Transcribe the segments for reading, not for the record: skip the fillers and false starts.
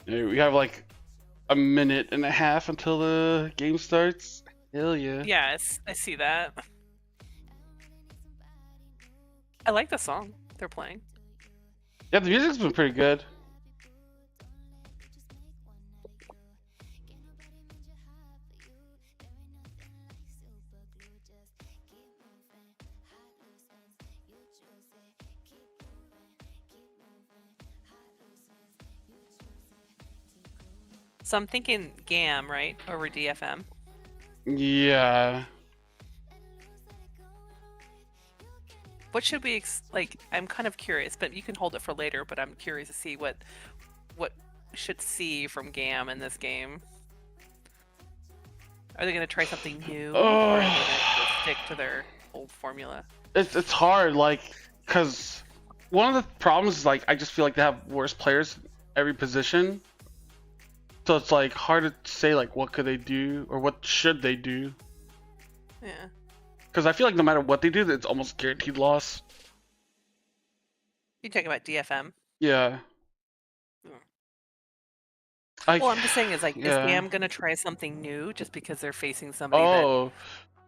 Yeah, we have like a minute and a half until the game starts. Hell yeah. Yes, I see that. I like the song they're playing. Yeah, the music's been pretty good. So I'm thinking GAM, right? Over DFM. Yeah. What should we like? I'm kind of curious, but you can hold it for later. But I'm curious to see what we should see from GAM in this game. Are they going to try something new, or are they going to stick to their old formula? It's hard, like, cause one of the problems is like I just feel like they have worse players every position. So it's like hard to say like what could they do or what should they do. Yeah. Because I feel like no matter what they do, it's almost guaranteed loss. You talking about DFM? Yeah. Well, I'm just saying, is yeah. is GAM gonna try something new just because they're facing somebody Oh.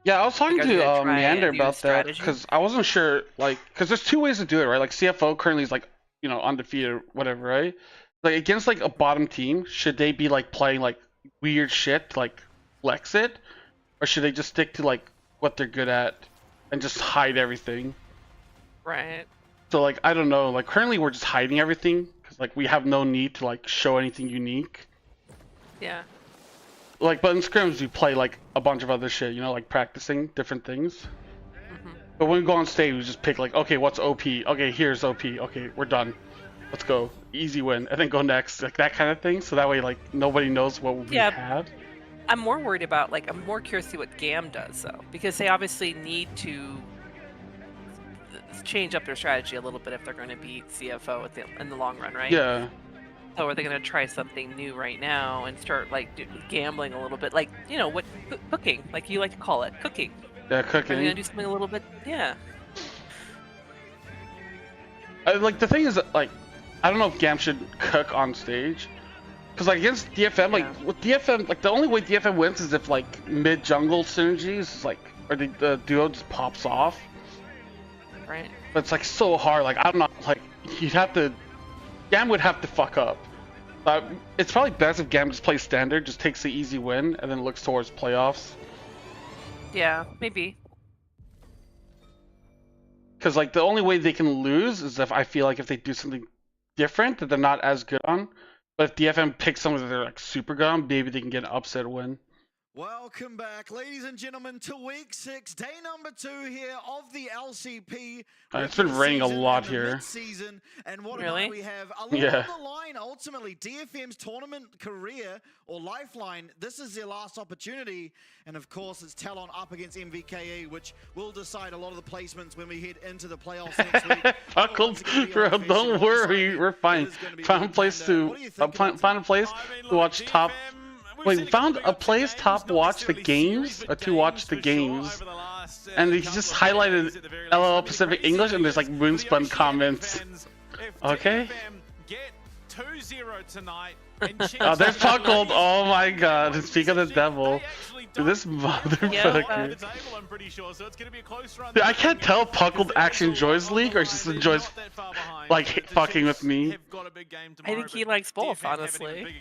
Yeah, I was talking like, to Meander about that because I wasn't sure, like, because there's two ways to do it, right? Like CFO currently is like, you know, undefeated or whatever, right? Like against like a bottom team, should they be like playing like weird shit to, like flex it, or should they just stick to like what they're good at and just hide everything? Right. So like I don't know. Like currently we're just hiding everything because like we have no need to like show anything unique. Yeah. Like, but in scrims we play like a bunch of other shit, you know, like practicing different things. Mm-hmm. But when we go on stage, we just pick like, okay, what's OP? Okay, here's OP. Okay, we're done. Let's go. Easy win, and then go next, like that kind of thing. So that way, like nobody knows what we have. I'm more worried about I'm more curious to see what GAM does though, because they obviously need to change up their strategy a little bit if they're going to beat CFO in the long run, right? Yeah. So are they going to try something new right now and start like gambling a little bit, like, you know, what cooking, like you like to call it, cooking? Yeah, cooking. Are they going to do something a little bit? Yeah. Like the thing is, like, I don't know if GAM should cook on stage, because like against DFM, like with DFM, like the only way DFM wins is if like mid jungle synergies, like, or the duo just pops off. Right. But it's like so hard. Like I don't know. Like you'd have to, GAM would have to fuck up. It's probably best if GAM just plays standard, just takes the easy win, and then looks towards playoffs. Yeah, maybe. Because like the only way they can lose is if I feel like if they do something different that they're not as good on. But if DFM picks something that they're like super good on, maybe they can get an upset win. Welcome back, ladies and gentlemen, to week 6, day number 2 here of the LCP. It's been raining a lot here. And what really? We have a lot on the line. Ultimately, DFM's tournament career or lifeline. This is their last opportunity, and of course, it's TLN up against MVKE, which will decide a lot of the placements when we head into the playoffs next week. Buckled, bro, don't worry, we're fine. Find a place to watch top. Wait, found a place top watch the games or to watch the games, and he just highlighted LOL Pacific English, and there's like Moonspun comments. Okay. Oh, there's Puckled. Oh my god, speak of the devil. This motherfucker. Dude, I can't tell if Puckled actually enjoys League or just enjoys like fucking with me. I think he likes both, honestly.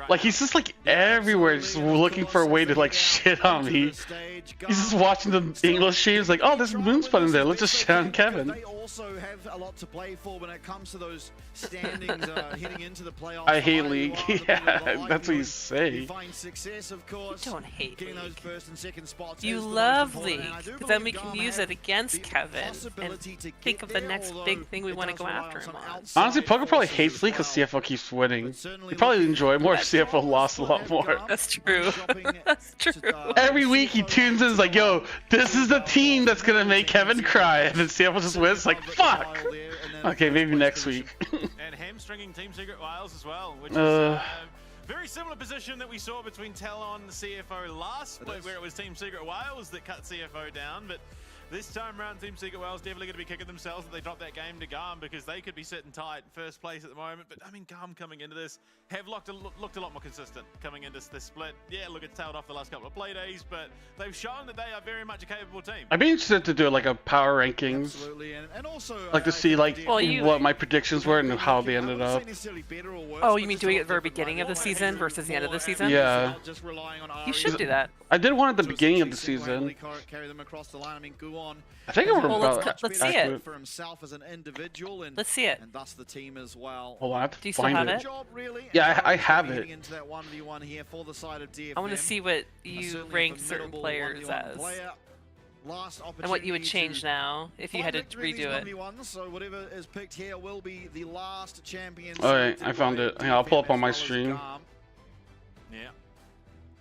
Like he's just like everywhere, just looking for a way to like shit on me. He's just watching the English streams, like, oh, there's Moonspun in there. Let's just shit on Kevin. They also have a lot to play for when it comes to those standings heading into the playoffs. I hate League. Yeah, that's what you say. You don't hate League. You love League, because then we can use it against Kevin and think of the next big thing we want to go after him on. Honestly, Poker probably hates League because CFO keeps winning. He'd probably enjoy it more if CFO lost a lot more. That's true. That's true. Every week he tunes in, is like, yo, this is the team that's gonna make Kevin cry, and then CFO just wins, like, fuck! Okay, maybe next week. And hamstringing Team Secret Wales as well, which is very similar position that we saw between TLN and CFO last split, where it was Team Secret Wales that cut CFO down, but This time around, Team Secret Wales definitely going to be kicking themselves that they dropped that game to GAM because they could be sitting tight first place at the moment. But I mean, GAM coming into this have looked a lot more consistent coming into this split. Yeah, look, it's tailed off the last couple of play days, but they've shown that they are very much a capable team. I'd be interested to do like a power rankings. Absolutely, and also Like to see like what my predictions were and how they ended up. Oh, you mean doing it at the very beginning of the season versus the end of the season? Yeah. You should do that. I did one at the beginning of the season. I think I remember about let's see it. For himself as an individual and, Let's see it. and thus the team as well. Hold on, I have Do to you still find have it. it? Job, really, Yeah, I have it. into that 1v1 here for the side of DFM. I want to see what you Certainly a rank certain formidable players 1v1 as. player. Last And what you would opportunity change to now if you had to find victory in these redo it. 1v1s, so whatever is picked here will be the last champion. Alright, selected I found by it. Yeah, I'll pull up on my DFM as well as stream. GAM. Yeah.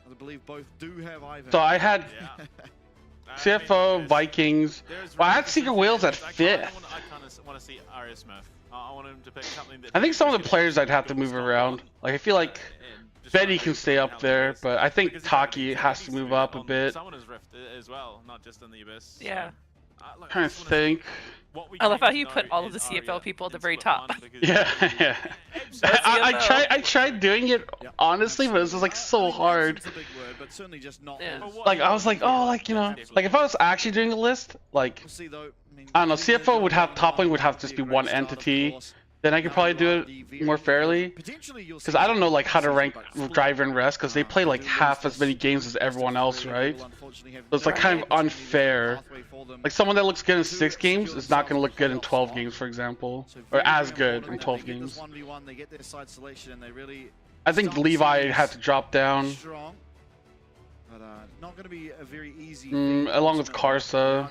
I believe both do have Ivan. So I had Yeah. CFO, Vikings. Well, I had Secret Wales at 5th. I kind of want to see Arius Smith. I want him to pick something that. I think some of the players I'd have to move around. Like I feel like Betty can stay up there, but I think Taki has to move up a bit. Summoner's Rift as well, not just in the Abyss. Yeah. Trying to think. I love how you put all of the CFL people at the very top. Yeah, yeah. I tried doing it honestly, but it was just like so hard. It's a big word, but certainly just not Yeah. as- Like I was like, oh, like you know, like if I was actually doing a list, like We'll see, though. mean, I don't know, CFO would have top lane would have to just be one entity. Then I could probably do it more fairly. Because I don't know like how to rank driver and rest because they play like half as many games as everyone else, right? So it's like kind of unfair. Like someone that looks good in 6 games is not going to look good in 12 games, for example, or as good in 12 games. I think Levi had to drop down. Not going to be a very easy along with Karsa.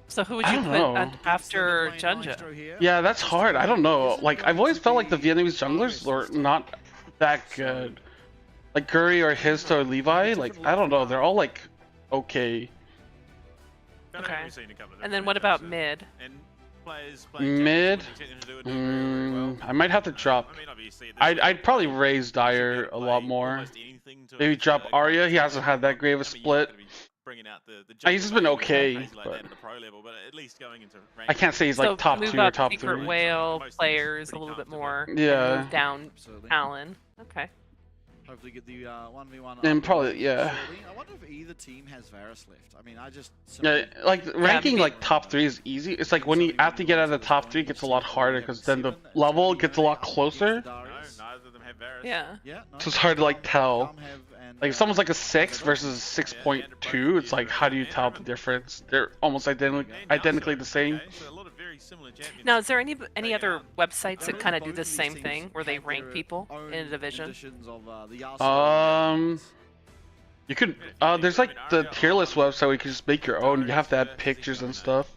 So who would I you don't put know. after Junja? Yeah, that's hard. I don't know. Like I've always felt like the Vietnamese junglers were not that good. Like Guri or Histo or Levi, like I don't know. They're all like okay. Okay. And then what about mid? Mid. I might have to drop. I'd probably raise Dyer a lot more. Maybe drop Arya. He hasn't had that great of a split. He's just been okay, but I can't say he's like So top move 2 or up top Secret 3. Whale players a little bit more. Yeah. Move down Talon. Okay. Hopefully get the 1v1. And probably yeah. I wonder if either team has Varus left. I mean, I just Yeah, like ranking like top 3 is easy. It's like when you have to get out of the top 3, it gets a lot harder because then the level gets a lot closer. Yeah. So it's hard to like tell. Like if someone's like a 6 versus 6.2, it's like how do you tell the difference? They're almost identically the same. Now, is there any other websites that kind of do the same thing where they rank people in a division? You could there's like the tier list website where you can just make your own. You have to add pictures and stuff.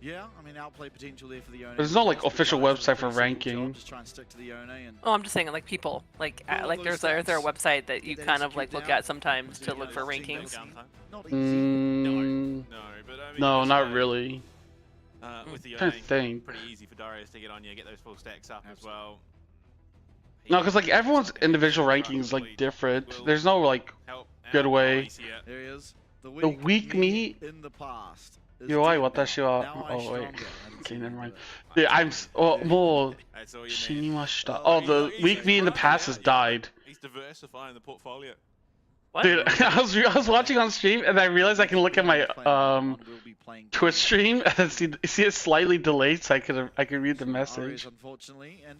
Yeah, I mean, outplay potential there for the owner. There's no like official website for ranking. Just try and stick to the owner and Oh, I'm just saying like people. Like there's there a website that you kind of like look at sometimes to look for rankings? not easy. No, not really. With the Trying to think. pretty easy for Darius to get on you, get those full stacks up as well. No, because like everyone's individual ranking is like different. There's no like good way. There he is. The weak meat. In the past. Yo, why? What the shit? Oh wait. Okay, never mind. Yeah, more. Oh, the weak meat in the past has died. He's diversifying the portfolio. What? Dude, I was watching on stream and I realized I can look at my Twitch stream and see it slightly delayed, so I could read the message. Unfortunately, and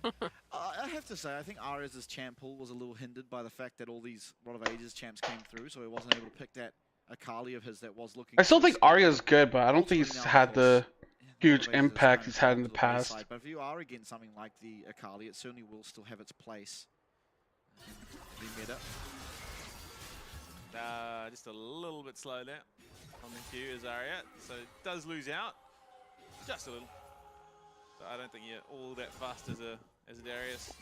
I have to say, I think Arias' champ pool was a little hindered by the fact that all these Rod of Ages champs came through, so he wasn't able to pick that Akali of his that was looking. I still think Arya's good, but I don't think he's had the huge impact he's had in the past. But if you are against something like the Akali, it certainly will still have its place in the meta. Just a little bit slow there on the queue is Arya, so it does lose out just a little. So I don't think you're all that fast as a Darius.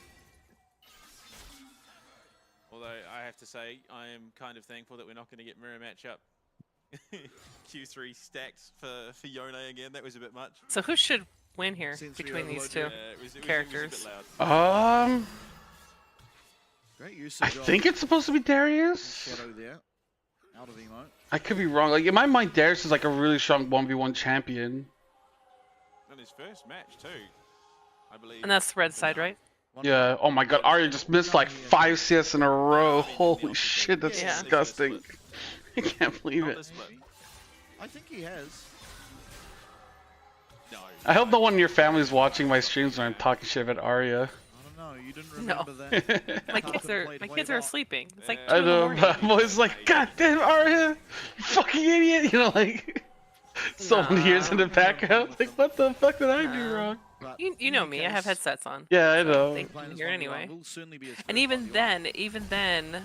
Although I have to say I am kind of thankful that we're not going to get mirror matchup Q3 stacked for Yone again. That was a bit much. So who should win here between these two characters? Great use I think it's supposed to be Darius. Shadow there. Out of Emo. I could be wrong. Like in my mind, Darius is like a really strong 1v1 champion. In his first match too, I believe. And that's red side, right? Yeah. Oh my God, Arya just missed like 5 CS in a row. Holy shit, that's Yeah. disgusting. I can't believe Not it. this split. I think he has. No. I hope no one in your family is watching my streams when I'm talking shit about Arya. I don't know. You didn't No. remember that. My kids are sleeping. It's like 2 I in the know, morning. but I'm always like, God damn Arya, you fucking idiot, you know, like so many years in the background. Like, what the fuck did I do wrong? You know me. I have headsets on. Yeah, I know. They can hear it anyway. And even then,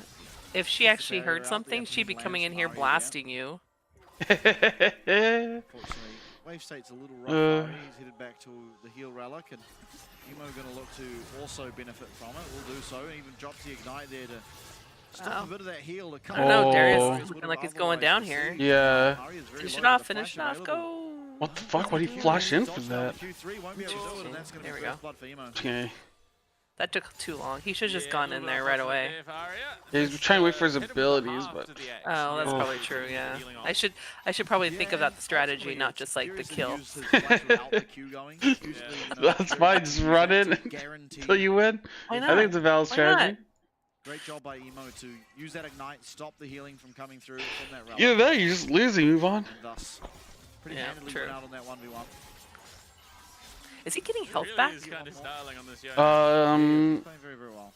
if she actually heard something, she'd be coming in here blasting you. Unfortunately, Wave State's a little rough. He's headed back to the heal relic, and Emo going to look to also benefit from it. Will do so, and even drops the ignite there to stop a bit of that heal to come. I don't know, Darius Oh. is looking like he's going down here. Yeah. Finish it off, finish it off, go! What the fuck? Why'd he flash in for that? There we go. Okay. That took too long. He should have just gone in there right away. Yeah, he's trying to wait for his abilities, but Oh, that's probably true, yeah. I should probably think of that strategy, not just like the kill. that's fine. Just run in until you win. Why not? I think it's a valid Why not? strategy. Great job by Emo to use that ignite, stop the healing from coming through from that relic. Either that, or you're just losing. Move on. And thus, pretty Yeah, handily true. went out on that 1v1. Is he getting health back? Kind of styling on this yoke. Playing very, very well.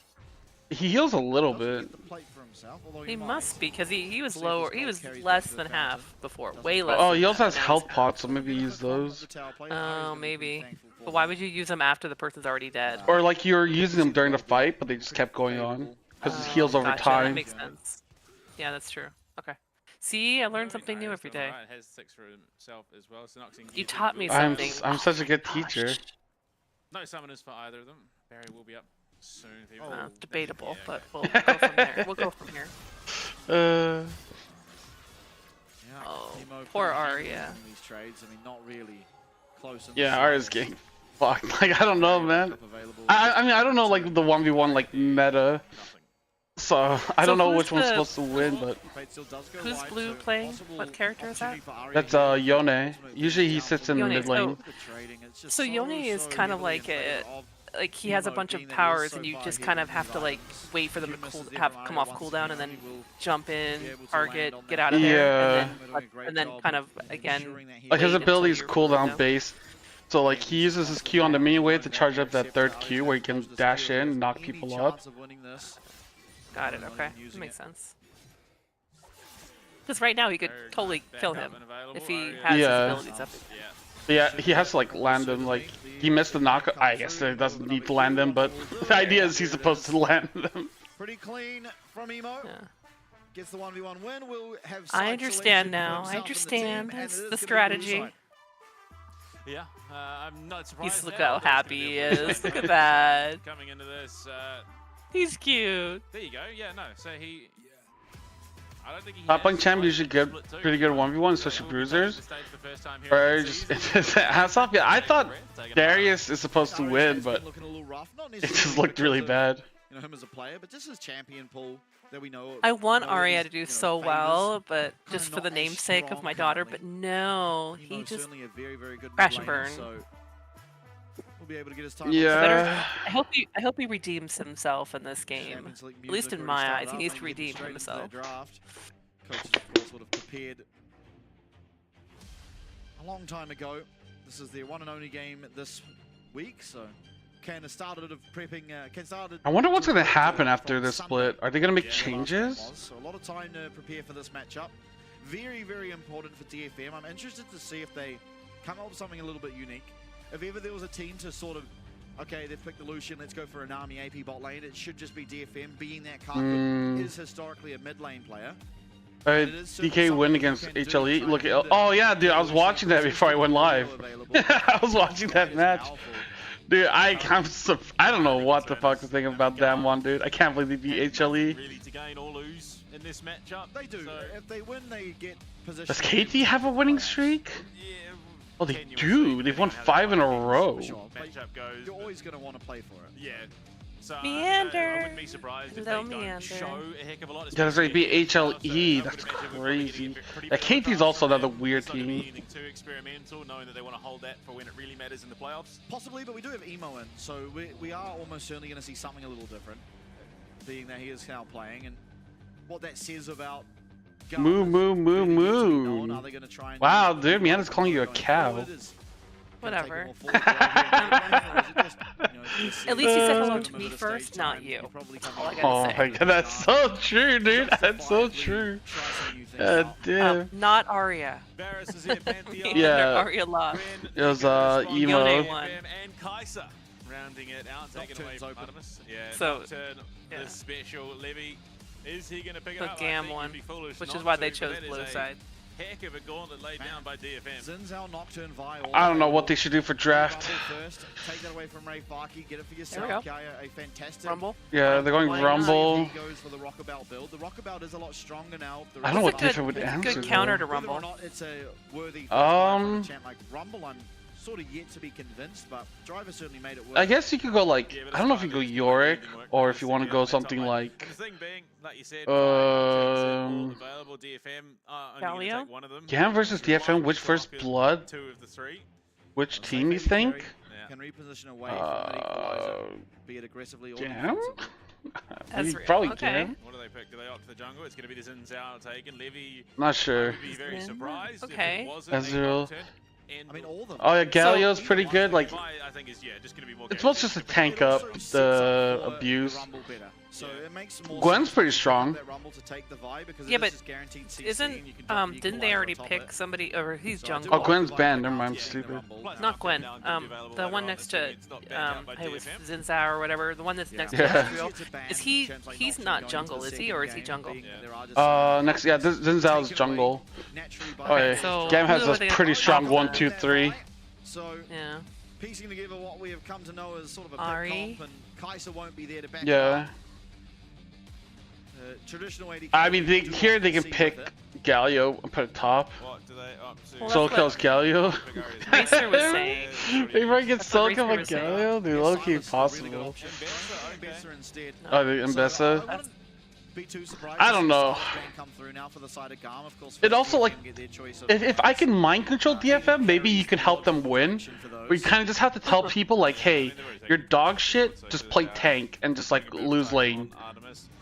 He heals a little Doesn't bit. get the plate for himself, although He might. must be, because he was lower. He was less than half before. Way less. Oh, than he also half, has and now health he's- pots, so maybe use those. Oh, maybe. But why would you use them after the person's already dead? Or like you were using them during the fight, but they just kept going on because it heals over Gotcha, time. That makes sense. Yeah, that's true. Okay. See, I learned something new every day. Has 6 for himself as well. So Noxing You gives him taught me good- something. I'm such a good Gosh. teacher. No summoners for either of them. Barry will be up soon. Debatable, Yeah, but okay. we'll go from there. We'll go from here. Yeah, Oh, Emo poor pretty handily Arya. winning these trades. I mean, not really close. in Yeah, the Arya's series. getting fucked. Like I don't know, man. Available. I mean I don't know like the 1v1 like meta, Nothing. so I don't know who's which one's the- supposed to win, but Fate still does go Who's wide, blue so playing? possible What character is that? opportunity for Arya that's here. Yone. Ultimately, Usually he down sits for in Yone, mid lane. the trading. It's just So Yone is kind of heavily like in a- favor of Like he has a Emo bunch being of that he is powers, so and you far just ahead kind in of have to these like items. wait for them to Few misses cool, there have from come Arya off once cooldown, again, and then he will jump in, be able to target, land on get that. out of there, Yeah. and then kind of again. Ensuring that he Like his wait ability until is you're cooldown cooldown. based, so like he uses his Q on the mini wave to charge up that third Q where he can dash in and knock people up. Got it. Okay, that makes sense. Because right now he could totally kill him if he has Yeah. his abilities up. Yeah. But yeah, he has to like land them. Like he missed the knock. I guess it doesn't need to land them, but the idea is he's supposed to land them. Pretty clean from Emo. Yeah. Gets the 1v1 win. We'll have I side understand selection for now. himself I and the understand. team, and That's it is the gonna be blue strategy. side. Yeah. I'm not surprised. He's look now. how I thought it was happy he gonna be a is. Look at that. Coming into this. He's cute. There you go. Yeah. No. So he. I don't think he. Top has punk champ played usually good, split two. pretty good 1v1, especially Will be bruisers. taking the stage for the first time here Or in the just season. hats off. Yeah, I thought Darius is supposed to Arya win, has but been looking a little rough. Not it just necessarily looked really because of, bad. You know, him as a player, but just his champion pool that we know. I want know of Arya his, to do you know, so favors. well, but Kinda just for not the as namesake of strong my daughter. currently. But no, he Emo's just. certainly a very, very good crash and mid laner, burn. So we'll be able to get his time. Yeah. I hope he redeems himself in this game. At least in my eyes, he needs to redeem himself. Coaches, of course, would have prepared a long time ago. This is their one and only game this week, so Ken has started of prepping. Ken started. I wonder what's gonna happen after from this Sunday, split. Are they gonna make where the last game changes? was. So a lot of time to prepare for this matchup. Very, very important for DFM. I'm interested to see if they come up with something a little bit unique. If ever there was a team to sort of, okay, they've picked the Lucian, let's go for an army AP bot lane, it should just be DFM, being that Karthik is historically a mid lane player. DK win against HLE. Look at. Oh yeah, dude, I was watching that before I went live. I was watching that match. Dude, I don't know what the fuck to think about that one, dude. I can't believe they beat HLE. Really to gain or lose in this matchup. They do. So, If they win, they get position. Does KT have a winning streak? yeah, Oh, they tenuous do. lead, They've won depending 5 in a how row. Sure, but matchup goes. you're always going to want to play for it. Yeah. So I Meander. wouldn't be surprised if they Hello, don't Meander. show a heck of a lot. Yeah, that's right, especially beat if it HLE. does, That's I would imagine we're probably crazy. getting a pretty Yeah, bit of a KT's also from another them. weird It's not gonna be team. anything too experimental, knowing that they want to hold that for when it really matters in the playoffs. Possibly, but we do have Emo in, so we are almost certainly going to see something a little different, being that he is now playing, and what that says about GAM Moo, is moo, moo, really yet to be known. moo. Are they gonna try and Wow, do dude, more Miana's calling you a going cow. forward? Is Whatever. gonna take a more forward role here in the playoffs, or is it just, At least you said hello give to him a me bit of first, stage not time. you. He'll probably come All I in. gotta Oh say. my god, that's so true, dude. That's so Justifiably true. try some new things God out. damn. Not Arya. Varus is here, Pantheon. Yeah. Arya lost. It was, Yone emo. won. And Kaiser rounding it out, taking away Nocturne's from open. Artemis. Yeah, So, Nocturne, yeah. the special Levy. Is he going to pick it The up? I GAM think one, you'd be foolish which not is why they to, chose but that is blue a side. Heck of a gauntlet laid down by DFM. Zinzao, Nocturne, Vi, all I don't know available. what they should do for draft. Rumble first. Take that away from Ray Farkey. Get it for There we yourself. go. Kaya, a fantastic. Rumble. Yeah, they're going Why not? Rumble. He goes for the Rockabout build. The Rockabout is a lot stronger now. The I don't know what It's a good- DFM would it's a answer. good counter to though. Whether or Rumble. not it's a worthy Um, champ like Rumble, I'm sort of yet to be convinced, but Driver certainly made it work. I guess you could go like, Yeah, but I don't know if it's you go fine, it's Yorick, not work, or because if you want to they're go on that top something lane. like, The thing being, like you said, Um, all available DFM only gonna Galio? take one of them. GAM versus DFM, which first blood? Two of the three. Which team you think? Yeah. Can reposition away from that equalizer, be it aggressively or GAM? defensively. That's Probably real. Okay. GAM. What do they pick? Do they opt for the jungle? It's going to be the Zinzao taken. Levy, Not I sure. would be very surprised Okay. if it wasn't a Ezreal. Nocturne. I mean, all of them. Oh yeah, Galio's pretty good. Like, I think is just going to be more. it's mostly just to tank up the abuse. So it makes more Gwen's sense pretty for strong. that Rumble to take the Vi because Yeah, it but is guaranteed CC Isn't and you can drop an didn't they equalizer already on top of pick it. somebody or he's So I jungle? do Oh, like Gwen's the banned. Vi Never coming mind, out stupid. in the Rumble. Not Gwen. Now gonna be available The later one on next this to week. It's not banned out by hey, with DFM. Zinzao or whatever. The one that's next Yeah. to Ezreal. It's a ban Is he? champs like He's Nocturne not going into jungle, the is he, second or is he game jungle? being Yeah. there are just Next, yeah, Zinzao's taken away jungle. naturally by Oh yeah, so GAM has who are a they pretty gonna strong put 1, 2, 3. So Yeah. piecing together what we have come to know as sort of a Ari. pick comp, and Kaiser won't be there to back Yeah. up. Traditional AD I mean, do here they can see with pick it. Galio and put it top. What do they up to? Well, Soul that's kills Galio. Racer was saying. If I get That's Soul what killed by Racer was saying. Galio, dude, Yeah, low key Silas is a really good possible. option. Mbessa instead. Oh, the So, Mbessa. I wouldn't be too surprised I to don't see know. Silas Bang come through now for the side of GAM, of course. It also, first like, team get their choice of If I can mind control DFM, maybe you can help them win. Or you kind of just have to tell people like, hey, you're dog shit, just play tank and just like lose lane.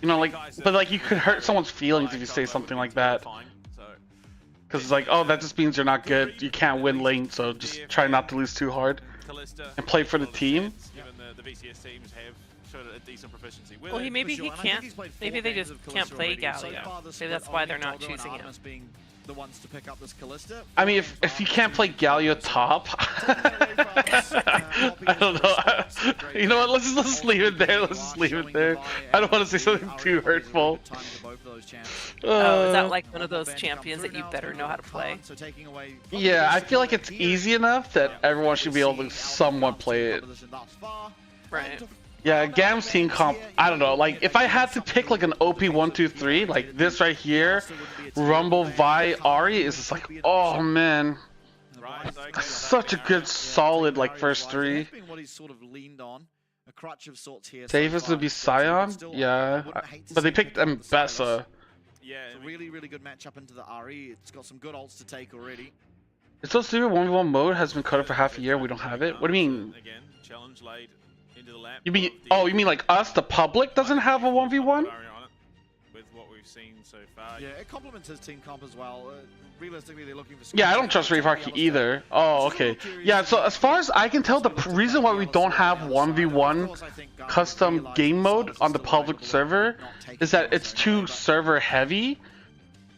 You know, like, but like you could hurt someone's feelings if you say something like that. Because it's like, oh, that just means you're not good. You can't win lane, so just try not to lose too hard. And play for the team. Given the VCS teams have showed a decent proficiency with Well, it. maybe For he sure, and I think can't. he's played Maybe 4 they games just of can't Kalista play already. So Galio. far, the Maybe split that's why only they're not Toldo and choosing him. Artemis being the ones to pick up this Kalista. I mean, if you can't play Galio top, I don't know. You know what? Let's just leave it there. Let's just leave it there. I don't want to say something too hurtful. Oh, is that like one of those champions that you better know how to play? Yeah, I feel like it's easy enough that everyone should be able to somewhat play it. Right. Yeah, GAM's team comp, I don't know, like, if I had to pick, like, an OP 1, 2, 3, like, this right here, Rumble, Vi, Ari, is just like, oh, man. That's such a good, solid, like, first three. Safest would be Scion? Yeah, but they picked Mbessa. Yeah, It's a really, really good matchup into the Ari. It's got some good ults to take already. It's so stupid, 1v1 mode has been cut off for half a year, we don't have it. What do you mean? Again, challenge laid into the lap. You mean, oh, you mean like us, the public, doesn't have a 1v1? With what we've seen so far. Yeah, it complements his team comp as well. Realistically, they're looking for. Yeah, I don't trust Ray Farkey either. Oh, okay. Yeah, so as far as I can tell, the reason why we don't have 1v1 custom game mode on the public server is that it's too server heavy.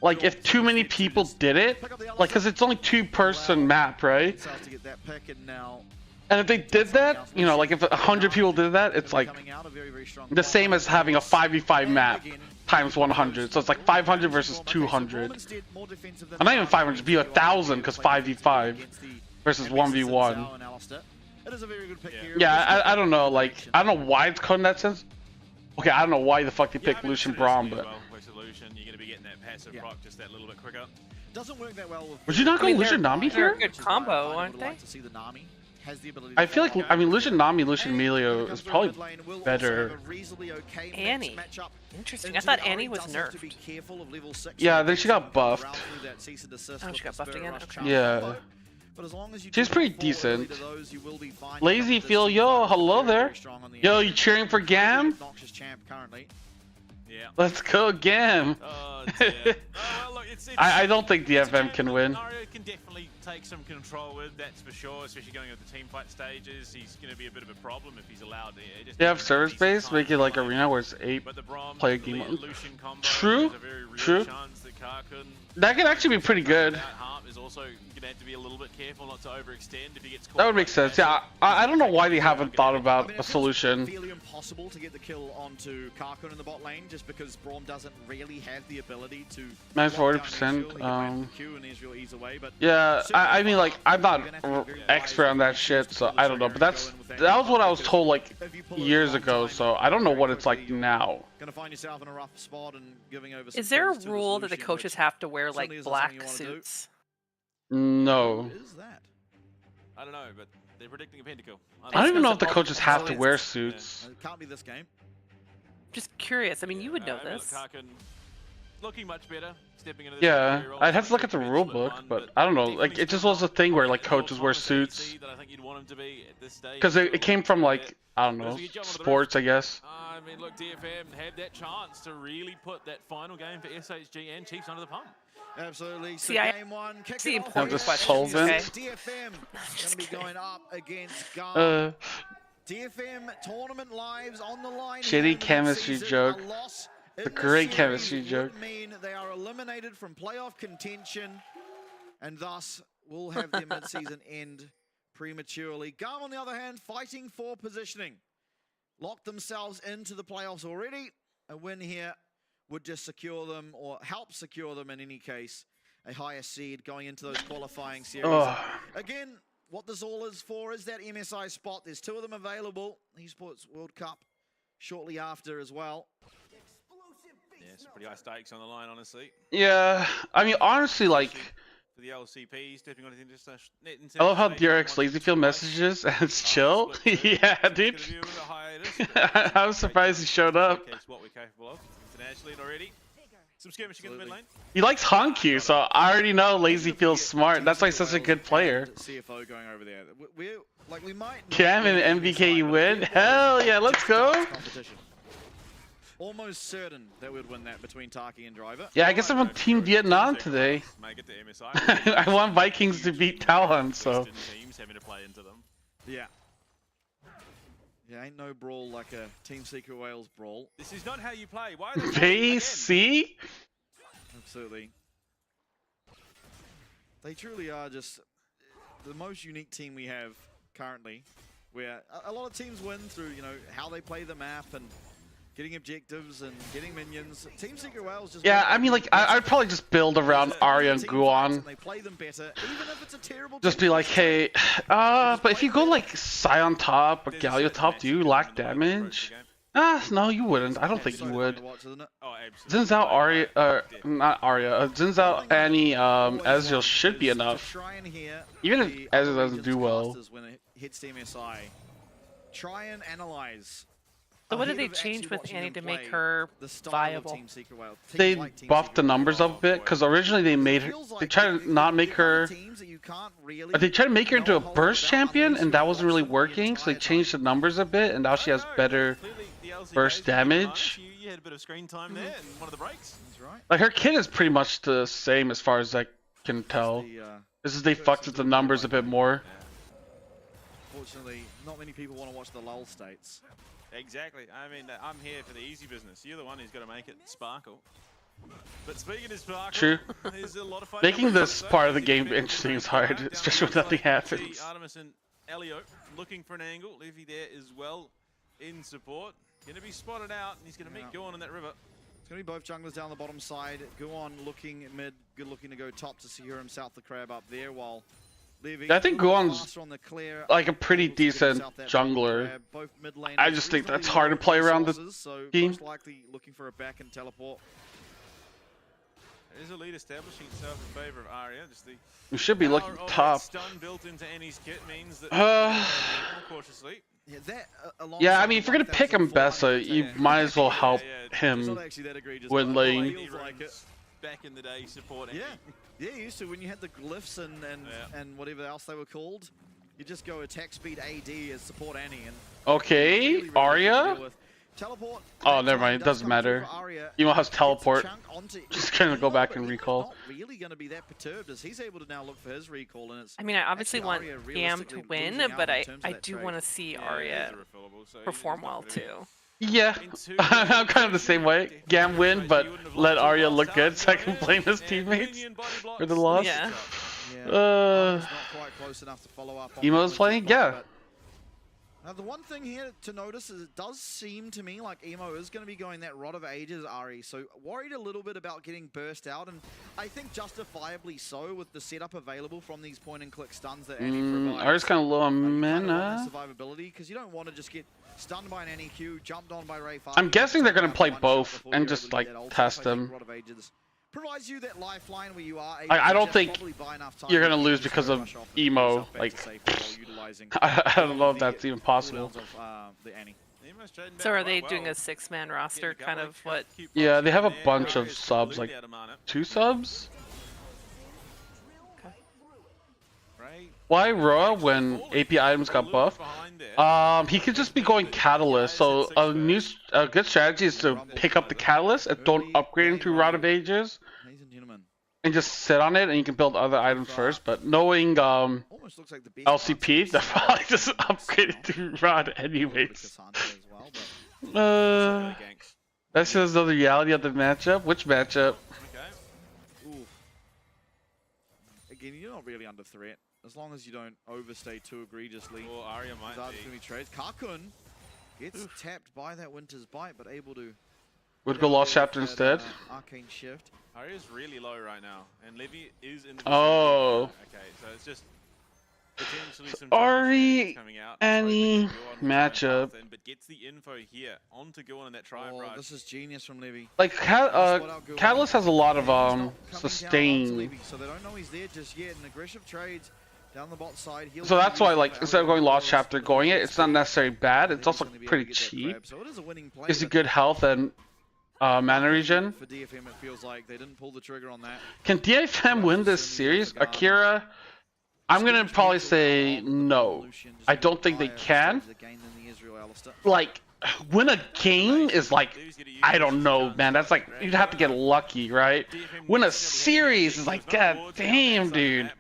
Like, if too many people did it, like, because it's only 2-person map, right? And if they did that, you know, like if 100 people did that, it's like the same as having a 5v5 map times 100. So it's like 500 versus 200. I'm not even 500, it'd be 1,000 because 5v5 versus 1v1. Yeah, I don't know, like, I don't know why it's code in that sense. Okay, I don't know why the fuck they picked Lucian Braum, but... You're going to be getting that passive proc just that little bit quicker. Doesn't work that well with. Would you not go Lucian Nami They're a here? good combo, aren't they? has the ability. I feel like, I mean, Lucian Nami, Lucian Melio is probably better. Annie. Interesting. I thought Annie was nerfed. Yeah, then she got buffed. Oh, she got buffed again? Okay. Yeah. She's pretty decent. Lazy Feel, yo, hello there. Yo, you cheering for GAM? Yeah. Let's go GAM. Oh, dear. Well, look, I don't think DFM can win. Mario can definitely take some control with, that's for sure, especially going into the team fight stages. He's going to be a bit of a problem if he's allowed to. They have service base, make it like arena where it's 8 player game mode. True, true. That could actually be pretty good. Is also going to have to be a little bit careful not to overextend if he gets caught. That would make sense. Yeah, I don't know why they haven't thought about a solution. It's really impossible to get the kill onto Karkun in the bot lane just because Braum doesn't really have the ability to. Minus 40%. Yeah, I mean, like, I'm not expert on that shit, so I don't know. But that was what I was told like years ago, so I don't know what it's like now. Gonna find yourself in a rough spot and giving over. Is there a rule that the coaches have to wear like black suits? No. Is that? I don't know, but they're predicting a pentakill. I don't even know if the coaches have to wear suits. It can't be this game. Just curious. I mean, you would know this. Looking much better. Stepping into this. Yeah, I'd have to look at the rule book, but I don't know. Like, it just was a thing where like coaches wear suits. Because it came from like, I don't know, sports, I guess. I mean, look, DFM had that chance to really put that final game for SHG and Chiefs under the pump. Absolutely. So See, I game one, see off important just questions. solvent. Okay? DFM going to be going up against GAM. DFM tournament lives on the line. Shitty chemistry joke. It's a great chemistry joke. Would mean they are eliminated from playoff contention, and thus will have their mid-season end prematurely. GAM, on the other hand, fighting for positioning. Locked themselves into the playoffs already. A win here would just secure them, or help secure them in any case, a higher seed going into those qualifying series. Again, what this all is for is that MSI spot. There's 2 of them available. Esports World Cup shortly after as well. Yeah, some pretty high stakes on the line, honestly. Yeah, I mean, honestly, like, For the LCP, stepping on it. I love how DRX Lazyfield messages and it's chill. Yeah, dude. I was surprised he showed up. What we're capable of internationally already. Some skirmishing in the mid lane. He likes Hanku, so I already know Lazyfield's smart. That's why he's such a good player. CFO going over there. We might. KM and MVKE win? Hell yeah, let's go. Almost certain that we'd win that between Taki and Driver. Yeah, I guess I'm on Team Vietnam today. I want Vikings to beat Talon, so. Yeah. Yeah, ain't no brawl like a Team Secret Wales brawl. This is not how you play. Why are they see? Absolutely. They truly are just the most unique team we have currently, where a lot of teams win through, you know, how they play the map and getting objectives and getting minions. Team Secret Wales just... Yeah, I mean, like, I'd probably just build around Arya and Guan. They play them better, even if it's a terrible just be like, hey, but if you go like Scion top or Galio top, do you lack damage? No, you wouldn't. I don't think you would. Xin Zhao, Arya, not Arya, Xin Zhao, Annie, Ezreal should be enough. Even if Ezreal doesn't do well. Try and analyze. So what did they change with Annie to make her viable? They buffed the numbers up a bit, because originally they made her, they tried to not make her, they tried to make her into a burst champion, and that wasn't really working, so they changed the numbers a bit, and now she has better burst damage. You had a bit of screen time there in one of the breaks. Like, her kit is pretty much the same as far as I can tell. This is they fucked with the numbers a bit more. Fortunately, not many people want to watch the lull states. Exactly. I mean, I'm here for the easy business. You're the one who's got to make it sparkle. But speaking of sparkle, true. There's a lot of fighting. Making this part of the game interesting is hard, especially when nothing happens. Artemis and Elio looking for an angle. Livy there as well in support. Going to be spotted out, and he's going to meet Guan in that river. It's going to be both junglers down the bottom side. Guan looking mid, good looking to go top to secure himself the crab up there, while Livy, I think Guan's like a pretty decent jungler. I just think that's hard to play around the team. Most likely looking for a back and teleport. There's a lead establishing itself in favor of Arya. Just the We should be looking power of top. that stun built into Annie's kit means that more cautiously. Yeah, that, Yeah, I mean, if you're gonna pick him Bessa, you might as well help It's him not actually that egregious, win but it lane. feels like it. Back in the day, supporting. Yeah, yeah, you used to when you had the glyphs and whatever else they were called. You just go attack speed AD as support Annie and Okay, really Arya? deal with. Teleport. Oh, never mind. It doesn't matter. Emo has teleport. Just gonna go back and recall. Not really going to be that perturbed as he's able to now look for his recall, and it's. I mean, I obviously actually want Arya GAM to realistically win, losing out but in I terms of that do trade. want to see Yeah, Arya it is a refillable, so perform he's well not gonna too. Yeah, I'm kind of the same way. Gam win, but let Arya look good so I can blame his teammates for the loss. Yeah. Yeah, Uh, Arya's not quite close enough to follow up on Emo's the playing? but- Yeah. Now the one thing here to notice is it does seem to me like Emo is going to be going that Rod of Ages Ari, so worried a little bit about getting burst out, and I think justifiably so with the setup available from these point and click stuns that Annie provides. Arya's kind of low on You kind of want mana. that survivability because you don't want to just get stunned by an Annie Q, jumped on by Ray 5. I'm guessing they're gonna One play shot both before and you're just, able to like, get ult. test So I think them. Rod of Ages provides you that lifeline where you are able I to don't just think probably buy enough time you're to gonna get lose this because of rush off and Emo, put yourself back like, to safety while utilizing I don't know if the that's even possible. cooldowns of, the Annie. Emo's trading So back are they quite doing well. a 6-man roster, kind of what? Keep Yeah, boxing they have a in there. bunch of Arya's subs, completely like out of mana. 2 subs? Okay. Right. Why Roa when AP items got buffed? He could just be going Catalyst, so a good strategy is to pick up the Catalyst and don't upgrade him to Rod of Ages Ladies and gentlemen, and just sit on it and you can build other items first, but knowing almost looks like the best LCP, they're probably just upgraded to Rod anyways. That's just the reality of the matchup. Which matchup? Okay. Again, you're not really under threat as long as you don't overstay too egregiously. Or Arya might These are going to be. be trades. Kakun gets tapped by that Winter's Bite, but able to Would go Lost get Chapter that, instead. Arcane Shift. Arya's really low right now, and Livy is in the Oh. Okay, so it's just potentially some Ari, coming out. Annie, Hoping to go on the matchup. path, but gets the info here onto go on in that try Oh, rush. this is genius from Levy. Like Catalyst has a lot of sustain. So they don't know he's there just yet. An aggressive trades down the bot side. So that's why, like, instead of going Lost Chapter, going it, it's not necessarily bad. It's also pretty cheap. So it is a winning play. Gives you but good health and mana regen. for DFM, it feels like they didn't pull the trigger on that. Can DFM win this series? Akira, I'm gonna probably say no. I don't think they can. Like, win a game is like, I don't know, man. That's like, you'd have to get lucky, right? Win a series is like, god damn, dude.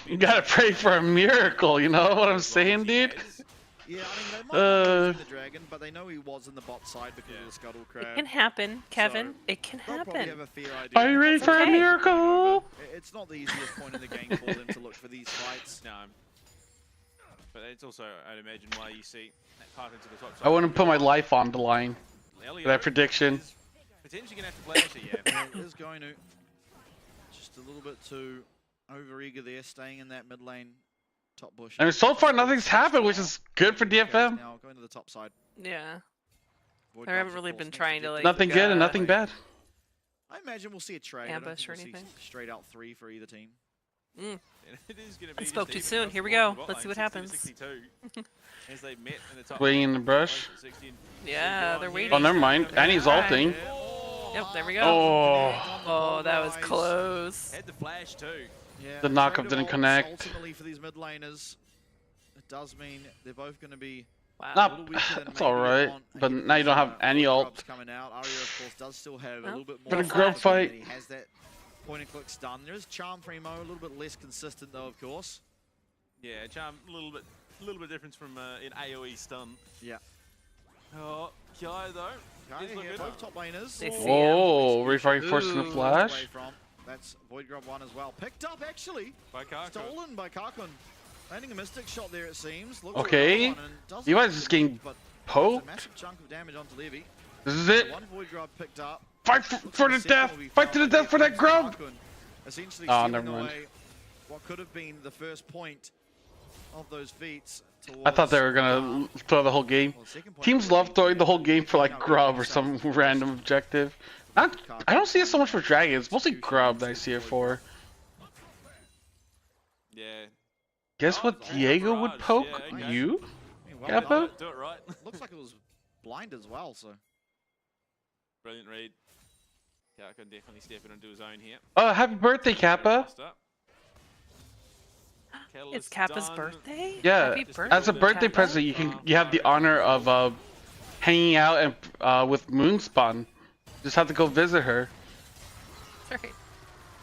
You gotta pray for a miracle, you know what I'm saying, dude? Yeah, I mean, they might not use the dragon, but they know he was in the bot side because of the scuttle crab. It can happen, Kevin. So, It can They'll probably have happen. a fair idea. Are you ready for a Okay. miracle? It's not the easiest point in the game for them to look for these fights. No. But it's also, I'd imagine, why you see that path into the top side. I wouldn't put my life on the line Elio for that prediction. is potentially going to have to play actually, yeah. It is going to. Just a little bit too over-eager there, staying in that mid lane top bush. I mean, so far nothing's happened, which is good for DFM. Now going to the top side. Yeah. Void I haven't Grubs, of really course, been needs to trying to, get like, Nothing good and nothing bad. I imagine we'll see a trade. I don't ambush think or we'll see anything. straight out 3 for either team. Mm. It is going to be I spoke just too even soon. across Here we the go. bot Let's see lane, what 60 to happens. 62, as they met in the top Waiting lane. in the brush. 60 and Yeah, 61 they're here. waiting. Oh, never mind. Annie's Alright. ulting. Yep, there we go. Oh, Oh, that was close. Had the flash too. Yeah, The knockup trade of didn't ults connect. Ultimately for these mid laners, it does mean they're both going to be Wow. a Not- little weaker than that's maybe alright, you'd want. but Here now you don't comes, have any Void ult. Grubs coming out. Arya, of course, does still have a Well, little bit more. Been a Well, grub flash. fight. He has that point and click stun. There is charm for Emo, a little bit less consistent though, of course. Yeah, charm a little bit difference from in AOE stun. Yeah. Oh, Kai though. Okay, He's looking here, good. both top laners. They see Oh, Refire forcing the Ooh. flash. Away from. That's Void Grub 1 as well. Picked up actually. By Karko. Stolen by Kakun. Landing a Mystic shot there it seems. Looks Okay. like another one and doesn't Levi's have just the getting damage, but it's a poked. massive chunk of damage onto Levy. This is it. One Void Grub picked up. Fight for the death. Fight to the death for that grub. Essentially Oh, stealing never mind. away what could have been the first point of those feats. I thought they were gonna throw the whole game. Well, second point Teams for love Levy. throwing the whole game for like Now grub or themselves, some of course. random objective. I don't see it so much for dragons. Mostly grub that I see it for. Yeah. Guess what Diego would poke? You? Kappa? Do it right. Looks like it was blind as well, so. Brilliant read. Kao can definitely step in and do his own here. Oh, happy birthday, Kappa! It's Kappa's birthday? Yeah, Happy birthday, as a birthday Kappa. present, you have the honor of hanging out and with Moonspawn. Just have to go visit her. Sorry.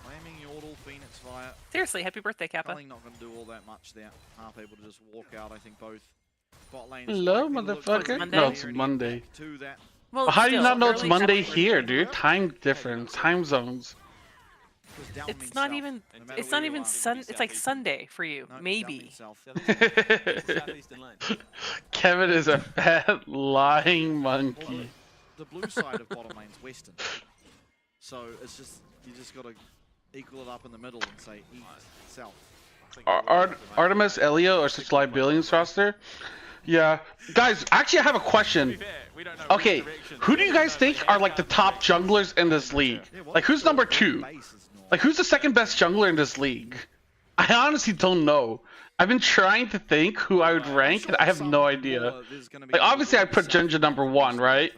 Flaming Yordle, Phoenix Fire. Seriously, happy birthday, Kappa. Probably not going to do all that much there. Half able to just walk out. I think both bot lanes. Hello, might be looked motherfucker. like No, it's they're Monday. back to that. Well, How do you still, not know it's early Monday September. here, dude? Time difference, time zones. Because down It's means not south. even. No matter It's where not you even are. sun. It's like Sunday for you, No, down maybe. means south. Southeastern lane. Kevin is a fat lying Well, monkey. the blue side of bottom lane's western. So it's just, you just got to equal it up in the middle and say east, south. Artemis, Elio are such liabilities roster. Yeah, guys. Actually, I have a question. Okay, who do you guys think are like the top junglers in this league? Like, who's number 2? Like, who's the second best jungler in this league? I honestly don't know. I've been trying to think who I would rank, and I have no idea. Like, obviously, I put Ginger number 1, right?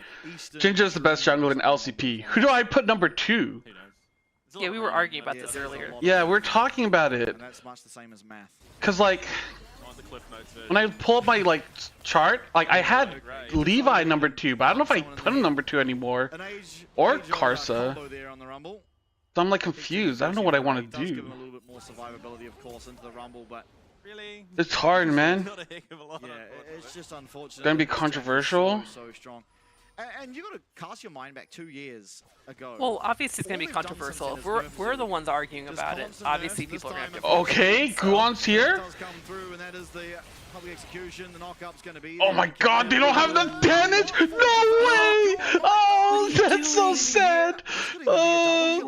Ginger is the best jungler in LCP. Who do I put number 2? Yeah, we were arguing about this earlier. Yeah, we're talking about it. And that's much the same as math. Cause like, when I pull up my like chart, like I had Levi number 2, but I don't know if I put him number 2 anymore. An age, Or age Karsa. combo there on the Rumble. So I'm like confused. I don't know what I want to Does give do. him a little bit more survivability, of course, into the Rumble, but Really? It's hard, man. Not a heck of a lot, yeah, it's unfortunately. just unfortunate. Gonna be that this champ is controversial. So strong. And you got to cast your mind back 2 years ago. Well, obviously it's gonna be All they've done controversial. since If then we're is we're the ones arguing Just about it, constant obviously nerfs, this people are gonna have time to. Okay, Guon's here. Does come through, and that is the public execution. The knockup's going to be. Oh my God, they don't have the damage. No way! Oh, that's so sad. Oh, oh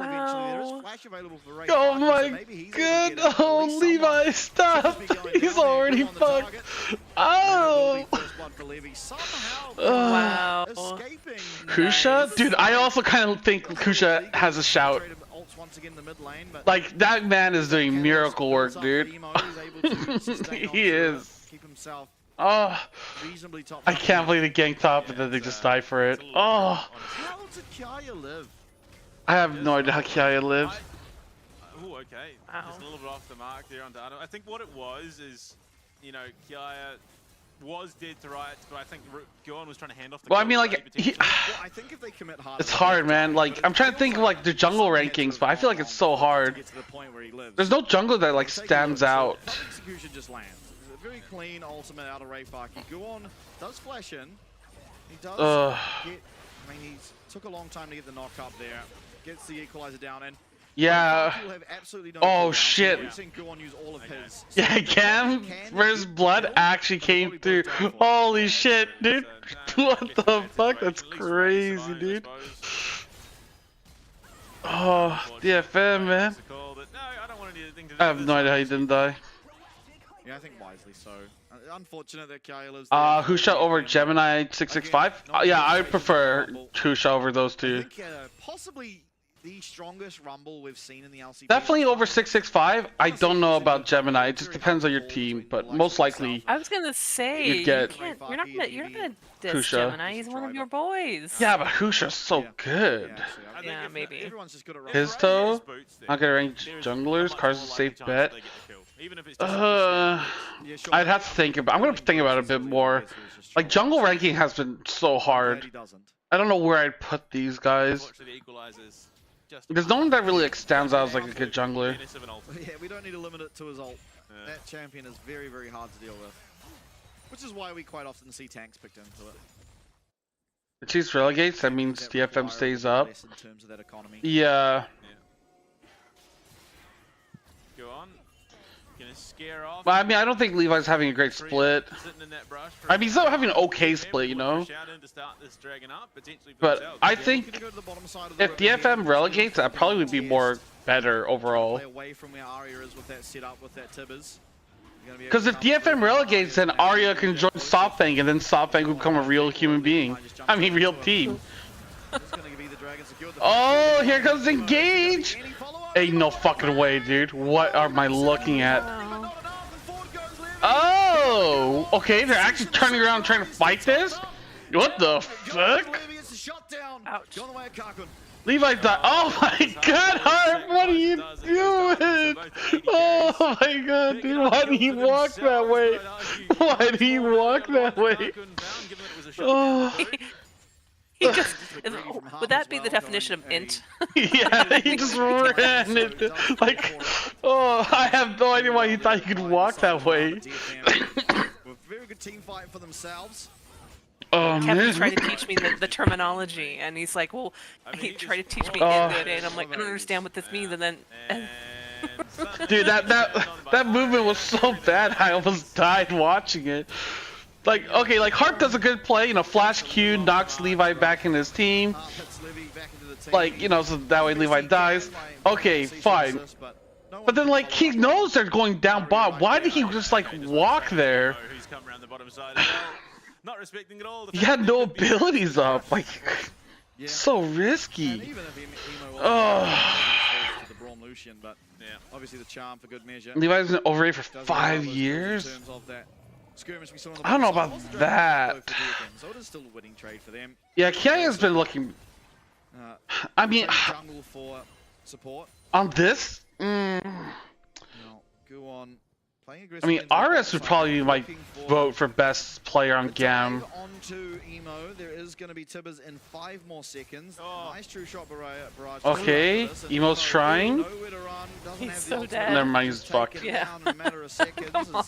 my God! Oh, Levi, stop! He's already fucked. Oh. Wow. Kusha? Dude, I also kind of think Kusha has a shout. Like, that man is doing miracle work, dude. He is. Keep himself Oh, reasonably top. I can't believe they ganked top and then they just died for it. Oh, How did Kaya live? I have no idea how Kiaya lives. Oh, okay. Wow. Just a little bit off the mark there on Dano. I think what it was is, you know, Kiaya was dead to rights, but I think Guon was trying to hand off the Well, I kill mean, away like, potentially. Well, I think if they commit hard, it's hard, man. Like, I'm trying to think of, like, the jungle rankings, but I feel like it's so hard. To get to the point where he lives. There's no jungler that, like, stands out. Execution just lands. It's a very clean ultimate out of Rayfaki. Guon does flash in. He does get. I mean, he took a long time to get the knock up there. Gets the equalizer down, and Yeah. Rayfaki will have absolutely no Oh, cooldown. shit. We've seen Guon use all of his. Yeah, Cam vs. Blood actually came through. Holy shit, dude. What the fuck? That's crazy, dude. Oh, DFM, man. I have no idea how he didn't die. Yeah, I think wisely so. Unfortunate that Kaya lives. Husha over Gemini 665? Yeah, I would prefer Husha over those I two. think possibly the strongest Rumble we've seen in the LCP. Definitely over 665. I don't know about Gemini. It just depends on your team, but most likely. I was gonna say You'd get- you're not gonna diss Kusha. Gemini. He's one of your boys. Yeah, but Husha's so good. Yeah, maybe. Everyone's just good at His toe? Not gonna rank junglers. Cars is a safe bet. I'd have to think about. I'm gonna think about it a bit more. Like, jungle ranking has been so hard. I don't know where I'd put these guys. There's no one that really like stands out as like a good jungler. Yeah, we don't need to limit it to his ult. That champion is very, very hard to deal with. Which is why we quite often see tanks picked into it. If Chiefs relegates, that means DFM stays up. In terms of that economy. Yeah. Go on. Gonna scare off. But I mean, I don't think Levi's having a great split. I mean, he's not having an okay split, you know. But I think if DFM relegates, that probably would be more better overall. Away from where Arya is with that setup with that Tibbers. Because if DFM relegates, then Arya can join SoftBank, and then SoftBank will become a real human being. I mean, real team. It's going to be the Dragon Oh, here comes Engage! Ain't no fucking way, dude. What am I looking at? Oh! Okay, they're actually turning around trying to fight this? What the fuck? Ouch. Levi died. Oh my god, Harp, what are you doing? Oh my god, dude, why did he walk that way? Why did he walk that way? Oh. He just, would that be the definition of int? Yeah, he just ran it. Like, oh, I have no idea why he thought he could walk that way. Very good team fight for themselves. Oh, Kevin's man. trying to teach me the terminology, and he's like, well, he tried to teach me it, and I'm like, I don't understand what this means, and then... Dude, that movement was so bad, I almost died watching it. Like, okay, like, Harp does a good play, you know, flash Q, knocks Levi back in his team. Like, you know, so that way Levi dies. Okay, fine. But then, like, he knows they're going down bot. Why did he just, like, walk there? He had no abilities up. Like, so risky. Levi's been overrated for 5 years? I don't know about that. Yeah, KI has been looking... I mean... On this? I mean, RS would probably be my vote for best player on GAM. There is going to be Tibbers in 5 more seconds. Nice true shot barrage. Okay, Emo's trying. He's so dead. Never mind, he's fucked. Yeah. Come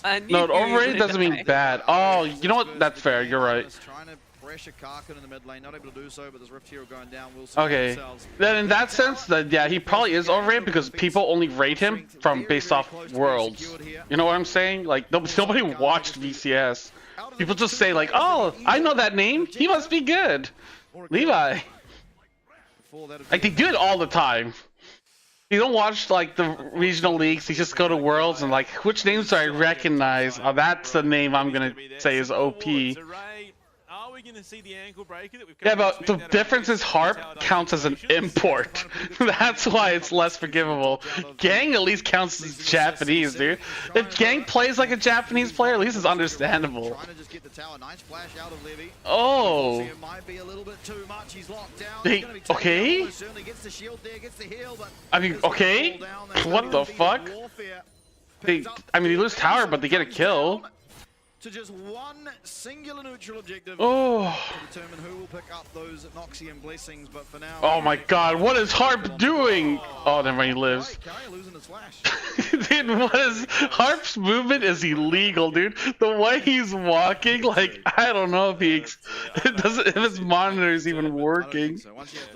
on, No, overrated doesn't mean bad. Oh, you know what? That's fair. You're right. Trying to pressure Karkun in the mid lane, not able to do so, but there's Rift Hero going down. Okay. Then in that sense, that yeah, he probably is overrated because people only rate him from based off worlds. You know what I'm saying? Like nobody watched VCS. People just say like, oh, I know that name. He must be good. Levi. Like they do it all the time. You don't watch like the regional leagues. You just go to worlds and like, which names do I recognize? Oh, that's the name I'm gonna say is OP. Yeah, but the difference is Harp counts as an import. That's why it's less forgivable. Gang at least counts as Japanese, dude. If Gang plays like a Japanese player, at least it's understandable. Oh. Okay? I mean, okay? What the fuck? I mean, they lose tower, but they get a kill. To just one singular neutral objective to determine who will pick up those Noxian blessings, but for now... Oh my god, what is Harp doing? Oh, never mind, he lives. losing his flash. Dude, what is... Harp's movement is illegal, dude. The way he's walking, like, I don't know if if his monitor is even working.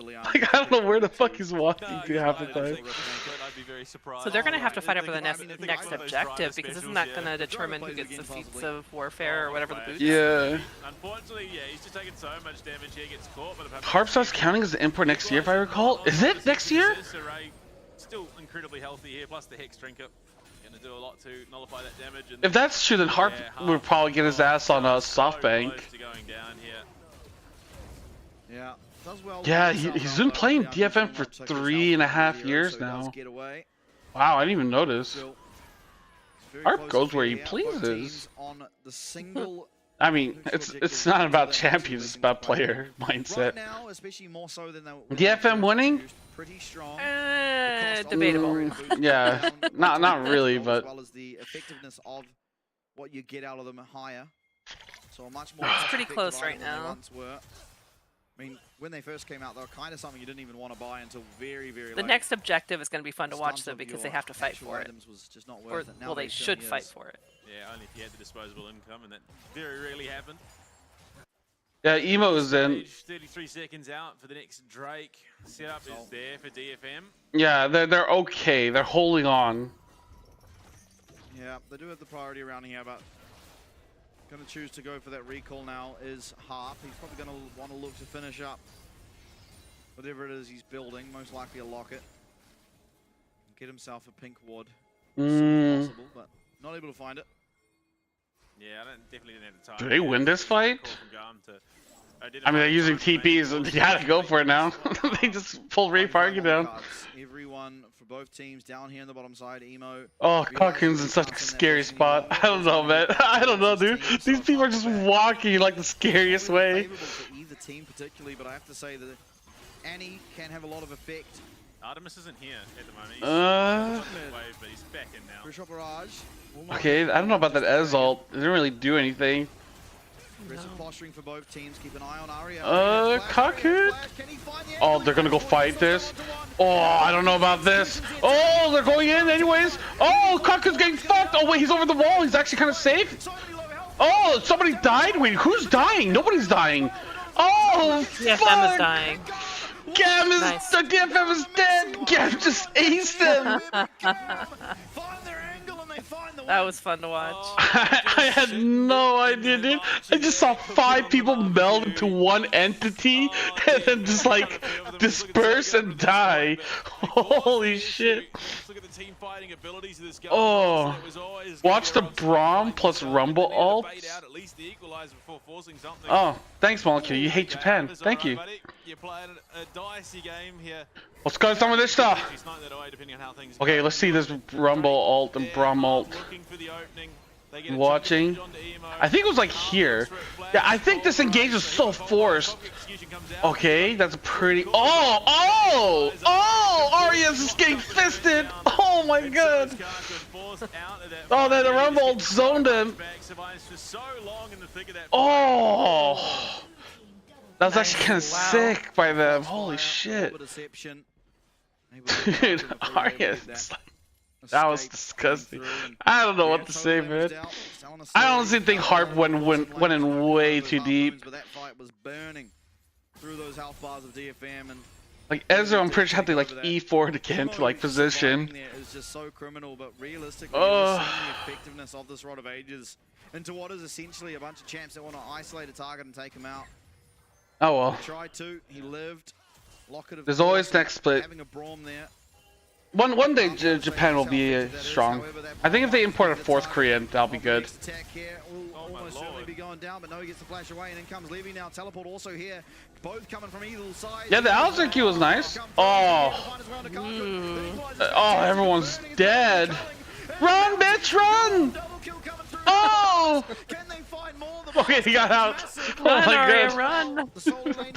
Like, I don't know where the fuck he's walking to half the time. So they're going to have to fight over the next objective, because isn't that going to determine who gets the feats of warfare or whatever the boots? Yeah. Unfortunately, yeah, he's just taking so much damage here, gets caught, but Harp starts counting as an import next year, if I recall. Is it next year? Still incredibly healthy here, plus the Hex Trinket. Gonna do a lot to nullify that damage. And if that's true, then Harp would probably get his ass on a SoftBank. Yeah. Yeah, he's been playing DFM for 3.5 years now. Wow, I didn't even notice. Harp goes where he pleases. I mean, it's not about champions, it's about player mindset. DFM winning? Debatable. Yeah, not really, but. The effectiveness of what you get out of them higher. So much more. It's pretty close right now. I mean, when they first came out, they were kind of something you didn't even want to buy until very, very late. The next objective is going to be fun to watch, though, because they have to fight for it. Or, well, they should fight for it. Yeah, only if you had the disposable income, and that very rarely happened. Yeah, Emo is in. 33 seconds out for the next Drake. Setup is there for DFM. Yeah, they're okay. They're holding on. Yeah, they do have the priority around here, but going to choose to go for that recall now is Harp. He's probably going to want to look to finish up whatever it is he's building, most likely a locket. Get himself a pink ward. Possible, but not able to find it. Yeah, I definitely didn't have the time. Do they win this fight? I mean, they're using TPs, and you gotta go for it now. They just pull Ray Parky down. Everyone for both teams down here on the bottom side. Emo. Oh, Cocoon's in such a scary spot. I don't know, man. I don't know, dude. These people are just walking like the scariest way. For either team particularly, but I have to say that Annie can have a lot of effect. Artemis isn't here at the moment. He's on the wave, but he's back in now. Crucial barrage. Okay, I don't know about that Ez ult. It didn't really do anything. Aggressive posturing for both teams. Keep an eye on Aria. Cocoon. Oh, they're gonna go fight this. Oh, I don't know about this. Oh, they're going in anyways. Oh, Cocoon's getting fucked. Oh wait, he's over the wall. He's actually kind of safe. Oh, somebody died. Wait, who's dying? Nobody's dying. Oh, DFM is dying. GAM is Nice. the DFM is dead. GAM just aced him. That was fun to watch. I had no idea, dude. I just saw 5 people meld into one entity and then just like disperse and die. Holy shit. Oh, watch the Braum plus Rumble ult. Oh, thanks, Molecule. You hate Japan. Thank you. Let's go some of this stuff. Okay, let's see this Rumble ult and Braum ult. Watching. I think it was like here. Yeah, I think this engage was so forced. Okay, that's pretty. Oh, Arias is getting fisted. Oh my god. Oh, then the Rumble ult zoned him. Oh. That was actually kind of sick by them. Holy shit. Dude, Arias. That was disgusting. I don't know what to say, man. I honestly think Harp went in way too deep. That fight was burning through those health bars of DFM, and like Ezra, I'm pretty sure had to like E4 again to like position. It's just so criminal, but realistically, we're seeing the effectiveness of this Rod of Ages into what is essentially a bunch of champs that want to isolate a target and take him out. Oh well. He tried to. He lived. Locket of There's always next split. having a Braum there. One day Japan will be strong. I think if they import a 4th Korean, that'll be good. Attack here will almost certainly be going down, but no, he gets the flash away, and then comes Levy now. Teleport also here. Both coming from either side. Yeah, the LCP was nice. Oh. Oh, everyone's dead. Run, bitch, run! Oh! Okay, he got out. Oh my god. Run!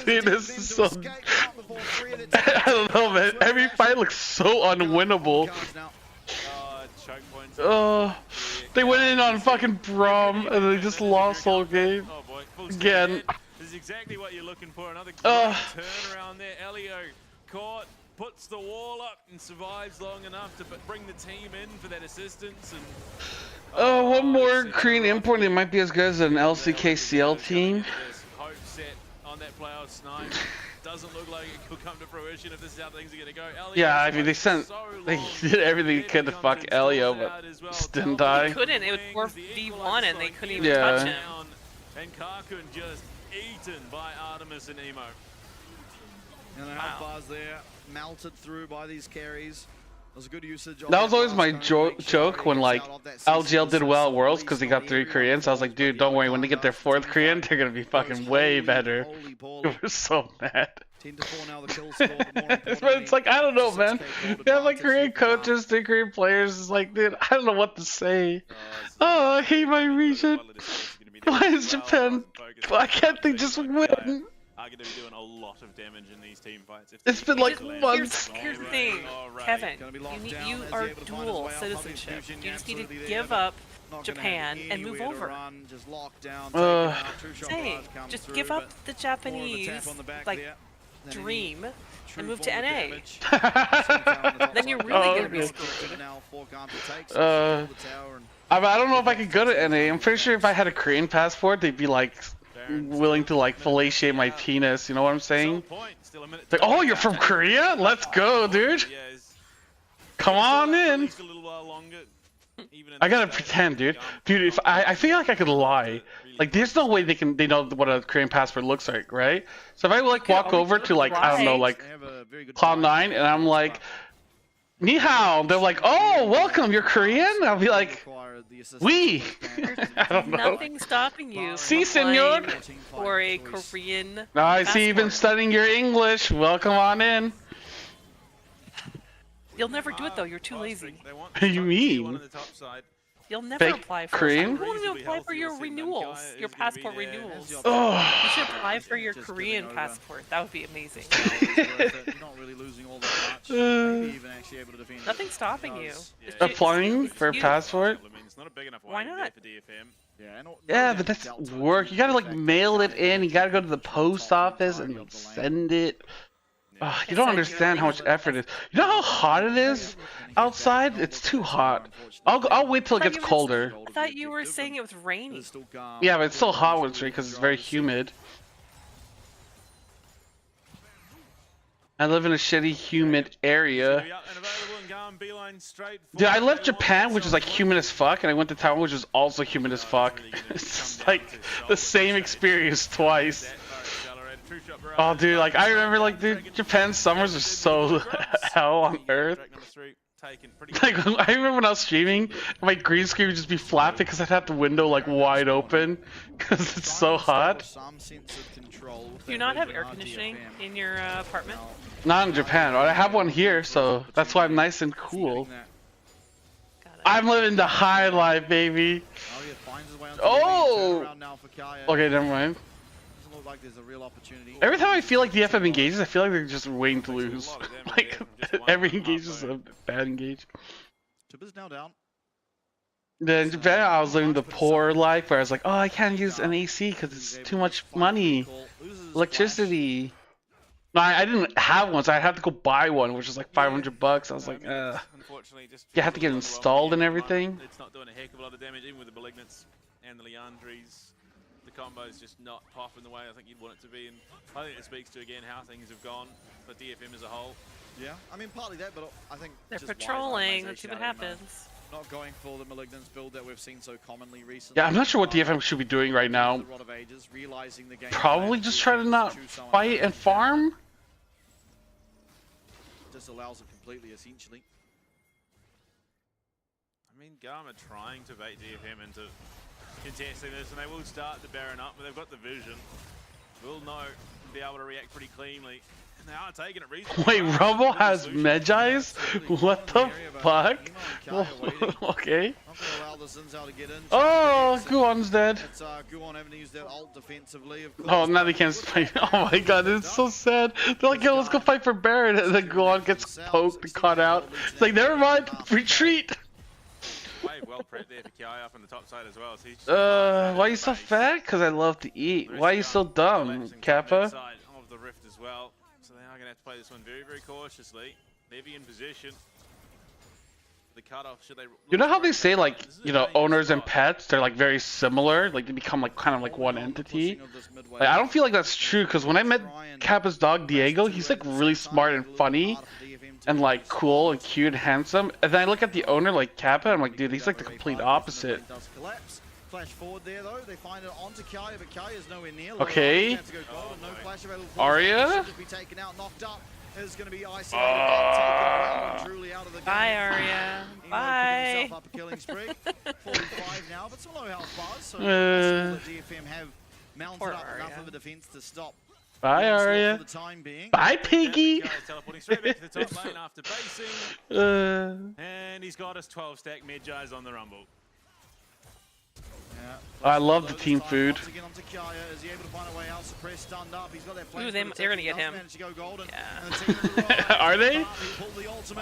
Dude, this is so... I don't know, man. Every fight looks so unwinnable. Oh, they went in on fucking Braum and they just lost the whole game. Again. This is exactly what you're looking for. Another great turnaround there. Elio caught, puts the wall up and survives long enough to bring the team in for that assistance. And oh, one more Korean import, they might be as good as an LCKCL team. Hope set on that playoff snipe. Doesn't look like it could come to fruition if this is how things are going to go. Yeah, I mean, they did everything they could to fuck Elio, but just didn't die. They couldn't, it was 4v1 and they couldn't even touch him. And Karkun just eaten by Artemis and Emo. And the health bars there, melted through by these carries. Was good usage. That was always my joke when like LGL did well at Worlds because they got 3 Koreans. I was like, dude, don't worry, when they get their 4th Korean, they're gonna be fucking way better. We were so mad. 10-4 now, the kill score, but more It's like, I don't know, man. They have like Korean coaches, 3 Korean players. It's like, dude, I don't know what to say. Oh, I hate my region. Why is Japan? Why can't they just win? Are going to be doing a lot of damage in these team fights. It's been like months. Here's the thing, Kevin. You are dual citizenship. You just need to give up Japan and move over. Same. Just give up the Japanese like dream and move to NA. Then you're really gonna be screwed. I don't know if I could go to NA. I'm pretty sure if I had a Korean passport, they'd be like willing to like fellatiate my penis. You know what I'm saying? Like, oh, you're from Korea? Let's go, dude. Come on in. I gotta pretend, dude. Dude, if I feel like I could lie. Like, there's no way they know what a Korean passport looks like, right? So if I like walk over to like, I don't know, like Cloud9, and I'm like, Ni hao. They're like, oh, welcome. You're Korean? I'll be like, we. I don't know. Nothing stopping you Si, from applying senor. for a Korean No, I see you've been passport. studying your English. Welcome on in. You'll never do it though. You're too lazy. What do you mean? You'll never Fake apply for Korean? You won't even apply for your renewals, your passport renewals. Oh. You should apply for your Korean passport. That would be amazing. Nothing's stopping you. Applying for a passport? Why not? Yeah, but that's work. You gotta like mail it in. You gotta go to the post office and like send it. You don't understand how much effort it is. You know how hot it is outside? It's too hot. I'll wait till it gets colder. I thought you were saying it was raining. Yeah, but it's still hot when it's raining because it's very humid. I live in a shitty, humid area. Dude, I left Japan, which is like humid as fuck, and I went to Taiwan, which is also humid as fuck. It's just like the same experience twice. Oh, dude, like I remember, like, dude, Japan's summers are so hell on earth. Like, I remember when I was streaming, my green screen would just be flat because I'd have the window like wide open because it's so hot. Do you not have air conditioning in your apartment? Not in Japan. I have one here, so that's why I'm nice and cool. I'm living the high life, baby. Oh! Okay, never mind. Every time I feel like DFM engages, I feel like they're just waiting to lose. Like, every engage is a bad engage. Then in Japan, I was living the poor life where I was like, oh, I can't use an AC because it's too much money. Electricity. No, I didn't have one, so I had to go buy one, which was like $500. I was like, you have to get installed and everything. It's not doing a heck of a lot of damage, even with the Malignants and the Leandries. The combo is just not popping the way I think you'd want it to be, and I think it speaks to again how things have gone for DFM as a whole. Yeah, I mean partly that, but I think they're just patrolling. Let's see what happens. Not going for the Malignance build that we've seen so commonly recently. Yeah, I'm not sure what DFM should be doing right now. Probably just try to not fight and farm. Just allows it completely, essentially. I mean, GAM are trying to bait DFM into contesting this, and they will start the Baron up, but they've got the vision. Will know, be able to react pretty cleanly, and they are taking it reasonably. Wait, Rumble has Medjais? What the fuck? Okay. Oh, Guon's dead. Oh, now they can't fight. Oh my god, it's so sad. They're like, yo, let's go fight for Baron, and then Guon gets poked and caught out. It's like, never mind, retreat. Well prepped there for Kiai up on the top side as well. So why are you so fat? Because I love to eat. Why are you so dumb, Kappa? Of the rift as well. So they are going to have to play this one very, very cautiously. Levy in position. The cutoff, should they... You know how they say, like, you know, owners and pets, they're like very similar, like they become like kind of like one entity. Like, I don't feel like that's true, because when I met Kappa's dog Diego, he's like really smart and funny and like cool and cute and handsome, and then I look at the owner like Kappa, I'm like, dude, he's like the complete opposite. Flash forward there though, they find it onto Kiai, but Kiai is nowhere near. Okay. Arya? Is going to be Bye, Arya. Bye. 45 now, but still no health bars, so the DFM have mounted up enough of a defense to stop. Bye, Arya. For the time being. Bye, Piggy. Teleporting straight back to the top lane after basing. And he's got us 12 stack Medjais on the Rumble. I love the team food. Ooh, they're gonna get him. Yeah. Are they?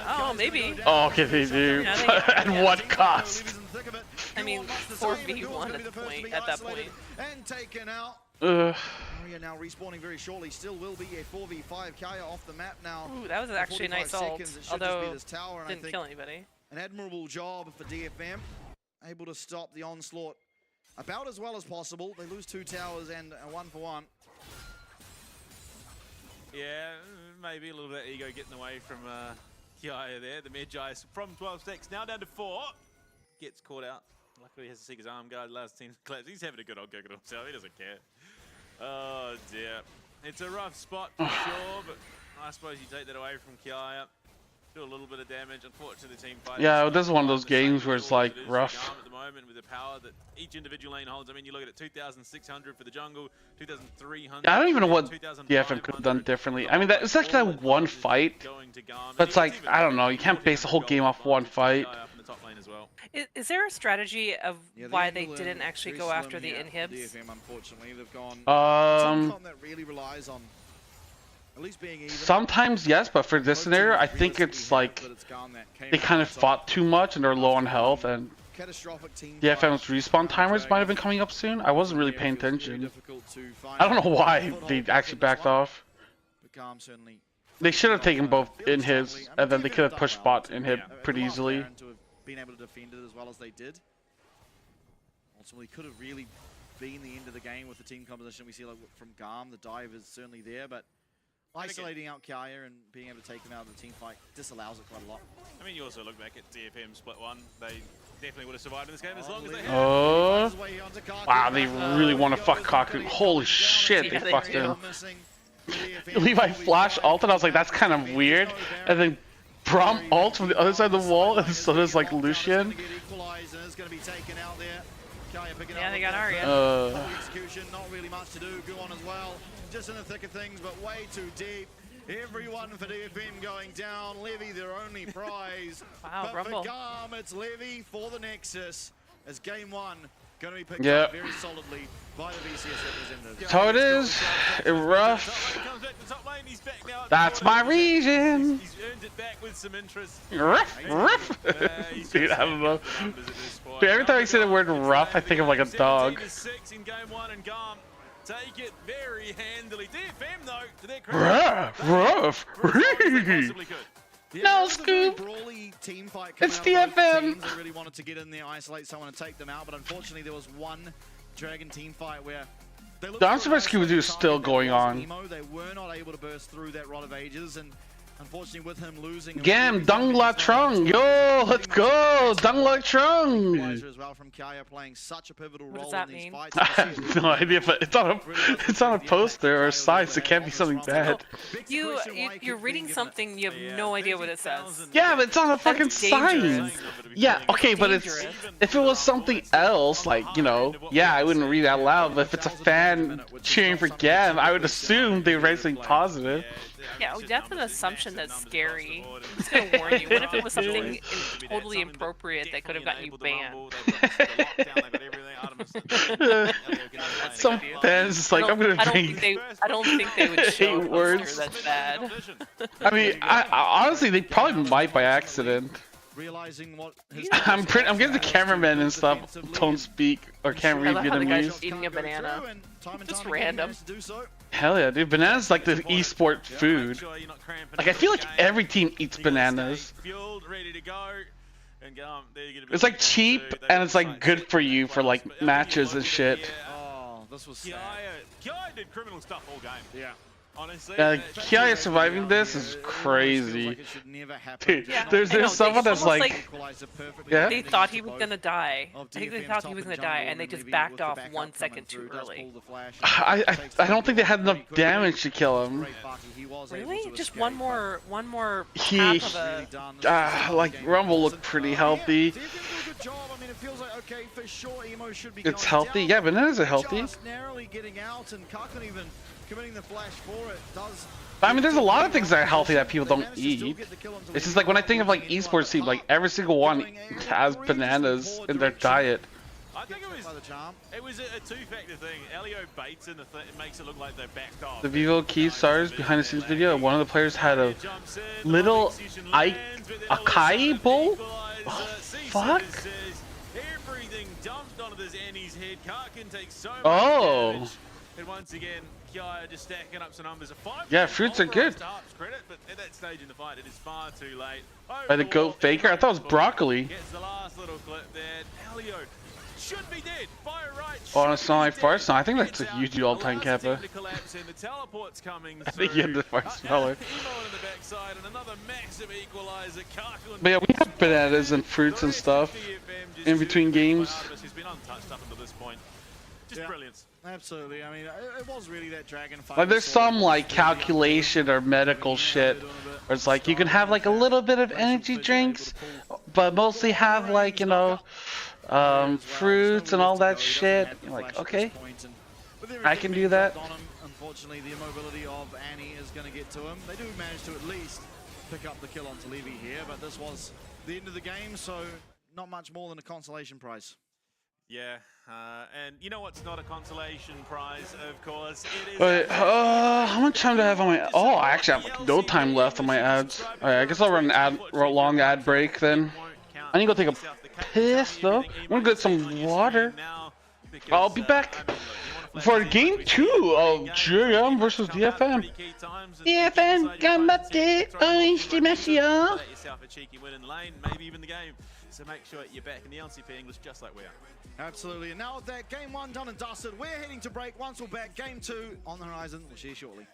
Oh, maybe. Oh, okay, they do. Yeah, At what cost? I mean, 4v1 at that point. And taken out. Arya now respawning very shortly. Still will be a 4v5. Kaya off the map now. Ooh, that was actually a nice ult. Although didn't kill anybody. An admirable job for DFM. Able to stop the onslaught about as well as possible. They lose 2 towers and a 1-for-1. Yeah, maybe a little bit of ego getting away from Kiaya there. The Medjai from 12 stacks now down to 4. Gets caught out. Luckily he has to seek his arm guard. Last team collapse. He's having a good old go at himself. He doesn't care. Oh dear. It's a rough spot for sure, but I suppose you take that away from Kiaya. do a little bit of damage. Unfortunately, the team fight. Yeah, this is one of those games where it's like rough. At the moment, with the power that each individual lane holds. I mean, you look at it, 2,600 for the jungle, 2,300. Yeah, I don't even know what DFM could have done differently. I mean, it's like that one fight, but it's like, I don't know, you can't base the whole game off one fight. Is there a strategy of why they didn't actually go after the inhibs? DFM, unfortunately, they've gone. That really relies on at least being even. Sometimes yes, but for this scenario, I think it's like they kind of fought too much and they're low on health, and DFM's respawn timers might have been coming up soon. I wasn't really paying attention. I don't know why they actually backed off. They should have taken both inhibs, and then they could have pushed bot inhib pretty easily. Being able to defend it as well as they did. Ultimately, could have really been the end of the game with the team composition. We see like from GAM, the dive is certainly there, but isolating out Kaya and being able to take him out of the team fight disallows it quite a lot. I mean, you also look back at DFM split 1. They definitely would have survived in this game as long as they had. Oh, wow, they really want to fuck Kaku. Holy shit, they fucked him. Levi flash ult, and I was like, that's kind of weird. And then Braum ult from the other side of the wall, and so there's like Lucian. Yeah, they got Arya. Execution, not really much to do. Go on as well. Just in the thick of things, but way too deep. Everyone for DFM going down. Levy, their only prize. Wow, but Rumble. for GAM, it's Levy for the Nexus. As game 1 going to be picked up very solidly by the VCS representative. So it is. Rough. That's my region. He's earned it back with some interest. Rough, rough. Dude, I don't know. Dude, every time I say the word rough, I think of like a dog. 6 in game 1, and GAM take it very handily. DFM though, to their credit, Rough. No scoop. It's DFM. They really wanted to get in there, isolate someone, and take them out, but unfortunately there was one Dragon team fight where The Unsurprised Scooby-Doo is still going on. They were not able to burst through that Rod of Ages, and unfortunately with him losing... GAM, Dung La Trung. Yo, let's go. Dung La Trung. As well from Kaya playing such a pivotal role does that in these mean? fights. I have no idea, but it's on a poster or a site, so it can't be something bad. You're reading something, you have no idea what it says. Yeah, but it's on a fucking sign. Yeah, okay, but it's if it was something else, like, you know, yeah, I wouldn't read out loud, but if it's a fan cheering for GAM, I would assume they write something positive. Yeah, that's an assumption that's scary. I'm just gonna warn you. What if it was something totally inappropriate that could have gotten you banned? Some fans just like, I'm gonna bring... I don't think they would show a words. poster that's bad. I mean, I honestly, they probably might by accident. I'm getting the cameramen and stuff don't speak or can't read I love how the guy's just Vietnamese. eating a banana. Just random. Hell yeah, dude, bananas like the esport food. Like, I feel like every team eats bananas. It's like cheap and it's like good for you for like matches and shit. Oh, this was sad. Kiai did criminal stuff all game. Yeah. Honestly, Kiai surviving this is crazy. Dude, Yeah, there's someone that's like, yeah? They thought he was gonna die. I think they thought he was gonna die, and they just backed off 1 second too early. I don't think they had enough damage to kill him. Really? Just one more He, half of a... like, Rumble looked pretty healthy. It's healthy, yeah, bananas are healthy. I mean, there's a lot of things that are healthy that people don't eat. It's just like when I think of like esports team, like every single one has bananas in their diet. I think it was a two-factor thing. Elio baits and it makes it look like they're backed off. The Vivo Key Stars behind the scenes video, one of the players had a little acai bowl? Oh, fuck? Everything dumped onto this Annie's head. Karkin takes so much damage. And once again, Kiai just stacking up some numbers. Yeah, fruits are good. Credit, but at that stage in the fight, it is far too late. By the goat faker? I thought it was broccoli. Gets the last little clip there. Elio should be dead. Fire right. Oh, it's not like first. No, I think that's a huge all-time kappa. I think you had the first smeller. But yeah, we have bananas and fruits and stuff in between games. Just brilliance. Absolutely. I mean, it was really that dragon fight. Like there's some like calculation or medical shit where it's like you can have like a little bit of energy drinks, but mostly have like, you know, fruits and all that shit. You're like, okay, I can do that. Unfortunately, the immobility of Annie is going to get to him. They do manage to at least pick up the kill on Levy here, but this was the end of the game, so not much more than a consolation prize. Yeah, and you know what's not a consolation prize, of course? It is. Wait, how much time do I have on my? Oh, I actually have like no time left on my ads. Alright, I guess I'll run an long ad break then. I need to go take a piss though. I'm gonna get some water. I'll be back for game 2 of GAM versus DFM. DFM, gambatte, oishimashio. Let yourself a cheeky win in lane, maybe even the game. So make sure you're back in the LCP English just like we are. Absolutely. And now with that game 1 done and dusted, we're heading to break. Once we're back, game 2 on the horizon. We'll see you shortly.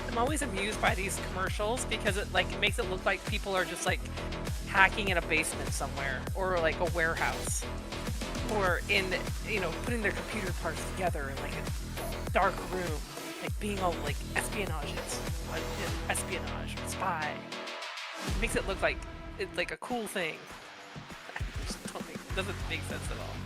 I'm always amused by these commercials because it makes it look like people are just like hacking in a basement somewhere or like a warehouse or in, you know, putting their computer parts together in like a dark room, like being all like espionage, spy. It makes it look like it's like a cool thing. I just don't think it doesn't make sense at all.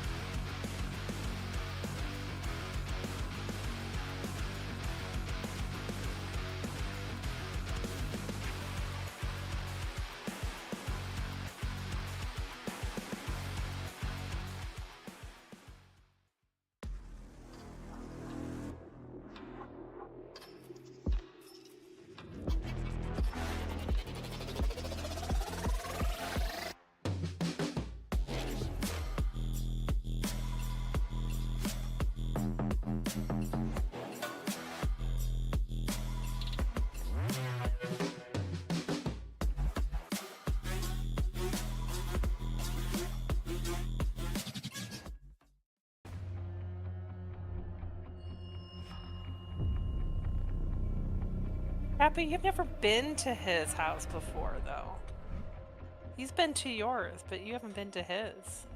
Happy, you've never been to his house before, though. He's been to yours, but you haven't been to his.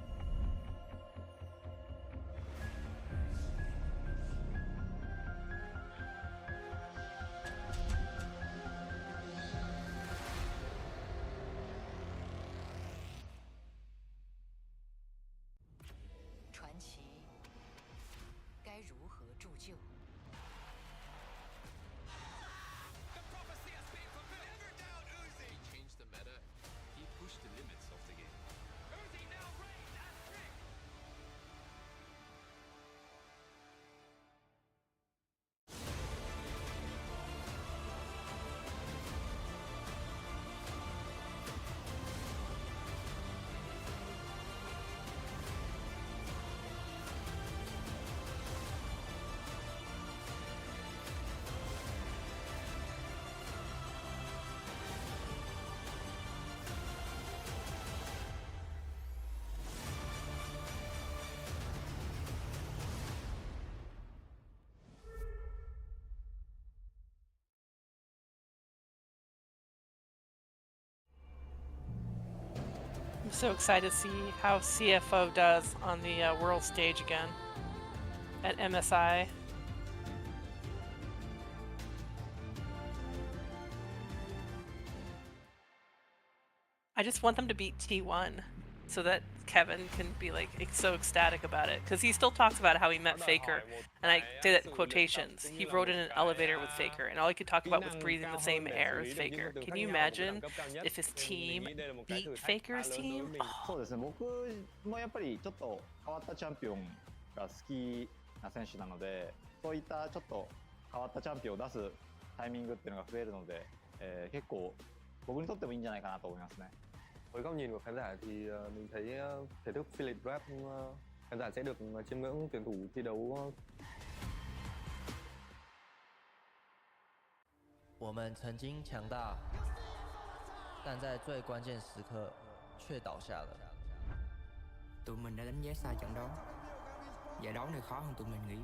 I'm so excited to see how CFO does on the world stage again at MSI. I just want them to beat T1 so that Kevin can be like so ecstatic about it, because he still talks about how he met Faker, and I did it in quotations. He rode in an elevator with Faker, and all he could talk about was breathing the same air as Faker. Can you imagine if his team beat Faker's team? Oh. そうですね。僕もやっぱりちょっと変わったチャンピオンが好きな選手なので、そういったちょっと変わったチャンピオンを出すタイミングっていうのが増えるので、結構僕にとってもいいんじゃないかなと思いますね。 Với góc nhìn của khán giả thì mình thấy thể thức Philip Rap khán giả sẽ được chiêm ngưỡng tuyển thủ thi đấu. 我们曾经强大，但在最关键时刻却倒下了。 Tụi mình đã đánh giá sai trận đó. Giải đấu này khó hơn tụi mình nghĩ.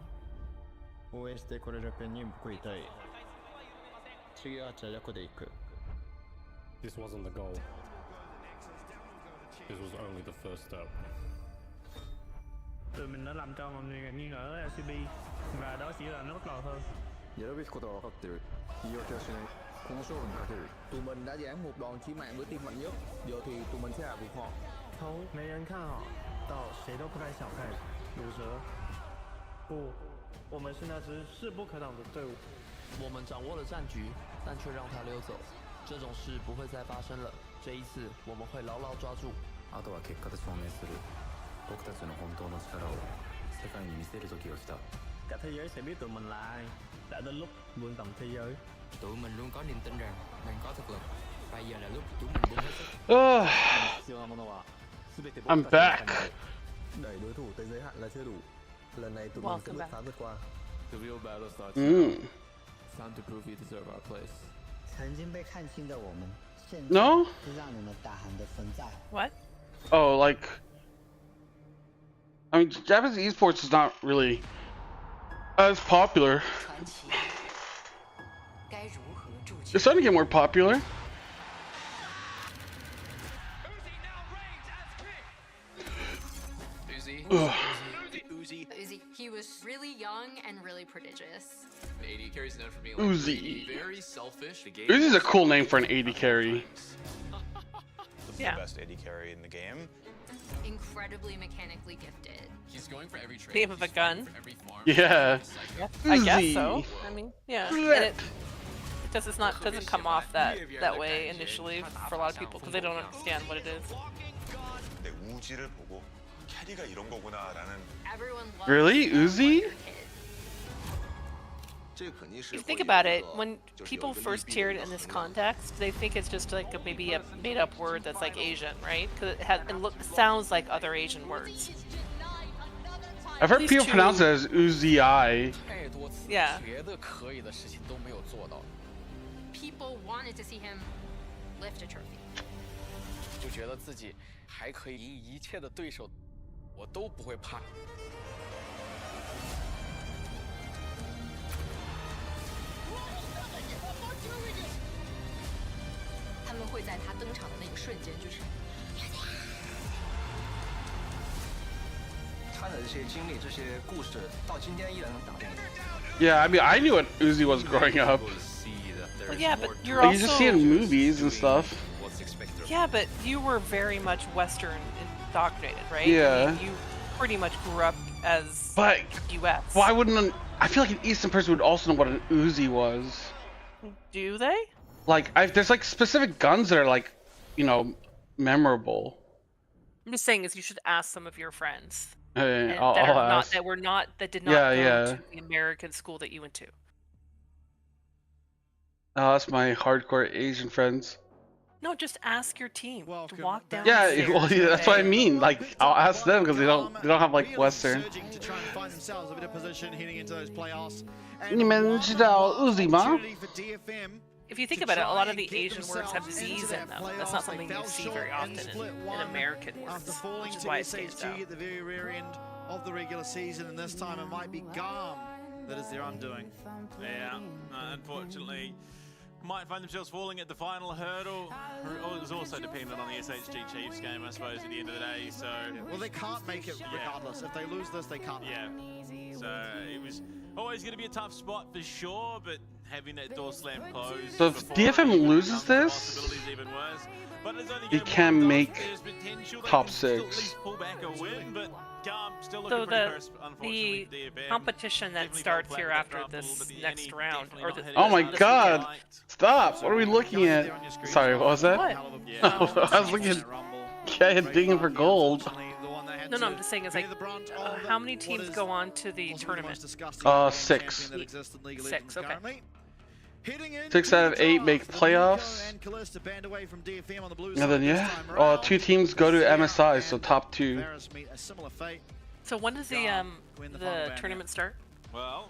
応援してこれるペンに報いたい。次はチャリャコで行く。 This wasn't the goal. This was only the first step. Tụi mình đã làm cho mọi người nghi ngờ LCP và đó chỉ là nó bắt đầu thôi. やるべきことは分かってる。言い訳はしない。この勝負にかける。Tụi mình đã giáng một đòn chí mạng với team mạnh nhất. Giờ thì tụi mình sẽ hạ gục họ. 从没人看好到谁都不该小看鲁蛇。不，我们是那支势不可挡的队伍。我们掌握了战局，但却让他溜走。这种事不会再发生了。这一次，我们会牢牢抓住。あとは結果で証明する。僕たちの本当の力を世界に見せる時が来た。 Cả thế giới sẽ biết tụi mình là ai. Đã đến lúc vươn tầm thế giới. Tụi mình luôn có niềm tin rằng mình có thực lực. Bây giờ là lúc chúng mình buông hết sức. I'm back. Đẩy đối thủ tới giới hạn là chưa đủ. Lần này tụi mình sẽ bứt phá vượt qua. The real battle starts now. It's time to prove you deserve our place. 曾经被看轻的我们，现在 No? 是让你们大喊的存在。 What? Oh, like, I mean, Japanese esports is not really as popular. It's starting to get more popular. Uzi, he was really young and really prodigious. AD carries known for being Uzi. very selfish. Uzi's a cool name for an AD carry. Yeah. The best AD carry in the game. Incredibly mechanically gifted. He's going for every trade. Name of a gun. Yeah. I guess so. Uzi. I mean, yeah. And it doesn't come off that way initially for a lot of people because they don't understand what it is. 내 우지를 보고 캐리가 이런 거구나라는. Everyone loves Really? Uzi? If you think about it, when people first hear it in this context, they think it's just like maybe a made-up word that's like Asian, right? Because it sounds like other Asian words. I've heard people pronounce it as Uzi. Yeah. People wanted to see him lift a trophy. 就觉得自己还可以赢一切的对手，我都不会怕。他们会在他登场的那个瞬间，就是。他的这些经历、这些故事，到今天依然能打动你。 Yeah, I mean, I knew what Uzi was growing up. Well, yeah, but you're like, also... you just see it in movies and stuff. Yeah, but you were very much Western indoctrinated, right? Yeah. I mean, you pretty much grew up as But US. why wouldn't I feel like an Eastern person would also know what an Uzi was? Do they? Like, there's like specific guns that are like, you know, memorable. I'm just saying is you should ask some of your friends. Hey, I'll ask. that did not go to the American school that you went to. Oh, that's my hardcore Asian friends. No, just ask your team to walk down. Yeah, the well, stairs, yeah, that's what I okay? mean. Like, I'll ask them because they don't have like Western. To try and find themselves a bit of position heading into those playoffs. 你们知道 Uzi 吗? If you think about it, a lot of the Asian words have Z's in them. That's not something you see very often in American words, which is why it stands out. At the very, very end of the regular season, and this time it might be GAM that is their undoing. Yeah, unfortunately, might find themselves falling at the final hurdle. It was also dependent on the SHG Chiefs game, I suppose, at the end of the day. So well, they can't make it regardless. If they lose this, they can't. Yeah. So it was always going to be a tough spot for sure, but having that door slam closed. So if DFM loses this, he can make top 6. So the competition that starts here after this next round, or the, oh my God! Stop! What are we looking at? Sorry, what was that? What? I was looking at guy digging for gold. No, I'm just saying, it's like, how many teams go on to the tournament? 6. 6, okay. 6 out of 8 make playoffs. And Callista banned away from DFM on the blue And side then this yeah, time around. 2 teams go to MSI, so top 2. Varus meet a similar fate. So when does the tournament start? Well,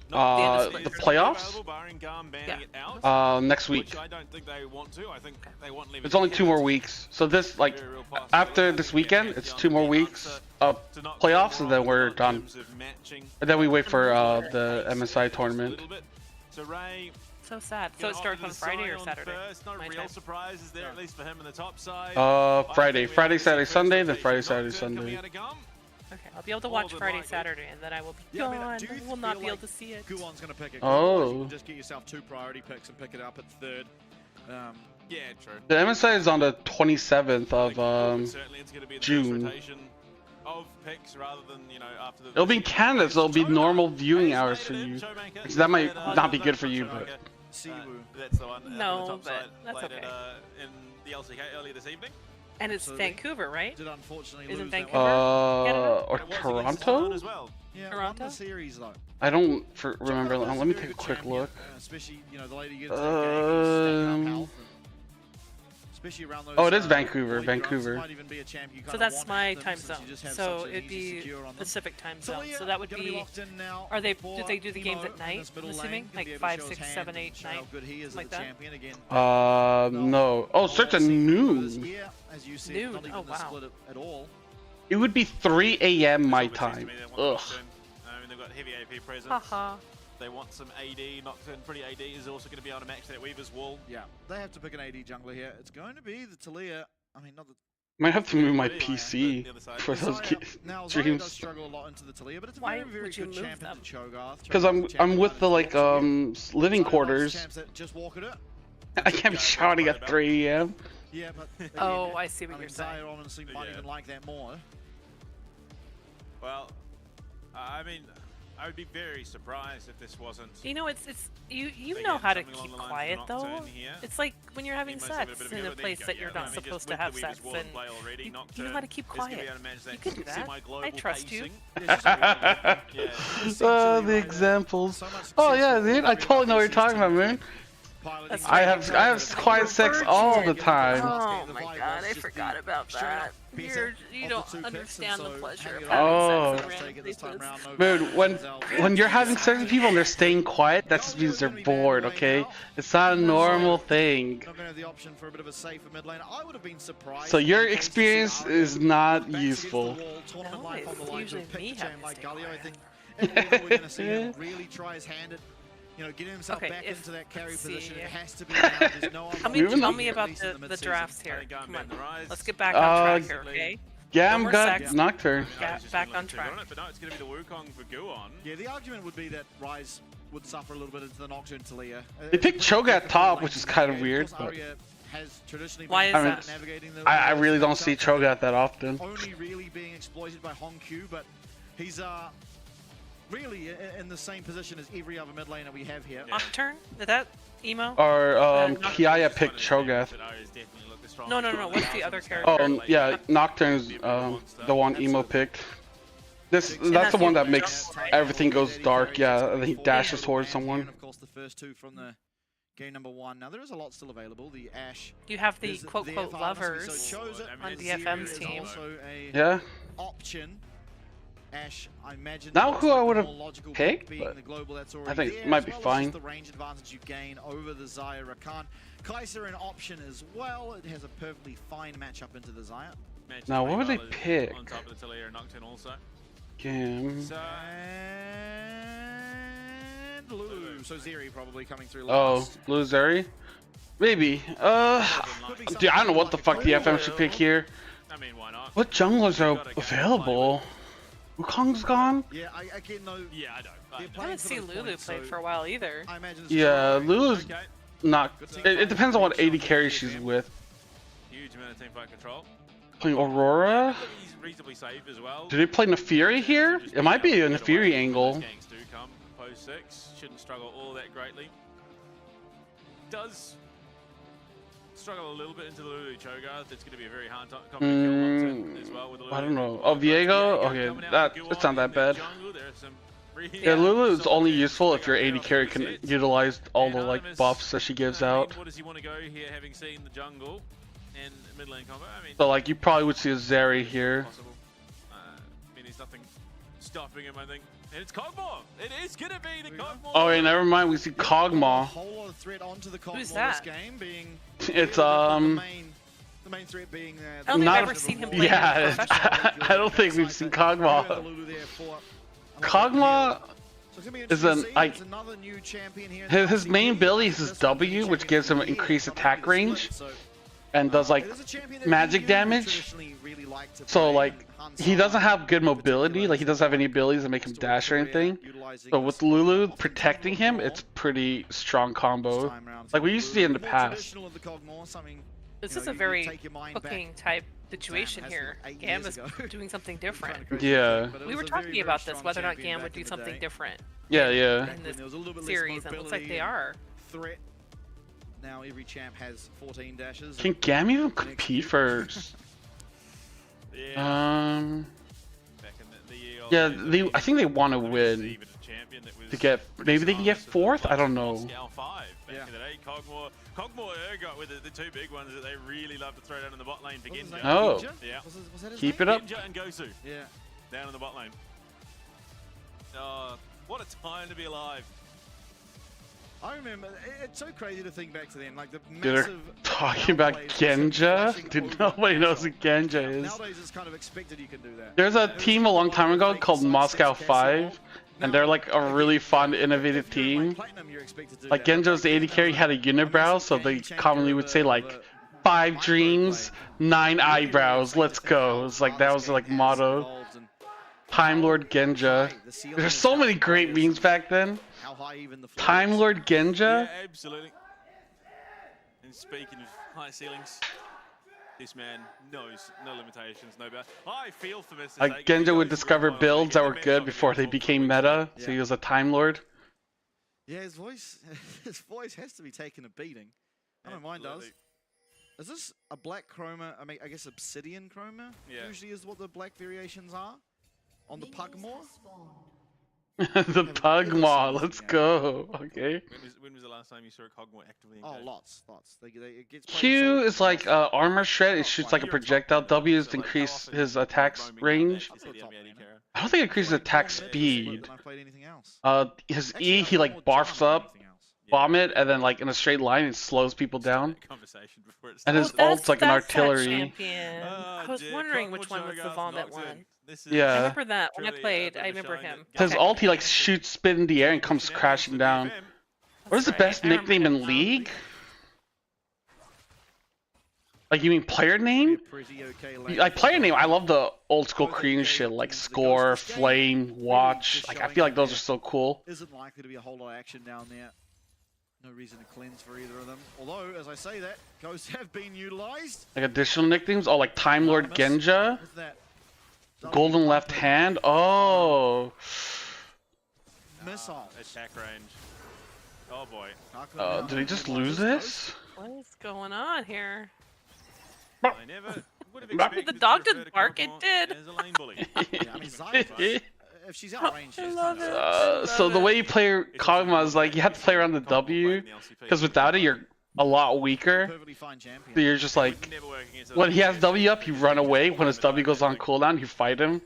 the playoffs? Next week. I don't think they want to. I think they want It's only 2 more weeks. So this, like, after this weekend, it's 2 more weeks of playoffs, and then we're done. And then we wait for the MSI tournament. So sad. So it starts on Friday or Saturday? No real surprises there, at least for him on the top side. Friday, Saturday, Sunday, then Friday, Saturday, Sunday. Okay, I'll be able to watch Friday, Saturday, and then I will be gone. I will not be able to see it. Guwon's gonna pick it. Oh. Just get yourself 2 priority picks and pick it up at 3rd. Yeah, true. The MSI is on the 27th of Certainly it's gonna be June. Of picks rather than, you know, after the It'll be in Canada, so it'll be normal viewing hours for you. So that might not be good for you, but. That's the one. No, but that's okay. In the LCK earlier this evening. And it's Vancouver, right? Did unfortunately Isn't lose Vancouver? Or Toronto? Yeah, Toronto? won the series though. I don't remember. Let me take a quick look. Especially, you know, the lady gets health. Especially around those, Oh, it is Vancouver. Vancouver. So that's my time zone. So it'd be Pacific time zone. So that would be. Are they? Do they do the games at night? I'm assuming like 5, 6, 7, 8, 9, something like that. No. Oh, starts at noon. Noon. Oh wow. It would be 3 a.m. my time. Ugh. I mean, they've got heavy AP presence. Haha. They want some AD. Nocturne, pretty AD, is also going to be able to match that Weaver's wall. Yeah, they have to pick an AD jungler here. It's going to be the Talia. I mean, not the. Might have to move my PC for those now, streams. does struggle a lot into the Talia, but it's a Why very, very would you good move champion them? to Cho'Gath. Because I'm with the like living quarters. Just walk it up. I can't be shouting at 3 a.m. Yeah, but Oh, I see what I you're mean, saying. Zaya honestly might even like that more. Well, I mean, I would be very surprised if this wasn't. You know, it's you know how to keep quiet though. It's like when you're having sex in a place that you're not supposed to have sex, and you know how to keep quiet. You can do that. I trust you. The examples. Oh yeah, dude, I totally know what you're talking about, man. I have quiet sex all the time. Oh my god, I forgot about that. You don't understand the pleasure of having sex in random places. Dude, when you're having sex with people and they're staying quiet, that just means they're bored, okay? It's not a normal thing. So your experience is not useful. No, it's usually me having to stay quiet. Really try his hand at, you know, getting himself back into that carry position. It has to be now. There's no Tell me about the drafts here. Come on, let's get back on track here, okay? GAM got Nocturne. Back on track. But no, it's going to be the Wukong for Guwon. Yeah, the argument would be that Ryze would suffer a little bit into the Nocturne Talia. They picked Cho'Gath top, which is kind of weird. But why is that? I really don't see Cho'Gath that often. Only really being exploited by Hongq, but he's really in the same position as every other mid laner we have here. Nocturne? Is that emo? Or Kiaya picked Cho'Gath. No. What's the other character? Oh yeah, Nocturne's the one emo picked. That's the one that makes everything goes dark. Yeah, and then he dashes towards someone. Of course, the first 2 from the game number 1. Now there is a lot still available. The Ashe. You have the quote lovers on DFM's team. Yeah. Option. Ashe, I imagine. Not who I would have picked, but I think it might be fine. The range advantage you gain over the Zaya Rakan. Kai'Sa an option as well. It has a perfectly fine matchup into the Zaya. Now what would they pick? On top of the Talia and Nocturne also. GAM. And Lulu. So Zeri probably coming through Oh, last. Blue Zeri? Maybe. Dude, I don't know what the fuck the FM should pick here. I mean, why not? What junglers are available? Wukong's gone? Yeah, I get no. Yeah, I don't. I haven't seen Lulu play for a while either. Yeah, Lulu's not. It depends on what AD carry she's with. Huge amount of teamfight control. Playing Aurora? He's reasonably safe as well. Do they play Nefiri here? It might be a Nefiri angle. Ganks do come post 6. Shouldn't struggle all that greatly. Does struggle a little bit into the Lulu Cho'Gath. It's going to be a very hard time as well with the Lulu. I don't know. Oh, Viego? Okay, it's not that bad. Jungle. There are some Yeah, Lulu is only useful if your AD carry can utilize all the like buffs that she gives out. What does he want to go here, having seen the jungle and mid lane combo? I mean, So like you probably would see a Zeri here. possible. I mean, there's nothing stopping him, I think. And it's Kog'Maw. It is gonna be the Kog'Maw. Oh wait, never mind. We see Kog'Maw. Who's that? It's The main threat being I don't think I've ever seen him play professionally. I don't think we've seen Kog'Maw. Kog'Maw is his main ability is his W, which gives him increased attack range and does like magic damage. So like he doesn't have good mobility, like he doesn't have any abilities that make him dash or anything. So with Lulu protecting him, it's pretty strong combo. Like we used to see in the past. This is a very hooking type situation here. GAM is doing something different. Yeah. We were talking about this, whether or not GAM would do something different. Yeah, yeah. In this series, and it looks like they are. Threat. Now every champ has 14 dashes. Can GAM even compete for? Yeah, I think they want to win to get. Maybe they can get fourth. I don't know. Kog'Maw Urgot with the two big ones that they really love to throw down in the bot lane for Genja. Oh, yeah. Keep it up. Genja and Gosu. Yeah. Down in the bot lane. Oh, what a time to be alive. I remember, it's so crazy to think back to then, like the They're massive... talking about Genja? Dude, nobody knows who Genja is. Nowadays it's kind of expected you can do that. There's a team a long time ago called Moscow 5, and they're like a really fun, innovative team. Like Genja's AD carry had a unibrow, so they commonly would say like 5 dreams, 9 eyebrows, let's go. It's like that was like motto. Time Lord Genja. There's so many great memes back then. Time Lord Genja? Yeah, absolutely. And speaking of high ceilings, this man knows no limitations, no doubt. I feel for Mr. Like Genja would discover builds that were good before they became meta, so he was a Time Lord. Yeah, his voice has to be taking a beating. I don't know, mine does. Is this a black chroma? I mean, I guess obsidian chroma usually is what the black variations are on the Kog'Maw. The Kog'Maw, let's go. Okay. When was the last time you saw a Kog'Maw actively engaged? Oh, lots. It gets Q is like armor shred. It shoots like a projectile. W is to increase his attack range. I don't think it increases attack speed. His E, he like barfs up, vomit, and then like in a straight line, it slows people down. And his ult's like an artillery. I was wondering which one was the vomit one. Yeah. I remember that when I played. I remember him. His ult, he like shoots spin in the air and comes crashing down. What is the best nickname in League? Like you mean player name? Like player name, I love the old school Korean shit like Score, Flame, Watch. Like I feel like those are so cool. Isn't likely to be a whole lot of action down there. No reason to cleanse for either of them. Although, as I say that, ghosts have been utilized. Like additional nicknames? Oh, like Time Lord Genja? Golden Left Hand? Oh. Missiles. Attack range. Oh boy. Did he just lose this? What is going on here? I never would have expected The dog didn't bark, it did. As a lane bully. If she's outranged, she's So the way you play Kog'Maw is like you have to play around the W, because without it you're a lot weaker. So you're just like, when he has W up, you run away. When his W goes on cooldown, you fight him.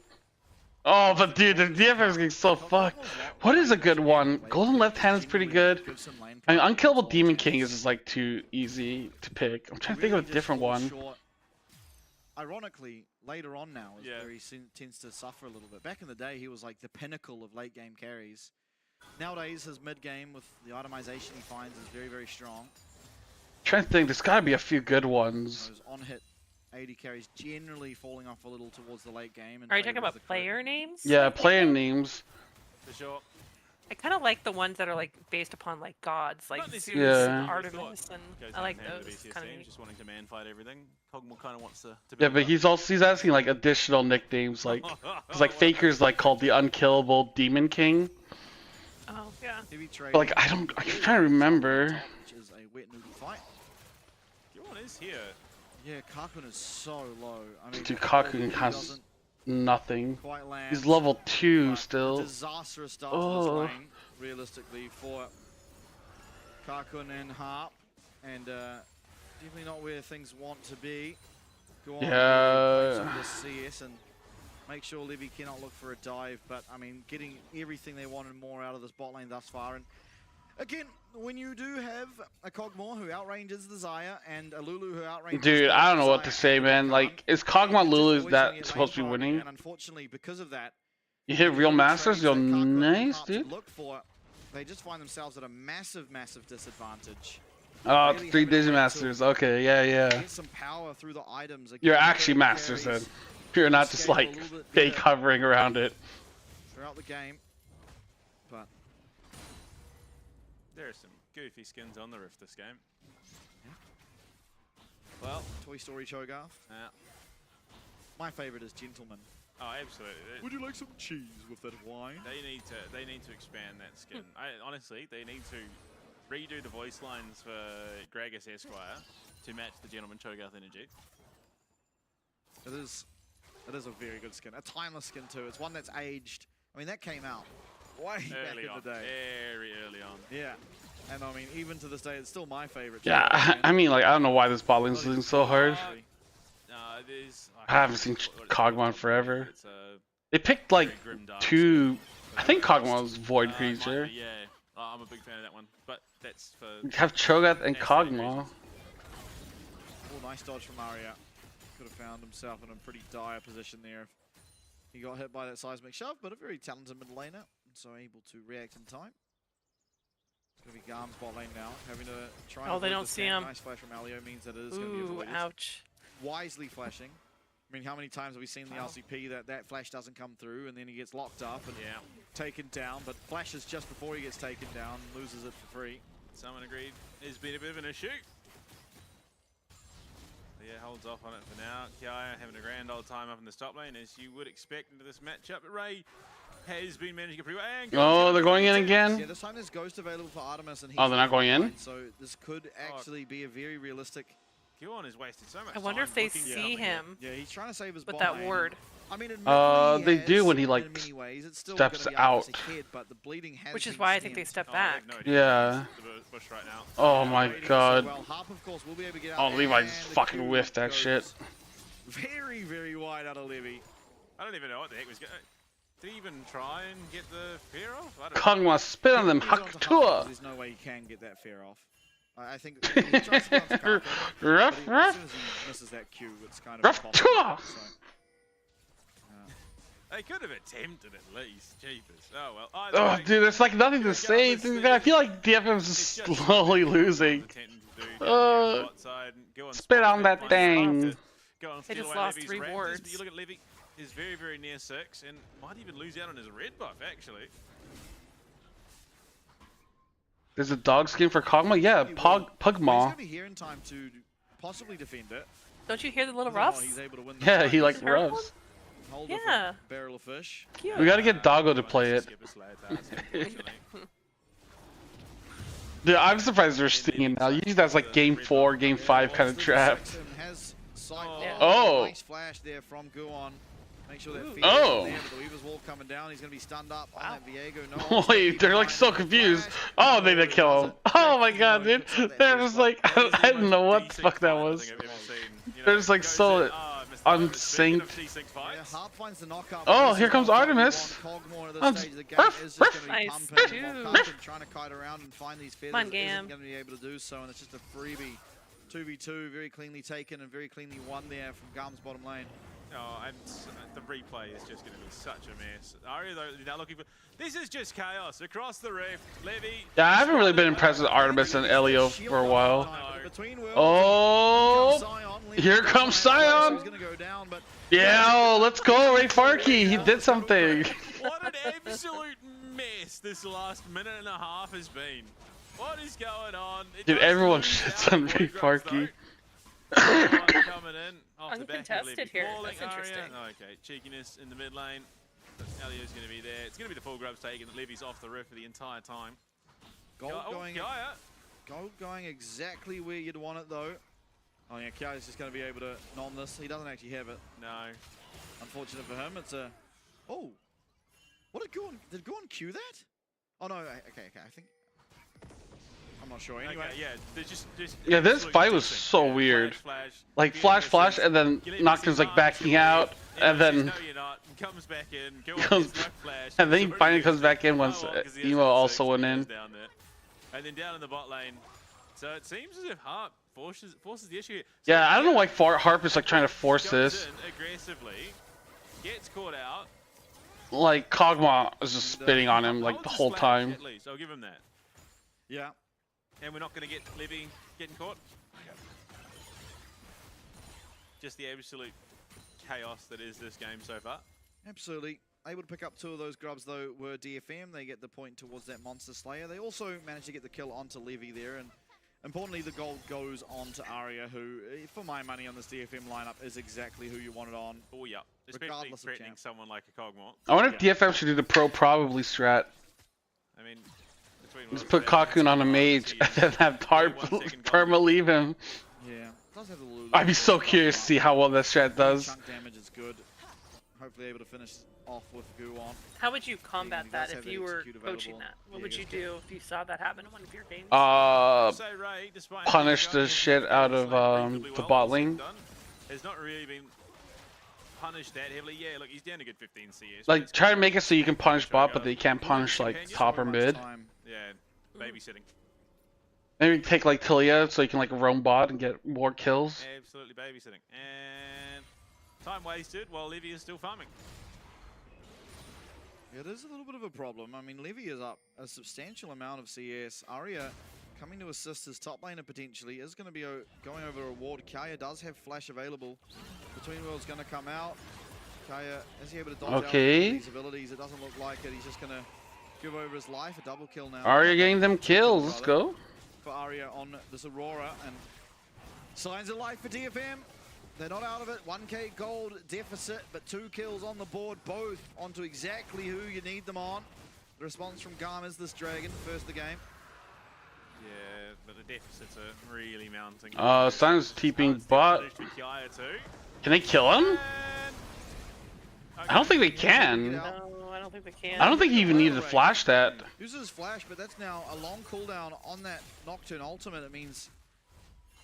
Oh, but dude, the DFM is getting so fucked. What is a good one? Golden Left Hand is pretty good. I mean, Unkillable Demon King is just like too easy to pick. I'm trying to think of a different one. Ironically, later on now is where he tends to suffer a little bit. Back in the day, he was like the pinnacle of late game carries. Nowadays, his mid game with the itemization he finds is very, very strong. I'm trying to think, there's gotta be a few good ones. Those on-hit AD carries generally falling off a little towards the late game. Are you talking about player names? Yeah, player names. For sure. I kind of like the ones that are like based upon like gods, like Zeus and Artemis, and I like those kind of. Just wanting to man fight everything. Kog'Maw kind of wants to. Yeah, but he's asking like additional nicknames, like because like Faker's like called the Unkillable Demon King. Oh yeah. But like I'm trying to remember. Which is a wet noodle fight. What is here? Yeah, Kakun is so low. I mean, Dude, Kakun has nothing. Quite lands. He's level 2 still. Disastrous start to this lane, realistically, for Kakun and Harp. And definitely not where things want to be. Go on, yeah. the CS and make sure Levy cannot look for a dive. But, I mean, getting everything they want and more out of this bot lane thus far. And again, when you do have a Kog'Maw who outranges the Xayah and a Lulu who outranges Dude, I don't know what to say, man. Like, is Kog'Maw Lulu that supposed to be winning? And unfortunately, because of that, you hit real masters, you're nice, dude. Look for, they just find themselves at a massive, massive disadvantage. Oh, it's 3 Digi Masters. Okay, yeah. Get some power through the items. You're actually masters then. You're not just like fake hovering around it. Throughout the game, but there are some goofy skins on the Rift this game. Yeah. Well, Toy Story Cho'Gath. Yeah. My favorite is Gentleman. Oh, absolutely. Would you like some cheese with that wine? They need to expand that skin. Honestly, they need to redo the voice lines for Gragas Esquire to match the Gentleman Cho'Gath energy. It is a very good skin. A timeless skin too. It's one that's aged. I mean, that came out way back in the day. Very early on. Yeah. And I mean, even to this day, it's still my favorite. Yeah, I mean, like, I don't know why this bot lane's losing so hard. I haven't seen Kog'Maw in forever. They picked like 2. I think Kog'Maw was Void Creature. Yeah, I'm a big fan of that one. But that's for. You have Cho'Gath and Kog'Maw. Oh, nice dodge from Arya. Could have found himself in a pretty dire position there. He got hit by that seismic shove, but a very talented mid laner, so able to react in time. It's going to be Garm's bot lane now, having to try and they don't see him. Nice flash from Alio means that it is going to be avoided. Ouch. Wisely flashing. I mean, how many times have we seen the LCP that flash doesn't come through and then he gets locked up and taken down, but flashes just before he gets taken down, loses it for free. Someone agreed. It's been a bit of an issue. Yeah, holds off on it for now. Kiaya having a grand old time up in the top lane, as you would expect into this matchup. But Ray has been managing it pretty well. Oh, they're going in again? Yeah, this time there's Ghost available for Artemis. And oh, they're not going in? So this could actually be a very realistic... Killon has wasted so much I wonder if they see him. Yeah, he's trying to save his with that ward. I mean, they do when he like steps out. Head, but the bleeding has which is why I think they step back. Yeah. Right now. Oh my god. Well, Harp, of course, will be able to get out oh, Levi just fucking whiffed that shit. Very, very wide out of Levy. I don't even know what the heck was going. Did he even try and get the fear off? Kog'Maw spit on them. Haktua. There's no way he can get that fear off. I think he tries to go on rough. As soon as he misses that Q, it's kind of rough. They could have attempted at least. Jeepers. Oh well. Oh, dude, there's like nothing to say. I feel like DFM's just slowly losing. Spit on that thing. They just lost 3 wards. But you look at Levy, is very, very near 6, and might even lose out on his red buff actually. There's a dog skin for Kog'Maw? Yeah, Pugmaw. He's going to be here in time to possibly defend it. Don't you hear the little ruffs? Yeah, he like rubs. Yeah. Barrel of fish. Cute. We gotta get Doggo to play it. Dude, I'm surprised they're seeing it now. Usually that's like game 4, game 5 kind of trap. Oh. Nice flash there from Guon. Make sure that there, but the Weaver's wall coming down. He's going to be stunned up on that Viego. No, wait, they're like so confused. Oh, they didn't kill him. Oh my god, dude. They're just like, I don't know what the fuck that was. They're just like so unsynced. Oh, here comes Artemis. Trying to kite around and find these feathers. Isn't going to be able to do so, and it's just a freebie. 2v2, very cleanly taken and very cleanly won there from Garm's bottom lane. Oh, and the replay is just going to be such a mess. Arya, though, now looking for... This is just chaos across the rift. Levy... Yeah, I haven't really been impressed with Artemis and Elio for a while. Oh, here comes Sion. Yeah, let's go, Ray Farkey. He did something. What an absolute mess this last minute and a half has been. What is going on? Dude, everyone shits on Ray Farkey. Coming in off the back Uncontested here. That's Arya. interesting. Okay, cheekiness in the mid lane. Elio's going to be there. It's going to be the full grubs taking. Levy's off the rift for the entire time. Gold going exactly where you'd want it though. Oh yeah, Kiai's just going to be able to nom this. He doesn't actually have it. No. Unfortunate for him. It's a... Oh! What did Guon... Did Guon Q that? Oh no, okay, I think... I'm not sure. Anyway, okay, yeah, they're just yeah, this fight was so weird. Like flash, and then Nocturne's like backing out, and then no, you're not. Comes back in, and then he finally comes back in once Emo also went in. Down there. And then down in the bot lane. So it seems as if Harp forces the issue here. So Yeah, I don't know why Harp is like trying to force this. Aggressively, gets caught out. Like Kog'Maw is just spitting on him like the whole time. At least I'll give him that. Yeah. And we're not going to get Levy getting caught. Just the absolute chaos that is this game so far. Absolutely. Able to pick up 2 of those grubs though were DFM. They get the point towards that Monster Slayer. They also managed to get the kill onto Levy there, and importantly the gold goes on to Arya, who for my money on this DFM lineup is exactly who you wanted on. Oh yeah, especially threatening someone like a Kog'Maw. I wonder if DFM should do the pro probably strat. I mean, just put Cocoon on a mage and then have Harp perma leave him. Yeah, does have the Lulu. I'd be so curious to see how well that strat does. Chunk damage is good. Hopefully able to finish off with Guon. How would you combat that if you were coaching that? What would you do if you saw that happen in one of your games? Punish the shit out of the bot lane. Has not really been punished that heavily. Yeah, look, he's down a good 15 CS. Like, try to make it so you can punish bot, but they can't punish like top or mid. Yeah, babysitting. Maybe take like Tilia so you can like roam bot and get more kills. Absolutely babysitting. And time wasted while Levy is still farming. It is a little bit of a problem. I mean, Levy is up a substantial amount of CS. Arya coming to assist his top laner potentially is going to be going over a ward. Kaya does have flash available. Between World's going to come out. Kaya, is he able to dodge out these abilities? It doesn't look like it. He's just going to give over his life. A double kill now. Arya getting them kills. Let's go. For Arya on this Aurora, and signs of life for DFM. They're not out of it. 1k gold deficit, but 2 kills on the board, both onto exactly who you need them on. The response from GAM is this dragon, first of the game. Yeah, but the deficits are really mounting. Simon's TPing bot. Can they kill him? I don't think they can. No, I don't think they can. I don't think he even needed to flash that. Uses flash, but that's now a long cooldown on that Nocturne ultimate. It means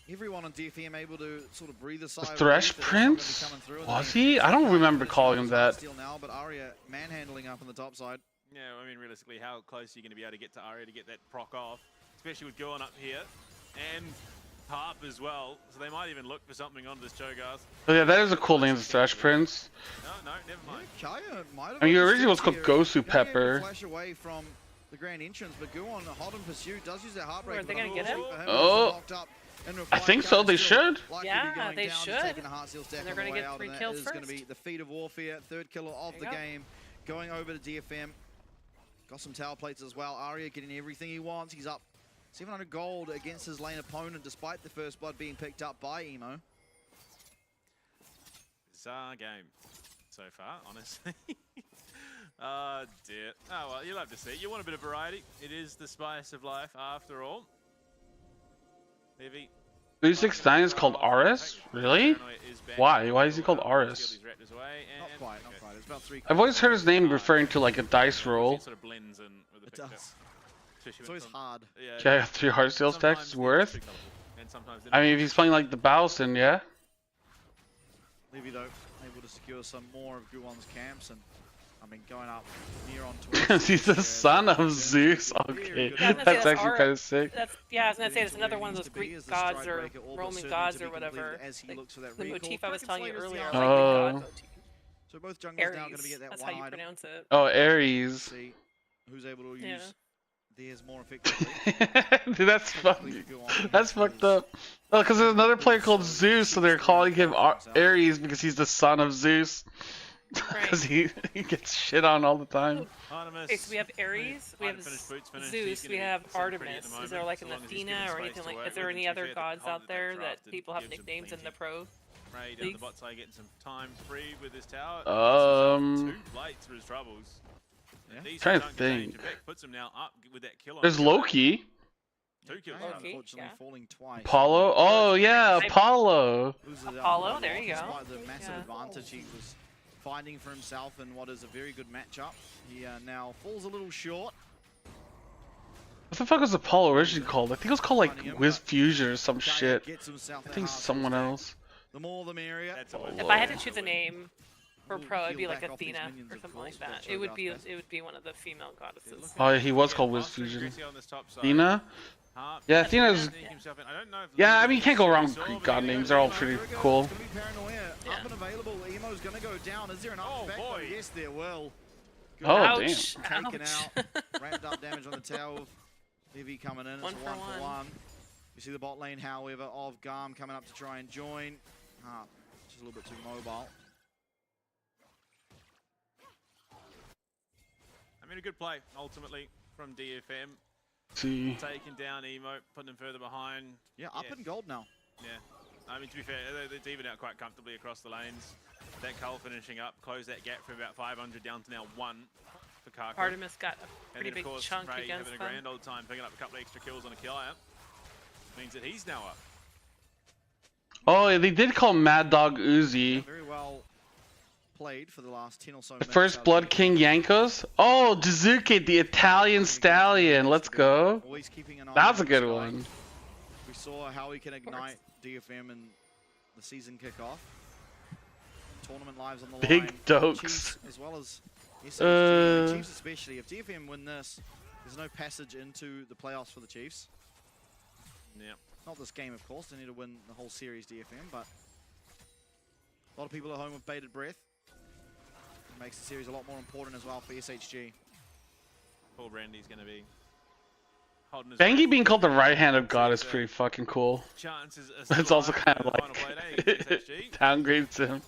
everyone on DFM able to sort of breathe a sigh of relief. Thresh Prince? Was he? I don't remember calling him that. Still now, but Arya manhandling up on the top side. Yeah, I mean, realistically, how close are you going to be able to get to Arya to get that proc off? Especially with Guon up here. And Harp as well. So they might even look for something on this Cho'Gath. Oh yeah, that is a cool name, the Thresh Prince. No, never mind. Kaya might have I mean, originally it was called Gosu Pepper. Flash away from the grand entrance, but Guon, hot in pursuit, does use that heartbreak. Are they going to get him? Oh. I think so, they should. Yeah, they should. And they're going to get 3 kills first. It's going to be the feat of warfare, 3rd killer of the game, going over to DFM. Got some tower plates as well. Arya getting everything he wants. He's up 700 gold against his lane opponent, despite the first blood being picked up by Emo. Bizarre game so far, honestly. Oh dear. Oh well, you'll have to see. You want a bit of variety. It is the spice of life after all. Heavy. 369 is called RS? Really? Why? Why is he called RS? Not quite. It's about 3. I've always heard his name referring to like a dice roll. It sort of blends in with the picture. It's always hard. Yeah, 3 hard steel stacks is worth. I mean, if he's playing like the Bowson, yeah. Levy though, able to secure some more of Guon's camps, and I mean, going up near on 20. Because he's the son of Zeus. Okay, that's actually kind of sick. Yeah, I was gonna say it's another one of those Greek gods or Roman gods or whatever. The motif I was telling you earlier. Like the god motif. So both junglers now going to get that that's one how you item. pronounce it. Oh, Ares. See who's able to use theirs more effectively. Dude, that's fucking. That's fucked up. Oh, because there's another player called Zeus, so they're calling him Ares because he's the son of Zeus. Because he gets shit on all the time. Okay, so we have Ares, we have Zeus, we have Artemis. Is there like an Athena or anything like? Is there any other gods out there that people have nicknames in the pro? Ray down the bot side getting some time free with his tower. 2 blights for his troubles. Trying to think. Puts him now up with that kill on. There's Loki. 2 kills. Unfortunately, falling twice. Apollo? Oh yeah, Apollo. Apollo, there you go. Despite the massive advantage he was finding for himself in what is a very good matchup, he now falls a little short. What the fuck was Apollo originally called? I think it was called like Whiz Fusion or some shit. I think someone else. The more the merrier. If I had to choose a name for pro, it'd be like Athena or something like that. It would be one of the female goddesses. Oh, yeah, he was called Whiz Fusion. Athena? Yeah, Athena's. Yeah, I mean you can't go wrong with Greek god names. They're all pretty cool. Up and available. Emo's gonna go down. Is there an artifact? Oh, yes, there will. Good. Oh, Ouch. Damn. Taken out. Ramped up damage on the tower. Livy coming in. It's a 1-for-1. You see the bot lane, however, of GAM coming up to try and join. Just a little bit too mobile. I mean, a good play, ultimately, from DFM. See. Taking down Emo, putting him further behind. Yeah, up in gold now. Yeah. I mean, to be fair, it's even out quite comfortably across the lanes. That Cull finishing up, close that gap from about 500 down to now 1 for Karka. Artemis got a pretty and then, big of course, chunk Ray against having a them. grand old time picking up a couple of extra kills on a Killaya. Means that he's now up. Oh, yeah, they did call Mad Dog Uzi. Very well played for the last 10 or so The minutes. first Blood King Yankos? Oh, Dazuke, the Italian stallion. Let's go. Always keeping an eye That's a on good this guy. one. We saw how he can ignite DFM in the season kickoff. Tournament lives on the Big line. dokes. Chiefs as well as SHG. Chiefs especially. If DFM win this, there's no passage into the playoffs for the Chiefs. Yeah. Not this game, of course. They need to win the whole series, DFM, but a lot of people at home with bated breath. It makes the series a lot more important as well for SHG. Paul Brandy's going to be holding his Bangi being called the right hand of God is pretty fucking cool. chances. It's also kind of like downgrades him.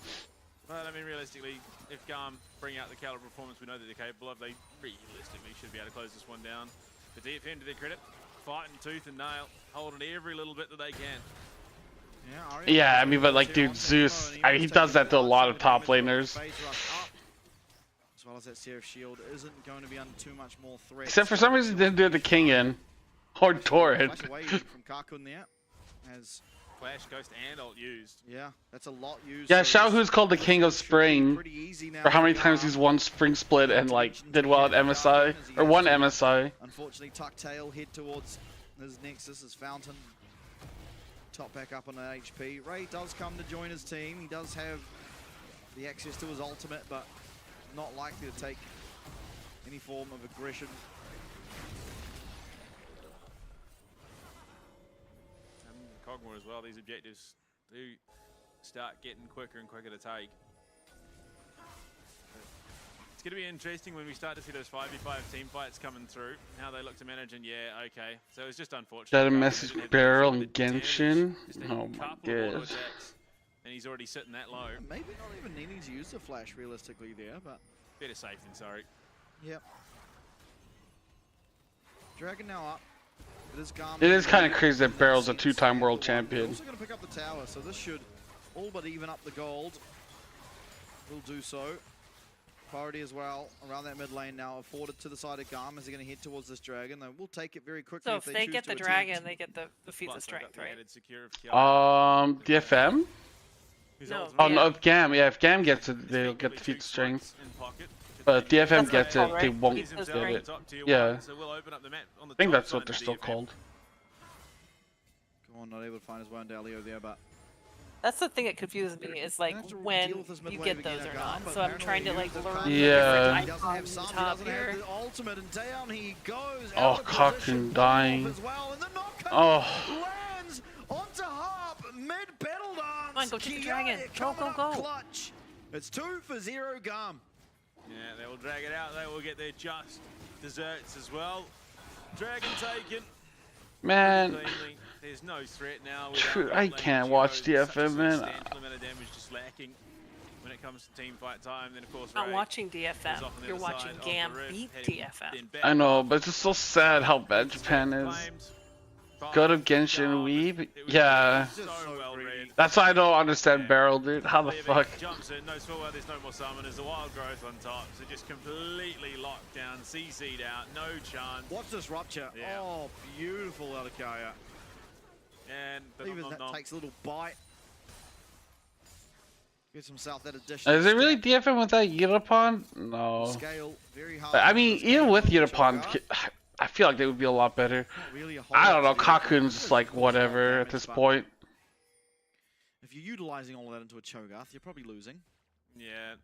But I mean, realistically, if GAM bring out the caliber performance we know that they're capable of, they realistically should be able to close this one down. The DFM, to their credit, fighting tooth and nail, holding every little bit that they can. Yeah, I mean, but like, dude, Zeus, he does that to a lot of top laners. As well as that Seraph Shield isn't going to be under too much more threat. Except for some reason, he didn't do it to King in. Or Torrid. Flash away from Karkun there. As Flash, Ghost, and ult used. Yeah, that's a lot used. Yeah, Xiaohu's called the King of Spring. For how many times he's won Spring Split and like did well at MSI or won MSI. Unfortunately, Tucktail head towards his Nexus as Fountain. Top back up on the HP. Ray does come to join his team. He does have the access to his ultimate, but not likely to take any form of aggression. Cogmore as well, these objectives do start getting quicker and quicker to take. It's going to be interesting when we start to see those 5v5 team fights coming through, how they look to manage, and yeah, okay. So it's just unfortunate. Got a message Barrel and Genshin. Oh my god. And he's already sitting that low. Maybe not even needing to use the flash realistically there, but... Better safe than sorry. Yep. Dragon now up. It is kind of crazy that Barrel's a two-time world champion. Also going to pick up the tower, so this should all but even up the gold. Will do so. Priority as well around that mid lane now afforded to the side of GAM as they're going to head towards this dragon. They will take it very quickly. So if they get the dragon, they get the feats of strength, right? DFM? No. Oh no, if GAM, yeah, if GAM gets it, they'll get the feats of strength. But if DFM gets it, they won't get it. Yeah. I think that's what they're still called. Go on, not able to find his way on Dalio there, but... That's the thing that confuses me, is like when you get those or not. So I'm trying to like learn Yeah. different icons on top here. Ultimate and down he goes. Oh, Cochran dying. Oh. Lands onto Harp, mid battle dance. Come on, go take the dragon. Go, go, go. Clutch. It's 2-0 GAM. Yeah, they will drag it out. They will get their just desserts as well. Dragon taken. Man. There's no threat now. I can't watch DFM, man. Amount of damage just lacking when it comes to team fight time. Then of course, Not watching DFM. You're watching GAM beat DFM. I know, but it's just so sad how bad Japan is. Go to Genshin Weeb. Yeah. So well read. That's why I don't understand Barrel, dude. How the Levy fuck? jumps in, knows full well there's no more summoners. The wild growth on top, so just completely locked down, CC'd out, no chance. Watch this rupture. Yeah. Oh, beautiful out of Kaya. And Even that takes a little bite. Gives himself that addition. Is it really DFM without Yutapon? No. Scale, very hard. I mean, even with Yutapon, I feel like they would be a lot better. Really I don't know. Kakun's like whatever at this point. If you're utilizing all of that into a Cho'Gath, you're probably losing. Yeah.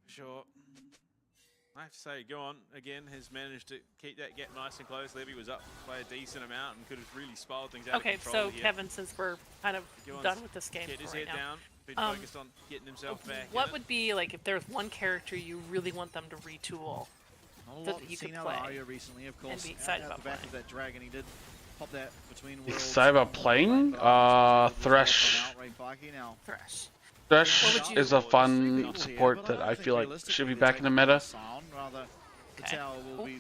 Sure. I have to say, go on again, has managed to keep that gap nice and close. Levy was up by a decent amount and could have really spiraled things out Okay, of control so here. Kevin, since we're kind of done with this game Get his for right head now, down, been focused on getting himself back. what would be like if there's one character you really want them to retool Not a so lot that you seen could out play of Arya recently, of course. and be excited Out about the back playing? of that dragon, he did pop that between worlds. Excited about playing? Thresh. Thresh. Thresh is a fun support that I feel like should be back in the meta. Okay.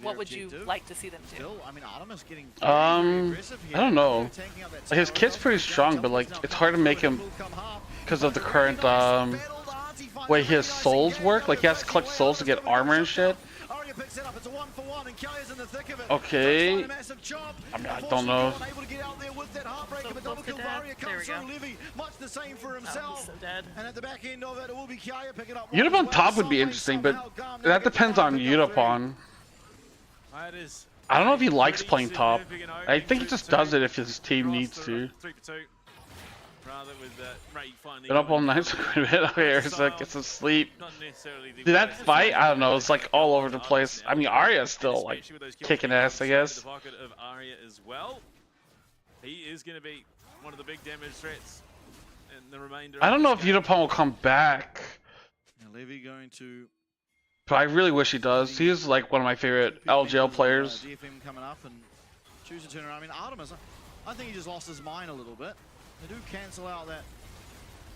What would you like to see them do? I mean, Artemis getting I don't know. Like, his kit's pretty strong, but like it's hard to make him because of the current way his souls work. Like he has to collect souls to get armor and shit. Okay. I mean, I don't know. Yutapon top would be interesting, but that depends on Yutapon. I don't know if he likes playing top. I think he just does it if his team needs to. Been up all night, okay, Urza gets some sleep. Dude, that fight, I don't know, it's like all over the place. I mean, Arya's still like kicking ass, I guess. He is going to be one of the big damage threats in the remainder. I don't know if Yutapon will come back. Levy going to. But I really wish he does. He is like one of my favorite LGL players. DFM coming up and choose to turn around. I mean, Artemis, I think he just lost his mind a little bit. They do cancel out that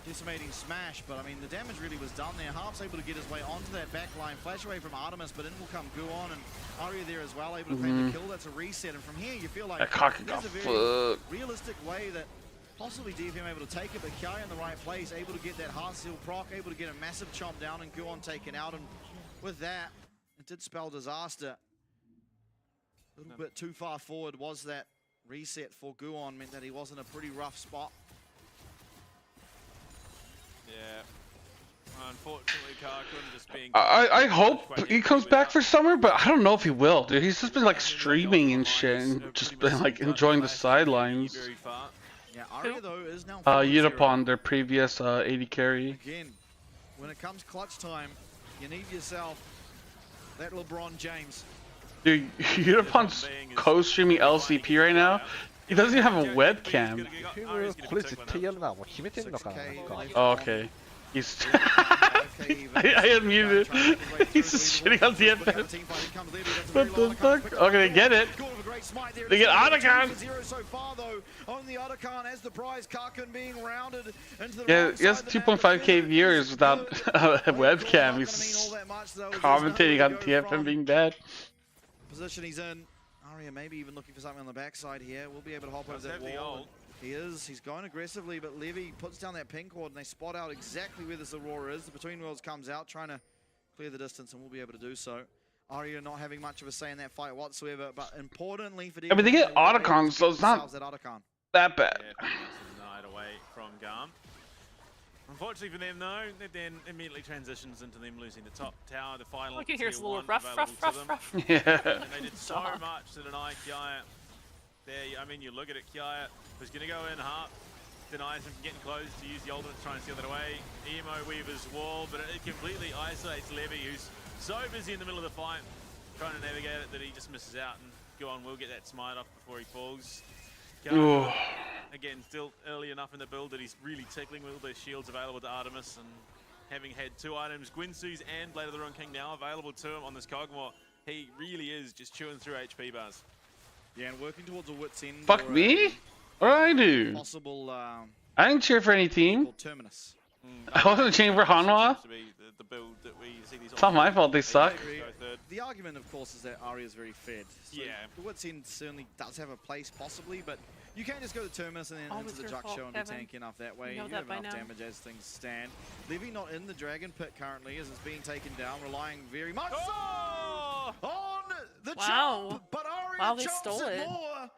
decimating smash, but I mean, the damage really was done there. Harp's able to get his way onto that back line, flash away from Artemis, but in will come Guon and Arya there as well, able to find the kill. That's a reset, and from here you feel like there's a very realistic way that possibly DFM able to take it, but Kiai in the right place, able to get that heart seal proc, able to get a massive chomp down and Guon taken out, and with that, it did spell disaster. A little bit too far forward was that reset for Guon, meant that he was in a pretty rough spot. Yeah. Unfortunately, Karkun just being... I hope he comes back for summer, but I don't know if he will, dude. He's just been like streaming and shit and just been like enjoying the sidelines. Yeah, Arya though is now Yutapon, their previous 80 carry. Again, when it comes clutch time, you need yourself that LeBron James. Dude, Yutapon's co-streaming LCP right now. He doesn't even have a webcam. Oh, okay. He's I unmuted. He's just shitting on DFM. What the fuck? Okay, they get it. They get Otacon. Yeah, he has 2.5k viewers without a webcam. He's commentating on DFM being bad. Position he's in. Arya maybe even looking for something on the backside here. We'll be able to hop over that wall. He is. He's going aggressively, but Levy puts down that pin cord and they spot out exactly where this Aurora is. The Between Worlds comes out, trying to clear the distance, and we'll be able to do so. Arya not having much of a say in that fight whatsoever, but importantly for I mean, they get Otacon, so it's not that bad. Yeah, night away from GAM. Unfortunately for them, though, it then immediately transitions into them losing the top tower, the final. Look, here's a little rough. Yeah. And they did so much to deny Kiaya. There, I mean, you look at it, Kiaya was going to go in, Harp denies him from getting close to use the ultimate to try and steal that away. Emo Weaver's wall, but it completely isolates Levy, who's so busy in the middle of the fight, trying to navigate it that he just misses out, and Guon will get that smite off before he falls. Again, still early enough in the build that he's really tickling with all those shields available to Artemis, and having had two items, Gwynsu's and Blade of the Ruined King, now available to him on this Kog'Maw, he really is just chewing through HP bars. Yeah, and working towards a wit's end. Fuck me? What did I do? Possible. I didn't cheer for any team. Terminus. I wasn't cheering for Hanwha. It's not my fault they suck. The argument, of course, is that Aria is very fed. So the Wits End certainly does have a place, possibly, but you can't just go to Terminus and then into the Juck Show and be tanking enough that way. You have enough damage as things stand. Levy not in the Dragon Pit currently as it's being taken down, relying very much on the jump, but Aria jumps it more.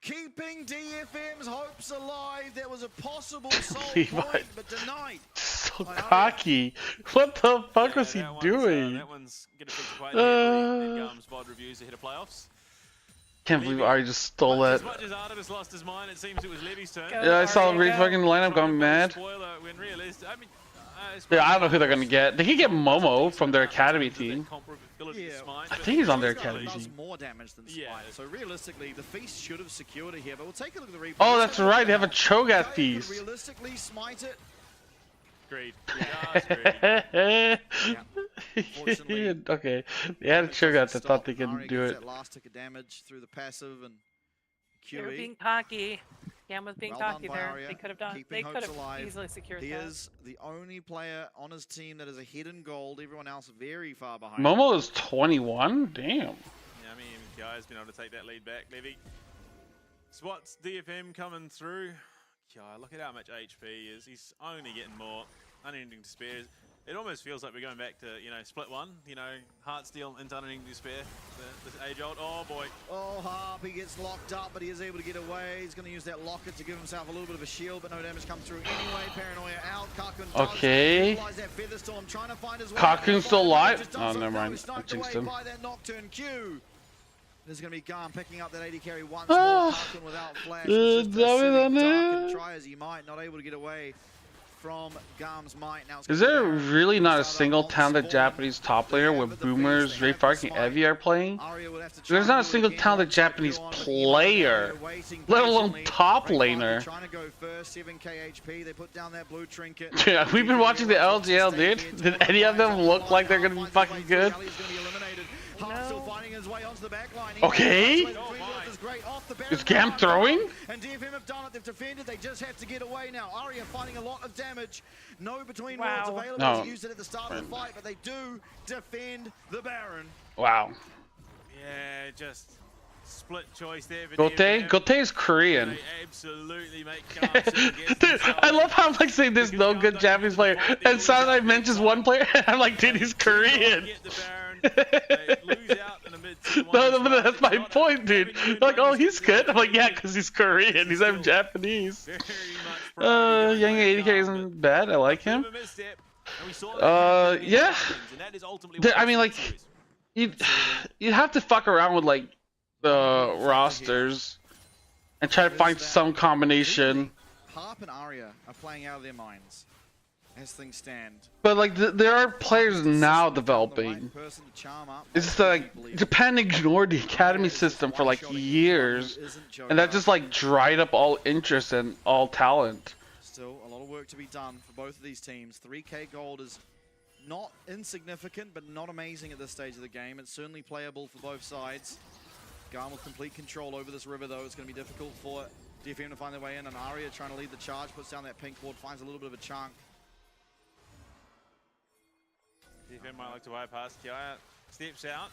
Keeping DFM's hopes alive. There was a possible soul point, but denied. So cocky. What the fuck was he doing? That one's going to feature quite heavily in GAM's VOD reviews ahead of playoffs. Can't believe Ari just stole that. As much as Artemis lost his mind, it seems it was Levy's turn. Yeah, I saw the fucking lineup going mad. Yeah, I don't know who they're gonna get. They could get Momo from their academy team. I think he's on their academy team. More damage than Smite. So realistically, the feast should have secured it here. But we'll take a look at the replay. Oh, that's right. They have a Cho'Gath feast. Realistically, Smite it. Great. Okay. They had a Cho'Gath. I thought they could do it. That last tick of damage through the passive and QE. They were being cocky. GAM was being cocky there. They could have done. They could have easily secured that. He is the only player on his team that is a hidden gold. Everyone else very far behind. Momo is 21. Damn. Yeah, I mean, MVKE's been able to take that lead back. Levy. Swats DFM coming through. Yeah, look at how much HP he is. He's only getting more. Unending Despair. It almost feels like we're going back to, split one. Heartsteel into Unending Despair. The age old. Oh boy. Oh, Harp, he gets locked up, but he is able to get away. He's going to use that locket to give himself a little bit of a shield, but no damage comes through anyway. Paranoia out. Kakun okay. Kakun's still alive? Oh, never mind. I jinxed him. By that Nocturne Q. There's going to be GAM picking up that 80 carry once more. Kakun without flash. Try as he might, not able to get away from GAM's might. Now is there really not a single talented Japanese top laner when Boomers, Rayfark, and Evie are playing? There's not a single talented Japanese player, let alone top laner. Trying to go first, 7k HP. They put down that blue trinket. Yeah, we've been watching the LGL, dude. Did any of them look like they're gonna be fucking good? Okay. Is GAM throwing? And DFM have done it. They've defended. They just have to get away now. Aria finding a lot of damage. No between worlds available. No. They used it at the start of the fight, but they do defend the Baron. Wow. Yeah, just split choice there. Gote is Korean. They absolutely make dude, I love how I'm like saying there's no good Japanese player, and Sanai mentions one player, and I'm like, dude, he's Korean. No, but that's my point, dude. Like, oh, he's good. I'm like, yeah, because he's Korean. He's not Japanese. Young 80k isn't bad. I like him. Yeah. I mean, like, you'd have to fuck around with like the rosters and try to find some combination. Harp and Aria are playing out of their minds as things stand. But like there are players now developing. It's just like Japan ignored the academy system for like years, and that just like dried up all interest and all talent. Still a lot of work to be done for both of these teams. 3k gold is not insignificant, but not amazing at this stage of the game. It's certainly playable for both sides. GAM with complete control over this river, though. It's going to be difficult for DFM to find their way in, and Aria trying to lead the charge, puts down that pink ward, finds a little bit of a chunk. DFM might like to bypass. Kiaya steps out.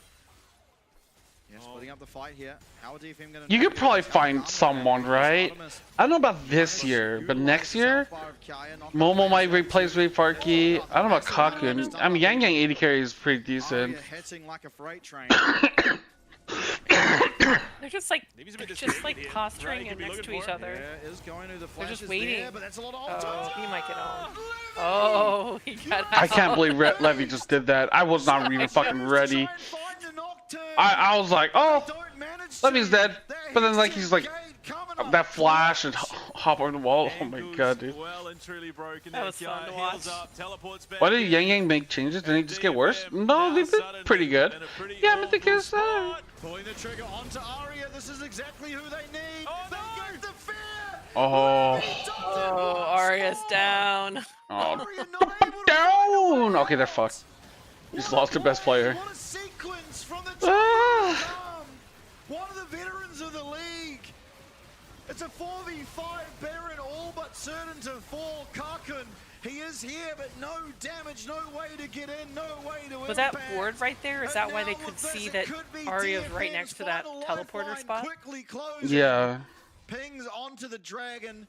Yeah, splitting up the fight here. How are DFM going to... You could probably find someone, right? I don't know about this year, but next year, Momo might replace Rayfarky. I don't know about Kakun. I mean, Yang 80 carry is pretty decent. Like a freight train. They're just like posturing in next to each other. They're just waiting. There, but that's a lot of he might get on. Oh, he got out. I can't believe Levy just did that. I was not even fucking ready. I was like, oh, Levy's dead. But then like he's like that flash and hop over the wall. Oh my god, dude. That was fun to watch. Why did Yang make changes? Didn't he just get worse? No, they did pretty good. Yeah, but they guess pulling the trigger onto Aria. This is exactly who they need. They get the fear. Oh. Oh, Aria's down. Oh, down. Okay, they're fucked. He's lost their best player. What a sequence from the one of the veterans of the league. It's a 4v5, Baron all but certain to fall. Kakun, he is here, but no damage, no way to get in, no way to Was that ward right there? Is that why they could see that Arya's right next to that teleporter spot? Yeah. Pings onto the dragon.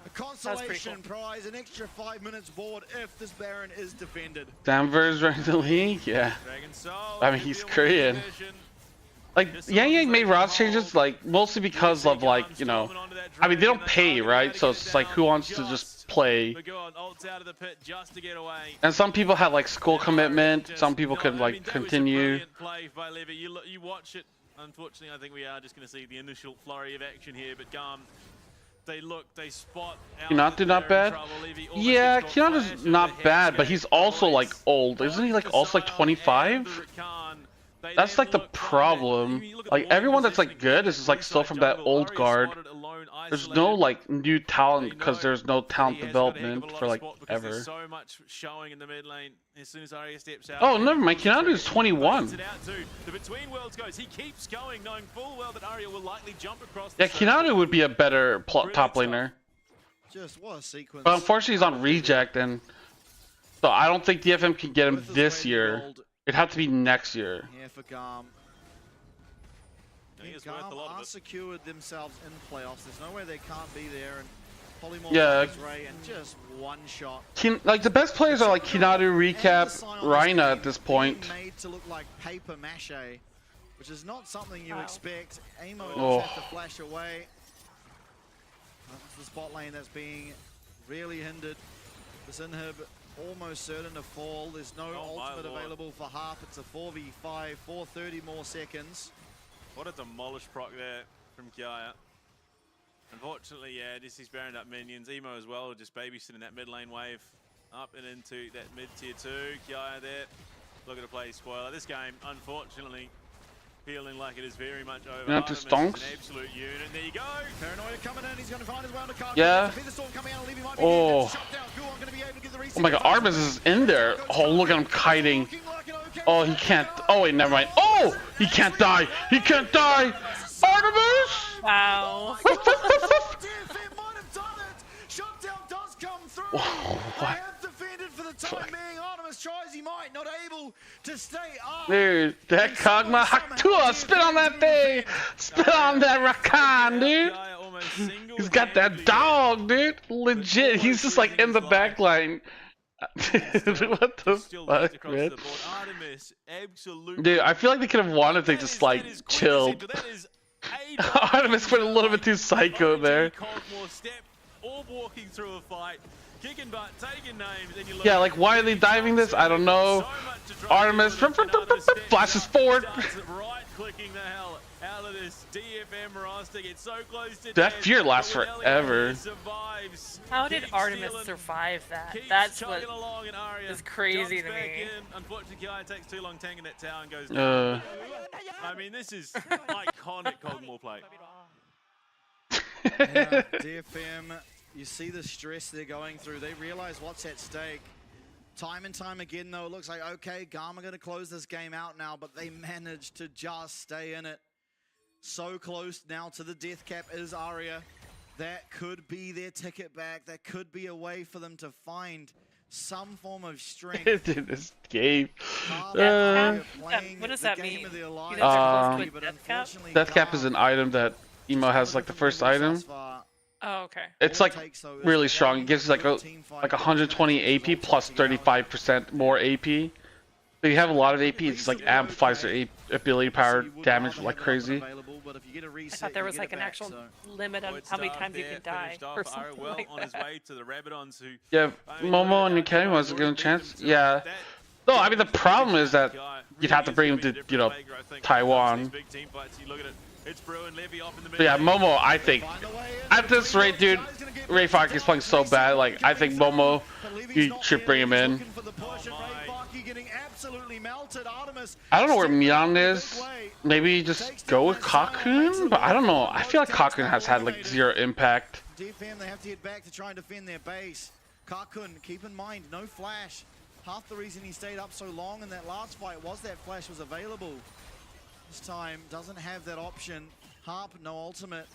A consolation prize, an extra 5 minutes board if this Baron is defended. Danvers right in the league? Yeah. I mean, he's Korean. Like, Yang Yang made roster changes, like, mostly because of, like, you know, I mean, they don't pay, right? So it's like, who wants to just play? And some people had, like, school commitment. Some people could, like, continue. You watch it. Unfortunately, I think we are just going to see the initial flurry of action here, but GAM, they look, they spot. Kinatu not bad? Yeah, Kinatu's not bad, but he's also, like, old. Isn't he, like, also, like, 25? That's like the problem. Like everyone that's like good is just like still from that old guard. There's no like new talent because there's no talent development for like ever. Oh, never mind. Kinatu is 21. Yeah, Kinatu would be a better top laner. Just what a sequence. But unfortunately, he's on reject, and so I don't think DFM can get him this year. It'd have to be next year. Yeah, for GAM. GAM are secured themselves in playoffs. There's no way they can't be there. And Polymorph is Ray and just one shot. Like the best players are like Kinatu, Recap, Rhina at this point. Made to look like paper mache, which is not something you expect. Amo just have to flash away. That's the spot lane that's being really hindered. This inhib almost certain to fall. There's no ultimate available for half. It's a 4v5, 430 more seconds. What a demolished proc there from Kiaya. Unfortunately, yeah, just he's bearing up minions. Emo as well, just babysitting that mid lane wave up and into that mid tier 2. Kiaya there, looking to play spoiler. This game, unfortunately, feeling like it is very much over. Not to stonks. An absolute unit. There you go. Paranoia coming in. He's going to find his way on the card. Yeah. Oh. Oh my god, Artemis is in there. Oh, look at him kiting. Oh, he can't. Oh, wait, never mind. Oh, he can't die. He can't die. Artemis! Wow. Shutdown does come through. What? Defended for the time being. Artemis tries, he might, not able to stay up. Dude, that Kog'Maw Haktua, spit on that thing! Spit on that Rakan, dude! He's got that dog, dude! Legit, he's just like in the back line. What the fuck, man? Dude, I feel like they could have won if they just like chilled. Artemis went a little bit too psycho there. Walking through a fight, kicking butt, taking names, and you look. Yeah, like why are they diving this? I don't know. Artemis flashes forward. Right clicking the hell out of this DFM roster. Gets so close to that fear lasts forever. How did Artemis survive that? That's what is crazy to me. Unfortunately, Kiai takes too long tanking that tower and goes down. I mean, this is iconic Kog'Maw play. Yeah, DFM, you see the stress they're going through. They realize what's at stake. Time and time again, though, it looks like, okay, GAM are going to close this game out now, but they managed to just stay in it. So close now to the death cap is Arya. That could be their ticket back. That could be a way for them to find some form of strength. Dude, this game. What does that mean? Death cap is an item that Emo has like the first item. Oh, okay. It's like really strong. It gives you like 120 AP plus 35% more AP. If you have a lot of AP, it just like amplifies their ability power damage like crazy. I thought there was like an actual limit on how many times you can die or something like on his way to the Rabadons who. Yeah, Momo and Nikemi was a good chance. Yeah. No, I mean the problem is that you'd have to bring him to, you know, Taiwan. But yeah, Momo, I think, at this rate, dude, Ray Fark is playing so bad, like, I think Momo, you should bring him in. I don't know where Mian is. Maybe just go with Kakun? But I don't know. I feel like Kakun has had, like, zero impact. DFM, they have to head back to try and defend their base. Kakun, keep in mind, no flash. Half the reason he stayed up so long in that last fight was that flash was available. This time doesn't have that option. Harp, no ultimate.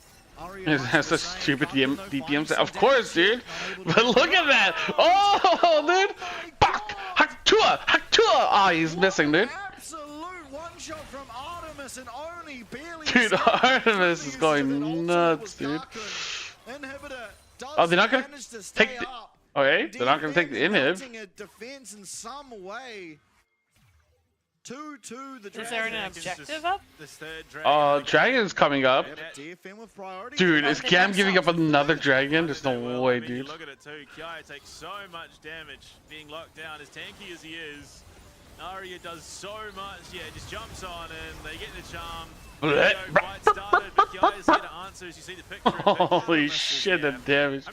That's a stupid DPM. Of course, dude. But look at that. Oh, dude. Fuck. Haktua. Ah, he's missing, dude. Absolute one shot from Artemis and only barely. Dude, Artemis is going nuts, dude. Oh, they're not gonna take the. Okay, they're not gonna take the inhib. Defense in some way. 2-2 the Is there an objective up? Dragon's coming up. Dude, is GAM giving up another dragon? There's no way, dude. Look at it too. Kiai takes so much damage being locked down, as tanky as he is. Aria does so much. Yeah, just jumps on and they get the charm. Holy shit, the damage.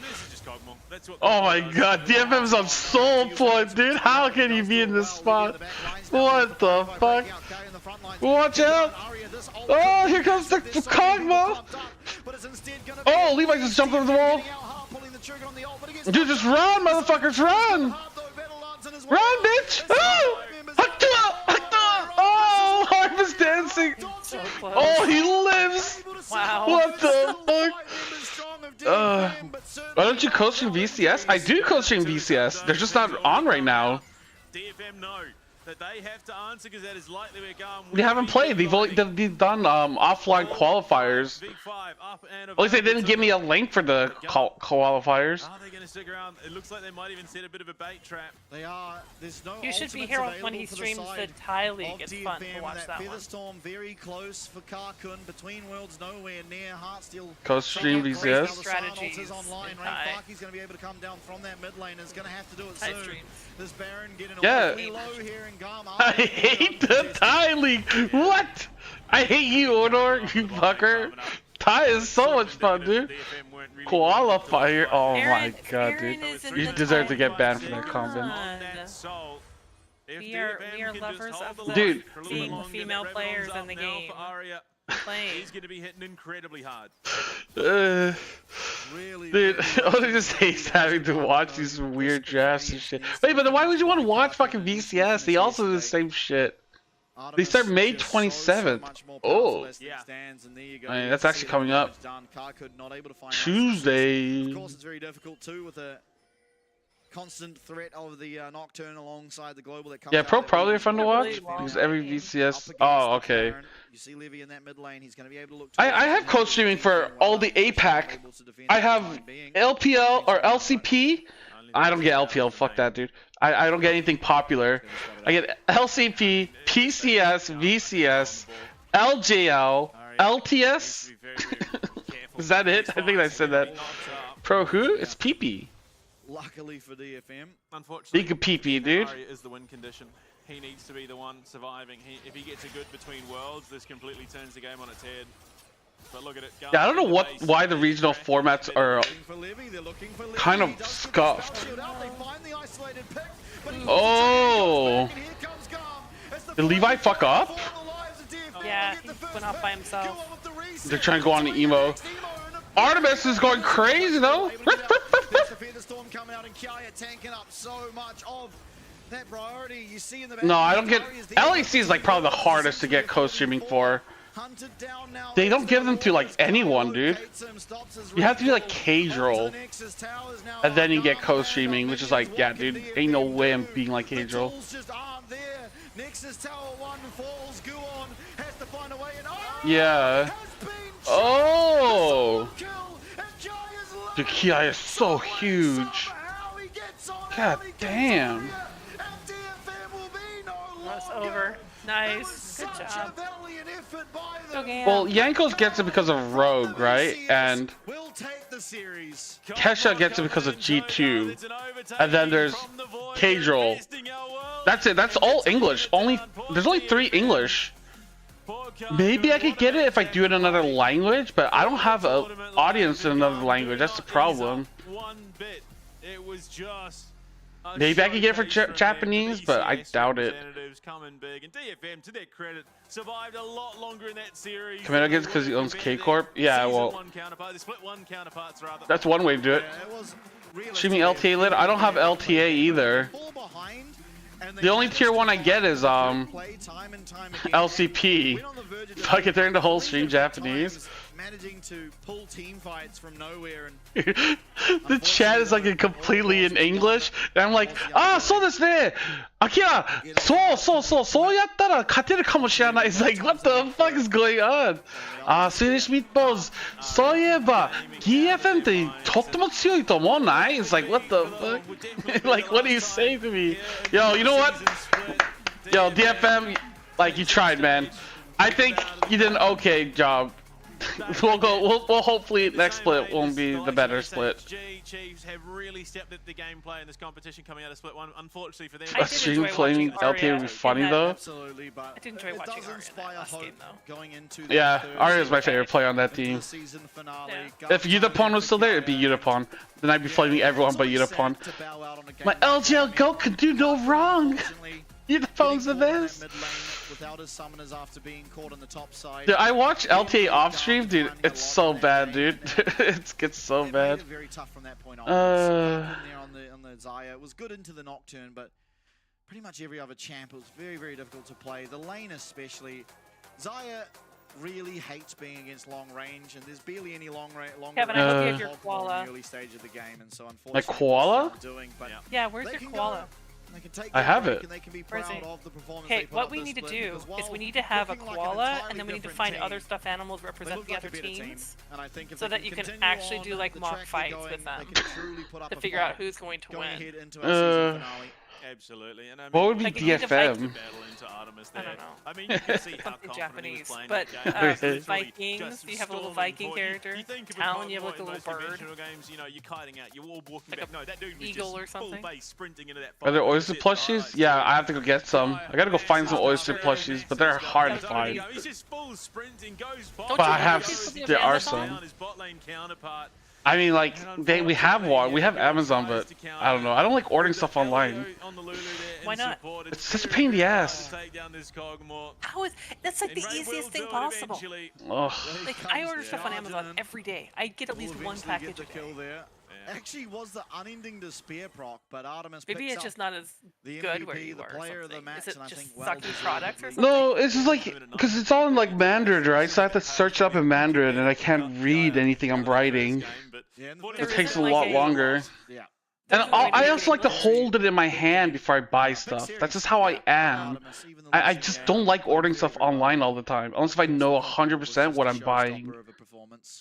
Oh my god, DFM's on soul point, dude. How can he be in this spot? What the fuck? Watch out! Oh, here comes the Kog'Maw! Oh, Levi just jumped over the wall. Dude, just run, motherfuckers, run! Run, bitch! Oh! Oh, Harv's dancing! So close. Oh, he lives! Wow. What the fuck? Why don't you coach in VCS? I do coach in VCS. They're just not on right now. DFM know that they have to answer because that is likely where GAM. We haven't played. They've done offline qualifiers. At least they didn't give me a link for the qualifiers. Are they going to stick around? It looks like they might even set a bit of a bait trap. They are. There's no. You should be here when he streams the Thai League. It's fun to watch that one. Featherstorm very close for Karkun. Between worlds, nowhere near. Heartsteel. Co-stream VCS. Strategies. Is online. Rainfarky's going to be able to come down from that mid lane. Is going to have to do it soon. This Baron getting away low here in GAM. I hate the Thai League. What? I hate you, Odor. You fucker. Thai is so much fun, dude. Qualifier. Oh my god, dude. You deserve to get banned for that comment. We are lovers of dude. Seeing female players in the game. He's going to be hitting incredibly hard. Dude, Odor just hates having to watch these weird drafts and shit. Wait, but then why would you want to watch fucking VCS? They also do the same shit. They start May 27th. Oh. I mean, that's actually coming up. Tuesday. Of course, it's very difficult too with a constant threat of the Nocturne alongside the global that comes yeah, Pro probably are fun to watch because every VCS. Oh, okay. You see Levy in that mid lane. He's going to be able to look. I have code streaming for all the APAC. I have LPL or LCP. I don't get LPL. Fuck that, dude. I don't get anything popular. I get LCP, PCS, VCS, LJL, LTS. Is that it? I think I said that. Pro who? It's PP. Luckily for DFM. Unfortunately, Big PP, dude. Is the win condition. He needs to be the one surviving. If he gets a good between worlds, this completely turns the game on its head. But look at it. Yeah, I don't know why the regional formats are kind of scuffed. Oh! Did Levi fuck up? Yeah, he went off by himself. They're trying to go on the emo. Artemis is going crazy though. No, I don't get. LAC is like probably the hardest to get co-streaming for. They don't give them to like anyone, dude. You have to be like casual, and then you get co-streaming, which is like, yeah, dude, ain't no way I'm being like casual. Yeah. Oh. The Ki is so huge. God damn. That's over. Nice. Good job. Well, Yankos gets it because of Rogue, right? And Kesha gets it because of G2. And then there's K-Droll. That's it. That's all English. There's only 3 English. Maybe I could get it if I do it in another language, but I don't have an audience in another language. That's the problem. Maybe I could get it for Japanese, but I doubt it. Commando gets because he owns K-Corp? Yeah, well, that's one way to do it. Streaming LTA later? I don't have LTA either. The only tier 1 I get is LCP. Fuck it, they're in the whole stream Japanese. managing to pull team fights from nowhere. And the chat is like completely in English, and I'm like, ah, so desu ne, Akira, so yattara kateru kamoshiranae. It's like, what the fuck is going on? Ah, Swedish meatballs, so ieba, DFM ってとっても強いと思わない? It's like, what the fuck? Like, what do you say to me? Yo, you know what? Yo, DFM, like, you tried, man. I think you did an okay job. We'll hopefully next split won't be the better split. Chiefs have really stepped up the gameplay in this competition coming out of split one. Unfortunately for them, A stream playing LTA would be funny though. Absolutely, but I did enjoy watching Arya in that last game though. Going into Yeah, Arya is my favorite player on that team. If Yutapon was still there, it'd be Yutapon. Then I'd be flaming everyone but Yutapon. My LGL GOAT can do no wrong. Yutapon's the best. Without his summoners after being caught on the top side. Dude, I watch LTA off stream, dude. It's so bad, dude. It gets so bad. Very tough from that point on. On the Xayah, it was good into the Nocturne, but pretty much every other champ was very difficult to play. The lane especially. Xayah really hates being against long range, and there's barely any long range. Kevin, I hope you have your koala. In the early stage of the game, and so unfortunately, my koala? Yeah, where's your koala? I have it. Okay, what we need to do is we need to have a koala, and then we need to find other stuffed animals represent the other teams, so that you can actually do like mock fights with them to figure out who's going to win. Absolutely. And I mean, what would be DFM? I don't know. I mean, you can see how Something Japanese, playing but that game. Vikings, you have a little Viking character. Talon, you have like a little bird. Games, you know, you're kiting out, you're all walking back. No, that dude was eagle just or something. full base sprinting into that. Are there oyster plushies? Yeah, I have to go get some. I gotta go find some oyster plushies, but they're hard to find. He's just full sprinting, goes But I have, there are some. I mean, like, we have one. We have Amazon, but I don't know. I don't like ordering stuff online. Why not? It's such a pain in the ass. How is that's like the easiest thing possible? Ugh. Like I order stuff on Amazon every day. I get at least one package a day. Actually, was the unending despair proc, but Artemis. Maybe it's just not as good where you are. Is it just sucky products or something? No, it's just like because it's all in like Mandarin, right? So I have to search up in Mandarin, and I can't read anything I'm writing. It takes a lot longer. Yeah. And I also like to hold it in my hand before I buy stuff. That's just how I am. I just don't like ordering stuff online all the time, unless if I know 100% what I'm buying.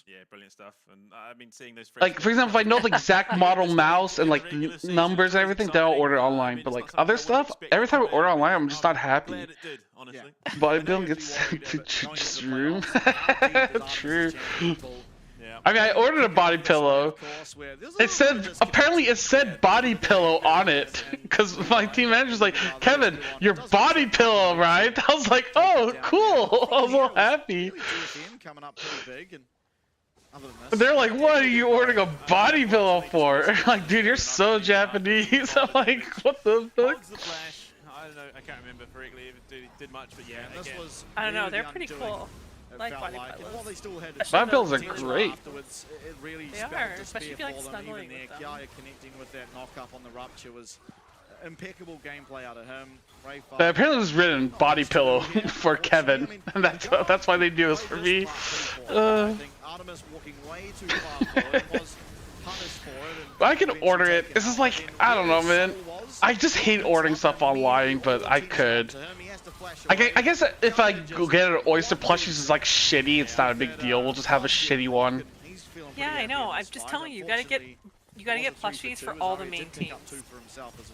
Yeah, brilliant stuff. And I've been seeing those. Like, for example, if I know the exact model mouse and like numbers and everything, then I'll order online. But like other stuff, every time I order online, I'm just not happy. Bodybuilding gets sent to Chuch's room. True. I mean, I ordered a body pillow. It said, apparently it said body pillow on it. Because my team manager's like, Kevin, your body pillow, right? I was like, oh, cool. I was all happy. They're like, what are you ordering a body pillow for? Like, dude, you're so Japanese. I'm like, what the fuck? I don't know, I can't remember correctly if it did much, but yeah, I don't know, they're pretty cool. Like body pillows. Body pillows are great. They are, especially if you like snuggling with them. Connecting with that knock-up on the rupture was impeccable gameplay out of him. But apparently it was written body pillow for Kevin, and that's why they do this for me. Artemis walking way too far forward was punished for it. I can order it. This is like, I don't know, man. I just hate ordering stuff online, but I could. I guess if I go get an oyster plushie is like shitty, it's not a big deal. We'll just have a shitty one. Yeah, I know. I'm just telling you, you gotta get plushies for all the main teams,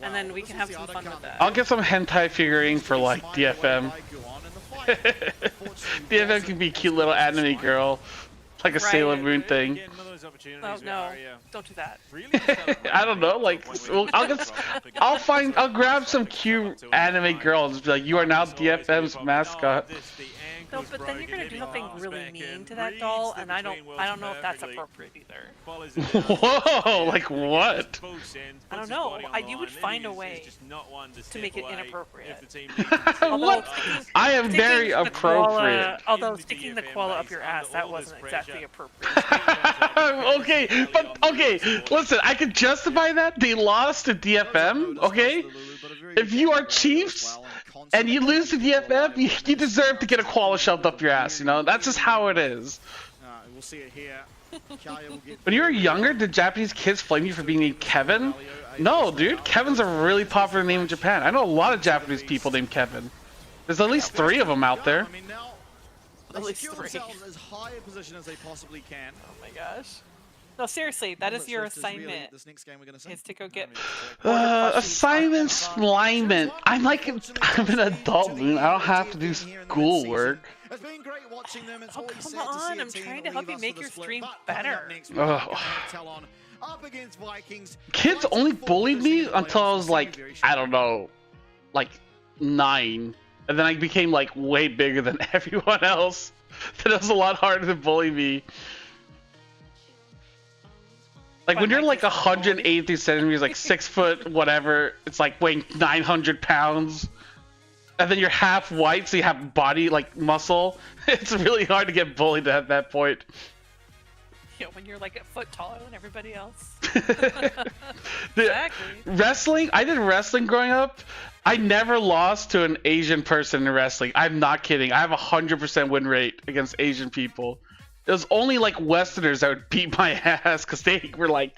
and then we can have some fun with that. I'll get some hentai figurine for like DFM. DFM can be a cute little anime girl, like a Sailor Moon thing. Oh no! Don't do that. I don't know. Like, I'll grab some cute anime girls. And be like, you are now DFM's mascot. No, but then you're gonna do something really mean to that doll, and I don't know if that's appropriate either. Whoa! Like what? I don't know. You would find a way to make it inappropriate. What? I am very appropriate. Although sticking the koala up your ass, that wasn't exactly appropriate. Okay, but okay, listen, I can justify that. They lost to DFM, okay? If you are Chiefs and you lose to DFM, you deserve to get a koala shoved up your ass, you know? That's just how it is. we'll see it here. Kaya will get When you were younger, did Japanese kids flame you for being named Kevin? No, dude. Kevin's a really popular name in Japan. I know a lot of Japanese people named Kevin. There's at least 3 of them out there. I mean, now At they least secure 3. themselves as high a position as they possibly can. Oh my gosh. No, seriously, that is your assignment. This next game we're gonna see. Is to go get Assignment slimement. I'm an adult, dude. I don't have to do schoolwork. It's been great watching them. It's Oh, always come sad to see on, a I'm team trying to leave help you us make for your the split, stream but coming up better. next, we're gonna Ugh. have TLN up against Vikings. Kids only bullied me until I was like, I don't know, like 9. And then I became like way bigger than everyone else. Then it was a lot harder to bully me. Like when you're like 180 centimeters, like 6 foot, whatever, it's like weighing 900 pounds. And then you're half white, so you have body like muscle. It's really hard to get bullied at that point. Yeah, when you're like a foot taller than everybody else. Exactly. Wrestling, I did wrestling growing up. I never lost to an Asian person in wrestling. I'm not kidding. I have 100% win rate against Asian people. It was only like Westerners that would beat my ass because they were like,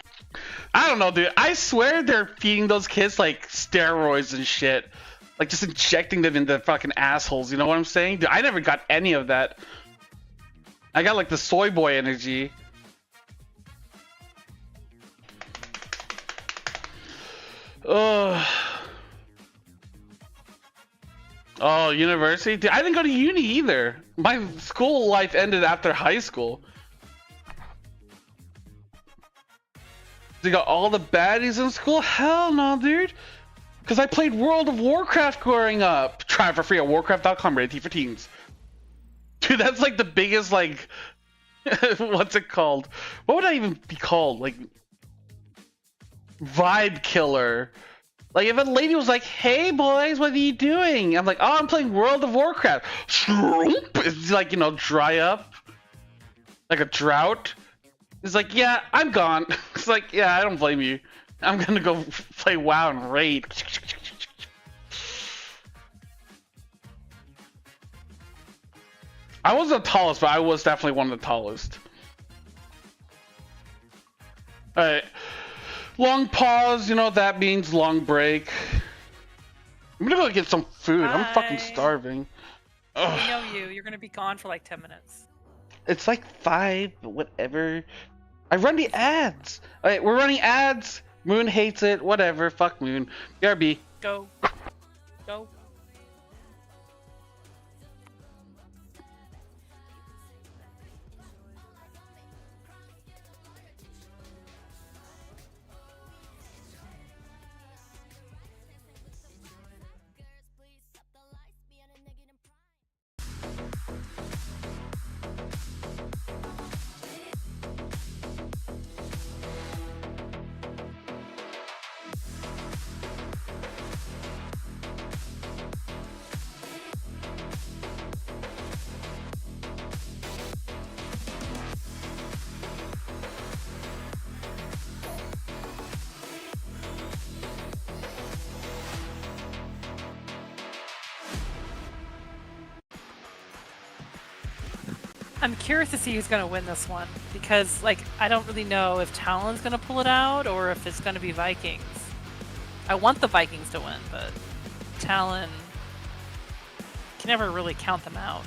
I don't know, dude. I swear they're feeding those kids like steroids and shit. Like just injecting them into fucking assholes. You know what I'm saying? Dude, I never got any of that. I got like the soy boy energy. Oh, university? Dude, I didn't go to uni either. My school life ended after high school. You got all the baddies in school? Hell no, dude. Because I played World of Warcraft growing up. Try it for free at warcraft.com, rated T for teens. Dude, that's like the biggest, like, what's it called? What would I even be called? Like, vibe killer. Like, if a lady was like, hey boys, what are you doing? I'm like, oh, I'm playing World of Warcraft. It's like, you know, dry up. Like a drought. It's like, yeah, I'm gone. It's like, yeah, I don't blame you. I'm gonna go play WoW and raid. I wasn't the tallest, but I was definitely one of the tallest. Alright. Long pause, you know what that means, long break. I'm gonna go get some food. I'm fucking starving. Ugh. We know you. You're gonna be gone for like 10 minutes. It's like 5, but whatever. I run the ads. Alright, we're running ads. Moon hates it. Whatever. Fuck Moon. BRB. Go. Go. I'm curious to see who's going to win this one, because, like, I don't really know if Talon's going to pull it out or if it's going to be Vikings. I want the Vikings to win, but Talon can never really count them out.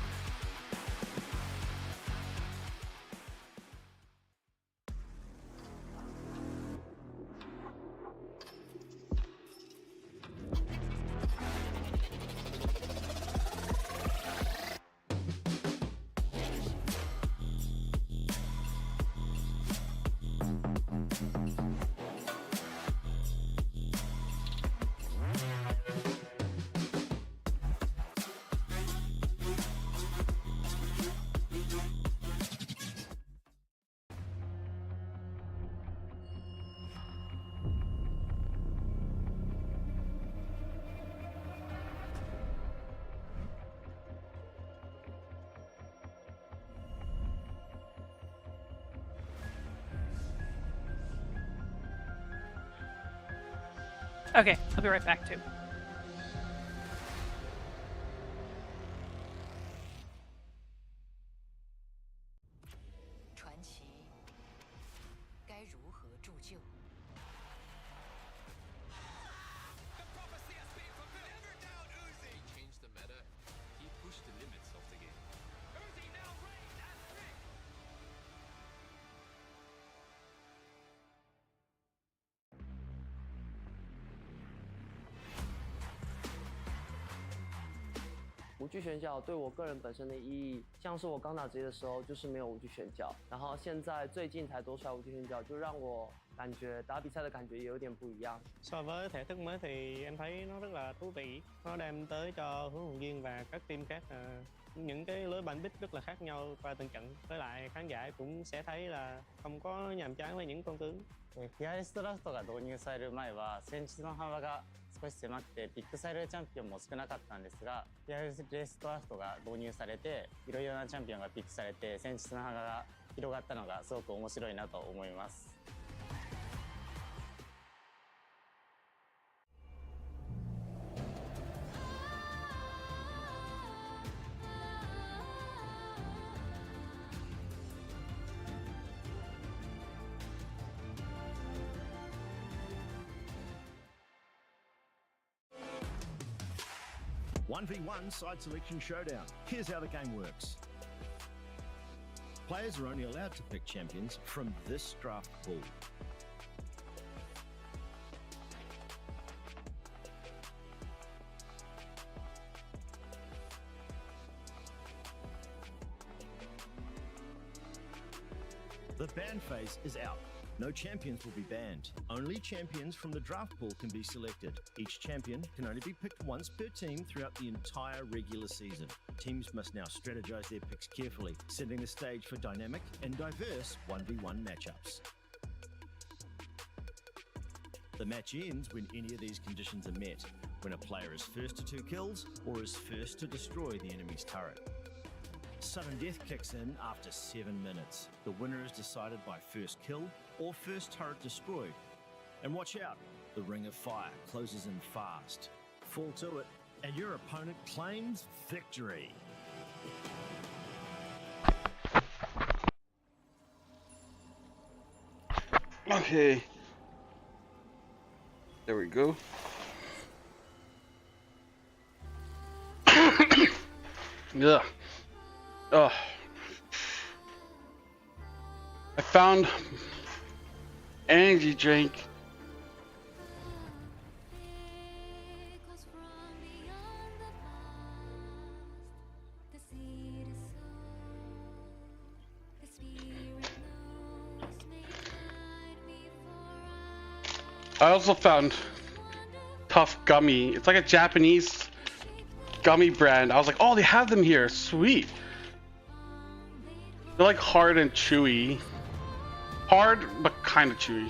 Okay, I'll be right back too. 铸就。 changed the meta. He pushed the limits of the game.无惧选角对我个人本身的意义，像是我刚打职业的时候就是没有无惧选角，然后现在最近才多出来无惧选角，就让我感觉打比赛的感觉也有点不一样。So với thể thức mới thì em thấy nó rất là thú vị, nó đem tới cho huấn luyện viên và các team khác những cái lối bắn bích rất là khác nhau qua từng trận, với lại khán giả cũng sẽ thấy là không có nhàm chán với những con tướng. フィアレストラフトが導入される前は戦術の幅が少し狭くてピックされるチャンピオンも少なかったんですが、フィアレストラフトが導入されていろいろなチャンピオンがピックされて戦術の幅が広がったのがすごく面白いなと思います。 1v1 side selection showdown. Here's how the game works. Players are only allowed to pick champions from this draft pool. The ban phase is out. No champions will be banned. Only champions from the draft pool can be selected. Each champion can only be picked once per team throughout the entire regular season. Teams must now strategize their picks carefully, setting the stage for dynamic and diverse 1v1 matchups. The match ends when any of these conditions are met, when a player is first to 2 kills or is first to destroy the enemy's turret. Sudden death kicks in after 7 minutes. The winner is decided by first kill or first turret destroyed. And watch out, the ring of fire closes in fast. Fall to it, and your opponent claims victory. Okay. There we go. Yeah. Oh. I found energy drink. I also found Tough Gummy. It's like a Japanese gummy brand. I was like, oh, they have them here. Sweet. They're like hard and chewy. Hard, but kind of chewy.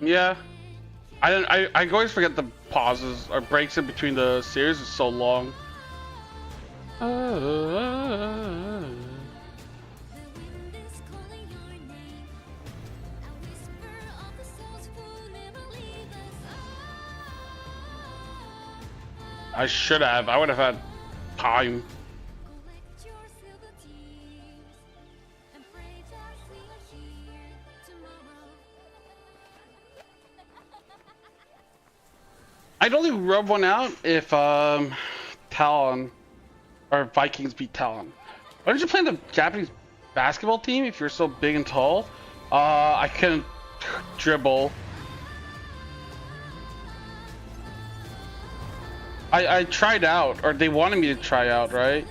Yeah, I always forget the pauses or breaks in between the series. It's so long. I should have. I would have had time. I'd only rub one out if Talon or Vikings beat Talon. Why don't you play the Japanese basketball team if you're so big and tall? I couldn't dribble. I tried out, or they wanted me to try out, right?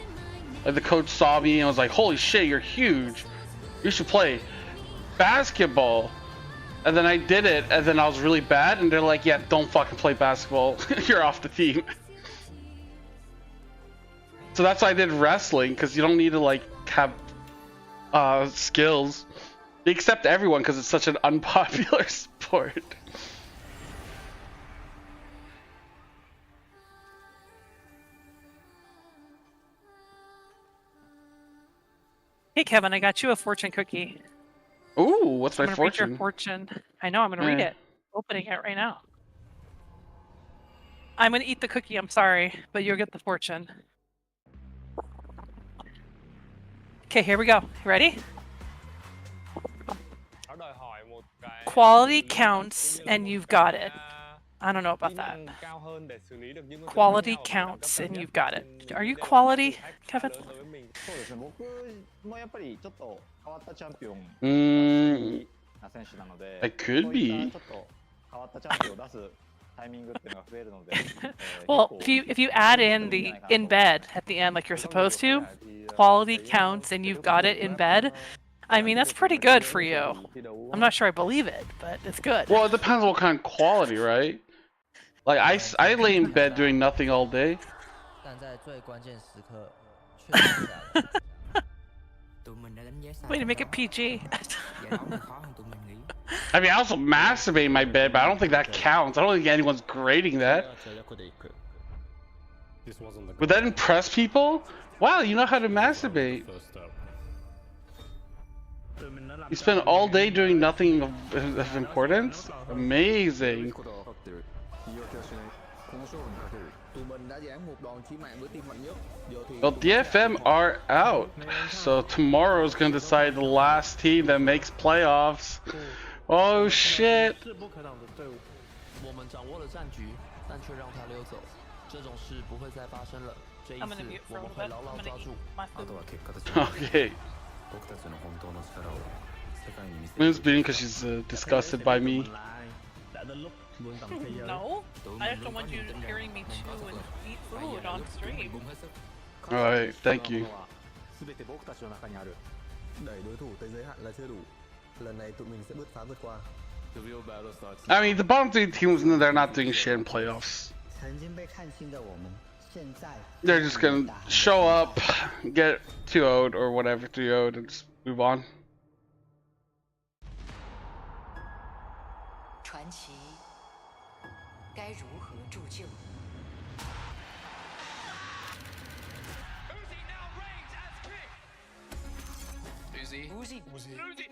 Like the coach saw me and was like, holy shit, you're huge. You should play basketball. And then I did it, and then I was really bad, and they're like, yeah, don't fucking play basketball. You're off the team. So that's why I did wrestling, because you don't need to like have skills. They accept everyone because it's such an unpopular sport. Hey Kevin, I got you a fortune cookie. Ooh, what's my I'm gonna read your fortune? fortune. I know, I'm gonna read it. Opening it right now. I'm gonna eat the cookie, I'm sorry, but you'll get the fortune. Okay, here we go. Ready? Quality counts and you've got it. I don't know about that. Quality counts and you've got it. Are you quality, Kevin? I could be. Well, if you add in the in bed at the end like you're supposed to, quality counts and you've got it in bed. I mean, that's pretty good for you. I'm not sure I believe it, but it's good. Well, it depends what kind of quality, right? Like I lay in bed doing nothing all day. Way to make it PG. I mean, I also masturbate in my bed, but I don't think that counts. I don't think anyone's grading that. Would that impress people? Wow, you know how to masturbate. You spend all day doing nothing of importance? Amazing. Well, DFM are out, so tomorrow is going to decide the last team that makes playoffs. Oh shit! I'm gonna mute for a little bit. I'm gonna eat my food. Okay. Moon's bleeding because she's disgusted by me. No, I just don't want you hearing me chew and eat food on stream. Alright, thank you. I mean, the bottom three teams, they're not doing shit in playoffs. They're just gonna show up, get 2-0'd or whatever, 3-0'd, and just move on.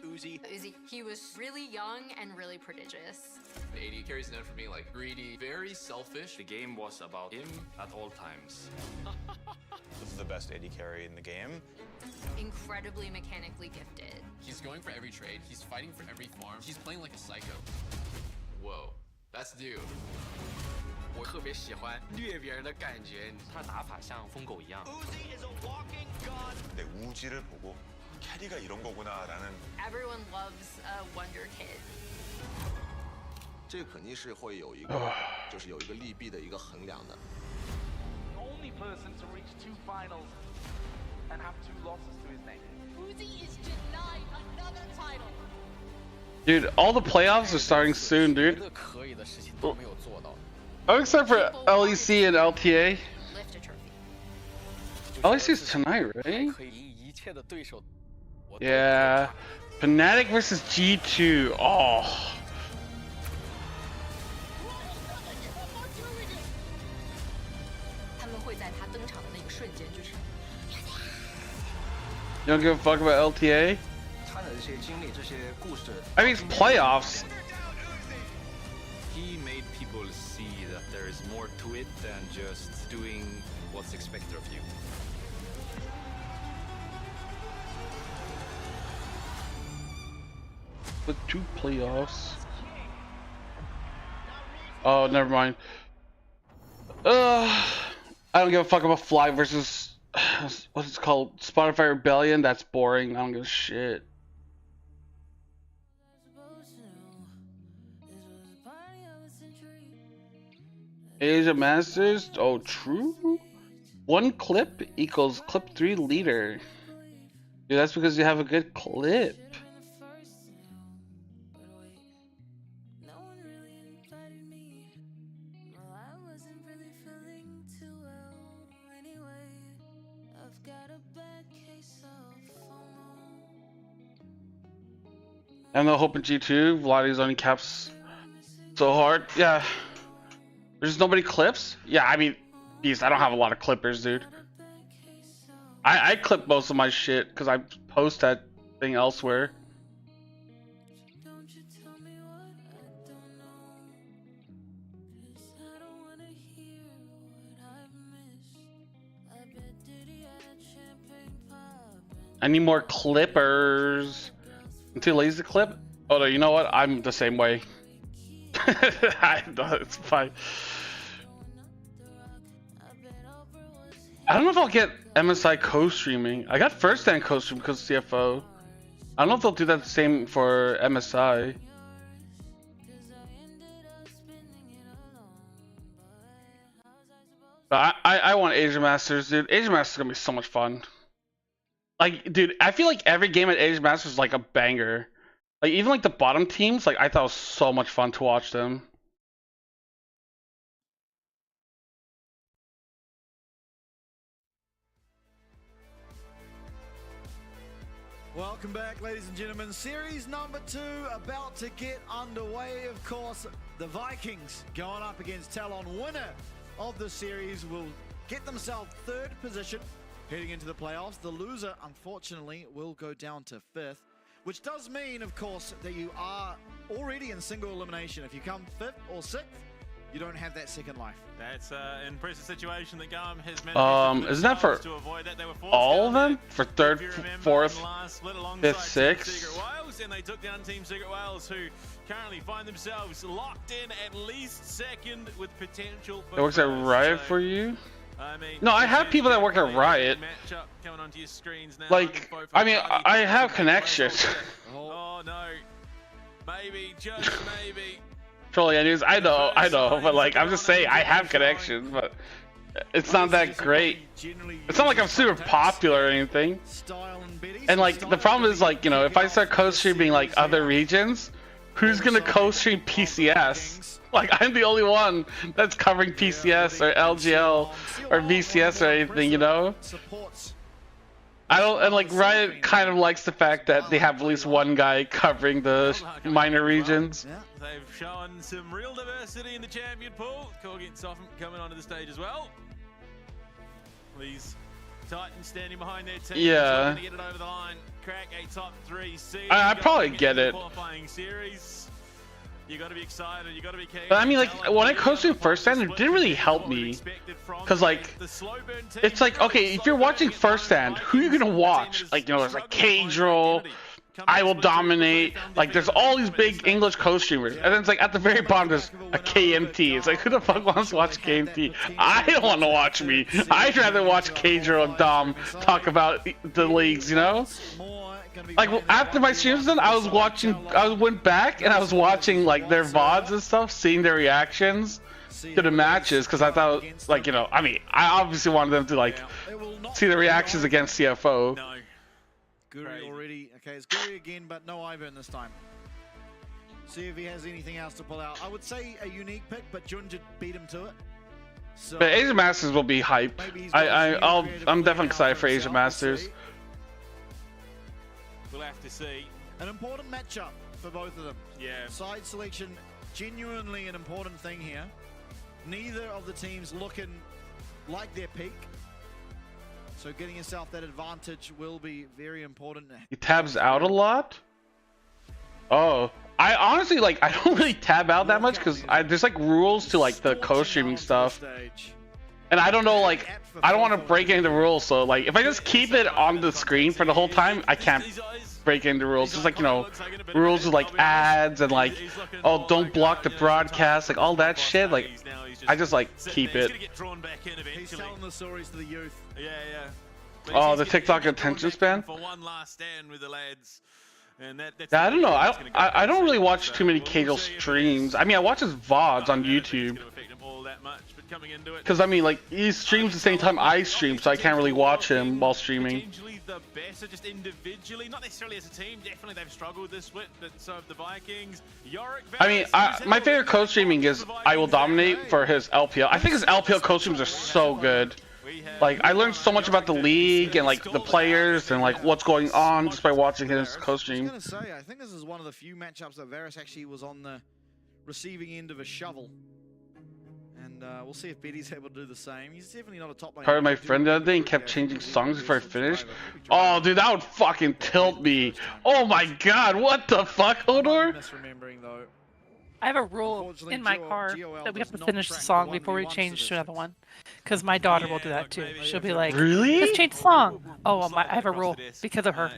Uzi. He was really young and really prodigious. The AD carries known for being like greedy, very selfish. The game was about him at all times. This is the best AD carry in the game. Incredibly mechanically gifted. He's going for every trade. He's fighting for every farm. He's playing like a psycho. Whoa, that's dude. 我特别喜欢虐别人的感觉，他的打法像疯狗一样。내 우지를 보고 캐리가 이런 거구나라는. Everyone loves a wonder kid. 这肯定是会有一个，就是有一个利弊的一个衡量的。Only person to reach 2 finals and have 2 losses to his name. Uzi is denied another title. Dude, all the playoffs are starting soon, dude. Oh, except for LEC and LTA. LEC is tonight, right? Yeah. Fnatic versus G2. Oh. You don't give a fuck about LTA? I mean, it's playoffs. He made people see that there is more to it than just doing what's expected of you. The 2 playoffs. Oh, never mind. I don't give a fuck about Fly versus what's it called? Spotify Rebellion. That's boring. I don't give a shit. Asia Masters. Oh, true. 1 clip equals clip 3 leader. Dude, that's because you have a good clip. And the Hope in G2, Vladdy's only caps so hard. Yeah. There's nobody clips? Yeah, I mean, geez, I don't have a lot of clippers, dude. I clip most of my shit because I post that thing elsewhere. I need more clippers. I'm too lazy to clip? Oh no, you know what? I'm the same way. It's fine. I don't know if I'll get MSI co-streaming. I got first-hand co-stream because CFO. I don't know if they'll do that same for MSI. But I want Asia Masters, dude. Asia Masters is gonna be so much fun. Like, dude, I feel like every game at Asia Masters is like a banger. Like, even like the bottom teams, like I thought it was so much fun to watch them. Welcome back, ladies and gentlemen. Series number 2 about to get underway. Of course, the Vikings going up against TLN. Winner of the series will get themselves 3rd position heading into the playoffs. The loser, unfortunately, will go down to 5th, which does mean, of course, that you are already in single elimination. If you come 5th or 6th, you don't have that second life. That's an impressive situation that GAM has managed Isn't that for to avoid that. They were all of them? For 3rd, 4th, 5th, 6th? And they took down Team Secret Wales, who currently find themselves locked in at least 2nd with potential for It works at Riot for you? No, I have people that work at Riot. Like, I mean, I have connections. Oh no. Maybe, just maybe. Trolling news, I know, but like, I'm just saying, I have connections, but it's not that great. It's not like I'm super popular or anything. And like, the problem is, like, you know, if I start co-streaming like other regions, who's gonna co-stream PCS? Like, I'm the only one that's covering PCS or LGL or VCS or anything, you know? I don't, and like, Riot kind of likes the fact that they have at least one guy covering the minor regions. They've shown some real diversity in the champion pool. Corgi and Sophom coming onto the stage as well. These Titans standing behind their team. Yeah. To get it over the line. Crack a top 3 seed. I probably get it. Qualifying series. You got to be excited. You got to be keen. But I mean, like, when I co-streamed first hand, it didn't really help me. Cause like, it's like, okay, if you're watching first hand, who are you gonna watch? Like, you know, there's like KMTlol, I Will Dominate. Like, there's all these big English co-streamers, and then it's like at the very bottom there's a KMT. It's like, who the fuck wants to watch KMT? I don't want to watch me. I'd rather watch KMTlol and Dom talk about the leagues, you know? Like, after my streams done, I went back and I was watching like their VODs and stuff, seeing their reactions to the matches, because I thought, like, you know, I mean, I obviously wanted them to like see the reactions against CFO. Guri already. Okay, it's Guri again, but no Ivern this time. See if he has anything else to pull out. I would say a unique pick, but Junja beat him to it. So, but Asia Masters will be hype. I'm definitely excited for Asia Masters. We'll have to see. An important matchup for both of them. Yeah. Side selection, genuinely an important thing here. Neither of the teams looking like their peak. So getting yourself that advantage will be very important. He tabs out a lot? Oh. I honestly, like, I don't really tab out that much because there's like rules to like the co-streaming stuff. And I don't know, like, I don't want to break any of the rules, so like, if I just keep it on the screen for the whole time, I can't break any of the rules. Just like, you know, rules with like ads and like, oh, don't block the broadcast, like all that shit, like, I just like keep it. He's telling the stories to the youth. Yeah. Oh, the TikTok attention span? For one last stand with the lads. And that's yeah, I don't know. I don't really watch too many KMTlol streams. I mean, I watch his VODs on YouTube. Because I mean, like, he streams the same time I stream, so I can't really watch him while streaming. The better, just individually, not necessarily as a team. Definitely, they've struggled this split, but so have the Vikings. I mean, my favorite co-streaming is I Will Dominate for his LPL. I think his LPL co-streams are so good. Like, I learned so much about the league and like the players and like what's going on just by watching his co-stream. I was gonna say, I think this is one of the few matchups that Varus actually was on the receiving end of a shovel. And we'll see if Betty's able to do the same. He's definitely not a top lane. Part of my friend the other day and kept changing songs before I finished. Oh, dude, that would fucking tilt me. Oh my god, what the fuck, Hodor? Misremembering though. I have a rule in my car that we have to finish the song before we change to another one. Because my daughter will do that too. She'll be like, really? Let's change the song. Oh, I have a rule because of her.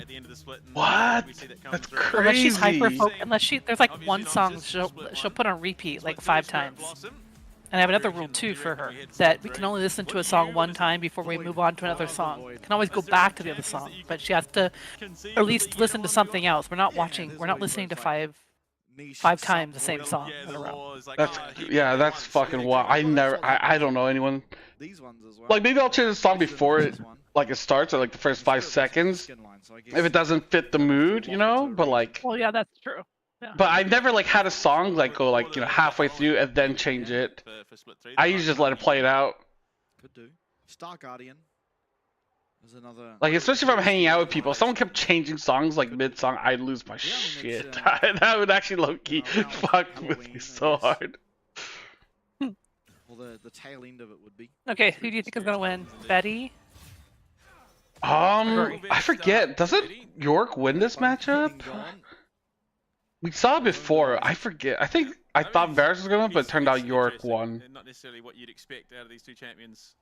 What? That's crazy. Unless she's hyper there's like one song she'll put on repeat like 5 times. And I have another rule too for her, that we can only listen to a song one time before we move on to another song. We can always go back to the other song, but she has to at least listen to something else. We're not listening to five times the same song in a row. That's fucking wild. I don't know anyone. Like, maybe I'll change the song before it starts, or like the first 5 seconds, if it doesn't fit the mood, you know. But like, well, yeah, that's true. Yeah. But I've never like had a song like go like, you know, halfway through and then change it. I usually just let it play it out. Could do. Star Guardian. There's another. Like, especially if I'm hanging out with people, if someone kept changing songs like mid-song, I'd lose my shit. That would actually low-key fuck with me so hard. Well, the tail end of it would be. Okay, who do you think is gonna win? Betty? I forget. Doesn't York win this matchup? We saw it before. I forget. I thought Varus was gonna win, but it turned out York won. Not necessarily what you'd expect out of these two champions.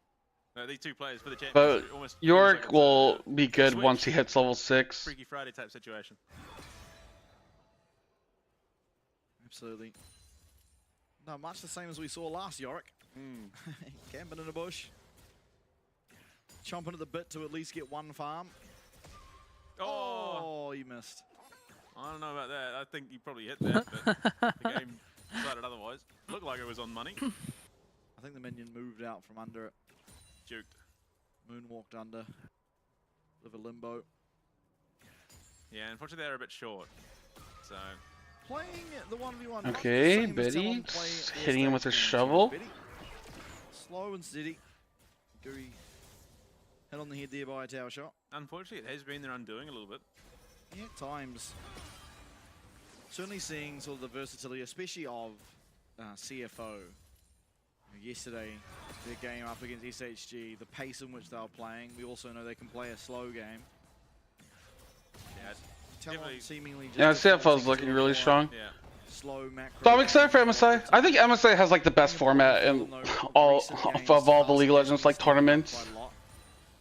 No, these two players for the champions. But York will be good once he hits level 6. Freaky Friday type situation. Absolutely. No, much the same as we saw last Yorick. Camping in a bush. Chomping at the bit to at least get one farm. Oh, you missed. I don't know about that. I think you probably hit that, but the game decided otherwise. Looked like it was on money. I think the minion moved out from under it. Juked. Moonwalked under. Bit of a limbo. Yeah, unfortunately they're a bit short. So playing the 1v1. Okay, Betty hitting him with a shovel. Slow and steady. Guri hit on the head there by a tower shot. Unfortunately, it has been their undoing a little bit. Yeah, at times. Certainly seeing sort of the versatility, especially of CFO. Yesterday, their game up against SHG, the pace in which they were playing. We also know they can play a slow game. Yeah, seemingly just CFO's looking really strong. Yeah. Slow macro. So I'm excited for MSI. I think MSI has like the best format in all the League of Legends like tournaments.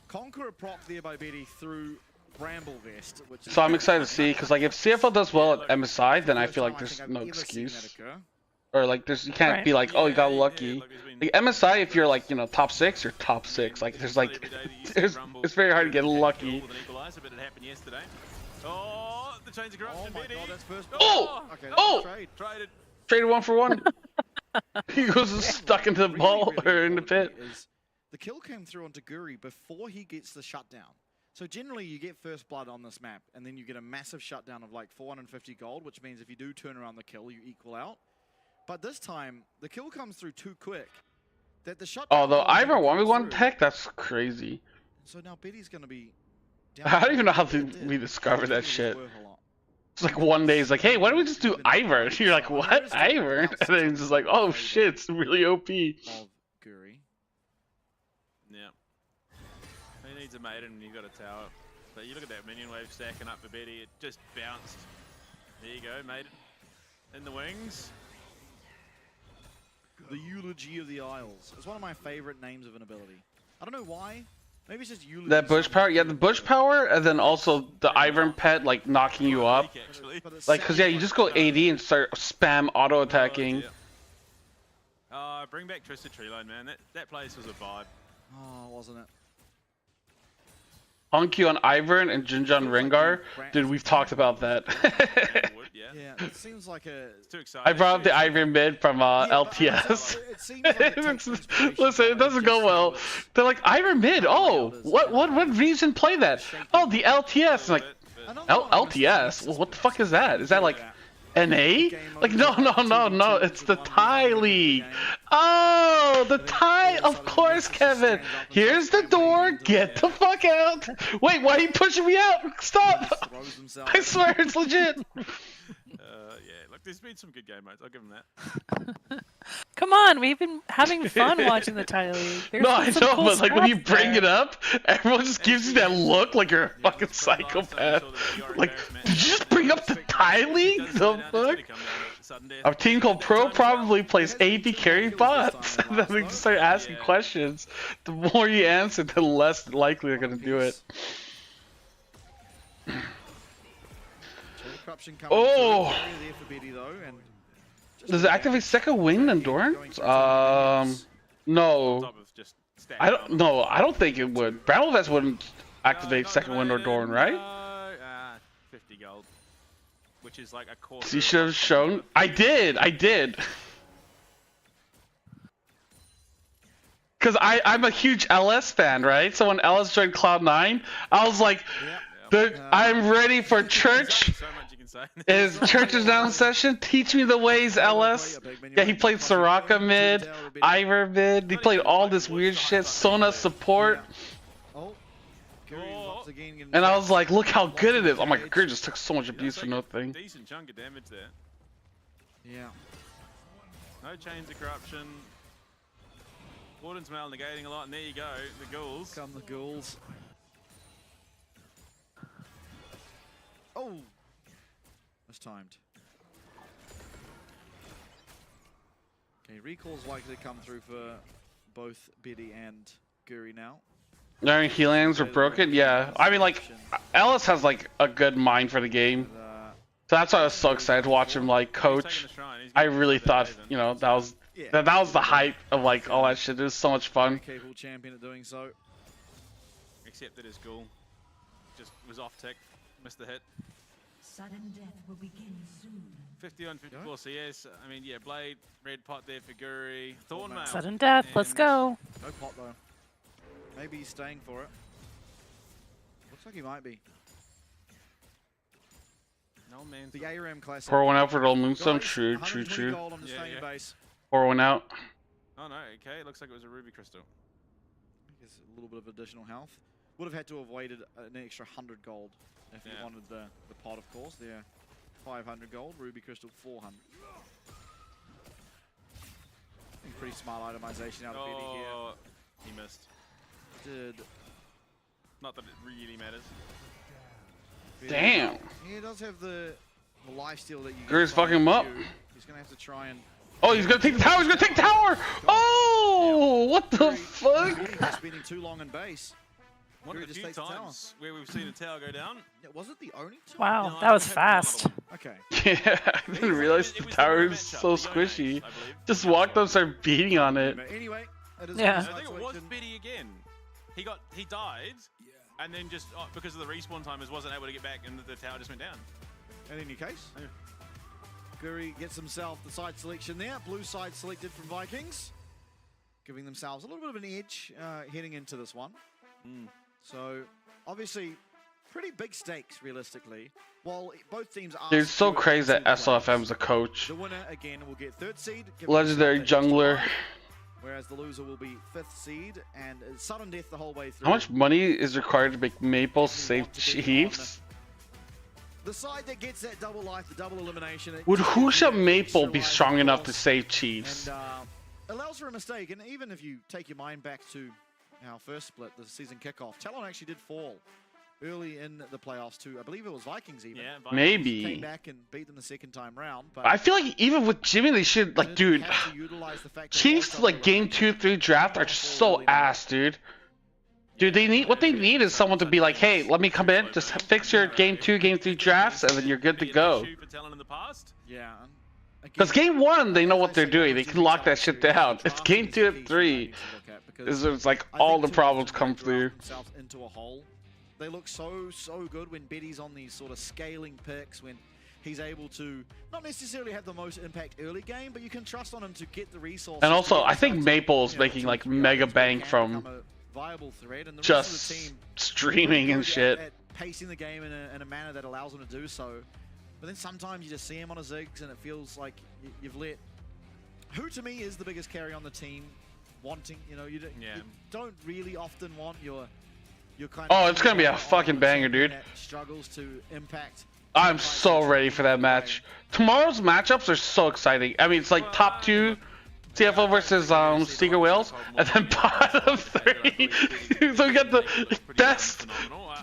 Conqueror proc there by Betty through Bramble Vest, which so I'm excited to see, because like if CFO does well at MSI, then I feel like there's no excuse. Or like you can't be like, oh, you got lucky. Like MSI, if you're like, you know, top 6, you're top 6. Like there's like, it's very hard to get lucky. Oh, the chains of corruption. Oh my god, that's first. Traded 1 for 1. He was stuck into the ball or in the pit. The kill came through onto Guri before he gets the shutdown. So generally you get first blood on this map, and then you get a massive shutdown of like 450 gold, which means if you do turn around the kill, you equal out. But this time, the kill comes through too quick. That the shutdown. Oh, the Ivor 1v1 tech? That's crazy. So now Betty's gonna be I don't even know how we discovered that shit. It's like one day, it's like, hey, why don't we just do Ivor? And you're like, what? Ivor? And then it's just like, oh shit, it's really OP. Of Guri. Yeah. He needs a maiden and you've got a tower. But you look at that minion wave stacking up for Betty, it just bounced. There you go, maiden. In the wings. The Eulogy of the Isles. It's one of my favorite names of an ability. I don't know why. Maybe it's just Eulogy. That bush power? Yeah, the bush power, and then also the Ivern pet, like, knocking you up. Like, because, yeah, you just go AD and start spam auto-attacking. Bring back Twisted Treeline, man. That place was a vibe. Oh, wasn't it? Honky on Ivern and Jinja on Rengar. Dude, we've talked about that. Yeah, it seems like a... It's too exciting. I brought up the Ivern mid from LTS. Listen, it doesn't go well. They're like, Ivern mid? Oh, what reason play that? Oh, the LTS. I'm like, LTS? Well, what the fuck is that? Is that like NA? Like, no. It's the Thai league. Oh, the Thai. Of course, Kevin. Here's the door. Get the fuck out. Wait, why are you pushing me out? Stop. I swear it's legit. Yeah, look, there's been some good game modes. I'll give him that. Come on, we've been having fun watching the Thai league. There's No, I some know, cool but like when you stuff bring there. it up, everyone just gives you that look like you're a fucking psychopath. Like, did you just bring up the Thai league? The fuck? Our team called Pro probably plays AD carry bots. And then they just start asking questions. The more you answer, the less likely they're gonna do it. Oh! Does it activate second wind endurance? No. I don't think it would. Battle Vest wouldn't activate second wind or Dorn, right? 50 gold, which is like a quarter. So you should have shown. I did. Cause I'm a huge LS fan, right? So when LS joined Cloud9, I was like, I'm ready for church. Is church is down session? Teach me the ways, LS. Yeah, he played Soraka mid, Ivor mid. He played all this weird shit. Sona support. And I was like, look how good it is. Oh my god, Grid just took so much abuse for nothing. Decent chunk of damage there. Yeah. No chains of corruption. Warden's Mail negating a lot, and there you go, the ghouls. Come the ghouls. Oh! Mistimed. Okay, recall's likely to come through for both Biddy and Guri now. Their healings are broken? Yeah. I mean, like, Ellis has, like, a good mind for the game. So that's why I was so excited to watch him, like, coach. I really thought, you know, that was the hype of, like, all that shit. It was so much fun. Capable champion at doing so. Except that his ghoul just was off tick, missed the hit. Sudden death will begin soon. 50 on 54 CS. I mean, yeah, Blade, red pot there for Guri. Thornmail. Sudden death, let's go. No pot though. Maybe he's staying for it. Looks like he might be. No man. The ARM classic. Pour one out for the old Moonstone. True. Pour one out. Oh no, okay. It looks like it was a ruby crystal. Gives a little bit of additional health. Would have had to have waited an extra 100 gold if he wanted the pot, of course. There, 500 gold, ruby crystal 400. Pretty smart itemization out of Biddy here. He missed. Did. Not that it really matters. Damn. He does have the lifesteal that you get. Guri's fucking him up. He's gonna have to try and. Oh, he's gonna take the tower. He's gonna take the tower. Oh, what the fuck? Just spending too long in base. One of the few times where we've seen a tower go down. Was it the only two? Wow, that was fast. Okay. Yeah, I didn't realize the tower was so squishy. Just walked up, started beating on it. Anyway, yeah. I think it was Biddy again. He died, and then just because of the respawn timers wasn't able to get back, and the tower just went down. In any case, Guri gets himself the side selection there. Blue side selected from Vikings, giving themselves a little bit of an edge heading into this one. So, obviously, pretty big stakes, realistically. While both teams are... Dude, it's so crazy that SLFM's a coach. The winner, again, will get 3rd seed. Legendary jungler. Whereas the loser will be 5th seed, and sudden death the whole way through. How much money is required to make Maple save Chiefs? The side that gets that double life, the double elimination... Would Husha Maple be strong enough to save Chiefs? And allows for a mistake, and even if you take your mind back to our first split, the season kickoff, TLN actually did fall early in the playoffs too. I believe it was Vikings even. Yeah, Vikings maybe. Came back and beat them the second time round. But I feel like even with Jimmy, they should, like, dude, Chiefs, like, game 2-3 draft are just so ass, dude. Dude, what they need is someone to be like, hey, let me come in, just fix your game 2, game 3 drafts, and then you're good to go. Yeah. Because game 1, they know what they're doing. They can lock that shit down. It's game 2 and 3. It's like all the problems come through. Into a hole. They look so good when Biddy's on these sort of scaling picks, when he's able to not necessarily have the most impact early game, but you can trust on him to get the resources. And also, I think Maple's making like mega bank from just streaming and shit. At pacing the game in a manner that allows him to do so. But then sometimes you just see him on a Ziggs and it feels like you've let... Who to me is the biggest carry on the team wanting, you know, you don't really often want your kind of... Oh, it's gonna be a fucking banger, dude. Struggles to impact. I'm so ready for that match. Tomorrow's matchups are so exciting. I mean, it's like top 2 TFL versus Secret Whales, and then bottom 3. So we got the best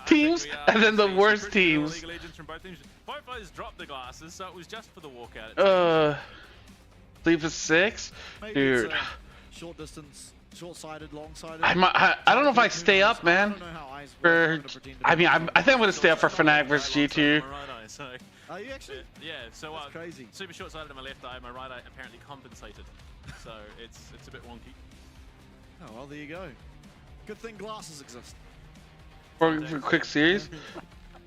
teams and then the worst teams. Both players dropped the glasses, so it was just for the walkout. Leave for 6, dude. Short distance, short-sided, long-sided. I don't know if I stay up, man. I mean, I think I'm gonna stay up for Fnatic versus G2. Are you actually? Yeah. So that's crazy. Super short-sided on my left eye, my right eye apparently compensated. So it's a bit wonky. Oh well, there you go. Good thing glasses exist. For a quick series.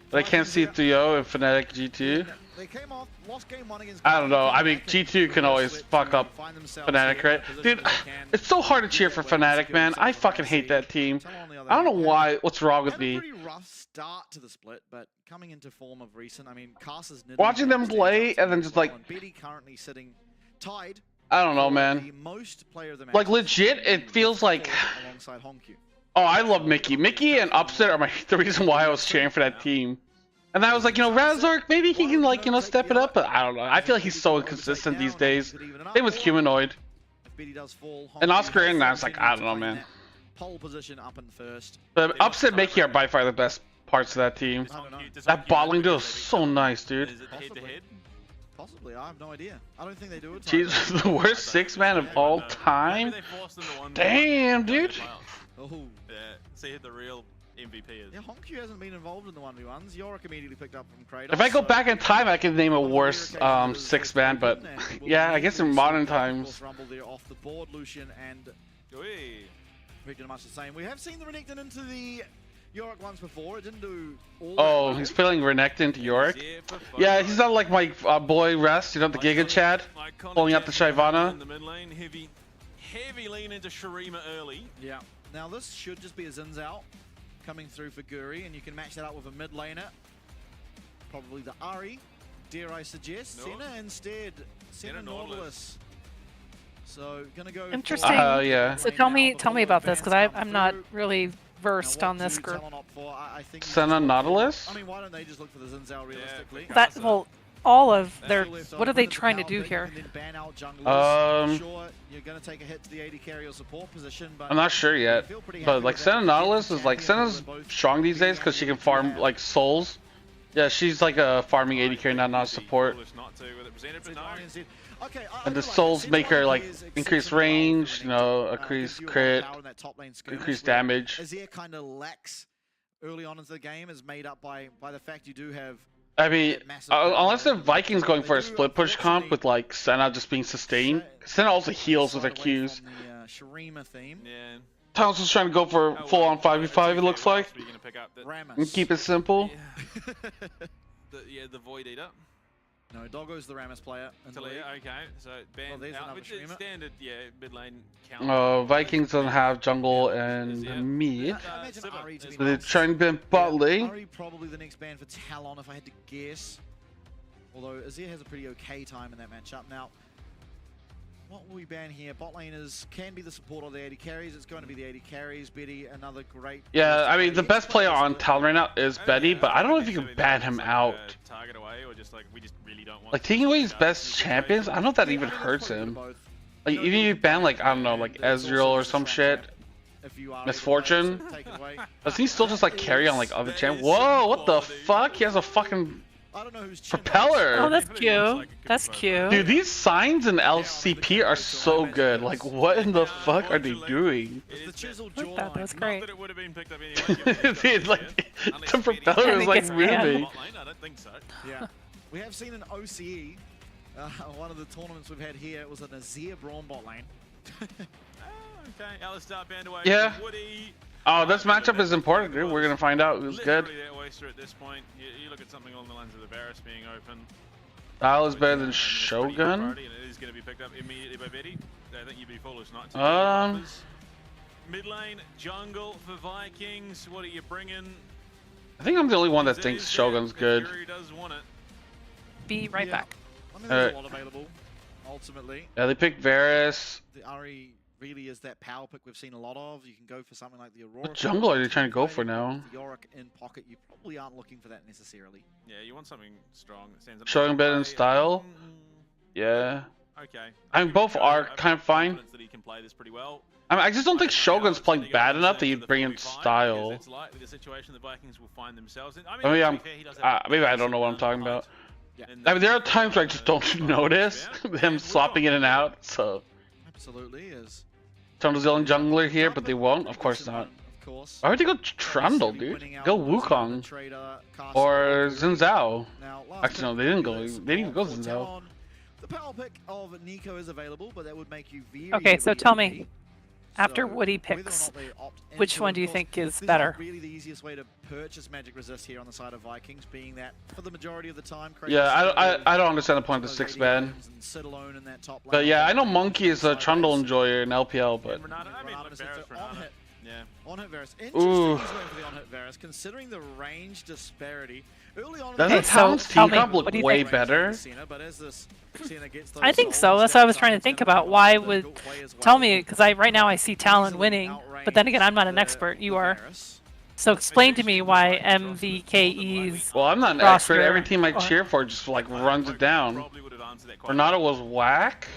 But I can't see 3-0 in Fnatic G2. They came off, lost game 1 against... I don't know. I mean, G2 can always fuck up Fnatic, right? Dude, it's so hard to cheer for Fnatic, man. I fucking hate that team. I don't know why. What's wrong with me? Had a pretty rough start to the split, but coming into form of recent, I mean, Cars's... Watching them play and then just like... Betty currently sitting tied. I don't know, man. Like, legit, it feels like... Alongside Honku. Oh, I love Mickey. Mickey and Upset are the reason why I was cheering for that team. And I was like, you know, Razork, maybe he can, like, you know, step it up, but I don't know. I feel like he's so inconsistent these days. Same with Humanoid. And Oscar and I was like, I don't know, man. Pole position up in first. But Upset and Mickey are by far the best parts of that team. That bottling duo is so nice, dude. Possibly, I have no idea. I don't think they do it. Jeez, the worst 6-man of all time? Damn, dude. Oh. Yeah, see who the real MVP is. Yeah, Honku hasn't been involved in the 1v1s. Yorick immediately picked up from Kratos. If I go back in time, I can name a worse 6-man, but yeah, I guess in modern times. Rumble there off the board, Lucian and pretty much the same. We have seen the Renekton into the Yorick once before. It didn't do all Oh, he's feeling Renekton to Yorick? Yeah, he's not like my boy Rest, you know, the Giga Chad, pulling up the Shyvana. In the mid lane, heavy lean into Shurima early. Yeah. Now this should just be a Zin's out coming through for Guri, and you can match that up with a mid laner. Probably the Ari, dare I suggest. Senna instead. Senna Nautilus. So gonna go. Interesting. Yeah. So tell me about this, because I'm not really versed on this group. Senna Nautilus? I mean, why don't they just look for the Zin's out realistically? That well, all of their what are they trying to do here? You're gonna take a hit to the AD carry or support position, but I'm not sure yet. But like Senna Nautilus is like Senna's strong these days because she can farm like souls. Yeah, she's like a farming AD carry, not a support. And the souls make her like increase range, you know, increase crit, increase damage. Azir kind of lacks early on into the game is made up by the fact you do have. I mean, unless the Vikings going for a split push comp with like Senna just being sustained. Senna also heals with her Qs. Yeah. Thomas was trying to go for full on 5v5, it looks like. And keep it simple. The Void Eater. No, Doggo's the Rammus player. Okay, so Ben out with the standard, mid lane count. Vikings don't have jungle and mid. They're trying to ban bot lane. Ari probably the next ban for Talon if I had to guess. Although Azir has a pretty okay time in that matchup. Now, what will we ban here? Bot laners can be the support or the AD carries. It's going to be the AD carries. Betty, another great... Yeah, I mean, the best player on Talon right now is Betty, but I don't know if you can ban him out. Target away, or just like we just really don't want. Like taking away his best champions, I don't know if that even hurts him. Like even if you ban like I don't know, like Ezreal or some shit, Misfortune, doesn't he still just like carry on like other champions? Whoa, what the fuck? He has a fucking propeller. Oh, that's cute. That's cute. Dude, these signs in LCP are so good. Like, what in the fuck are they doing? Like that, that's great. Dude, like, the propeller is like moving. I don't think so. Yeah. We have seen an OCE. One of the tournaments we've had here, it was an Azir Braum bot lane. Okay, Alistar banned away. Yeah. Oh, this matchup is important, dude. We're gonna find out who's good. Oyster at this point. You look at something along the lines of the Varus being open. Dial is better than Shogun. And it is going to be picked up immediately by Betty. I think you'd be foolish not to. Mid lane, jungle for Vikings. What are you bringing? I think I'm the only one that thinks Shogun's good. Does want it. Be right back. I mean, there's a lot available, ultimately. Yeah, they picked Varus. The Ari really is that power pick we've seen a lot of. You can go for something like the Aurora. What jungle are you trying to go for now? The Yorick in pocket, you probably aren't looking for that necessarily. Yeah, you want something strong that stands up. Showing better in style? Yeah. Okay. I mean, both are kind of fine. That he can play this pretty well. I mean, I just don't think Shogun's playing bad enough that you bring in style. It's likely the situation the Vikings will find themselves in. I mean, maybe I don't know what I'm talking about. I mean, there are times where I just don't notice them swapping in and out. So. Absolutely is. Someone's yelling jungler here, but they won't. Of course not. Why would they go Trundle, dude? Go Wukong or Xin Zhao. Actually, no, they didn't go. They didn't even go Xin Zhao. The power pick of Nico is available, but that would make you very. Okay, so tell me, after Woody picks, which one do you think is better? This is really the easiest way to purchase Magic Resist here on the side of Vikings, being that for the majority of the time. Yeah, I don't understand the point of the 6-man. But yeah, I know Monkey is a Trundle enjoyer in LPL, but. Yeah. On-hit Varus. Interesting he's going for the on-hit Varus, considering the range disparity. Early on Doesn't Talon's team comp look way better? I think so. That's what I was trying to think about. Why would tell me? Because right now I see Talon winning, but then again I'm not an expert. You are. So explain to me why MVKE's. Well, I'm not an expert. Every team I cheer for just like runs it down. Renato was whack.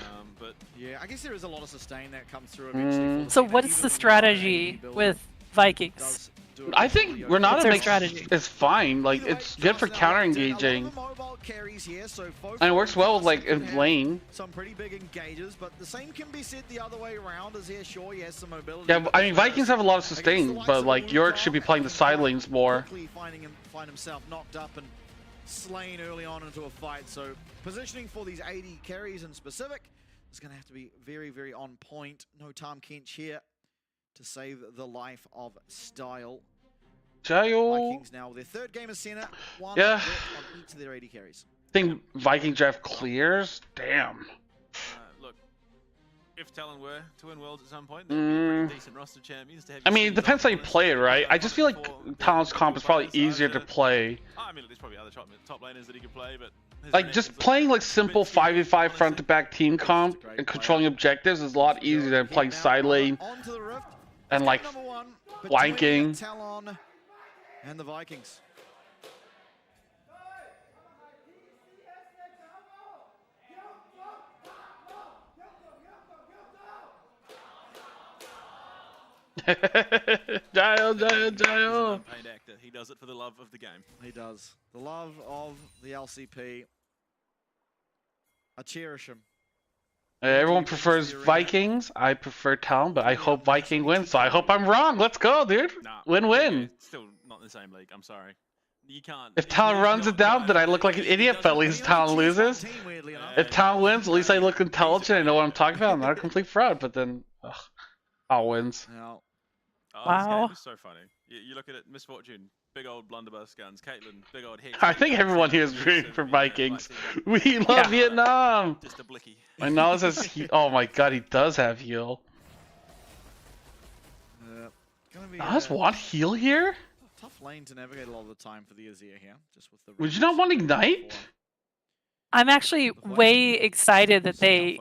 Yeah, I guess there is a lot of sustain that comes through eventually. So what is the strategy with Vikings? I think Renato is fine. Like, it's good for counter engaging. And it works well with like in lane. Some pretty big engages, but the same can be said the other way around. As here, sure, he has some mobility. Yeah, I mean Vikings have a lot of sustain, but like Yorick should be playing the side lanes more. Find himself knocked up and slain early on into a fight. So positioning for these 80 carries in specific is going to have to be very, very on point. No Tom Kench here to save the life of Style. Vikings now with their third game of center. One on each of their 80 carries. I think Viking draft clears. Damn. Look, if Talon were to win Worlds at some point, they'd be pretty decent roster champions to have. I mean, it depends how you play it, right? I just feel like Talon's comp is probably easier to play. I mean, there's probably other top laners that he could play, but like just playing like simple 5v5 front to back team comp and controlling objectives is a lot easier than playing side lane and like flanking. Talon and the Vikings. Jail. Paid actor. He does it for the love of the game. He does. The love of the LCP. I cherish him. Everyone prefers Vikings. I prefer Talon, but I hope Viking wins, so I hope I'm wrong. Let's go, dude. Win-win. Still not in the same league. I'm sorry. You can't. If Talon runs it down, then I look like an idiot, but at least Talon loses. If Talon wins, at least I look intelligent. I know what I'm talking about. I'm not a complete fraud, but then Talon wins. Wow. This is so funny. You look at it, Misfortune, big old blunderbuss guns, Caitlyn, big old head. I think everyone here is rooting for Vikings. We love Vietnam. Just a blicky. My knowledge says oh my god, he does have heal. Does want heal here? Tough lane to navigate a lot of the time for the Azir here. Just with the would you not want Ignite? I'm actually way excited that they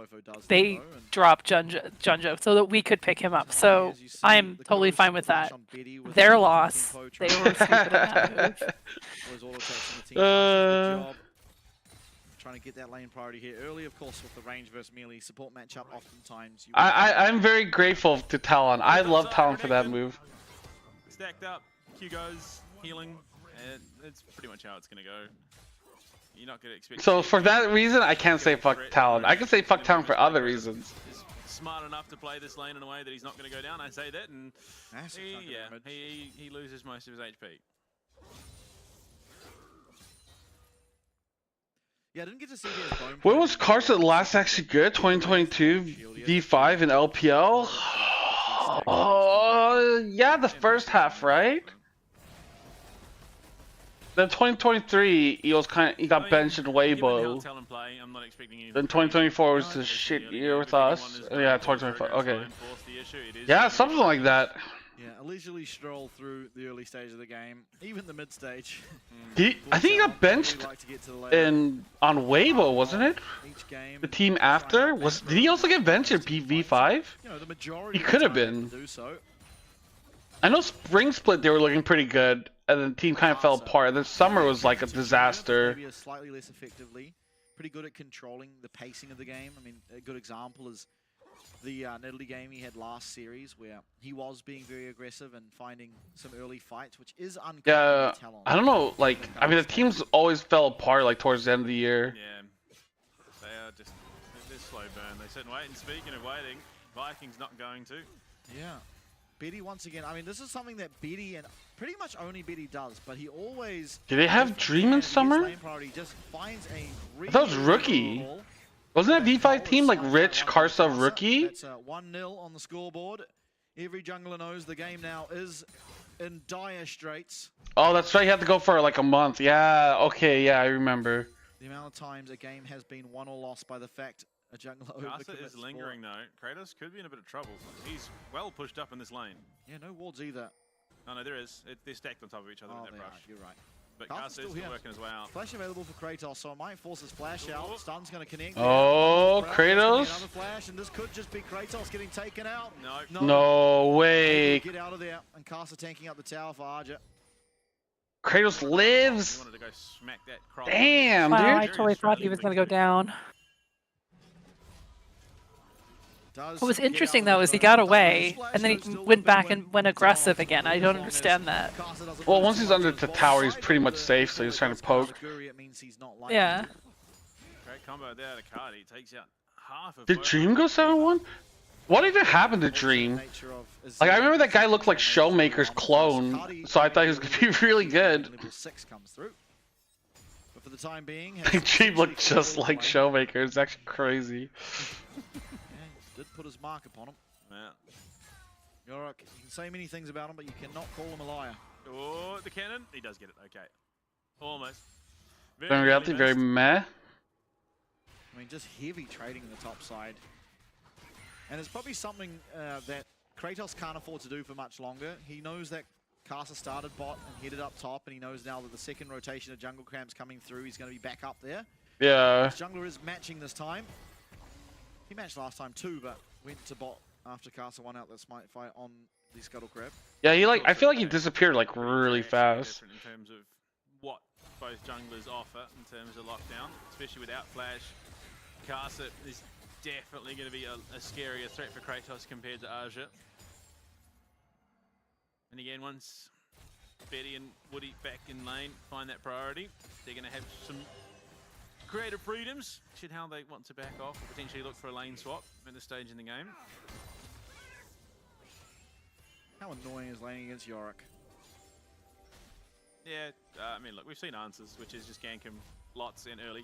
dropped Junjo so that we could pick him up. So I'm totally fine with that. Their loss. They were stupid in that move. Trying to get that lane priority here early, of course, with the range versus melee support matchup. Oftentimes, I'm very grateful to Talon. I love Talon for that move. Stacked up, Q goes, healing, and it's pretty much how it's gonna go. You're not gonna expect. So for that reason, I can't say fuck Talon. I can say fuck Talon for other reasons. He's smart enough to play this lane in a way that he's not gonna go down. I say that, and he loses most of his HP. Yeah, I didn't get to see his bone. When was Carson last actually good? 2022 V5 in LPL? Yeah, the first half, right? Then 2023, he got benched in Weibo. Then 2024 was the shit year with us. Yeah, 2025. Okay. Yeah, something like that. Yeah, a leisurely stroll through the early stage of the game, even the mid stage. I think he got benched on Weibo, wasn't it? The team after did he also get benched in PV5? He could have been. I know Spring Split they were looking pretty good, and then the team kind of fell apart. And then Summer was like a disaster. Maybe slightly less effectively. Pretty good at controlling the pacing of the game. I mean, a good example is the Nidalee game he had last series, where he was being very aggressive and finding some early fights, which is uncommon. Yeah, I don't know. Like, I mean, the teams always fell apart like towards the end of the year. Yeah, they are just they're slow burn. They sit and wait. And speaking of waiting, Vikings not going to. Yeah. Betty once again, I mean, this is something that Betty and pretty much only Betty does, but he always... Do they have Dream in Summer? Just finds a I thought it was Rookie. Wasn't that V5 team like Rich, Karsov, Rookie? That's 1-0 on the scoreboard. Every jungler knows the game now is in dire straits. Oh, that's right. You have to go for like a month. Yeah, okay, yeah, I remember. The amount of times a game has been won or lost by the fact a jungler Kasa is lingering though. Kratos could be in a bit of trouble. He's well pushed up in this lane. Yeah, no wards either. No, there is. They're stacked on top of each other in that brush. You're right. But Kasa is still working his way out. Flash available for Kratos, so it might force his flash out. Stun's going to connect. Oh, Kratos. Another flash, and this could just be Kratos getting taken out. No way. Get out of there, and Kasa tanking up the tower for Arja. Kratos lives. Wanted to go smack that crop. Damn, dude. Wow, I totally thought he was going to go down. What was interesting though is he got away and then he went back and went aggressive again. I don't understand that. Well, once he's under the tower, he's pretty much safe, so he's trying to poke. Yeah. Great combo there to Cardi. Takes out half of. Did Dream go 7-1? What even happened to Dream? Like, I remember that guy looked like Showmaker's clone, so I thought he was going to be really good. But for the time being, Dream looked just like Showmaker. It's actually crazy. Did put his mark upon him. Yeah. Yorick, you can say many things about him, but you cannot call him a liar. Oh, the cannon. He does get it. Okay. Almost. In reality, very meh. I mean, just heavy trading in the top side. And it's probably something that Kratos can't afford to do for much longer. He knows that Kasa started bot and headed up top, and he knows now that the second rotation of jungle camps coming through, he's going to be back up there. Yeah. His jungler is matching this time. He matched last time too, but went to bot after Kasa won out that smite fight on the Scuttle Crab. Yeah, I feel like he disappeared like really fast. In terms of what both junglers offer in terms of lockdown, especially without flash. Kasa is definitely going to be a scarier threat for Kratos compared to Arja. And again, once Betty and Woody back in lane find that priority, they're going to have some creative freedoms, should how they want to back off or potentially look for a lane swap at this stage in the game. How annoying is laning against Yorick? Yeah, I mean, look, we've seen answers, which is just gank him lots in early.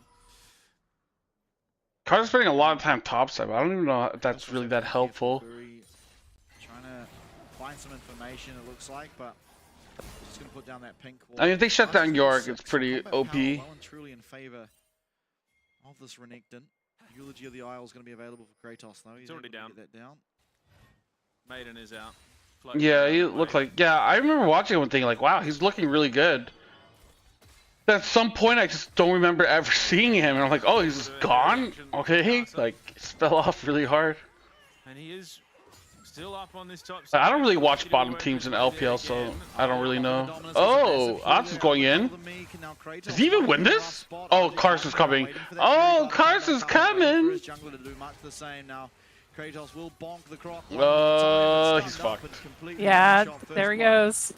Carter's spending a lot of time topside, but I don't even know if that's really that helpful. Trying to find some information, it looks like, but just going to put down that pink wall. I mean, if they shut down Yorick, it's pretty OP. Well and truly in favor of this Renekton. Eulogy of the Isle is going to be available for Kratos, though. He's already down. Get that down. Maiden is out. Yeah, he looked like... Yeah, I remember watching him and thinking, like, wow, he's looking really good. At some point, I just don't remember ever seeing him, and I'm like, oh, he's gone? Okay, like, it fell off really hard. And he is still up on this top. I don't really watch bottom teams in LPL, so I don't really know. Oh, Oz is going in. Does he even win this? Oh, Carson's coming. Oh, Carson's coming. Kratos will bonk the croc. He's fucked. Yeah, there he goes.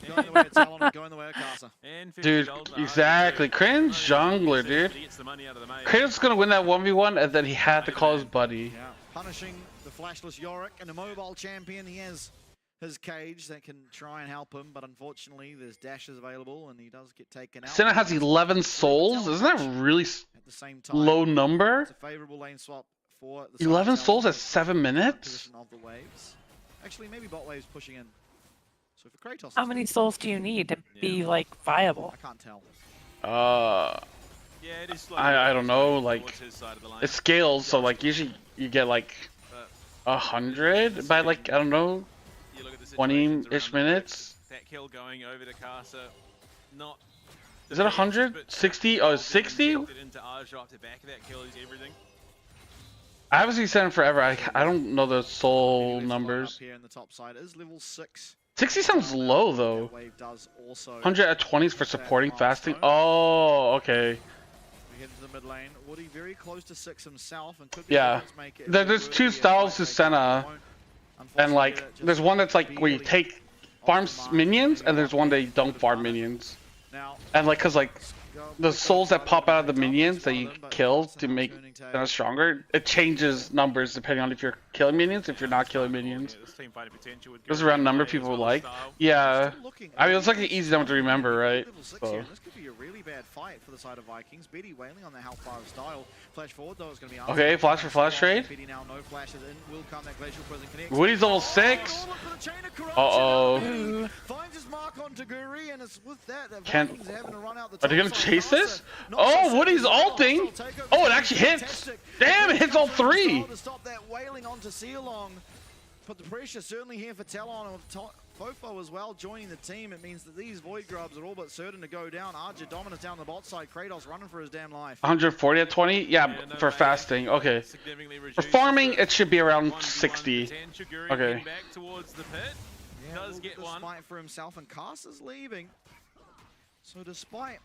Dude, exactly. Cringe jungler, dude. Kratos is gonna win that 1v1, and then he had to call his buddy. Yeah, punishing the flashless Yorick, and a mobile champion. He has his cage that can try and help him, but unfortunately, there's dashes available, and he does get taken out. Senna has 11 souls. Isn't that a really low number? It's a favorable lane swap. 11 souls at 7 minutes? Of the waves. Actually, maybe bot waves pushing in. So for Kratos, how many souls do you need to be like viable? I can't tell. Yeah, it is I don't know. Like, it scales, so like usually you get like 100 by like I don't know, situations 20-ish around the minutes. back. That kill going over to Casa, not. Is it 100? 60? Oh, 60? Into Arj off the back of that kill is everything. I haven't seen 7 forever. I don't know the soul numbers. Here in the top side is level 6. 60 sounds low though. Wave does also 100 at 20s for supporting fasting. Oh, okay. We head to the mid lane. Woody very close to 6 himself and could be Yeah. make it There's two styles to Senna, and like there's one that's like where you take farms minions, and there's one that you don't farm minions. And like, cause like the souls that pop out of the minions that you kill to make them stronger, it changes numbers depending on if you're killing minions, if you're not killing minions. There's a round number people would like. Yeah, I mean it's like an easy number to remember, right? So. This could be a really bad fight for the side of Vikings. BD wailing on the Hellfire style. Flash forward though is going to be okay. Flash for flash trade. BD now no flashes in. Will come that glacial prison connect. Woody's level 6. Uh-oh. Finds his mark on Taguri, and it's with that Can't. Vikings having to run out the Are they gonna chase this? Oh, Woody's ulting. Oh, it actually hits. Damn, it hits all 3. To stop that wailing onto Sealong. Put the pressure certainly here for Talon and Fofo as well joining the team. It means that these Void Grubs are all but certain to go down. Archer dominant down the bot side. Kratos running for his damn life. 140 at 20? Yeah, for fasting. Okay. For farming, it should be around 60. Okay. Yeah, does get one. Fight for himself, and Casa's leaving. So despite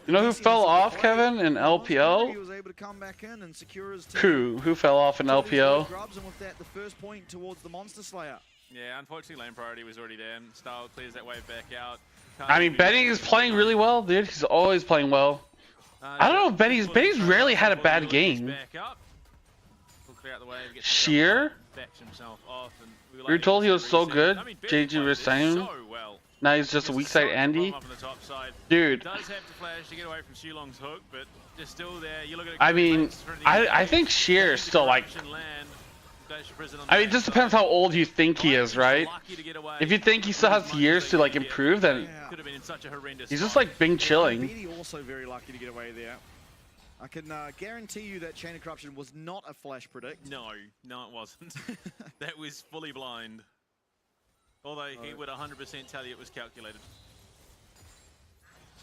you know who fell off, Kevin, in LPL? he was able to come back in and secure his team. Who fell off in LPL? Grubs, and with that, the first point towards the Monster Slayer. Yeah, unfortunately, lane priority was already there. And Style clears that wave back out. I mean, Benny is playing really well, dude. He's always playing well. I don't know if Benny's rarely had a bad game. Sheer? We were told he was so good. JG was saying. Now he's just a weak side Andy. Dude. I mean, I think Sheer is still like. I mean, it just depends how old you think he is, right? If you think he still has years to like improve, then he's just like being chilling. BD also very lucky to get away there. I can guarantee you that Chain of Corruption was not a flash predict. No, it wasn't. That was fully blind. Although he would 100% tell you it was calculated.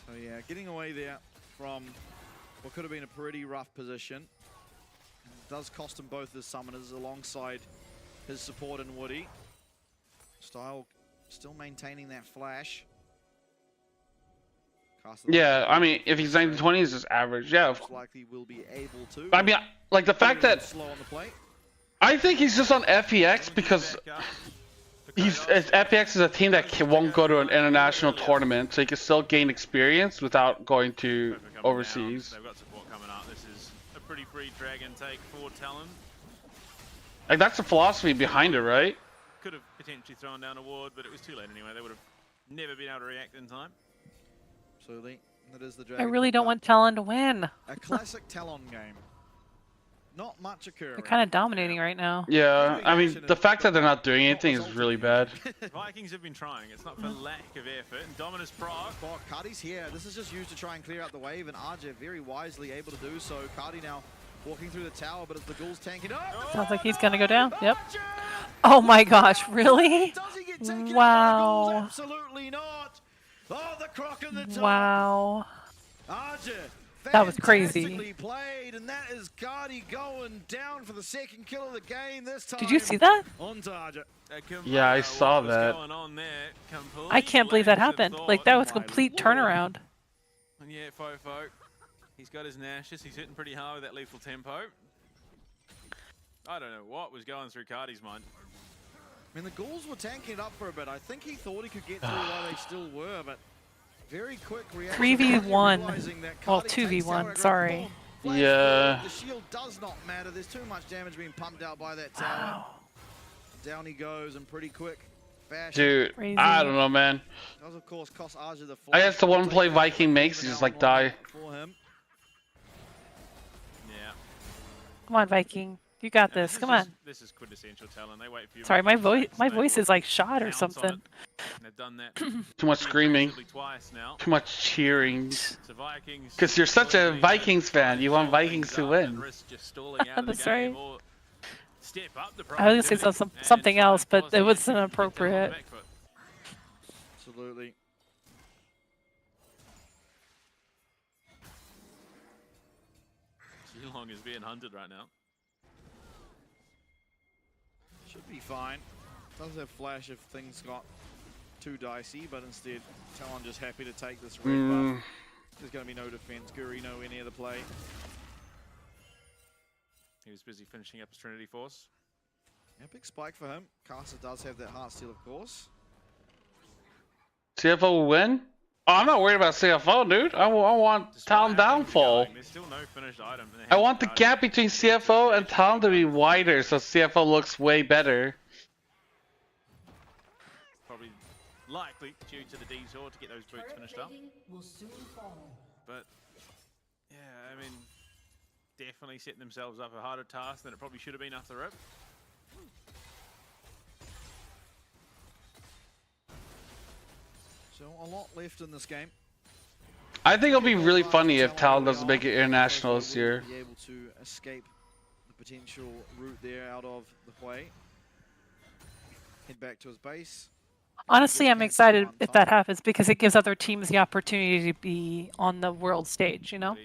So yeah, getting away there from what could have been a pretty rough position. It does cost him both his summoners alongside his support in Woody. Style still maintaining that flash. Yeah, I mean, if he's 1920, he's just average. Yeah. Likely will be able to. I mean, like the fact that I think he's just on FEX because FEX is a team that won't go to an international tournament, so he can still gain experience without going to overseas. They've got support coming up. This is a pretty free dragon take for Talon. Like that's the philosophy behind it, right? Could have potentially thrown down a ward, but it was too late anyway. They would have never been able to react in time. Absolutely. That is the I dragon. really don't want Talon to win. A classic Talon game. Not much occurring. They're kind of dominating right now. Yeah, I mean, the fact that they're not doing anything is really bad. Vikings have been trying. It's not for lack of effort. And Dominus proc. Oh, Cardi's here. This is just used to try and clear out the wave, and RJ very wisely able to do so. Cardi now walking through the tower, but as the Ghouls tanking up. Sounds like he's gonna go down. Yep. Oh my gosh, really? Wow. Absolutely not. Oh, the croc in the top. Wow. RJ. That was crazy. Played, and that is Cardi going down for the second kill of the game this time. Did you see that? On target. Yeah, I saw that. I can't believe that happened. Like, that was a complete turnaround. And yeah, Fofo, he's got his Nashes. He's hitting pretty hard with that lethal tempo. I don't know what was going through Cardi's mind. I mean, the Ghouls were tanking it up for a bit. I think he thought he could get through while they still were, but very quick reaction. 3v1. Well, 2v1, sorry. Yeah. The shield does not matter. There's too much damage being pumped out by that tower. Down he goes, and pretty quick fashion. Dude, I don't know, man. Does of course cost Arja the I guess the one play Viking makes, he just like die. For him. Yeah. Come on, Viking. You got this. Come on. This is quintessential Talon. They wait for you. Sorry, my voice is like shot or something. They've done that. Too much screaming. Too much cheering. Because you're such a Vikings fan. You want Vikings to win. That's right. step up the I was gonna say something else, but it was inappropriate. Absolutely. Long is being hunted right now. Should be fine. Does have flash if things got too dicey, but instead Talon just happy to take this red buff. There's going to be no defense. Guri no any other play. He was busy finishing up his Trinity Force. Yeah, big spike for him. Caster does have that heart steal, of course. CFO will win? Oh, I'm not worried about CFO, dude. I want Talon downfall. There's still no finished item. I want the gap between CFO and Talon to be wider, so CFO looks way better. Probably likely due to the detour to get those boots finished up. But yeah, I mean, definitely setting themselves up a harder task than it probably should have been after the rip. So a lot left in this game. I think it'll be really funny if Talon doesn't make it international this year. Be able to escape the potential route there out of the way. Head back to his base. Honestly, I'm excited if that happens because it gives other teams the opportunity to be on the world stage, you know?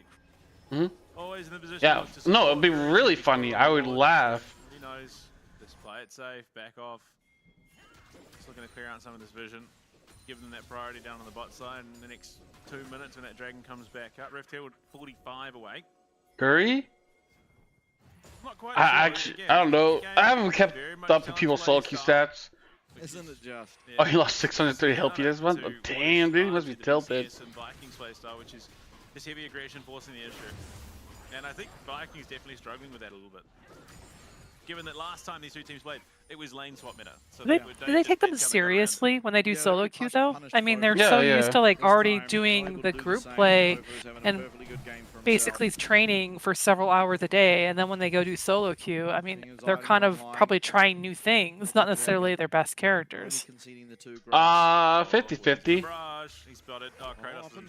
Hmm? Always in the position. Yeah, no, it'd be really funny. I would laugh. He knows, just play it safe, back off. Just looking to clear out some of this vision. Give them that priority down on the bot side in the next 2 minutes when that dragon comes back up. Rift Herald 45 away. Guri? I don't know. I haven't kept up with people's solo queue stats. Isn't it just? Oh, he lost 630 health this month? Oh, damn, dude, he must be tilted. Some Vikings playstyle, which is this heavy aggression forcing the issue. And I think Vikings definitely struggling with that a little bit. Given that last time these two teams played, it was lane swap meta. So Do they take them seriously when they do solo queue though? I mean, they're so used to like already doing the group play and basically training for several hours a day, and then when they go do solo queue, I mean, they're kind of probably trying new things, not necessarily their best characters. 50-50.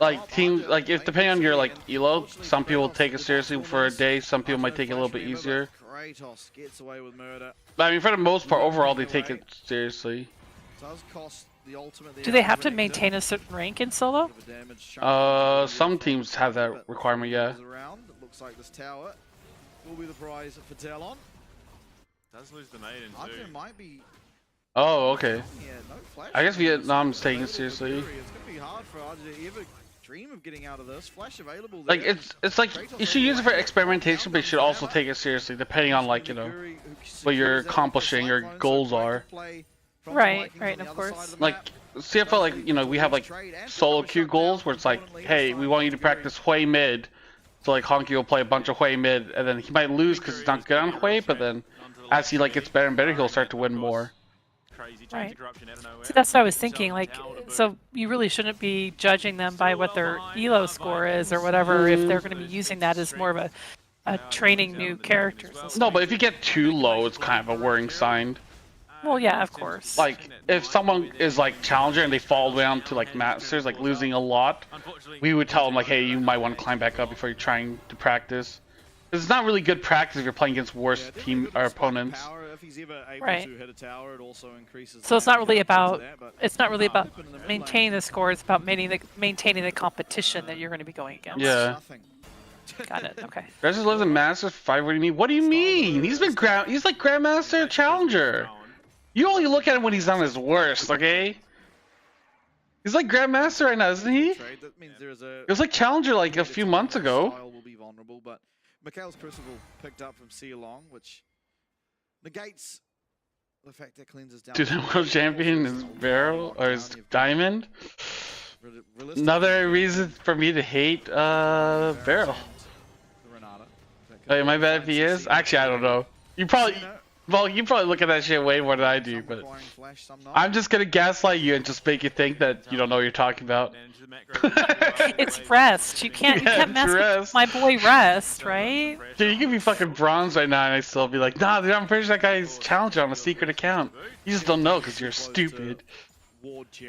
Like teams, like if depending on your like elo, some people take it seriously for a day, some people might take it a little bit easier. Kratos gets away with murder. But I mean, for the most part, overall, they take it seriously. Does cost the ultimate. Do they have to maintain a certain rank in solo? Some teams have that requirement, yeah. It looks like this tower will be the prize for Talon. Does lose the nade in two. Might be. Oh, okay. Yeah, no flash. I guess Vietnam's taking it seriously. It's gonna be hard for RJ to ever dream of getting out of this. Flash available. Like it's like you should use it for experimentation, but you should also take it seriously, depending on like what you're accomplishing, your goals are. Right, and of course. Like CFL, like we have like solo queue goals where it's like, hey, we want you to practice Hui mid. So like Honky will play a bunch of Hui mid, and then he might lose because he's not good on Hui, but then as he like gets better and better, he'll start to win more. Right. So that's what I was thinking. Like, so you really shouldn't be judging them by what their elo score is or whatever if they're going to be using that as more of a training new characters. No, but if you get too low, it's kind of a worrying sign. Well, yeah, of course. Like, if someone is like challenger and they fall down to like masters, like losing a lot, we would tell them like, hey, you might want to climb back up before you're trying to practice. It's not really good practice if you're playing against worse team or opponents. Right. So it's not really about maintaining the score. It's about maintaining the competition that you're going to be going against. Yeah. Got it. Okay. Resis lives in Masters 5. What do you mean? What do you mean? He's like Grandmaster Challenger. You only look at him when he's on his worst, okay? He's like Grandmaster right now, isn't he? It was like Challenger like a few months ago. Mikhail's Crucible picked up from C Long, which negates the fact that cleanses down. Dude, the world champion is Beryl or is Diamond. Another reason for me to hate Beryl. Hey, my bad if he is. Actually, I don't know. You probably look at that shit way more than I do, but I'm just gonna gaslight you and just make you think that you don't know what you're talking about. It's Rest. You can't mess with my boy Rest, right? Dude, you could be fucking bronze right now and I still be like, nah, dude, I'm pretty sure that guy's challenger on a secret account. You just don't know because you're stupid.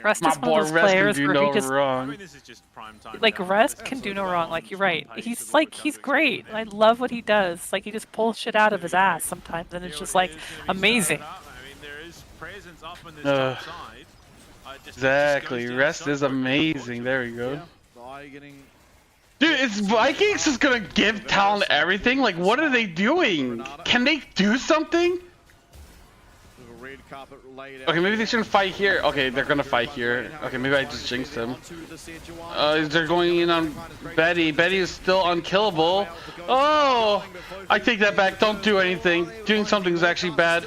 Rest My is one boy of those Rest can players do where no he just wrong. This is just prime time. like Rest can do no wrong. Like you're right. He's great. I love what he does. Like he just pulls shit out of his ass sometimes, and it's just like amazing. Exactly. Rest is amazing. There we go. Dude, is Vikings just gonna give Talon everything? Like, what are they doing? Can they do something? Okay, maybe they shouldn't fight here. Okay, they're gonna fight here. Okay, maybe I just jinxed them. They're going in on Betty. Betty is still unkillable. Oh! I take that back. Don't do anything. Doing something is actually bad.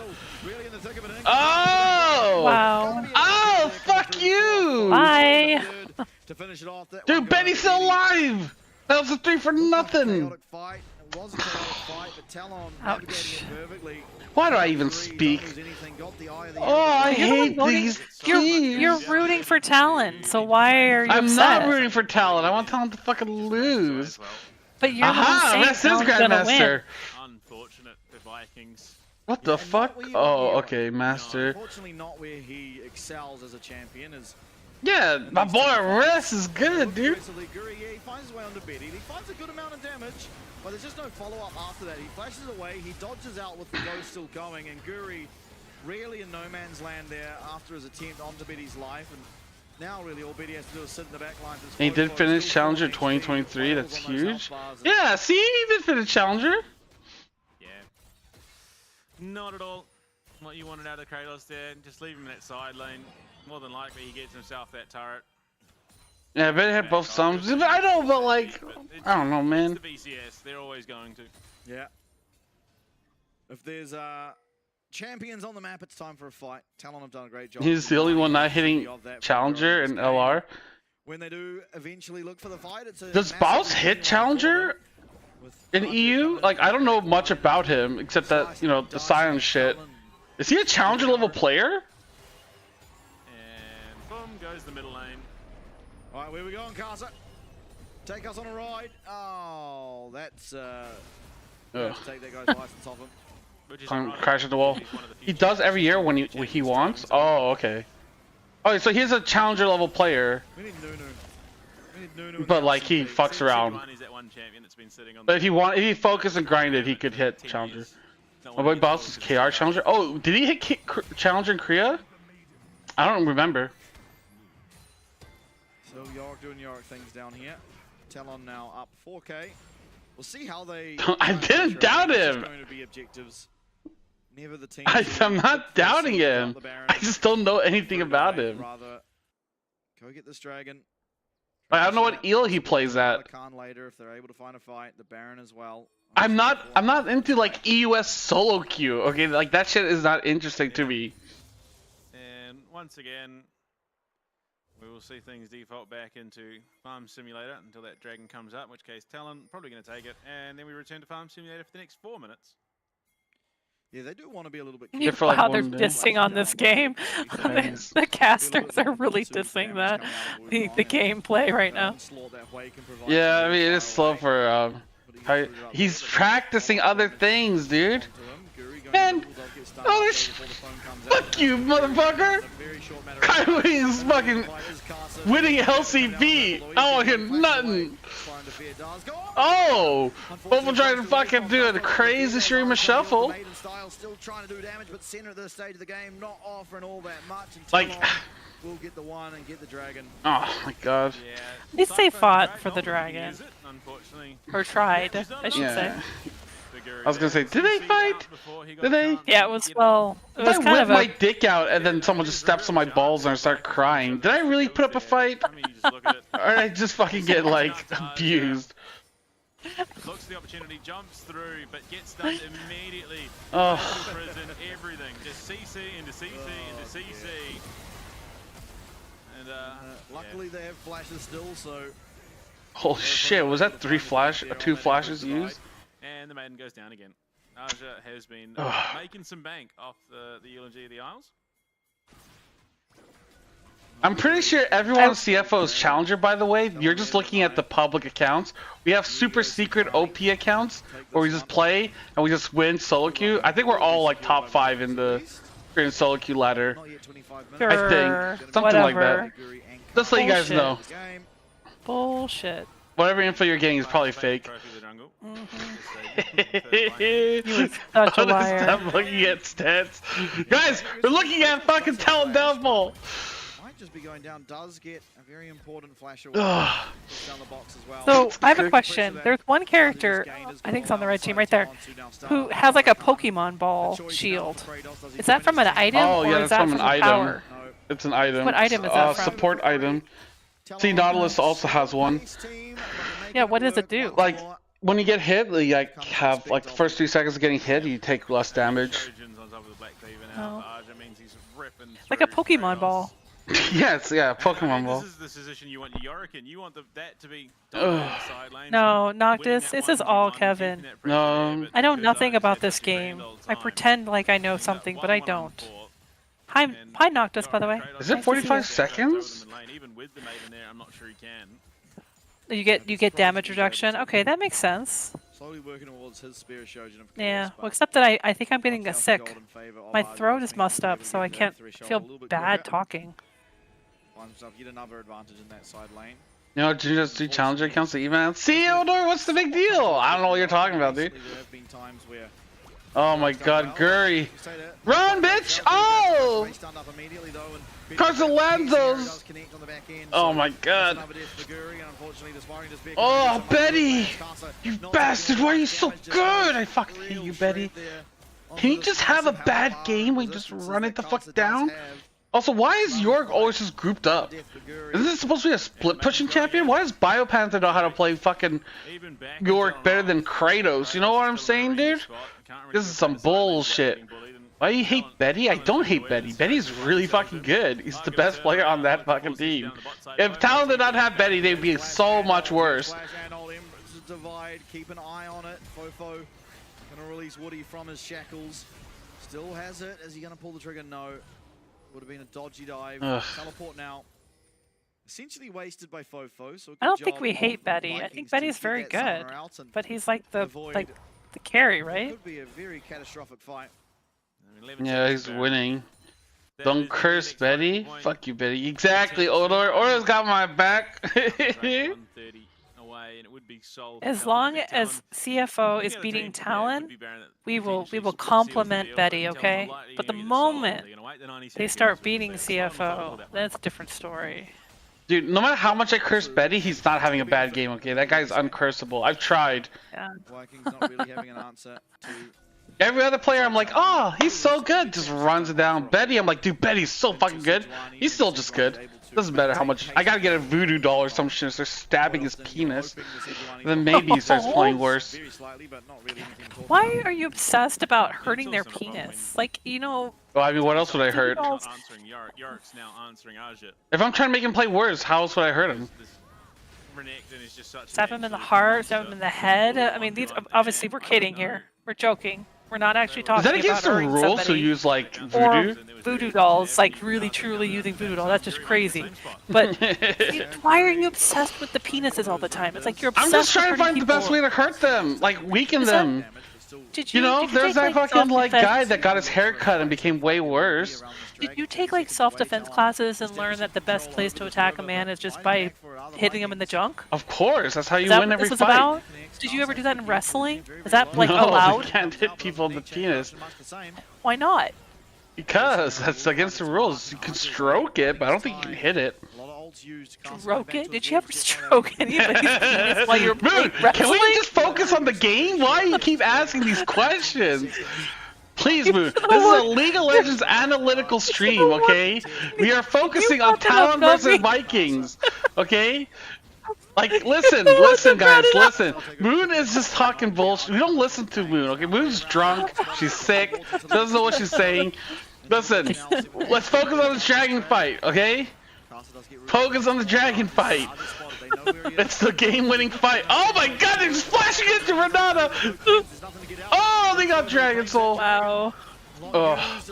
Oh! Wow. Oh, fuck you! Bye! Dude, Betty's still alive! That was a 3 for nothing! Ouch. Why do I even speak? Oh, I hate these teams! You're rooting for Talon, so why are you I'm upset? not rooting for Talon. I want Talon to fucking lose. But you're Aha! the Rest is one saying Talon's gonna Grandmaster. Unfortunate for Vikings. What the fuck? Oh, okay, Master. Unfortunately, not where he excels as a champion. Yeah, my boy Rest is good, dude. He finds his way onto Betty. He finds a good amount of damage, but there's just no follow-up after that. He flashes away, he dodges out with the ghost still going, and Guri really in no man's land there after his attempt onto Betty's life. And now really all Betty has to do is sit in the back line. He did finish Challenger 2023, that's huge. Yeah, see, he did finish Challenger. Yeah. Not at all what you wanted out of Kratos there. Just leave him in that side lane. More than likely he gets himself that turret. Yeah, I bet he had both sums. I know, but like, I don't know, man. It's the BCS, they're always going to. Yeah. If there's champions on the map, it's time for a fight. Talon have done a great job. He's the only one not hitting Challenger and LR. When they do eventually look for the fight, it's a Does Baus hit Challenger in EU? Like, I don't know much about him, except that, you know, the Scion shit. Is he a Challenger level player? And boom goes the middle lane. All right, where we going, Casa? Take us on a ride. Oh, that's to take that guy's license off him. Crash at the wall. He does every year when he wants. Oh, okay. Oh, so he's a Challenger level player. We need Nunu. We need Nunu. But like he fucks around. But if he focused and grinded, he could hit Challenger. My boy Baus is KR Challenger. Oh, did he hit Challenger in Korea? I don't remember. So York doing York things down here. Talon now up 4K. We'll see how they. I didn't doubt him. Going to be objectives. Never the team. I'm not doubting him. I just don't know anything about him. Rather, go get this dragon. I don't know what eel he plays at. Later, if they're able to find a fight, the Baron as well. I'm not into like EUS solo queue. Okay, like that shit is not interesting to me. And once again, we will see things default back into Farm Simulator until that dragon comes up, in which case Talon probably going to take it, and then we return to Farm Simulator for the next 4 minutes. Yeah, they do want to be a little bit. Wow, they're dissing on this game. The casters are really dissing the gameplay right now. Yeah, I mean it is slow for he's practicing other things, dude. Man, oh, fuck you, motherfucker! Kaiwi's fucking winning LCP. I don't hear nothing. Oh, Bubble trying to fucking do a crazy stream of shuffle. Still trying to do damage, but center of the stage of the game, not offering all that much. Like, we'll get the one and get the dragon. Oh my god. At least they fought for the dragon. Or tried, I should say. I was gonna say, did they fight? Did they? Yeah, it was, well, it was I kind whip of my dick out and then someone just steps on my balls and I start crying. Did I really put up a fight? Or did I just fucking get like abused? Looks the opportunity, jumps through, but gets stunned immediately. Oh. Prison, everything. Just CC into CC into CC. And luckily they have flashes still, so. Holy shit, was that 2 flashes used? And the maiden goes down again. Aja has been making some bank off the ULG of the Isles. I'm pretty sure everyone's CFO is Challenger, by the way. You're just looking at the public accounts. We have super secret OP accounts where we just play and we just win solo queue. I think we're all like top 5 in the in solo queue ladder. Sure, I think something like that. Just so you guys know. Bullshit. Whatever info you're getting is probably fake. You are such a liar. Stop looking at stats. Guys, we're looking at fucking TLN Downfall. Might just be going down. Does get a very important flash away. Down the box as well. So I have a question. There's one character, I think it's on the red team right there, who has like a Pokemon ball shield. Is that from an item Oh or yeah, is that's that from an from item. power? It's an item. What item is that from? Support item. See, Nautilus also has one. Yeah, what does it do? Like, when you get hit, you like have like the first 3 seconds of getting hit, you take less damage. Oh. Like a Pokemon ball. Yes, yeah, Pokemon ball. This is the position you want your Yorick in. You want that to be on the side lane. No, Noctis, this is all Kevin. No. I know nothing about this game. I pretend like I know something, but I don't. Hi Noctis, by the way. Is it 45 seconds? Even with the Maiden there, I'm not sure he can. You get damage reduction. Okay, that makes sense. Slowly working towards his spear Shojin, of course. Yeah, well, except that I think I'm getting a sick. My throat is mussed up, so I can't feel bad talking. Finds himself yet another advantage in that side lane. You know, you just do challenger accounts to even. See, Eldor, what's the big deal? I don't know what you're talking about, dude. There have been times where Oh my god, Guri. Run, bitch! Oh! Carson Lanzos! Oh my god. Oh, Betty! You bastard, why are you so good? I fucking hate you, Betty. Can you just have a bad game when you just run it the fuck down? Also, why is York always just grouped up? Isn't this supposed to be a split-pushing champion? Why does Biopanther know how to play fucking York better than Kratos? You know what I'm saying, dude? This is some bullshit. Why do you hate Betty? I don't hate Betty. Betty's really fucking good. He's the best player on that fucking team. If Talon did not have Betty, they'd be so much worse. Keep an eye on it. Fofo gonna release Woody from his shackles. Still has it. Is he gonna pull the trigger? No. Would have been a dodgy dive. Teleport now. Essentially wasted by Fofo. So I don't think we hate Betty. I think Betty's very good, but he's like the carry, right? Could be a very catastrophic fight. Yeah, he's winning. Don't curse Betty. Fuck you, Betty. Exactly, Odor. Odor's got my back. As long as CFO is beating Talon, we will compliment Betty, okay? But the moment they start beating CFO, that's a different story. Dude, no matter how much I curse Betty, he's not having a bad game, okay? That guy's uncursable. I've tried. Yeah. Vikings not really having an answer to... Every other player, I'm like, oh, he's so good. Just runs it down. Betty, I'm like, dude, Betty's so fucking good. He's still just good. Doesn't matter how much. I gotta get a voodoo doll or some shit. Start stabbing his penis. Then maybe he starts playing worse. Why are you obsessed about hurting their penis? Like, you know. Well, I mean, what else would I hurt? If I'm trying to make him play worse, how else would I hurt him? Stab him in the heart, stab him in the head. I mean, these obviously we're kidding here. We're joking. We're not actually talking about Is that against the rules to use like voodoo? Or voodoo dolls, like really truly using voodoo dolls. That's just crazy. But why are you obsessed with the penises all the time? It's like you're obsessed. I'm just trying with to find people. the best way to hurt them, like weaken them. Did You know, there's that fucking like self-defense? guy that got his hair cut and became way worse. Did you take like self-defense classes and learn that the best place to attack a man is just by hitting him in the junk? Of course, that's how you Is that win what every this was fight. about? Did you ever do that in wrestling? Is that like No, allowed? you can't hit people in the penis. Why not? Because that's against the rules. You can stroke it, but I don't think you can hit it. Stroke it? Did you ever stroke anybody's penis while you were playing Dude, wrestling? can we just focus on the game? Why do you keep asking these questions? Please, Moon. This is a League of Legends analytical stream, okay? We are focusing on Talon versus Vikings, okay? Like, listen, guys, listen. Moon is just talking bullshit. We don't listen to Moon, okay? Moon's drunk. She's sick. She doesn't know what she's saying. Listen, let's focus on this dragon fight, okay? Focus on the dragon fight. It's the game-winning fight. Oh my god, they're just flashing into Renata! Oh, they got Dragon Soul. Wow. Oh.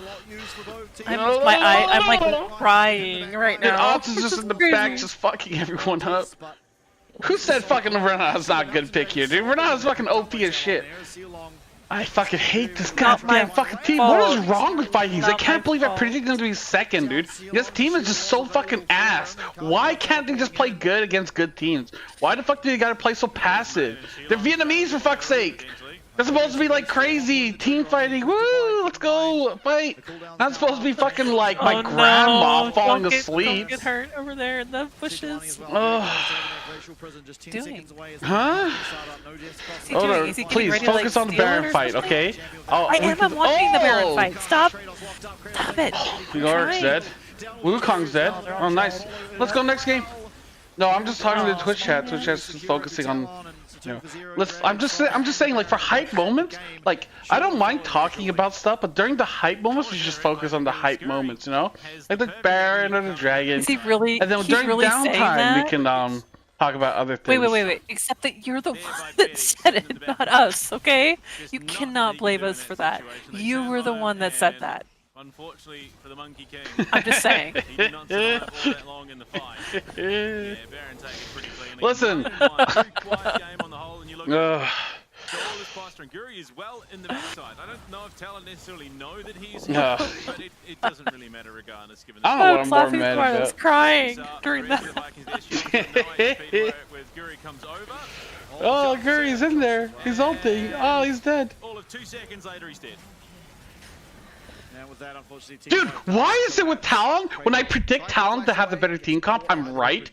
I'm like crying right And now. Alt is just in the back, just fucking everyone up. Who said fucking Renata's not a good pick here, dude? Renata's fucking OP as shit. I fucking hate this goddamn fucking team. What is wrong with Vikings? I can't believe I predicted them to be second, dude. This team is just so fucking ass. Why can't they just play good against good teams? Why the fuck do they gotta play so passive? They're Vietnamese, for fuck's sake. They're supposed to be like crazy team fighting. Woo! Let's go fight. Not supposed to be fucking like my grandma falling asleep. Don't get hurt over there in the bushes. Doing? Huh? Hold on, please focus on the Baron fight, okay? I am watching the Baron fight. Stop it. York's dead. Wukong's dead. Oh, nice. Let's go next game. No, I'm just talking to the Twitch chat. Twitch chat's just focusing on. You know, I'm just saying, like, for hype moments, like, I don't mind talking about stuff, but during the hype moments, we should just focus on the hype moments, you know, like the Baron or the Dragon. Is he really? And then during downtime, we can talk about other things. Wait. Except that you're the one that said it, not us. Okay? You cannot blame us for that. You were the one that said that. Unfortunately for the Monkey King, I'm just saying. He did not survive all that long in the fight. Yeah, Baron taking pretty cleanly. Listen. Quiet game on the whole, and you look at all this plaster, and Guri is well in the backside. I don't know if Talon necessarily know that he's here, but it doesn't really matter regardless. Given I don't know what I'm more mad about. I was crying during that. Oh, Guri's in there. He's ulting. Oh, he's dead. All of 2 seconds later, he's dead. Dude, why is it with Talon, when I predict Talon to have the better team comp, I'm right?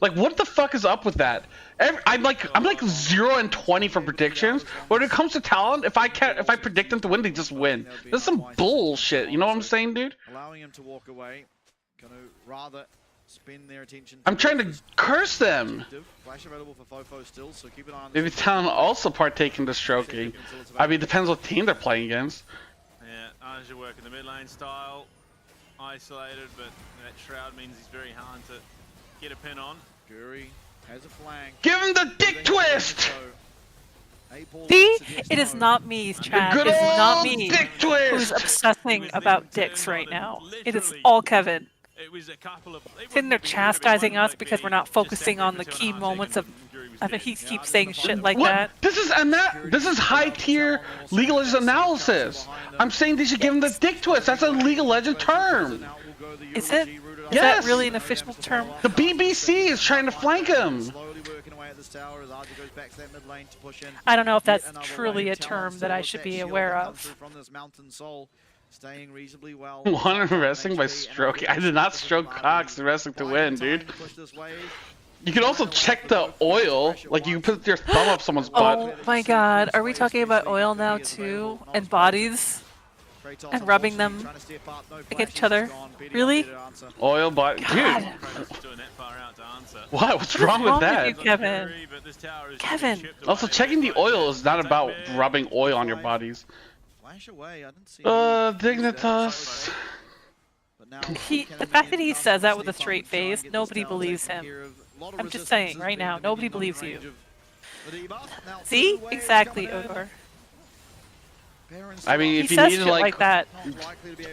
Like, what the fuck is up with that? I'm like 0 and 20 for predictions. When it comes to Talon, if I predict them to win, they just win. This is some bullshit. You know what I'm saying, dude? Allowing him to walk away. Gonna rather spin their attention. I'm trying to curse them. Flash available for Fofo still, so keep an eye on Maybe Talon also partake in the stroking. I mean, depends what team they're playing against. Aja work in the mid lane style, isolated, but that shroud means he's very hard to get a pin on. Guri has a flank. Give him the dick twist! See? It is not me, Chad. It is not me who's obsessing about dicks right now. It is all Kevin. Sitting there chastising us because we're not focusing on the key moments of. I mean, he keeps saying shit like that. This is high tier League of Legends analysis. I'm saying they should give him the dick twist. That's a League of Legends term. Is it? Is that really an official term? The BBC is trying to flank him. I don't know if that's truly a term that I should be aware of. Staying reasonably well. One wrestling by stroking. I did not stroke cocks in wrestling to win, dude. You can also check the oil, like you can put your thumb up someone's butt. Oh my god, are we talking about oil now too? And bodies? And rubbing them against each other? Really? Oil butt? Dude! What? What's wrong with that? With you, Kevin? Kevin! Also, checking the oil is not about rubbing oil on your bodies. Dignitas. The fact that he says that with a straight face, nobody believes him. I'm just saying, right now, nobody believes you. See? Exactly, Odor. I mean, if he you says need shit like that.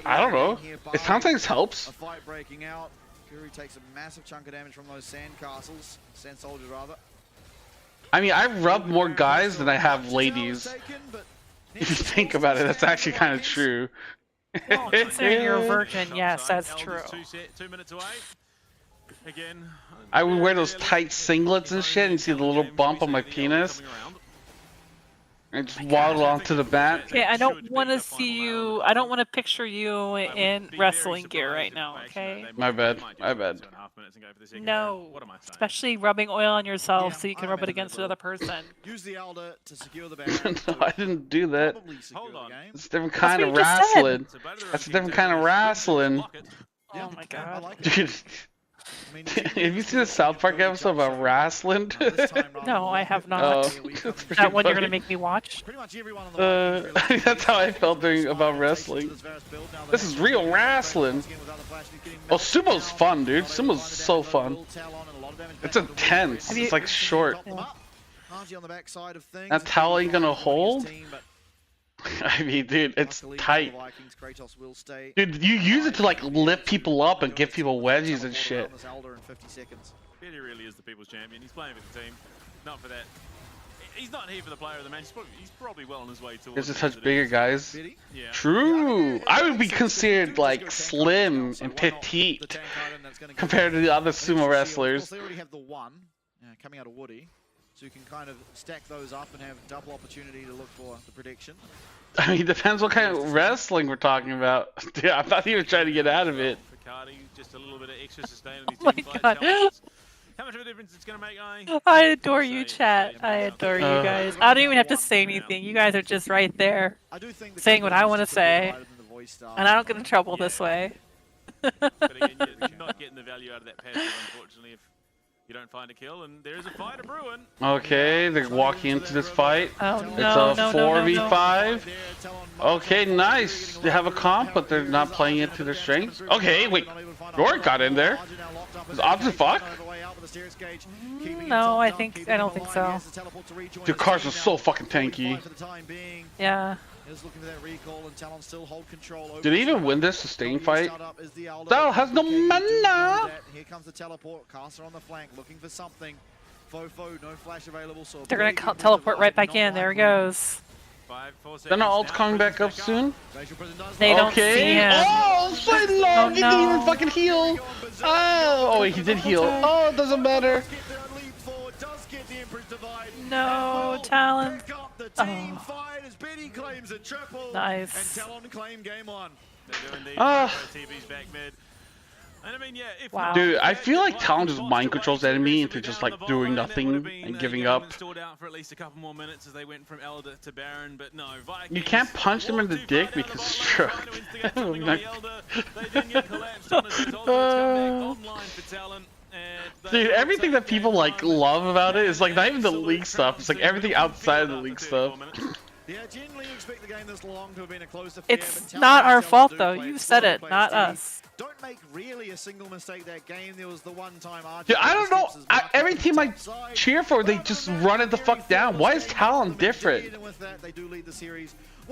I don't know. It sometimes helps. A fight breaking out. Guri takes a massive chunk of damage from those sand castles. Sand soldiers, rather. I mean, I rub more guys than I have ladies. If you think about it, that's actually kind of true. Well, considering you're a virgin, yes, that's true. 2 minutes away. Again, I would wear those tight singlets and shit, and you see the little bump on my penis. And just waddle onto the bat. Okay, I don't want to see you. I don't want to picture you in wrestling gear right now. Okay. My bad. My bad. No, especially rubbing oil on yourself so you can rub it against another person. Use the elder to secure the Baron. No, I didn't do that. It's a different kind of wrestling. That's a different kind of wressling. Oh my god. Dude. Have you seen the South Park episode about wrestling? No, I have not. Is that one you're gonna make me watch? That's how I felt about wrestling. This is real wrestling. Oh, sumo's fun, dude. Sumo's so fun. It's intense. It's like short. That towel ain't gonna hold? I mean, dude, it's tight. Dude, you use it to like lift people up and give people wedgies and shit. He really is the people's champion. He's playing for the team, not for that. He's not here for the player of the match. He's probably well on his way towards. There's a touch bigger guys. Yeah. True. I would be considered like slim and petite compared to the other sumo wrestlers. They already have the one coming out of Woody, so you can kind of stack those up and have double opportunity to look for the prediction. I mean, it depends what kind of wrestling we're talking about. Dude, I'm not even trying to get out of it. Cardi, just a little bit of extra sustain on Oh these my god. How much of a difference it's going to make, I adore you, chat. I adore you guys. I don't even have to say anything. You guys are just right there, saying what I want to say, and I don't get in trouble this way. But again, you're not getting the value out of that passive, unfortunately, if you don't find a kill. And there is a fight of brewing. Okay, they're walking into this fight. Oh, It's no, a no, 4v5. Okay, nice. They have a comp, but they're not playing it to their strengths. Okay, wait. York got in there. Is odds of fuck? No, I don't think so. Dude, cars are so fucking tanky. Yeah. Did he even win this sustained fight? Dal has no mana! Here comes the teleport. Caster on the flank, looking for something. Fofo, no flash available, so They're gonna teleport right back in. There he goes. Then our ult's coming back up soon? They don't see him. Oh, so long! He didn't even fucking heal! Oh, wait, he did heal. Oh, it doesn't matter. No, Talon. Oh. Nice. Wow. Dude, I feel like Talon just mind controls the enemy into just like doing nothing and giving up. You can't punch them in the dick because struck. Dude, everything that people like love about it is like not even the league stuff. It's like everything outside of the league stuff. It's not our fault though. You said it, not us. Don't make really a single mistake that game. There was the one time Dude, I don't know. Every team I cheer for, they just run it the fuck down. Why is Talon different?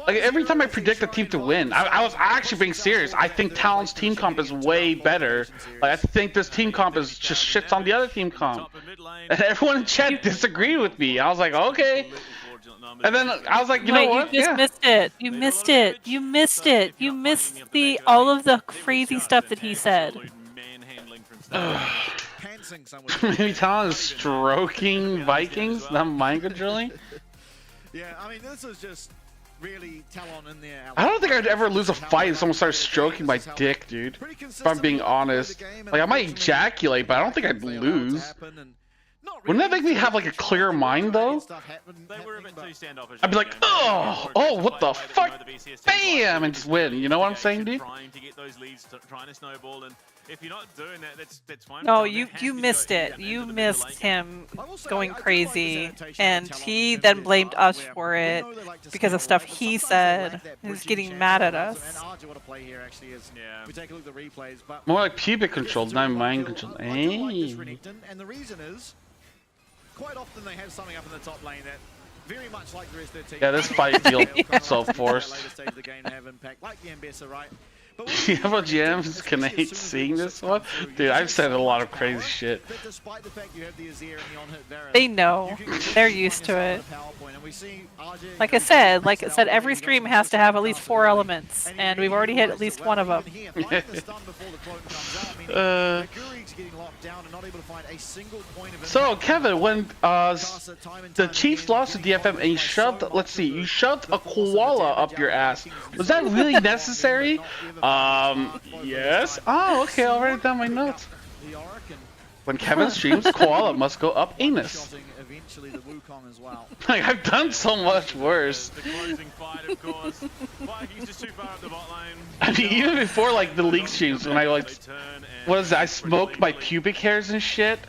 Like every time I predict a team to win, I was actually being serious. I think Talon's team comp is way better. Like I think this team comp is just shits on the other team comp. And everyone in chat disagreed with me. I was like, okay. And then I was like, you know what? You just missed it. You missed it. You missed it. You missed all of the crazy stuff that he said. Maybe Talon is stroking Vikings, not mind controlling. Yeah, I mean, this was just really Talon in there. I don't think I'd ever lose a fight if someone starts stroking my dick, dude. If I'm being honest. Like, I might ejaculate, but I don't think I'd lose. Wouldn't that make me have like a clear mind though? I'd be like, oh, what the fuck? Bam, and just win. You know what I'm saying, dude? No, you missed it. You missed him going crazy, and he then blamed us for it because of stuff he said. He's getting mad at us. More like pubic controlled, not mind controlled. Hey. And the reason is, quite often they have something up in the top lane that very much like the rest of their team. Yeah, this fight feels so forced. Yeah, but GMs can hate seeing this one? Dude, I've said a lot of crazy shit. They know. They're used to it. Like I said, every stream has to have at least 4 elements, and we've already hit at least one of them. So, Kevin, when the Chiefs lost to DFM and you shoved, you shoved a koala up your ass, was that really necessary? Yes. Oh, okay, I'll write it down my notes. When Kevin streams, koala must go up anus. Like, I've done so much worse. I mean, even before like the league streams, when I like, I smoked my pubic hairs and shit.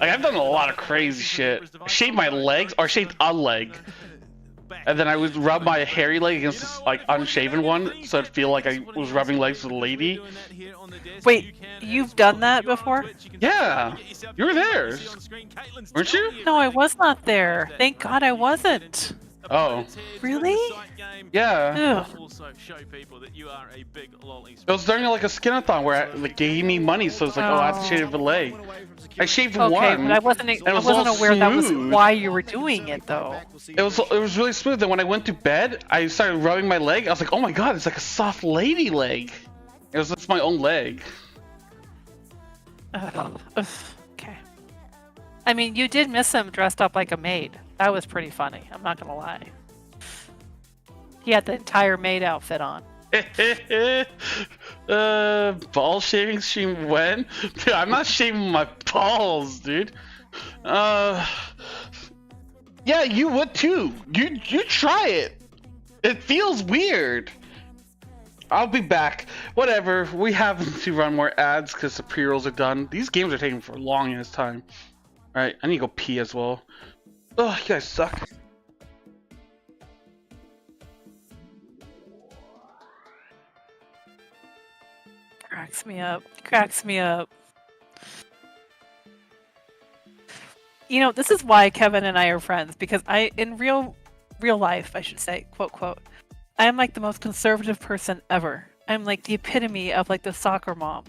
Like, I've done a lot of crazy shit. Shaved my legs, or shaved a leg. And then I would rub my hairy leg against this, like, unshaven one, so it'd feel like I was rubbing legs with a lady. Wait, you've done that before? Yeah, you were there, weren't you? No, I was not there. Thank God I wasn't. Oh. Really? Yeah. Ugh. Also show people that you are a big LoL esports. It was during like a skinathon where they gave me money, so it's like, oh, I have to shave a leg. I shaved one. But I wasn't aware that was why you were doing it though. It was really smooth. And when I went to bed, I started rubbing my leg. I was like, oh my god, it's like a soft lady leg. It was just my own leg. Okay. I mean, you did miss him dressed up like a maid. That was pretty funny. I'm not gonna lie. He had the entire maid outfit on. Ball shaving stream when? Dude, I'm not shaving my balls, dude. Yeah, you would too. You try it. It feels weird. I'll be back. Whatever. We have to run more ads because the pre-rolls are done. These games are taking for a long ass time. Alright, I need to go pee as well. Ugh, you guys suck. Cracks me up. Cracks me up. You know, this is why Kevin and I are friends, because in real life, I should say, quote, quote, I am like the most conservative person ever. I'm like the epitome of like the soccer mom,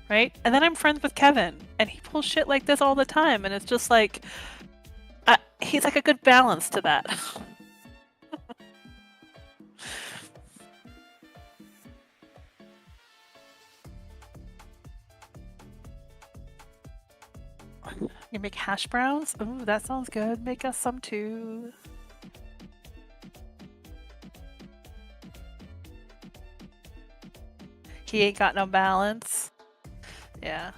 right? And then I'm friends with Kevin, and he pulls shit like this all the time, and it's just like, he's like a good balance to that. You make hash browns? Ooh, that sounds good. Make us some too. He ain't got no balance. Yeah.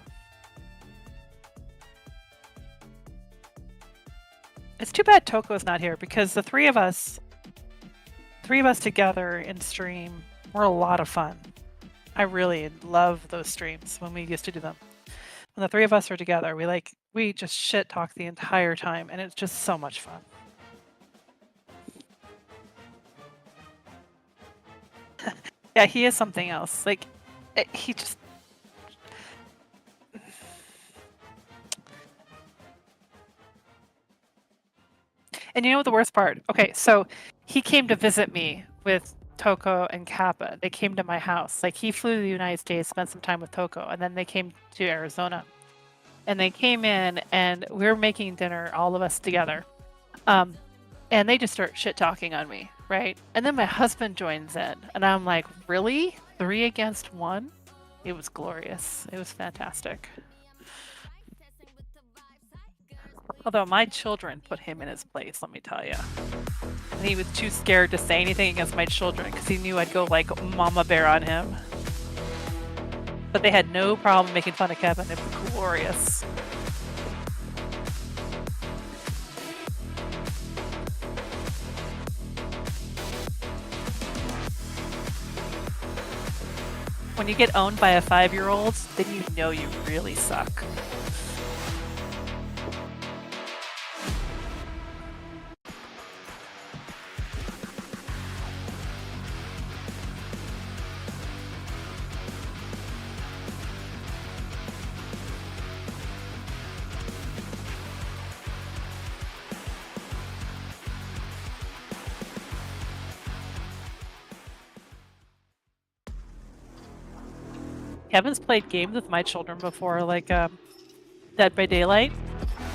It's too bad Toko's not here because the three of us together in stream were a lot of fun. I really love those streams when we used to do them. When the three of us are together, we just shit talk the entire time, and it's just so much fun. Yeah, he is something else. Like, he just... And you know what the worst part? Okay, so he came to visit me with Toko and Kappa. They came to my house. Like, he flew to the United States, spent some time with Toko, and then they came to Arizona. And they came in, and we were making dinner, all of us together. And they just start shit-talking on me, right? And then my husband joins in, and I'm like, really? 3 against 1? It was glorious. It was fantastic. Although my children put him in his place, let me tell you. And he was too scared to say anything against my children because he knew I'd go like mama bear on him. But they had no problem making fun of Kevin. It was glorious. When you get owned by a 5-year-old, then you know you really suck. Kevin's played games with my children before, like Dead by Daylight,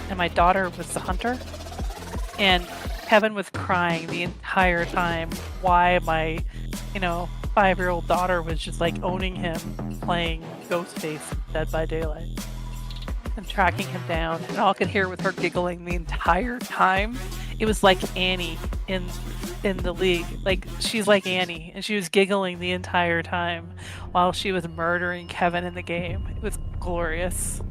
and my daughter was the hunter, and Kevin was crying the entire time why my, 5-year-old daughter was just like owning him, playing Ghostface in Dead by Daylight, and tracking him down, and all I could hear was her giggling the entire time. It was like Annie in the league. Like, she's like Annie, and she was giggling the entire time while she was murdering Kevin in the game. It was glorious.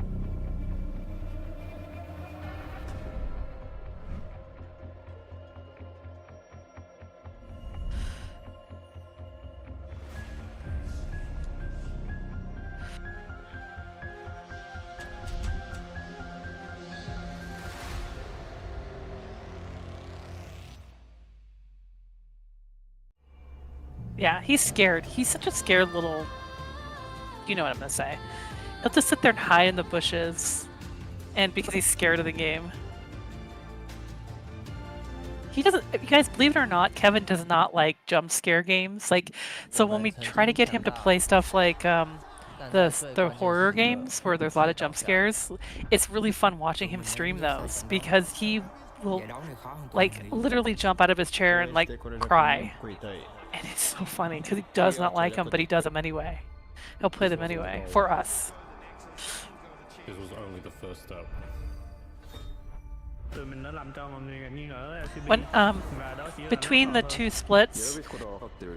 Yeah, he's scared. He's such a scared little... You know what I'm gonna say. He'll just sit there and hide in the bushes, and because he's scared of the game. he doesn't. You guys, believe it or not, Kevin does not like jump scare games. Like, so when we try to get him to play stuff like the horror games where there's a lot of jump scares, it's really fun watching him stream those because he will like literally jump out of his chair and like cry, and it's so funny because he does not like them, but he does them anyway. He'll play them anyway for us. This was only the first step. When between the two splits,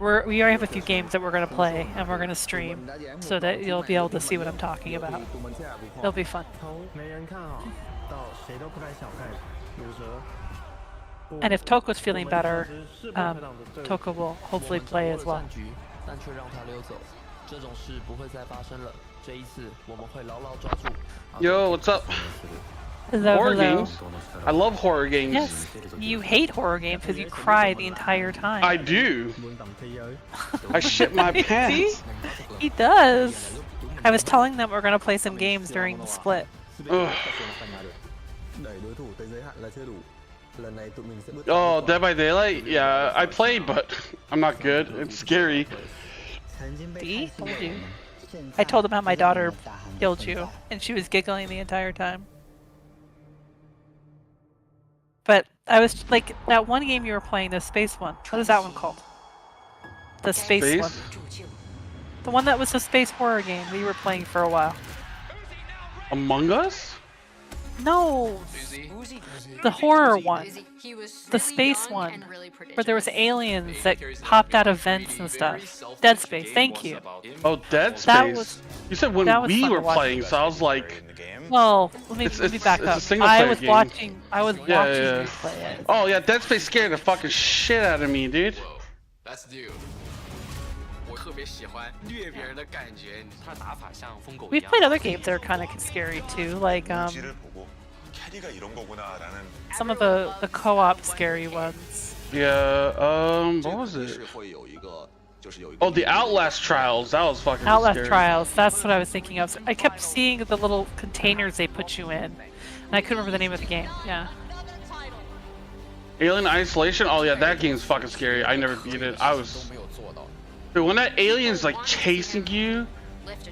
we already have a few games that we're gonna play and we're gonna stream, so that you'll be able to see what I'm talking about. It'll be fun. And if Toko's feeling better, Toko will hopefully play as well. Yo, what's up? Hello, horror hello. games? I love horror games. Yes, you hate horror games because you cry the entire time. I do. I shit my pants. See? He does. I was telling them we're gonna play some games during the split. Ugh. Oh, Dead by Daylight? Yeah, I played, but I'm not good. It's scary. See? Told you. I told him how my daughter killed you, and she was giggling the entire time. But I was like, that one game you were playing, the space one. What is that one called? The space one. The one that was the space horror game that you were playing for a while. Among Us? No! The horror one. The space one. Where there was aliens that popped out of vents and stuff. Dead Space, thank you. Oh, Dead Space? You said when we were playing, so I was like... Well, let me back up. I was watching you play it. Oh yeah, Dead Space scared the fucking shit out of me, dude. That's dude. We've played other games that are kind of scary too, like some of the co-op scary ones. Yeah, what was it? Oh, the Outlast Trials. That was fucking Outlast scary. Trials. That's what I was thinking of. I kept seeing the little containers they put you in, and I couldn't remember the name of the game. Yeah. Alien Isolation. Oh yeah, that game's fucking scary. I never beat it. Dude, when that alien's like chasing you,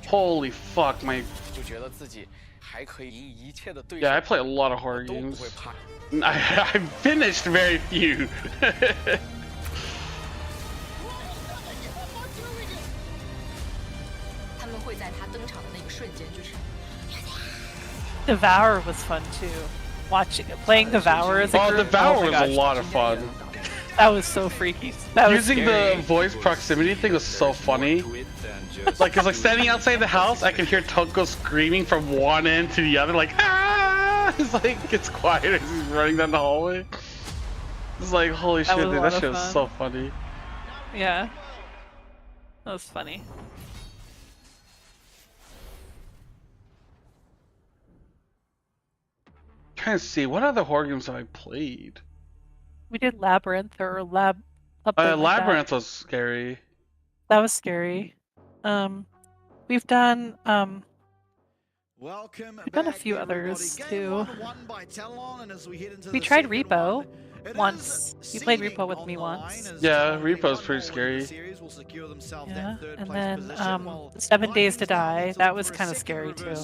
holy fuck, my. Yeah, I play a lot of horror games. I finished very few. Devour was fun too. Playing Devour as a group. Devour oh was a lot of fun. That was so freaky. That was Using scary. the voice proximity thing was so funny. Like, cause like standing outside the house, I can hear Toko screaming from one end to the other, like ah! It's like gets quiet as he's running down the hallway. It's like holy shit, dude, that shit was so funny. Yeah, that was funny. Trying to see what other horror games have I played. We did Labyrinth or Labyrinth was scary. That was scary. We've done we've done a few others too. We tried Repo once. You played Repo with me once. Yeah, Repo's pretty scary. Yeah, and then 7 Days to Die. That was kind of scary too.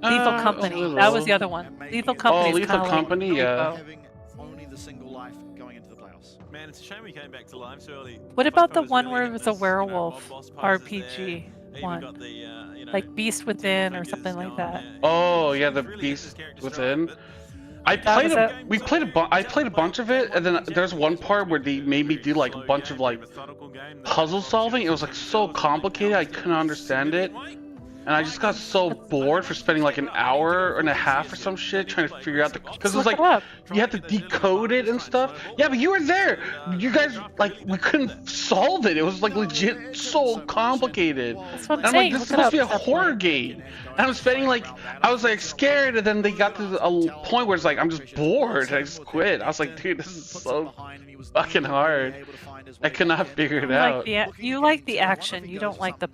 Lethal Company. That was the other one. Lethal Company. Oh, Lethal Company. Yeah. Only the single life going into the playoffs. Man, it's a shame we came back to live so early. What about the one where it was a werewolf RPG one? Like Beast Within or something like that. Oh yeah, the Beast Within. I played I played a bunch of it, and then there's one part where they made me do like a bunch of like puzzle solving. It was like so complicated, I couldn't understand it. And I just got so bored for spending like an hour and a half or some shit trying to figure out because it was like you had to decode it and stuff. Yeah, but you were there. You guys like we couldn't solve it. It was like legit so complicated. That's what and I'm like, this is supposed to be a horror game. And I was spending like I was like scared, and then they got to a point where it's like I'm just bored. And I just quit. I was like, dude, this is so fucking hard. I could not figure it out. You like the action. You don't like the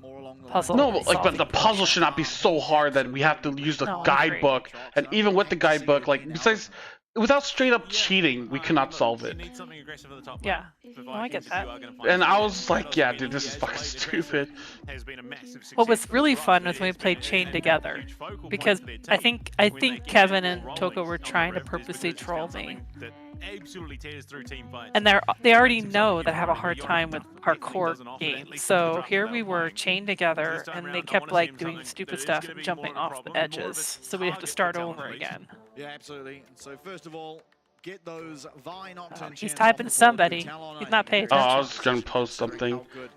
puzzle. No, like, but the puzzle should not be so hard that we have to use the guidebook. And even with the guidebook, like, besides, without straight up cheating, we cannot solve it. You need something aggressive at the top Yeah. lane for No, I get Vikings if that. you are gonna find And I something. was like, yeah, dude, this is Has fucking played stupid. aggressive, has been a massive What was success for really the fun Rock. was when we It has played been Chain a together, huge focal point because for their I team think when they get Kevin and rolling Toko were on the trying to rift is purposely because it's troll found me. something that absolutely tears through team fights. And they already know that I have a hard time with parkour games. So here we were chained together, and they kept like doing stupid stuff and jumping off the edges. So we have to start over again. Yeah, absolutely. So first of all, get those Vi Nocturne He's chants typing off the somebody. board. Talon, He's not paying Oh, I attention. was gonna post something. How good.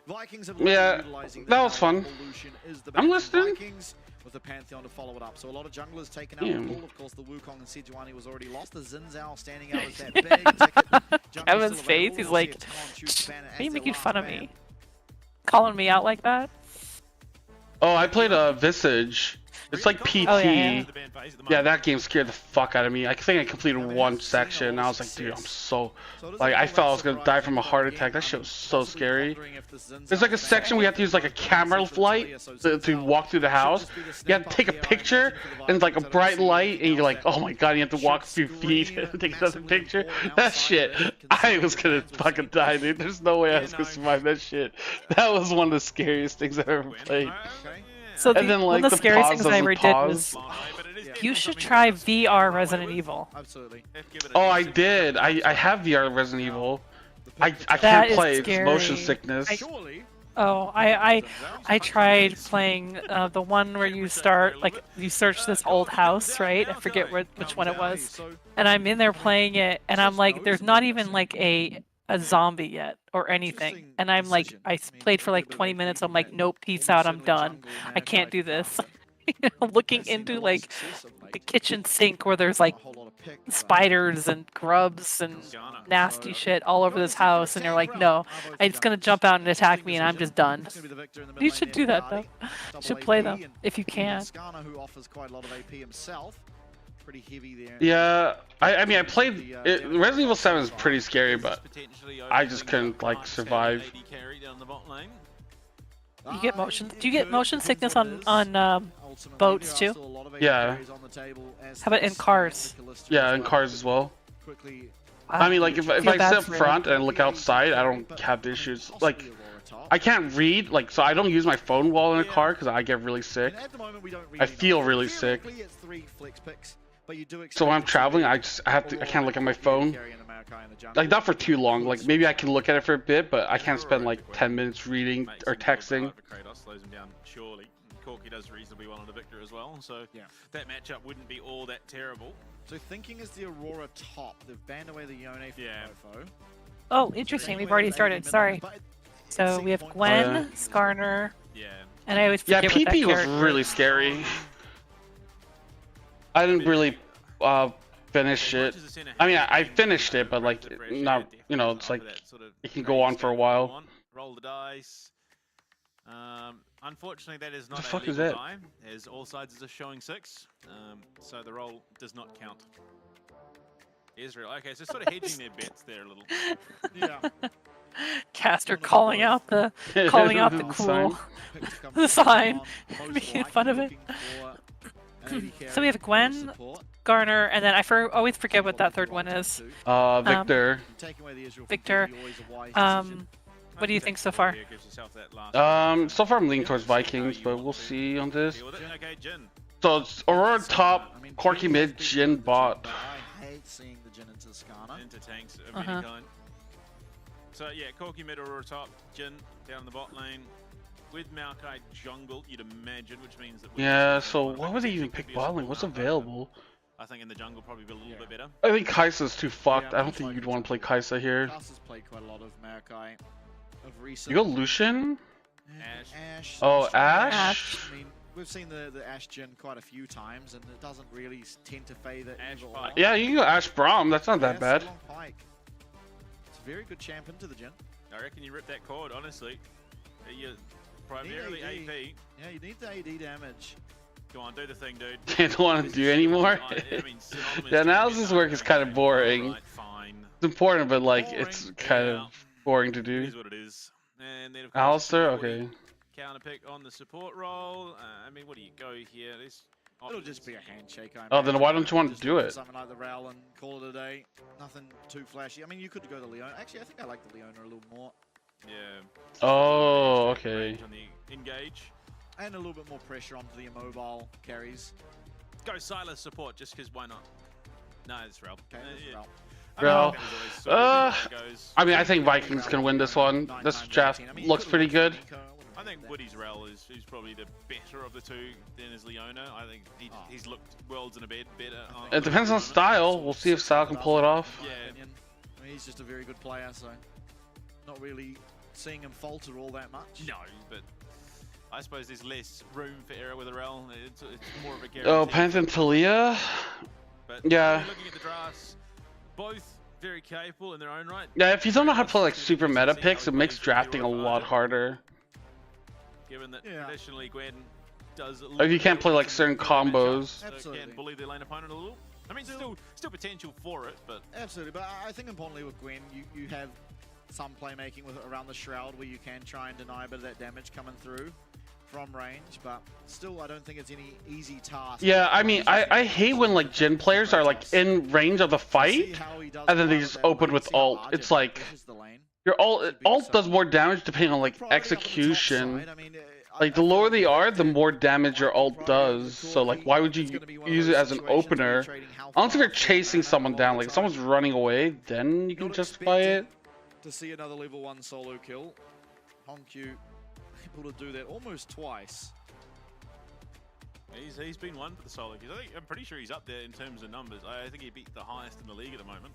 Vikings have learned Yeah, utilizing that the was fun. evolution is the I'm best. listening. Vikings with the Pantheon to follow it up. So a lot of junglers taken out Yeah. the pool. Of course, the Wukong and Sejuani was already lost. The Xin Zhao standing out as that big ticket. Kevin's face, he's like, are you making fun of me? Calling me out like that? Oh, I played a Visage. It's like PT. Oh, yeah. Yeah, that game scared the fuck out of me. I think I completed one section, and I was like, dude, I'm so... Like, I felt I was gonna die from a heart attack. That shit was so scary. There's like a section we have to use like a camera light to walk through the house. You have to take a picture, and like a bright light, and you're like, oh my god, you have to walk a few feet and take another picture. That shit, I was gonna fucking die, dude. There's no way I was gonna survive that shit. That was one of the scariest things I've ever played. So And then, one like, of the the scariest pause things I ever doesn't did was, pause. you should try VR Resident Evil. Absolutely. Oh, I did. I have VR Resident Evil. I That can't is play. It's scary. motion sickness. I tried playing the one where you start, like, you search this old house, right? I forget which one it was. And I'm in there playing it, and I'm like, there's not even like a zombie yet or anything. And I'm like, I played for like 20 minutes. I'm like, nope, peace out, I'm done. I can't do this. Looking into like the kitchen sink where there's like spiders and grubs and nasty shit all over this house, and you're like, no, it's gonna jump out and attack me, and I'm just done. You should do that though. You should play them if you can. Skana, who offers quite a lot of AP himself. Pretty heavy there. Yeah, I mean, I played it. Resident Evil 7 is pretty scary, but I just couldn't like survive. You get motion. Do you get motion sickness on boats too? Yeah. How about in cars? Yeah, in cars as well. I mean, like if I sit up front and look outside, I don't have the issues. Like, I can't read, like, so I don't use my phone while in a car because I get really sick. I feel really sick. So when I'm traveling, I can't look at my phone. Like, not for too long. Like, maybe I can look at it for a bit, but I can't spend like 10 minutes reading or texting. Slows him down surely. Corki does reasonably well on the Victor as well, so that matchup wouldn't be all that terrible. So thinking is the Aurora top. They've banned away the Yone from Mofo. Oh, interesting. We've already started. Sorry. So we have Gwen, Skarner, and I always forget what that PP was character really is. scary. I didn't really finish it. I mean, I finished it, but like, not, you know, it's like it can go on for a while. Roll the dice. Unfortunately, that is not The fuck a is legal that? die, as all sides are showing 6, so the roll does not count. Israel, okay, so sort of hedging their bets there a little. Yeah. Caster calling out the cool the sign, making fun of it. So we have Gwen, Garner, and then I always forget what that third one is. Victor. Victor. What do you think so far? So far I'm leaning towards Vikings, but we'll see on this. So it's Aurora top, Corki mid, Jin bot. I hate seeing the Jin into Skana. Into tanks of any kind. So yeah, Corki mid, Aurora top, Jin down in the bot lane. With Maokai jungle, you'd imagine, which means that... Yeah, so why would they even pick bot lane? What's available? I think in the jungle probably be a little bit better. I think Kai'Sa's too fucked. I don't think you'd want to play Kai'Sa here. Kai'Sa's played quite a lot of Maokai of recent. You go Lucian? Ash. Oh, Ash? I mean, we've seen the Ash Jin quite a few times, and it doesn't really tend to favor either or. Yeah, you can go Ash Braum. That's not that bad. It's a very good champion to the Jin. I reckon you rip that cord, honestly. You're primarily AP. Yeah, you need the AD damage. Go on, do the thing, dude. You don't want to do anymore? The analysis work is kind of boring. It's important, but like, it's kind of boring to do. It is what it is. And then, of course, Alistair? Okay. Counter pick on the support role. I mean, what do you go here? There's It'll just be a handshake. Oh, then why don't you want to do it? Something like the Rowell and call it a day. Nothing too flashy. I mean, you could go the Leona. Actually, I think I like the Leona a little more. Yeah. Oh, okay. On the engage. And a little bit more pressure onto the immobile carries. Go Silas support just because why not? No, it's Rel. Okay, Rel. I mean, I think Vikings can win this one. This draft looks pretty good. I think Woody's Rel is probably the better of the two than his Leona. I think he's looked worlds in a bit better. It depends on style. We'll see if Sal can pull it off. Yeah. I mean, he's just a very good player, so not really seeing him falter all that much. No, but I suppose there's less room for error with a Rel. It's more of a guarantee. Oh, Panther Talia? But yeah. Looking at the drafts, both very capable in their own right. Yeah, if you don't know how to play like super meta picks, it makes drafting a lot harder. Given that traditionally Gwen does. If you can't play like certain combos. Absolutely. Can bully their lane opponent a little. I mean, still potential for it, but absolutely. But I think importantly with Gwen, you have some playmaking with around the shroud where you can try and deny a bit of that damage coming through from range, but still I don't think it's any easy task. Yeah, I mean, I hate when like Jhin players are like in range of the fight and then they just open with ult. It's like your ult does more damage depending on like execution. Like the lower they are, the more damage your ult does. So like why would you use it as an opener? Unless if you're chasing someone down, like if someone's running away, then you can justify it. To see another level 1 solo kill. Hongq able to do that almost twice. He's been one for the solo kills. I'm pretty sure he's up there in terms of numbers. I think he beat the highest in the league at the moment.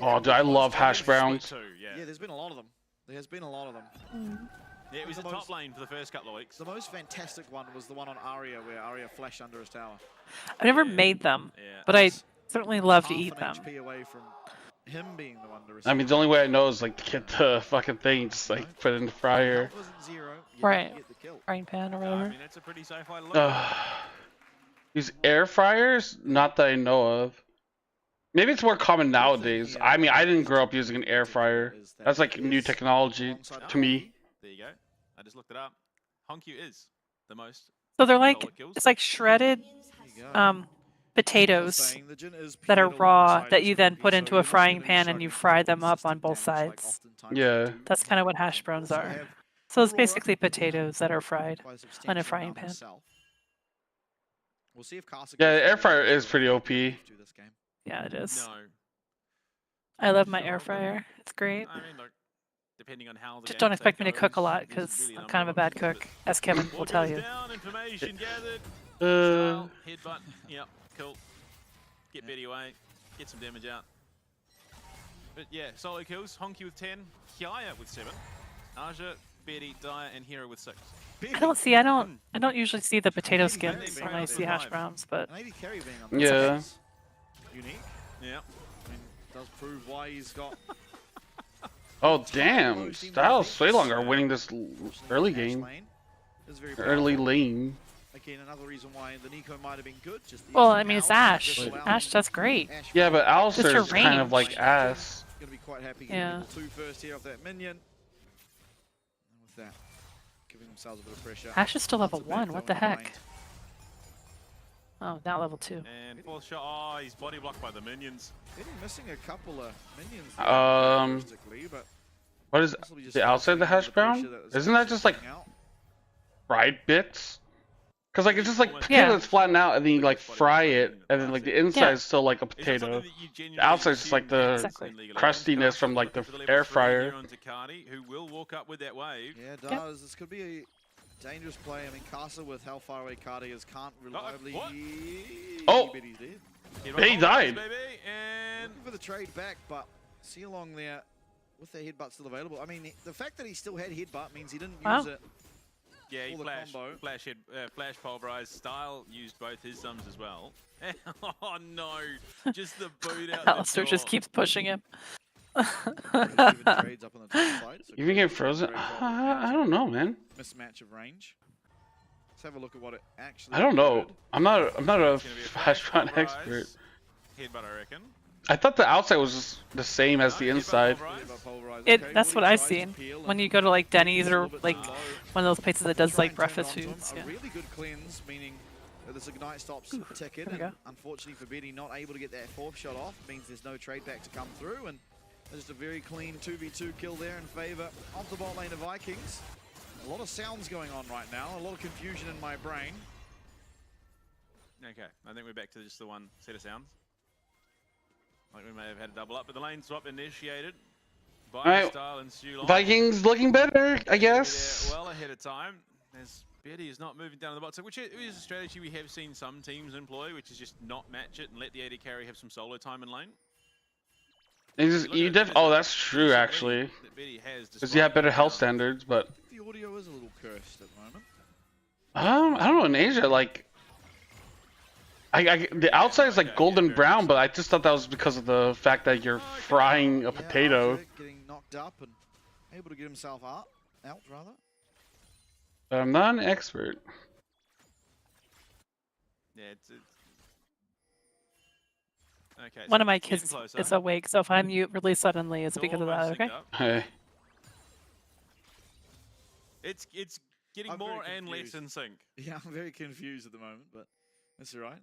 Oh, dude, I love hash browns. Yeah, there's been a lot of them. There has been a lot of them. Yeah, it was the top lane for the first couple of weeks. The most fantastic one was the one on Arya, where Arya flashed under his tower. I've never made them, but I certainly love to eat them. HP away from him being the one to receive. I mean, the only way I know is like to get the fucking thing, just like put it in the fryer. Right. Frying pan or whatever. I mean, that's a pretty safe way to look. These air fryers, not that I know of. Maybe it's more common nowadays. I mean, I didn't grow up using an air fryer. That's like new technology to me. There you go. I just looked it up. Hongq is the most. So they're like, it's like shredded potatoes that are raw that you then put into a frying pan and you fry them up on both sides. Yeah. That's kind of what hash browns are. So it's basically potatoes that are fried on a frying pan. Yeah, the air fryer is pretty OP. Yeah, it is. I love my air fryer. It's great. I mean, look, depending on how just don't expect me to cook a lot because I'm kind of a bad cook, as Kevin will tell you. Information gathered. Headbutt. Yep, cool. Get Betty away. Get some damage out. But yeah, solo kills. Hongq with 10. Kiaya with 7. Aja, Betty, Daya, and Hero with 6. I don't usually see the potato skins when I see hash browns, but yeah. Unique. Yeah. I mean, does prove why he's got. Oh damn! Styles Suilong are winning this early game. Early lane. Again, another reason why the Nico might have been good. Just well, I mean, it's Ashe. Ashe does great. Yeah, but Alistair's kind of like ass. Gonna be quite happy yeah. Getting level 2 first here off that minion. And with that, giving themselves a bit of pressure. Ashe is still level 1. What the heck? Oh, now level 2. And fourth shot. Oh, he's body blocked by the minions. Missing a couple of minions. But what is the outside the hash brown? Isn't that just like fried bits? Because like it's just like potato that's flattened out and then you like fry it and then like the inside is still like a potato. The outside's just like the crustiness from like the air fryer. Who will walk up with that wave? Yeah, it does. This could be a dangerous play. I mean, Casa with how far away Cardi is can't reliably. Oh, he died. And for the trade back, but see along there with the headbutt still available. I mean, the fact that he still had headbutt means he didn't use it. Yeah, he flash pulverized. Style used both his thumbs as well. Oh no, just the boot out. Alistair just keeps pushing him. Even get frozen? I don't know, man. Mismatch of range. Let's have a look at what it actually. I don't know. I'm not a hash brown expert. Headbutt, I reckon. I thought the outside was just the same as the inside. That's what I've seen when you go to like Denny's or like one of those places that does like breakfast foods. Yeah. A really good cleanse, meaning This Ignite stops ticking, and unfortunately for Betty, not able to get that 4th shot off. Means there's no trade back to come through, and just a very clean 2v2 kill there in favor of the bot lane of Vikings. A lot of sounds going on right now, a lot of confusion in my brain. Okay, I think we're back to just the one set of sounds. Like we may have had a double up, but the lane swap initiated by Style and Sulon. Vikings looking better, I guess. Well ahead of time. As Betty is not moving down the bot, so which is a strategy we have seen some teams employ, which is just not match it and let the AD carry have some solo time in lane. Oh, that's true actually. Because you have better health standards, but The audio is a little cursed at the moment. I don't know. In Asia, like, the outside is like golden brown, but I just thought that was because of the fact that you're frying a potato. Getting knocked up and able to get himself out rather. But I'm not an expert. Yeah, it's okay. One of my kids is awake, so if I mute really suddenly, it's because of that. Okay. Hey. It's getting more and less in sync. Yeah, I'm very confused at the moment, but that's alright.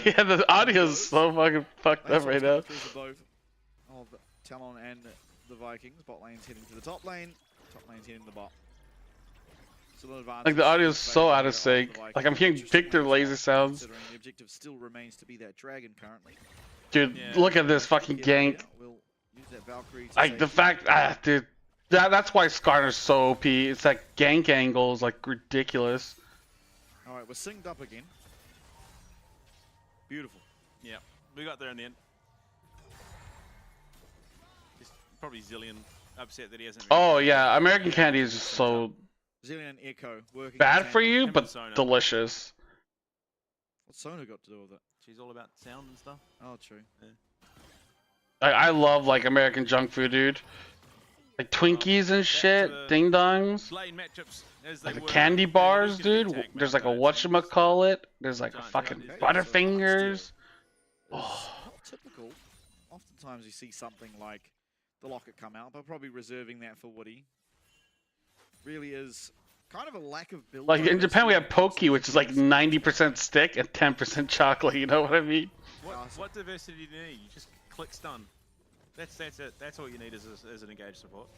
Yeah, the audio is so fucking fucked up right now. Both of Talon and the Vikings. Bot lane's heading to the top lane. Top lane's heading to the bot. Like the audio is so out of sync. Like I'm hearing Victor laser sounds. The objective still remains to be that dragon currently. Dude, look at this fucking gank. Like the fact, dude, that's why Skarner's so OP. It's that gank angle is like ridiculous. All right, we're synced up again. Beautiful. Yeah, we got there in the end. Just probably Zillion upset that he hasn't. Oh yeah, American Candy is just so Zillion Echo working bad for you, but delicious. What's Sona got to do with it? She's all about sound and stuff. Oh, true. Yeah. I love like American junk food, dude. Like Twinkies and shit, ding dongs. Like the candy bars, dude. There's like a whatchamacallit. There's like a fucking Butterfingers. Oh. Not typical. Oftentimes you see something like the Locket come out, but probably reserving that for Woody. Really is kind of a lack of build. Like in Japan we have Poki, which is like 90% stick and 10% chocolate, you know what I mean? What diversity do you need? You just click stun. That's it. That's all you need as an engaged support.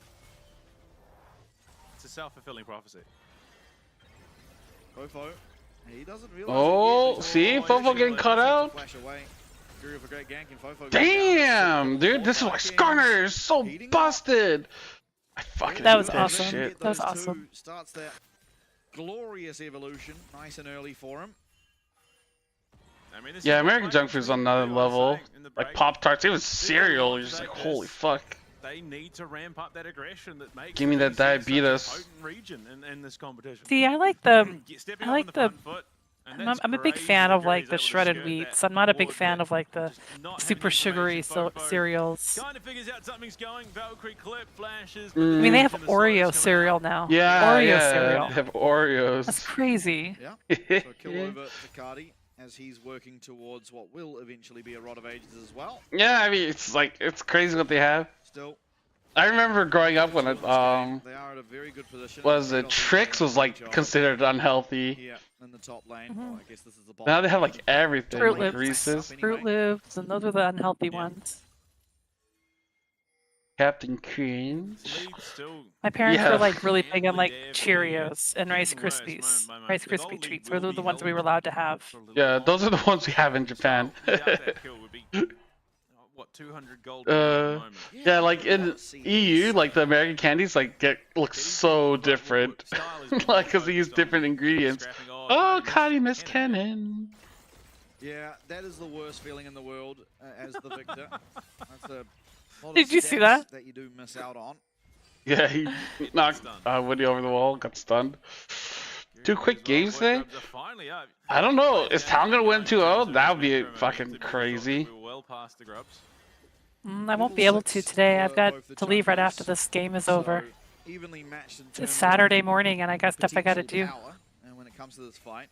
It's a self-fulfilling prophecy. Fofo, he doesn't realize. Oh, see? Fofo getting cut out? Damn, dude, this is why Skarner is so busted. I fucking that was hate awesome. Shit. That was awesome. Starts that glorious evolution, nice and early for him. I mean, Yeah, American junk food's on another level. Like Pop Tarts, even cereal. You're just like, holy fuck. They need to ramp up that aggression that makes. Give me that diabetes. Region in this competition. See, I'm a big fan of like the shredded wheats. I'm not a big fan of like the super sugary cereals. Kind of figures out something's going. Valkyrie clip flashes. I mean, they have Oreo cereal now. Yeah, Oreo cereal. They have Oreos. That's crazy. Yeah. So kill over to Cardi as he's working towards what will eventually be a Rod of Ages as well. Yeah, I mean, it's like, it's crazy what they have. Still. I remember growing up when it, they are at a very good position. was it Trix was like considered unhealthy. Yeah, in the top lane. Well, I guess this is the Now they have like everything, Fruit like Loops. Reese's. Fruit Loops, and those are the unhealthy ones. Captain Crunch. My parents were like really big on like Cheerios and Rice Krispies. Rice Krispie treats. Those were the ones we were allowed to have. Yeah, those are the ones we have in Japan. What, 200 gold? Yeah, like in EU, like the American candies like look so different, like because they use different ingredients. Oh, Cardi Miss Cannon. Yeah, that is the worst feeling in the world as the victor. That's a lot Did of you see stats that? you do miss out on. Yeah, he knocked Woody over the wall, got stunned. 2 quick games there? I don't know. Is Talon gonna win 2-0? That would be fucking crazy. I won't be able to today. I've got to leave right after this game is over. It's Saturday morning and I got stuff I gotta do. And when it comes to this fight,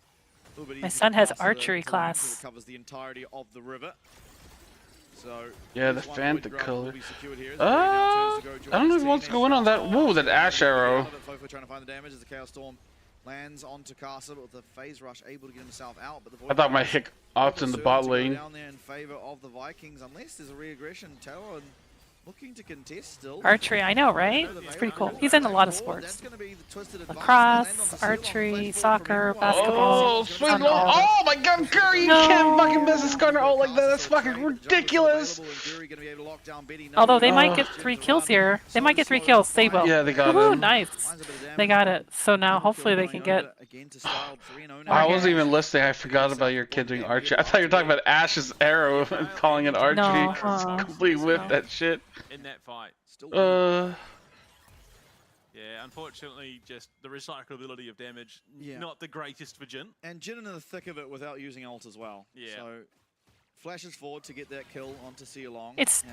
My son has archery class. Covers the entirety of the river. So yeah, the Fanta color. I don't know what's going on that. Whoa, that Ash arrow. Fofo trying to find the damage as the Chaos Storm Lands onto Casa, but with the phase rush able to get himself out. But the I thought my hick off in the bot lane. down there in favor of the Vikings, unless there's a re-aggression. Talon looking to contest still. Archery, I know, right? It's pretty cool. He's in a lot of sports. Lacrosse, archery, soccer, basketball. Oh, sweet lord. Oh my god, Curry, you can't fucking miss a Skarner ult like that. That's fucking ridiculous. Although they might get 3 kills here. They might get 3 kills. Sabo. Yeah, they got Woohoo, him. Nice. They got it. So now hopefully they can get... I wasn't even listening. I forgot about your kid doing archery. I thought you were talking about Ash's arrow and calling it archery. No, Complete whip that shit. In that fight. Yeah, unfortunately, just the recyclability of damage, not the greatest for Jin. And Jin in the thick of it without using ult as well. Yeah. So flashes forward to get that kill onto See Along. It's...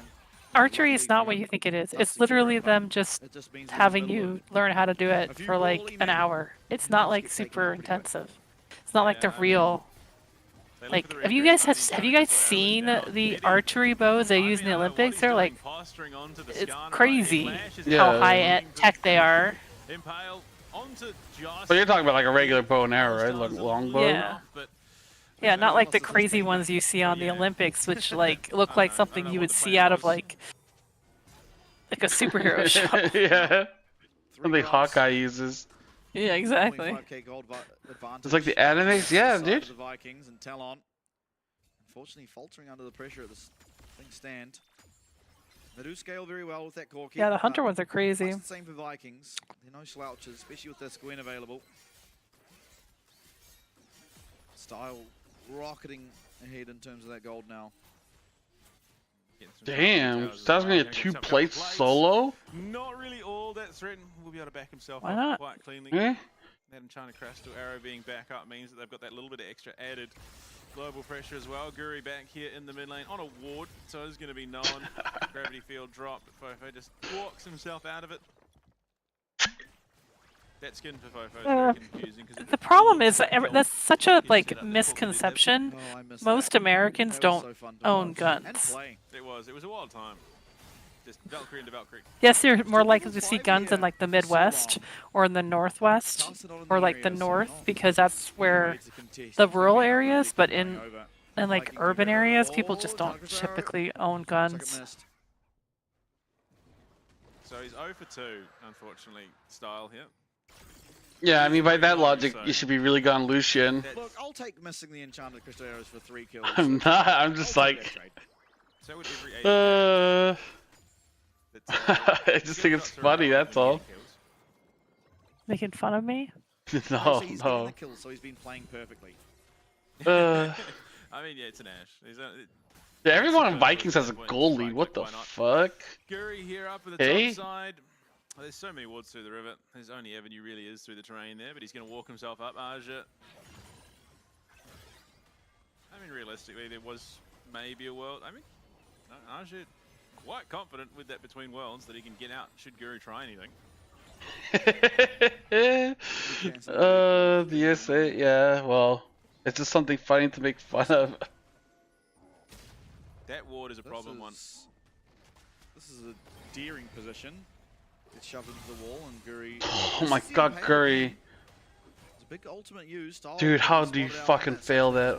Archery is not what you think it is. It's literally them just having you learn how to do it for like an hour. It's not like super intensive. It's not like the real... Like, have you guys seen the archery bows they use in the Olympics? They're like, it's crazy how high tech they are. But you're talking about like a regular bow and arrow, right? Like long bow? Yeah. Yeah, not like the crazy ones you see on the Olympics, which like look like something you would see out of like a superhero show. Yeah. Something Hawkeye uses. Yeah, exactly. It's like the animes, yeah, dude. The Vikings and Talon, unfortunately, faltering under the pressure of this thing stand. They do scale very well with that core kit. Yeah, the hunter ones are crazy. Much the same for Vikings. They're no slouches, especially with this Gwen available. Style rocketing ahead in terms of that gold now. Damn, Styles gonna get 2 plates solo? Not really all that threatened. Will be able to back himself Why up not? quite cleanly. Eh? That Enchanted Crystal Arrow being back up means that they've got that little bit of extra added global pressure as well. Guri back here in the mid lane on a ward, so there's going to be no one. Gravity field drop, but Fofo just walks himself out of it. That skin for Fofo is very confusing. The problem is that's such a like misconception. Most Americans don't own guns. It was a wild time. Just Valkyrie into Valkyrie. Yes, you're more likely to see guns in like the Midwest or in the Northwest or like the North because that's where the rural areas, but in like urban areas, people just don't typically own guns. So he's 0 for 2, unfortunately, Style here. Yeah, I mean, by that logic, you should be really gone Lucian. Look, I'll take missing the Enchanted Crystal Arrows for 3 kills. I'm not, I'm just like... So would every I just think it's funny, that's all. Making fun of me? No, he's no. getting the kills, so he's been playing perfectly. I mean, yeah, it's an Ash. Yeah, everyone on Vikings has a goal lead, what the fuck? Guri here up at the top side. There's so many wards through the river. His only avenue really is through the terrain there, but he's going to walk himself up. Aja. I mean, realistically, there was maybe a world. I mean, Aja quite confident with that between worlds that he can get out should Guru try anything. The USA, yeah, well, it's just something funny to make fun of. That ward is a problem one. This is a daring position. It's shoved into the wall and Guri... Oh my god, Guri. It's a big ultimate used. Dude, how do you fucking fail that?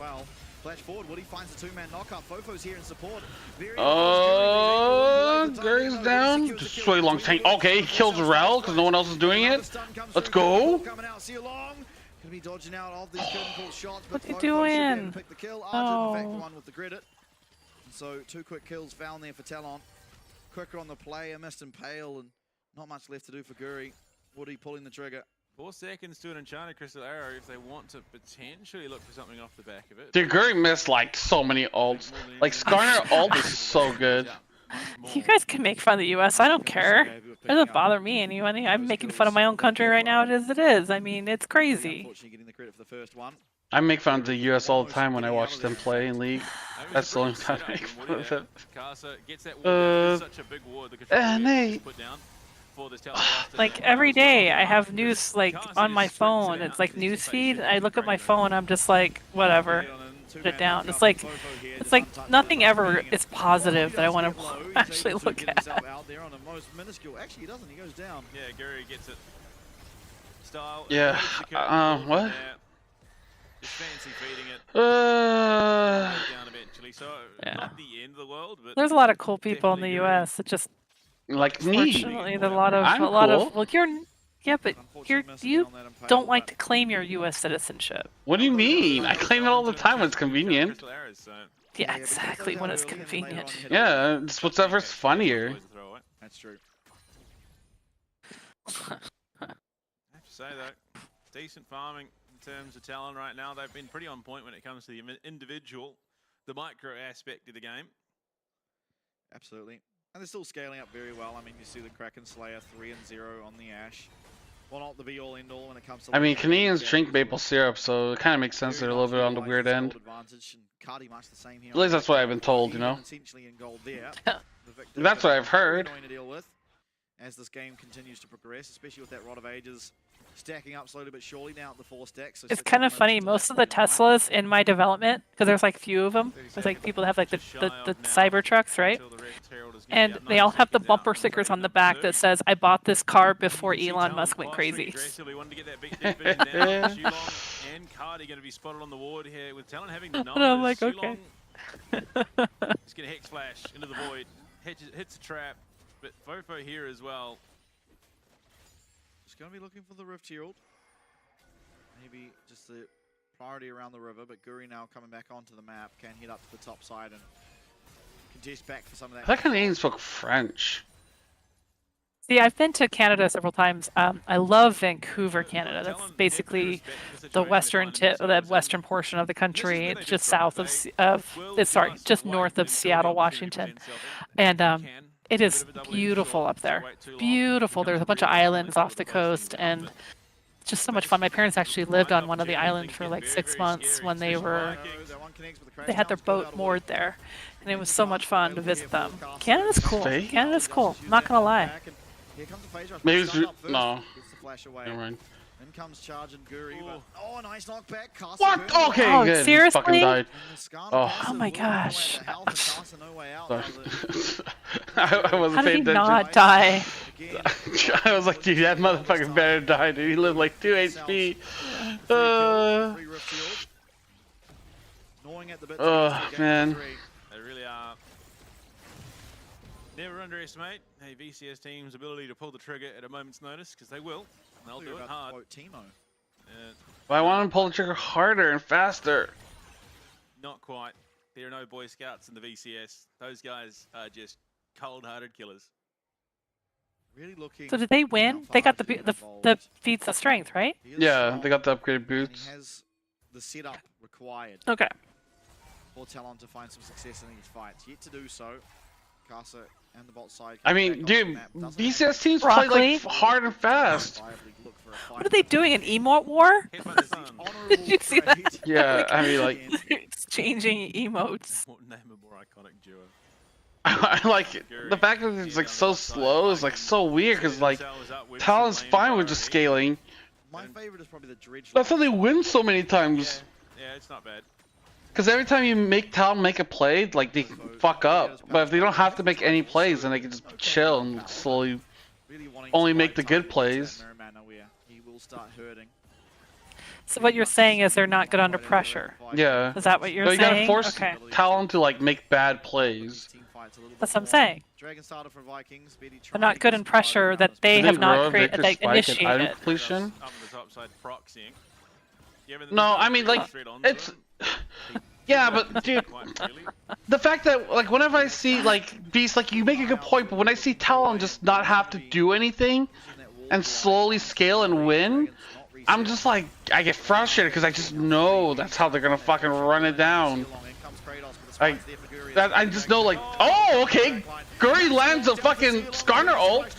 Flash forward, Woody finds the 2-man knockup. Fofo's here in support. Oh, Guri's down. Just really long tank. Okay, he kills Rel because no one else is doing it. Let's go. Gonna be dodging out of these curtain call shots, but what are you doing? Pick the kill. Arjun, in fact, the one with the grid. So 2 quick kills found there for Talon. Quicker on the play, a missed Impale, and not much left to do for Guri. Woody pulling the trigger. 4 seconds to an Enchanted Crystal Arrow if they want to potentially look for something off the back of it. Dude, Guri missed like so many ults. Like Skarner ult is so good. You guys can make fun of the US, I don't care. It doesn't bother me anyway. I'm making fun of my own country right now as it is. I mean, it's crazy. I make fun of the US all the time when I watch them play in League. That's the only time I make fun of them. Nate. Like every day I have news like on my phone. It's like news feed. I look at my phone, I'm just like, whatever. Put it down. It's like nothing ever is positive that I want to actually look at. Actually, he doesn't. He goes down. Yeah, Guri gets it. style. Yeah. What? Just fancy feeding it. Down eventually. So not the end of the world, but There's a lot of cool people in the U.S. It just like me. Unfortunately, there's a lot of well, you don't like to claim your U.S. citizenship. What do you mean? I claim it all the time when it's convenient. Yeah, exactly when it's convenient. Yeah, it's whatever's funnier. That's true. I have to say though, decent farming in terms of talent right now. They've been pretty on point when it comes to the individual, the micro aspect of the game. Absolutely. And they're still scaling up very well. I mean, you see the Kraken Slayer 3-0 on the Ash. Well, not the be-all end-all when it comes to... I mean, Canadians drink maple syrup, so it kind of makes sense they're a little bit on the weird end. At least that's what I've been told, you know? That's what I've heard. As this game continues to progress, especially with that Rod of Ages stacking up slowly but surely now at the 4 stacks. So it's kind of funny. Most of the Teslas in my development, because there's like few of them, there's like people that have like the cyber trucks, right? And they all have the bumper stickers on the back that says, "I bought this car before Elon Musk went crazy." And Cardi going to be spotted on the ward here with Talon having the numbers. And I'm like, okay. He's going to Hex Flash into the void, hits a trap, but Fofo here as well. Just going to be looking for the Rift Herald. Maybe just the priority around the river, but Guri now coming back onto the map, can hit up to the top side and contest back for some of that. I thought Canadians spoke French. See, I've been to Canada several times. I love Vancouver, Canada. That's basically the western tip, the western portion of the country. It's just south of, just north of Seattle, Washington, and it is beautiful up there. Beautiful. There's a bunch of islands off the coast, and it's just so much fun. My parents actually lived on one of the islands for like 6 months when they had their boat moored there, and it was so much fun to visit them. Canada's cool. Canada's cool. I'm not gonna lie. Maybe it's no. Never mind. In comes charging Guri, but oh, nice knockback. What? Okay, oh, good. Seriously? He fucking died. Oh my gosh. I wasn't How did he paying attention. not die? I was like, dude, that motherfucker better die, dude. He lived like 2 HP. Man. They really are. Never underestimate a VCS team's ability to pull the trigger at a moment's notice, because they will. They'll do it hard. But I want him to pull the trigger harder and faster. Not quite. There are no Boy Scouts in the VCS. Those guys are just cold-hearted killers. Really looking. So did they win? They got the feats of strength, right? Yeah, they got the upgraded boots. He has the setup required. Okay. For Talon to find some success in these fights. Yet to do so. Casa and the bot side. I mean, dude, VCS teams play like hard and fast. What are they doing? An emote war? Did you see that? Yeah, I mean, like exchanging emotes. Name a more iconic duo. I like it. The fact that it's like so slow is like so weird because like Talon's fine with just scaling. My favorite is probably the Dredge. That's how they win so many times. Yeah, it's not bad. Because every time you make Talon make a play, like they fuck up. But if they don't have to make any plays, then they can just chill and slowly only make the good plays. He will start hurting. So what you're saying is they're not good under pressure. Yeah. Is that what you're saying? You gotta force okay. Talon to like make bad plays. That's what I'm saying. They're not good in pressure that they have not created, like, initiated. Completion? No, I mean, like, it's... Yeah, but, dude, the fact that, like, whenever I see, like, Beast, like, you make a good point, but when I see Talon just not have to do anything and slowly scale and win, I'm just like, I get frustrated because I just know that's how they're gonna fucking run it down. I just know, like, oh, okay, Guri lands a fucking Skarner ult.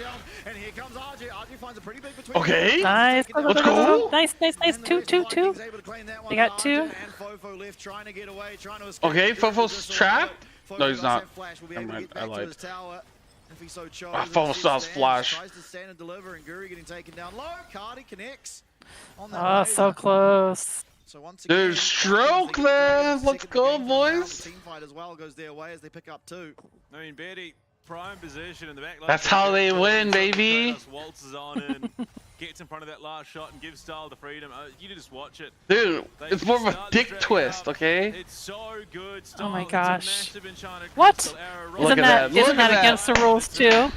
Okay, nice. Let's go. Nice. 2. They got 2. Okay, Fofo's trapped. No, he's not. Never mind, I lied. Fofo still has flash. Oh, so close. Dude, stroke, man. Let's go, boys. Team fight as well goes their way as they pick up 2. I mean, Betty, prime position in the back. That's how they win, baby. Waltzes on in. gets in front of that last shot and gives Style the freedom. You just watch it. Dude, it's more of a dick twist, okay? It's so good. Oh my gosh. What? Isn't that against the rules too?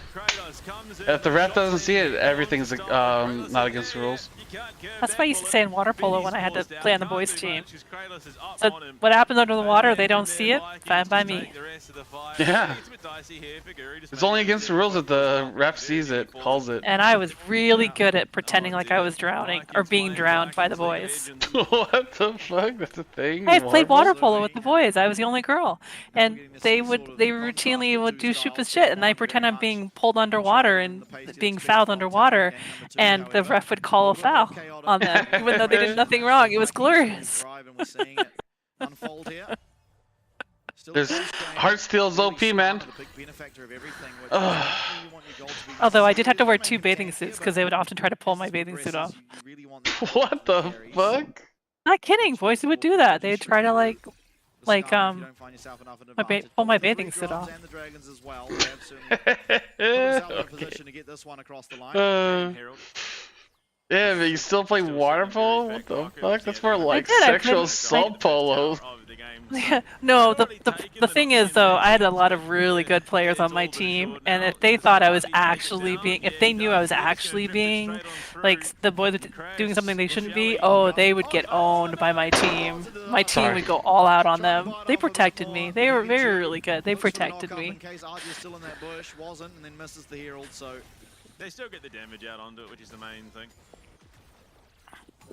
If the ref doesn't see it, everything's not against the rules. That's what I used to say in water polo when I had to play on the boys' team. So what happens under the water, they don't see it, fine by me. Yeah. It's only against the rules if the ref sees it, calls it. And I was really good at pretending like I was drowning, or being drowned by the boys. What the fuck? That's a thing? I played water polo with the boys. I was the only girl. And they routinely would do stupid shit, and I pretend I'm being pulled underwater and being fouled underwater, and the ref would call a foul on them, even though they did nothing wrong. It was glorious. There's Heartsteel's OP, man. Although I did have to wear 2 bathing suits because they would often try to pull my bathing suit off. What the fuck? Not kidding, boys would do that. They'd try to pull my bathing suit off. Yeah, but you still play water polo? What the fuck? That's more like sexual assault polo. No, the thing is though, I had a lot of really good players on my team, and if they thought I was actually being, if they knew I was actually being, like, the boys doing something they shouldn't be, oh, they would get owned by my team. My team would go all out on them. They protected me. They were really good. They protected me. They still get the damage out onto it, which is the main thing.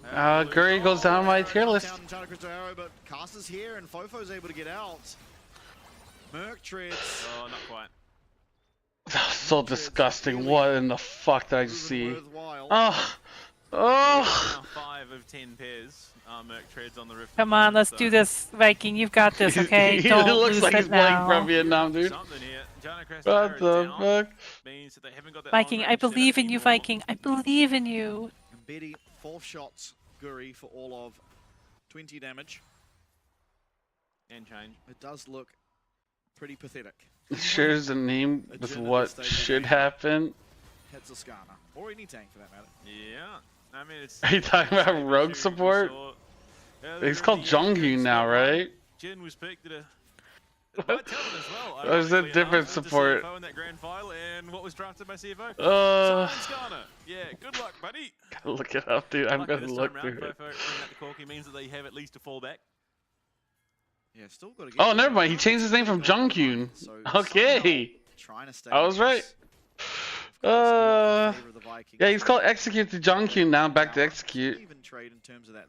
Guri goes down my tier list. But Caster's here and Fofo's able to get out. Merc treads. Oh, not quite. So disgusting. What in the fuck did I just see? Oh. Oh. 5 of 10 pairs. Merc treads on the roof. Come on, let's do this, Viking. You've got this, okay? He Don't looks lose like it he's playing now. from Vietnam, dude. What the fuck? Viking, I believe in you, Viking. I believe in you. And Betty, 4 shots, Guri for all of 20 damage. And change. It does look pretty pathetic. It shares a name with what should happen. Heads of Skana, or any tank for that matter. Yeah, I mean it's. Are you talking about rogue support? He's called Jonghyun now, right? Jin was picked at a. By Talon as well. Or is it different support? In that grand final, and what was drafted by CFO? Skana. Yeah, good luck, buddy. Gotta look it up, dude. I'm gonna look through it. Bringing out the Corky means that they have at least a fallback. Yeah, still got to Oh, never mind. He changed his name from Jonghyun. Okay. I was right. Yeah, he's called Execute to Jonghyun now. Back to Execute.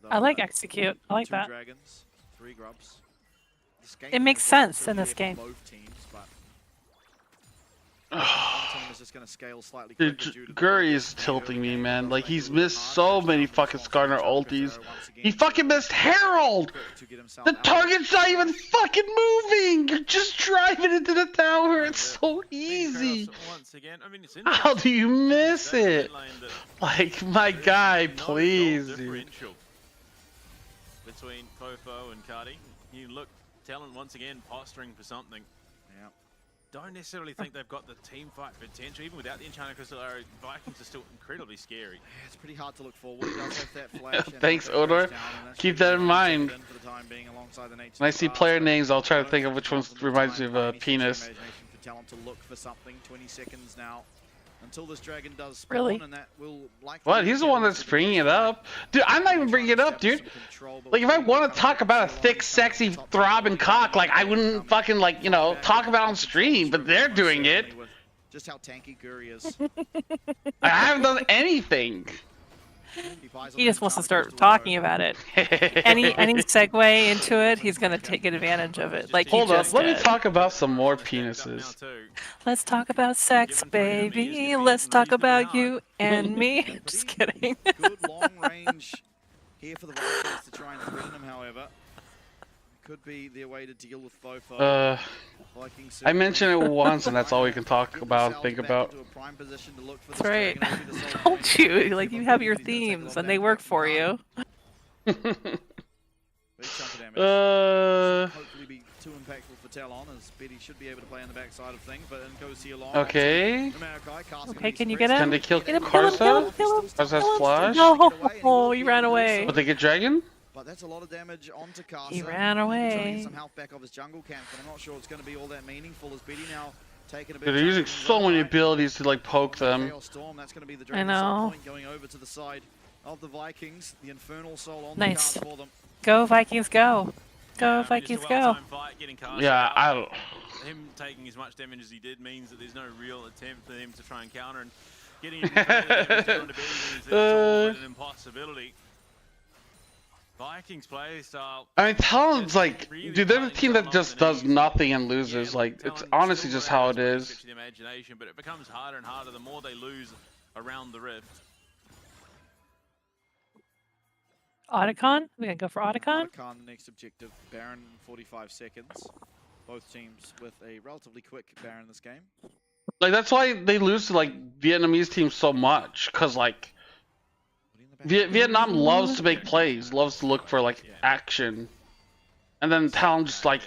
I like Execute. I like that. Dragons, 3 grubs. It makes sense in this game. Dude, Guri is tilting me, man. Like, he's missed so many fucking Skarner ultis. He fucking missed Herald! The target's not even fucking moving! You're just driving into the tower. It's so easy. How do you miss it? Like, my guy, please, dude. Between Fofo and Cardi, you look Talon once again posturing for something. Yeah. Don't necessarily think they've got the team fight potential. Even without the Enchanted Crystal Arrow, Vikings are still incredibly scary. Yeah, it's pretty hard to look forward. He does have that flash. Thanks, Odor. Keep that in mind. When I see player names, I'll try to think of which one reminds me of a penis. For Talon to look for something. 20 seconds now. Until this dragon does spawn, really? And that will What? He's the one that's bringing it up. Dude, I'm not even bringing it up, dude. Like, if I want to talk about a thick, sexy, throbbing cock, like, I wouldn't fucking, like, you know, talk about it on stream, but they're doing it. Just how tanky Guri is. I haven't done anything. He just wants to start talking about it. Any segue into it, he's gonna take advantage of it. Like, hold up, let me talk about some more penises. Let's talk about sex, baby. Let's talk about you and me. Just kidding. Good long range here for the Vikings to try and threaten him, however. Could be their way to deal with Fofo. I mentioned it once, and that's all we can talk about and think about. That's right. Don't you? Like, you have your themes, and they work for you. too impactful for Talon, as Betty should be able to play on the backside of things, but then goes here long. Okay. Okay, can you get him? Can they kill Get him, Karsa? kill him. Karsa has flash. No, he ran away. But they get dragon? But that's a lot of damage onto Karsa. He ran away. Trying to get some health back off his jungle camp, but I'm not sure it's going to be all that meaningful as Betty now taking a bit. They're using so many abilities to like poke them. Storm, that's going to be the I know. point going over to the side of the Vikings. The Infernal Soul on Nice. the cards for them. Go Vikings, go. Go Vikings, go. Yeah, I don't. Him taking as much damage as he did means that there's no real attempt for him to try and counter, and getting him damage down to Betty means it's an impossibility. Vikings play style. I mean, Talon's like, dude, they're the team that just does nothing and loses. Like, it's honestly just how it is. The imagination, but it becomes harder and harder the more they lose around the rift. Otacon? We're gonna go for Otacon? Otacon, the next objective. Baron, 45 seconds. Both teams with a relatively quick Baron in this game. Like, that's why they lose to like Vietnamese teams so much, cause like Vietnam loves to make plays, loves to look for like action, and then Talon just like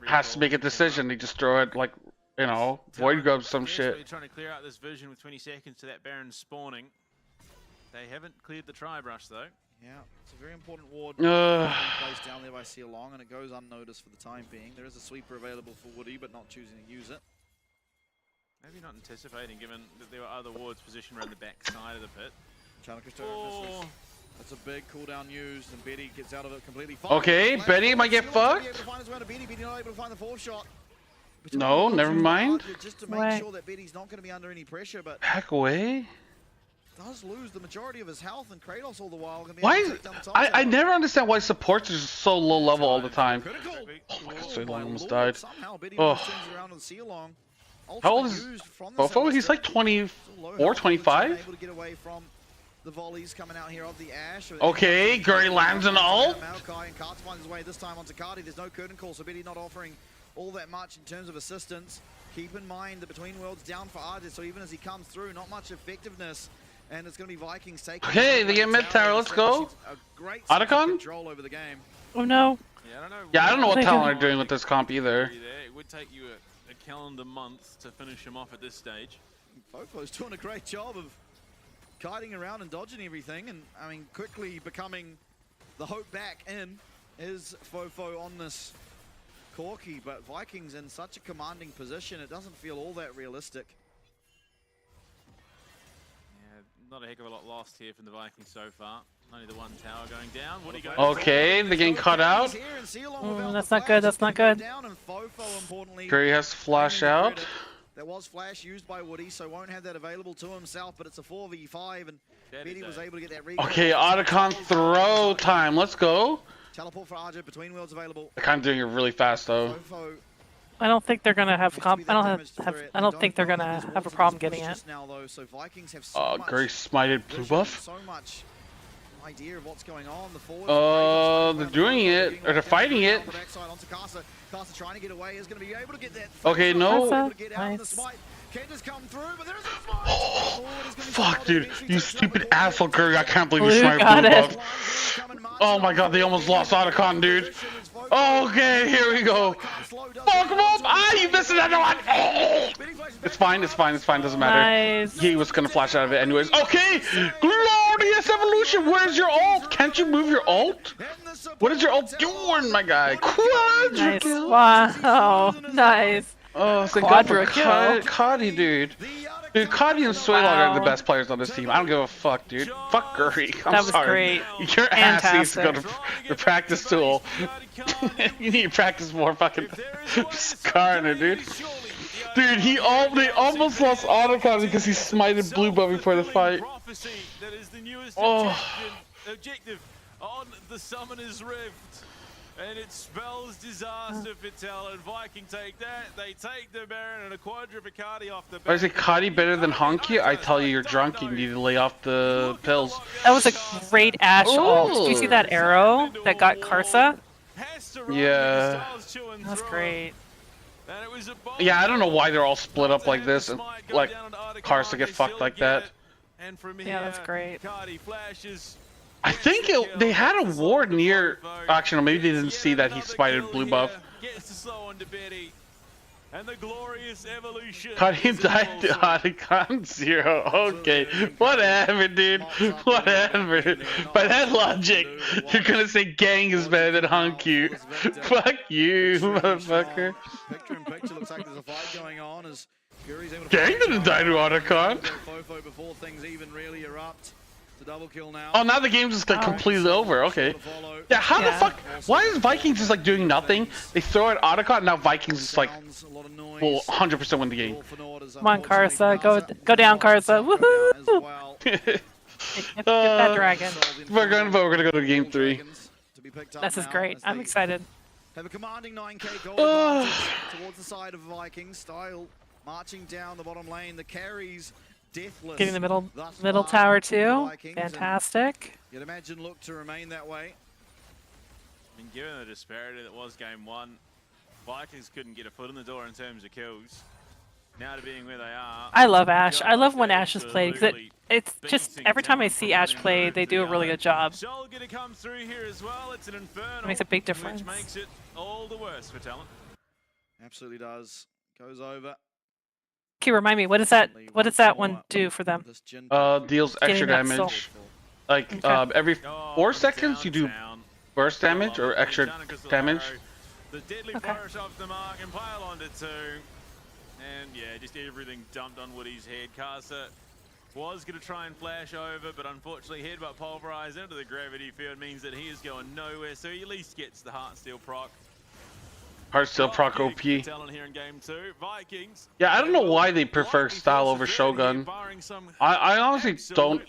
has to make a decision. They just throw it like, you know, void grub some shit. Trying to clear out this vision with 20 seconds to that Baron spawning. They haven't cleared the tri-brush though. Yeah, it's a very important ward placed down there by Sea Long, and it goes unnoticed for the time being. There is a sweeper available for Woody, but not choosing to use it. Maybe not anticipating, given that there were other wards positioned around the back side of the pit. Oh. That's a big cooldown used, and Betty gets out of it completely fine. Okay, Betty might get fucked. No, never mind. Just to make sure that Betty's not going to be under any pressure, but Hack away. does lose the majority of his health, and Kratos all the while going to be Why? able to take down the top I tower. never understand why supports are just so low level all the time. Oh my god, so long almost died. Somehow Betty Oh. turns around and Sea Long. How old is Bofo? He's like 24, 25? Able to get away from the volleys coming out here of the Ash. Okay, Gurry lands an ult. Malachi and Karts finds his way this time onto Cardi. There's no curtain call, so Betty not offering all that much in terms of assistance. Keep in mind the Between Worlds down for Ardis, so even as he comes through, not much effectiveness. And it's going to be Vikings taking. Okay, they get mid tower. Let's go. Otacon? Control over the game. Oh no. Yeah, I don't know what Talon are doing with this comp either. It would take you a calendar month to finish him off at this stage. Fofo's doing a great job of kiting around and dodging everything, and I mean quickly becoming the hope back in is Fofo on this Corki, but Vikings in such a commanding position, it doesn't feel all that realistic. Not a heck of a lot lost here from the Vikings so far. Only the one tower going down. Woody goes Okay, they're getting cut out. That's not good, that's not good. Curry has to flash out. There was flash used by Woody, so won't have that available to himself, but it's a 4v5, and Betty was able to get that recall. Okay, Otacon throw time. Let's go. Teleport for RJ, Between Worlds available. They're kind of doing it really fast though. I don't think they're gonna have I don't think they're gonna have a problem getting it. Gurry smited blue buff. So much idea of what's going on. They're doing it, or they're fighting it. Karsa trying to get away is going to be able to get that. Okay, no. Nice. Fuck, dude. You stupid asshole, Gurry. I can't believe you smited blue buff. Oh my god, they almost lost Otacon, dude. Okay, here we go. Fuck him up! Ah, you missed that one! Oh. It's fine, it's fine, it's fine, doesn't matter. Nice. He was gonna flash out of it anyways. Okay! Glorious evolution! Where's your ult? Can't you move your ult? What is your ult doing, my guy? Quadra Nice. kill! Wow. Nice. Oh, thank God for Quadra kill. Coddy, dude. Dude, Coddy and Swaylog are the best players on this team. I don't give a fuck, dude. Fuck Gurry. I'm That was sorry. great. Your ass needs to go Fantastic. to the practice tool. You need to practice more fucking Skarner, dude. Dude, they almost lost Otacon because he smited blue buff before the fight. That is the newest objective on the Summoner's Rift. And it spells disaster for Talon. Viking take that. They take the Baron and a Quadra Picardi off the back. Why is it Coddy better than Honky? I tell you, you're drunk. You need to lay off the pills. That was a great Ash ult. Did you see that arrow that got Karsa? Yeah. That's great. Yeah, I don't know why they're all split up like this and like Karsa get fucked like that. Yeah, that's great. I think they had a ward near. Actually, no, maybe they didn't see that he spited blue buff. gets to slow on to Betty. And the glorious evolution. God, he died to Otacon 0. Okay, whatever, dude. Whatever. By that logic, you're gonna say Gang is better than Hankyu. Fuck you, motherfucker. Picture in picture, looks like there's a fight going on as Fury's able to Gang didn't die to Otacon. Fofo before things even really erupt. It's a double kill now. Oh, now the game's just like completely over. Okay. Yeah, how the fuck? Why is Vikings just like doing nothing? They throw at Otacon, and now Vikings just like will 100% win the game. Come on, Karsa, go down, Karsa. Woohoo! Get that dragon. We're gonna go to game 3. This is great. I'm excited. Have a commanding 9k goal advantage towards the side of Vikings. Style marching down the bottom lane. The carries deathless. Getting the middle tower too. Fantastic. You'd imagine look to remain that way. I mean, given the disparity that was game 1, Vikings couldn't get a foot in the door in terms of kills. Now to being where they are. I love Ashe. I love when Ashe is played because it's just every time I see Ashe play, they do a really good job. Soul gonna come through here as well. It's an inferno. It makes a big difference. Which makes it all the worse for Talon. Absolutely does. Goes over. Okay, remind me, what does that one do for them? Deals extra damage. Like every 4 seconds you do burst damage or extra damage. The deadly flourish off the mark and pile onto 2. And yeah, just everything dumped on Woody's head. Karsa was going to try and flash over, but unfortunately headbutt pulverized into the gravity field means that he is going nowhere, so he at least gets the Heartsteel proc. Heartsteel proc OP. Talon here in game 2. Vikings. Yeah, I don't know why they prefer Style over Shogun. I honestly don't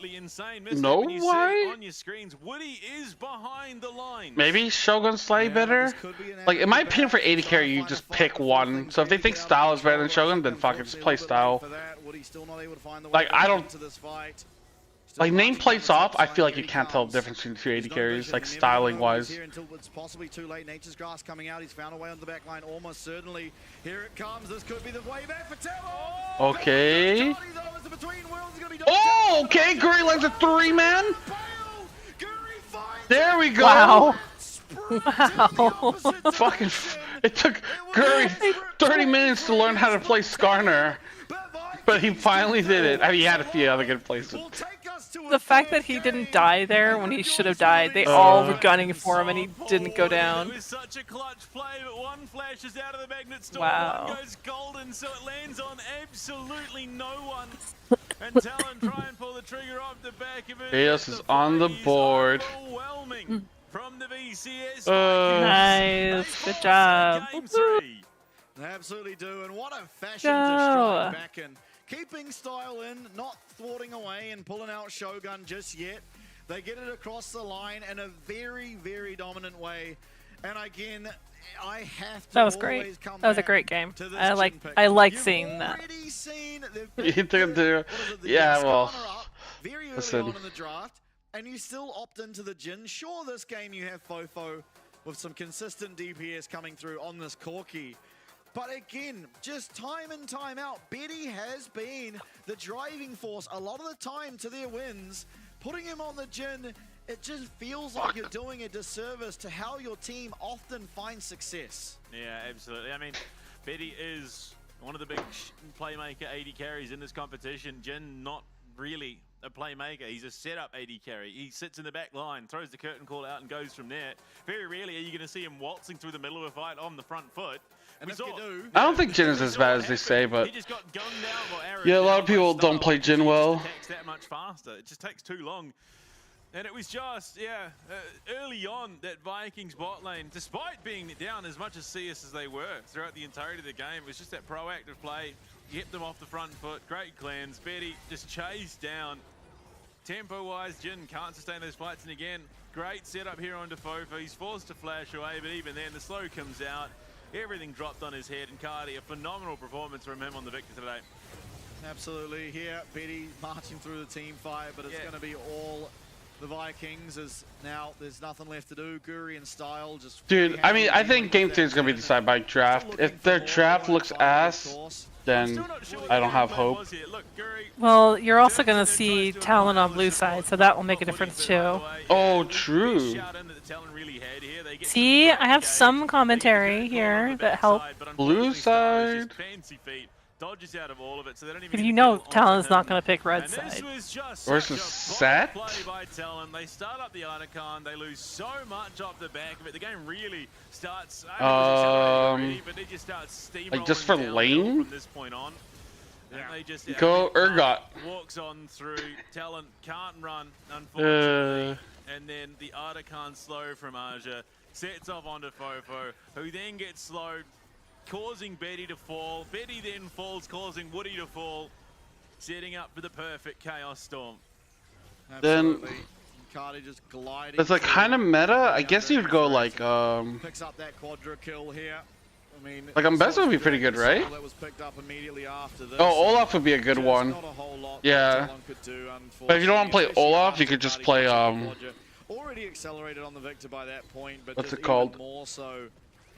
know why. On your screens, Woody is behind the line. Maybe Shogun's slightly better. Like in my opinion, for 80 carry, you just pick one. So if they think Style is better than Shogun, then fucking just play Style. Like I don't. Like nameplates off, I feel like you can't tell the difference between 2 80 carries, like styling wise. Until it's possibly too late. Nature's Grass coming out. He's found a way on the back line almost certainly. Here it comes. This could be the way back for Talon. Okay. Oh, okay. Guri lands a 3-man. There we go. Wow. Wow. Fucking. It took Guri 30 minutes to learn how to play Skarner. But he finally did it. I mean, he had a few other good places. The fact that he didn't die there when he should have died, they all were gunning for him and he didn't go down. It was such a clutch play, but one flashes out of the magnet storm, wow. One goes golden, so it lands on absolutely no one. And Talon try and pull the trigger off the back of it. Chaos is on the board. From the VCS. Nice, good job. They absolutely do, and what a fashion to strike back in. Keeping Style in, not thwarting away and pulling out Shogun just yet. They get it across the line in a very, very dominant way. And again, I have to that was great. That was a great game. I like seeing that. Yeah, well, very early on in the draft, and you still opt into the Jhin. Sure, this game you have Fofo with some consistent DPS coming through on this Corki. But again, just time and time out, Betty has been the driving force a lot of the time to their wins. Putting him on the Jhin, it just feels like you're doing a disservice to how your team often finds success. Yeah, absolutely. I mean, Betty is one of the big playmaker 80 carries in this competition. Jhin not really a playmaker. He's a setup 80 carry. He sits in the back line, throws the curtain call out and goes from there. Very rarely are you going to see him waltzing through the middle of a fight on the front foot. And if you do, I don't think Jhin is as bad as they say, but yeah, a lot of people don't play Jhin well. That much faster. It just takes too long. And it was just, early on that Vikings bot lane, despite being down as much as CS as they were throughout the entirety of the game, it was just that proactive play, kept them off the front foot, great cleanse. Betty just chased down. Tempo-wise, Jhin can't sustain those fights, and again, great setup here on Fofo. He's forced to flash away, but even then, the slow comes out. Everything dropped on his head, and Cardi, a phenomenal performance from him on the victor today. Absolutely. Here, Betty marching through the team fight, but it's going to be all the Vikings, as now there's nothing left to do. Guri and Style just... Dude, I mean, I think Game 2 is going to be decided by draft. If their draft looks ass, then I don't have hope. Well, you're also going to see Talon on blue side, so that will make a difference too. Oh, true. See, I have some commentary here that help. Blue side. Dodges out of all of it, so they don't even Because you know Talon's not going to pick red and side. this was just Versus set? play by Talon. They start up the Articon, they lose so much off the back of it. The game really starts. Already, but they just start steamrolling like just for lane from this point on. And they just go Urgot. Walks on through. Talon can't run, unfortunately. And then the Articon slow from Aja sets off onto Fofo, who then gets slowed, causing Betty to fall. Betty then falls, causing Woody to fall, setting up for the perfect Chaos Storm. Absolutely. Cardi just gliding. It's like kind of meta. I guess you'd go like picks up that quadra kill here. I mean, like Umbessa would be pretty good, right? That was picked up immediately after this. Oh, Olaf would be a good one. Not a whole lot yeah. But if you don't want to play Olaf, you could just play already accelerated on the Victor by that point, but what's just it called? More so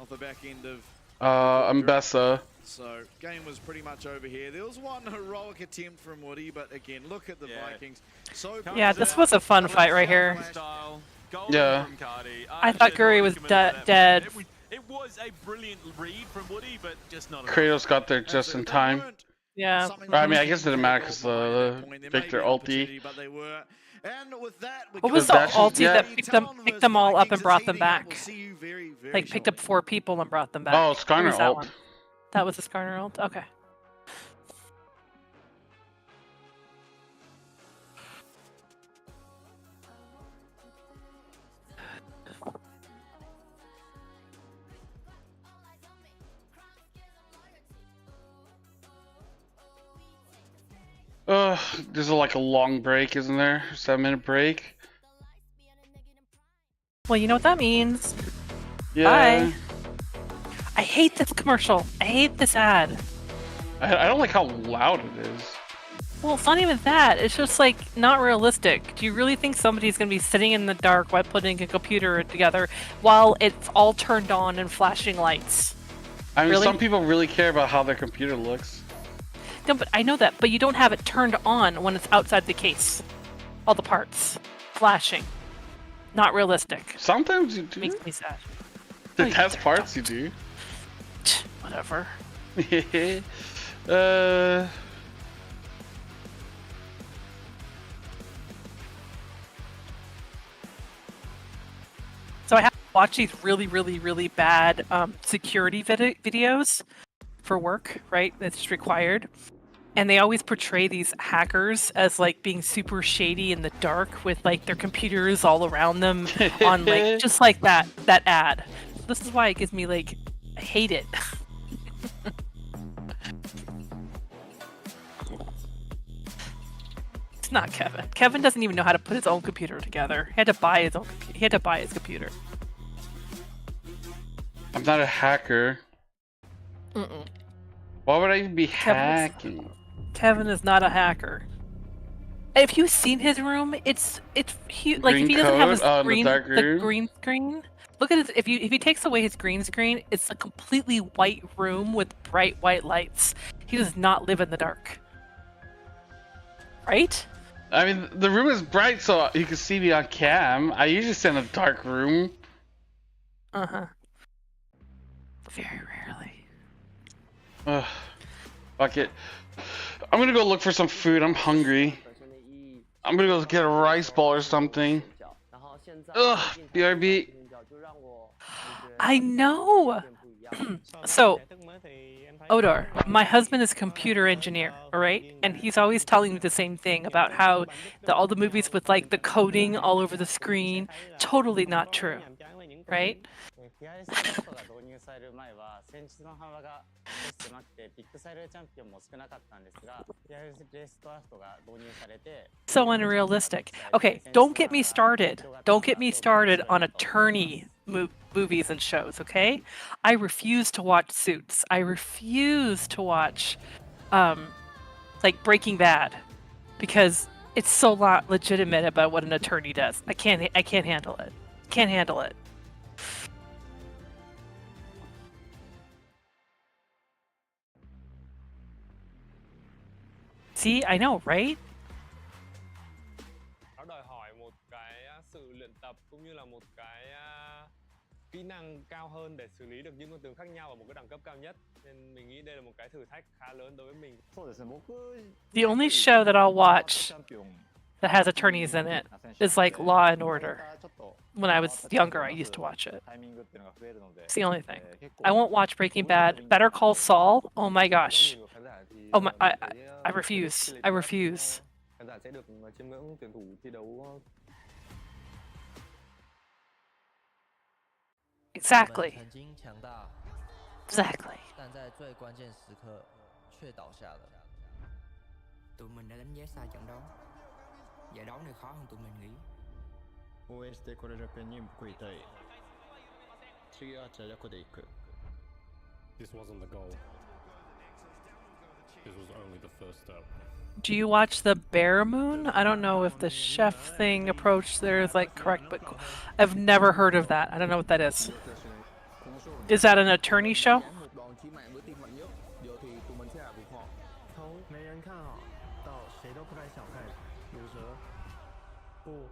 off the back end of Umbessa. So game was pretty much over here. There was one heroic attempt from Woody, but again, look at the Vikings. So yeah, this was a fun fight right here. Yeah. I thought Guri was dead. It was a brilliant read from Woody, but just not. Kratos got there just in time. Yeah. I mean, I guess it didn't matter because the Victor ulti. What was the ulti that picked them all up and brought them back? Like picked up 4 people and brought them back. Oh, Skarner ult. That was the Skarner ult? Okay. There's like a long break, isn't there? 7-minute break. Well, you know what that means. Yeah. Bye. I hate this commercial. I hate this ad. I don't like how loud it is. Well, it's not even that. It's just like not realistic. Do you really think somebody's gonna be sitting in the dark while putting a computer together while it's all turned on and flashing lights? I mean, really? Some people really care about how their computer looks. No, but I know that. But you don't have it turned on when it's outside the case. All the parts flashing. Not realistic. Sometimes you do. Makes me sad. The test parts you do. Whatever. So I have to watch these really bad security videos for work, right? That's just required. And they always portray these hackers as like being super shady in the dark with like their computers all around them on like just like that ad. This is why it gives me like I hate it. It's not Kevin. Kevin doesn't even know how to put his own computer together. He had to buy his own. He had to buy his computer. I'm not a hacker. Why would I be hacking? Kevin is not a hacker. If you've seen his room, it's huge. Like if he doesn't have his the green screen. Look at it. If he takes away his green screen, it's a completely white room with bright white lights. He does not live in the dark. Right? I mean, the room is bright, so you can see me on cam. I usually sit in a dark room. Very rarely. Ugh. Fuck it. I'm gonna go look for some food. I'm hungry. I'm gonna go get a rice ball or something. Ugh, BRB. I know. So, Odor, my husband is a computer engineer, all right? And he's always telling me the same thing about how all the movies with like the coding all over the screen, totally not true, right? So unrealistic. Okay, don't get me started. Don't get me started on attorney movies and shows, okay? I refuse to watch Suits. I refuse to watch like Breaking Bad because it's so not legitimate about what an attorney does. I can't handle it. Can't handle it. See, I know, right? kỹ năng cao hơn để xử lý được những con tướng khác nhau ở một cái đẳng cấp cao nhất, nên mình nghĩ đây là một cái thử thách khá lớn đối với mình. The only show that I'll watch that has attorneys in it is like Law and Order. When I was younger, I used to watch it. It's the only thing. I won't watch Breaking Bad. Better Call Saul. Oh my gosh. Oh my! I refuse. I refuse. Khán giả sẽ được chiêm ngưỡng tuyển thủ thi đấu. Exactly. Exactly. 但在最关键时刻却倒下了。Tụi mình đã đánh giá sai trận đấu. Giải đấu này khó hơn tụi mình nghĩ. 応援してこれるペンに報いたい。次はチャジャコで行く。This wasn't the goal. This was only the first step. Do you watch the Bear Moon? I don't know if the chef thing approach there is like correct, but I've never heard of that. I don't know what that is. Is that an attorney show? 从没人看好到谁都不该小看毒蛇。不，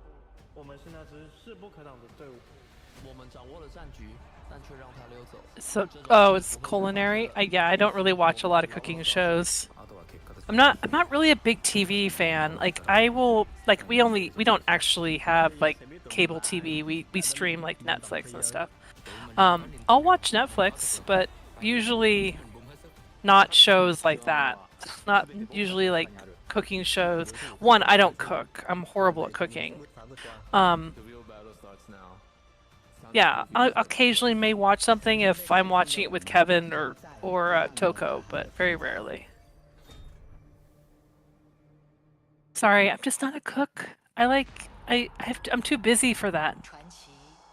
我们是那支势不可挡的队伍。我们掌握了战局，但却让他溜走。So, oh, it's culinary. Yeah, I don't really watch a lot of cooking shows. I'm not really a big TV fan. Like I will like we don't actually have like cable TV. We stream like Netflix and stuff. I'll watch Netflix, but usually not shows like that. Not usually like cooking shows. One, I don't cook. I'm horrible at cooking. Yeah, I occasionally may watch something if I'm watching it with Kevin or Toko, but very rarely. Sorry, I'm just not a cook. I'm too busy for that.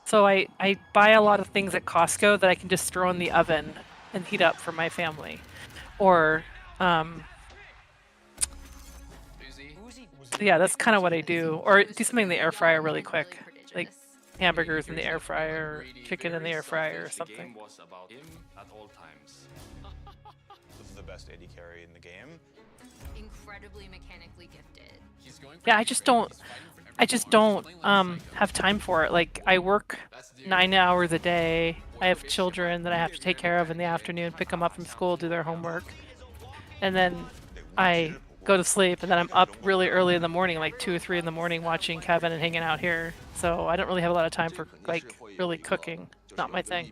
So I buy a lot of things at Costco that I can just throw in the oven and heat up for my family. Or yeah, that's kind of what I do. Or do something in the air fryer really quick. Like hamburgers in the air fryer, or chicken in the air fryer or something. This is the best AD carry in the game. Incredibly mechanically gifted. Yeah, I just don't have time for it. Like I work 9 hours a day. I have children that I have to take care of in the afternoon, pick them up from school, do their homework. And then I go to sleep, and then I'm up really early in the morning, like 2 or 3 in the morning, watching Kevin and hanging out here. So I don't really have a lot of time for like really cooking. Not my thing.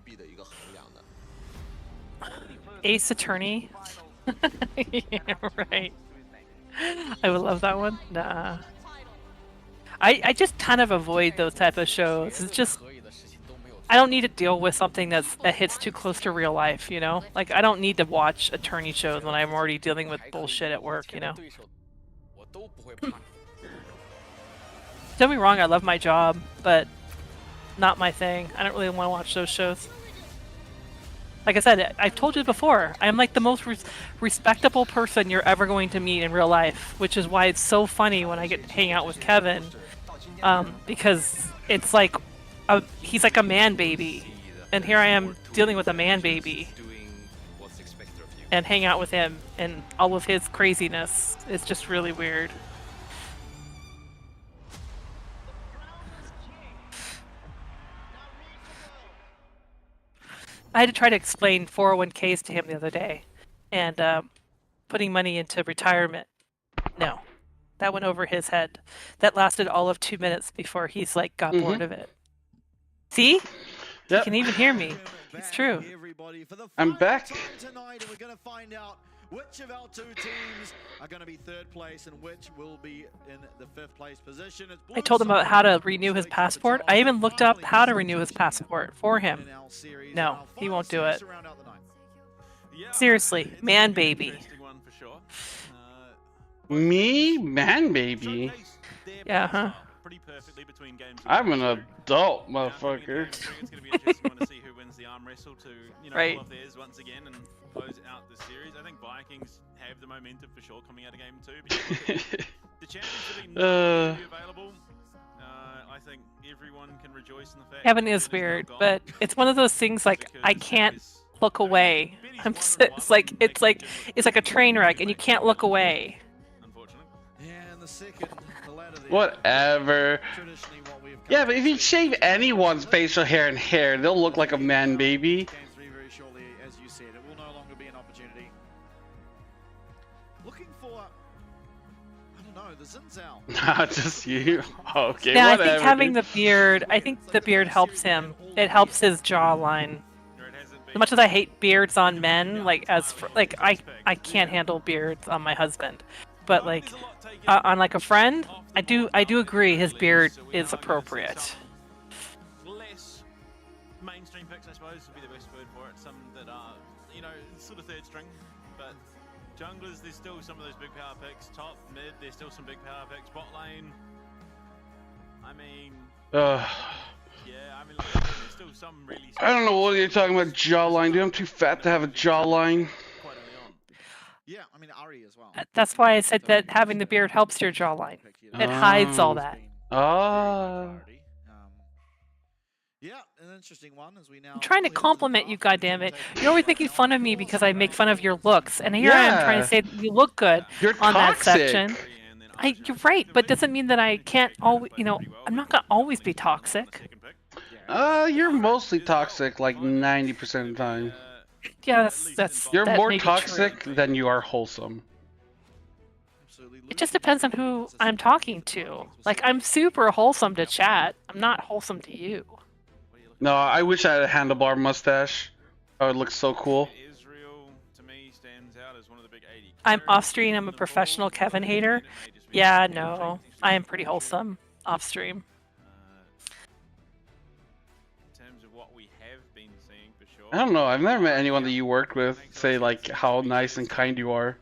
Ace Attorney. Yeah, right. I would love that one. Nah. I just kind of avoid those type of shows. It's just I don't need to deal with something that hits too close to real life, you know? Like I don't need to watch attorney shows when I'm already dealing with bullshit at work, you know? Don't be wrong, I love my job, but not my thing. I don't really want to watch those shows. Like I said, I've told you before, I'm like the most respectable person you're ever going to meet in real life, which is why it's so funny when I get to hang out with Kevin, because it's like, he's like a man baby, and here I am dealing with a man baby, and hang out with him, and all of his craziness is just really weird. I had to try to explain 401ks to him the other day, and putting money into retirement. No, that went over his head. That lasted all of 2 minutes before he's like got bored of it. See? Yep. You can even hear me. It's true. I'm back. Tonight, and we're going to find out which of our 2 teams are going to be 3rd place and which will be in the 5th place position. I told him about how to renew his passport. I even looked up how to renew his passport for him. No, he won't do it. Seriously, man baby. Me? Man baby? Yeah, huh? I'm an adult, motherfucker. It's going to be interesting to see who wins the arm wrestle to, you know, right. pull off theirs once again and close out the series. I think Vikings have the momentum for sure coming out of game 2. But the championship not really available. I think everyone can rejoice in the fact Kevin is weird, but it's one of those things like I can't look away. It's like a train wreck, and you can't look away. Yeah, and the second, the ladder Whatever. Yeah, but if you shave anyone's facial hair and hair, they'll look like a man baby. Game 3 very shortly, as you said. It will no longer be an opportunity. Looking for, I don't know, the Zinzao. Not just you. Okay, Yeah, whatever. I think having the beard, I think the beard helps him. It helps his jawline. As much as I hate beards on men, I can't handle beards on my husband, but like on like a friend, I do agree his beard is appropriate. Less mainstream picks, I suppose, would be the best word for it. Some that are, you know, sort of third string, but junglers, there's still some of those big power picks. Top, mid, there's still some big power picks. Bot lane, I mean, yeah, I mean, look, there's still some really. I don't know what you're talking about, jawline, dude. I'm too fat to have a jawline. Yeah, I mean Ari as well. That's why I said that having the beard helps your jawline. It hides all that. Yeah, an interesting one as we now. I'm trying to compliment you, goddammit. You're always making fun of me because I make fun of your looks, and here I am trying to say that you look good on that section. You're right, but doesn't mean that I can't always, you know, I'm not gonna always be toxic. You're mostly toxic like 90% of the time. Yeah, You're that more may be toxic true. than you are wholesome. It just depends on who I'm talking to. Like, I'm super wholesome to chat. I'm not wholesome to you. No, I wish I had a handlebar mustache. That would look so cool. I'm off-stream. I'm a professional Kevin hater. Yeah, no. I am pretty wholesome off-stream. I don't know. I've never met anyone that you worked with say like how nice and kind you are.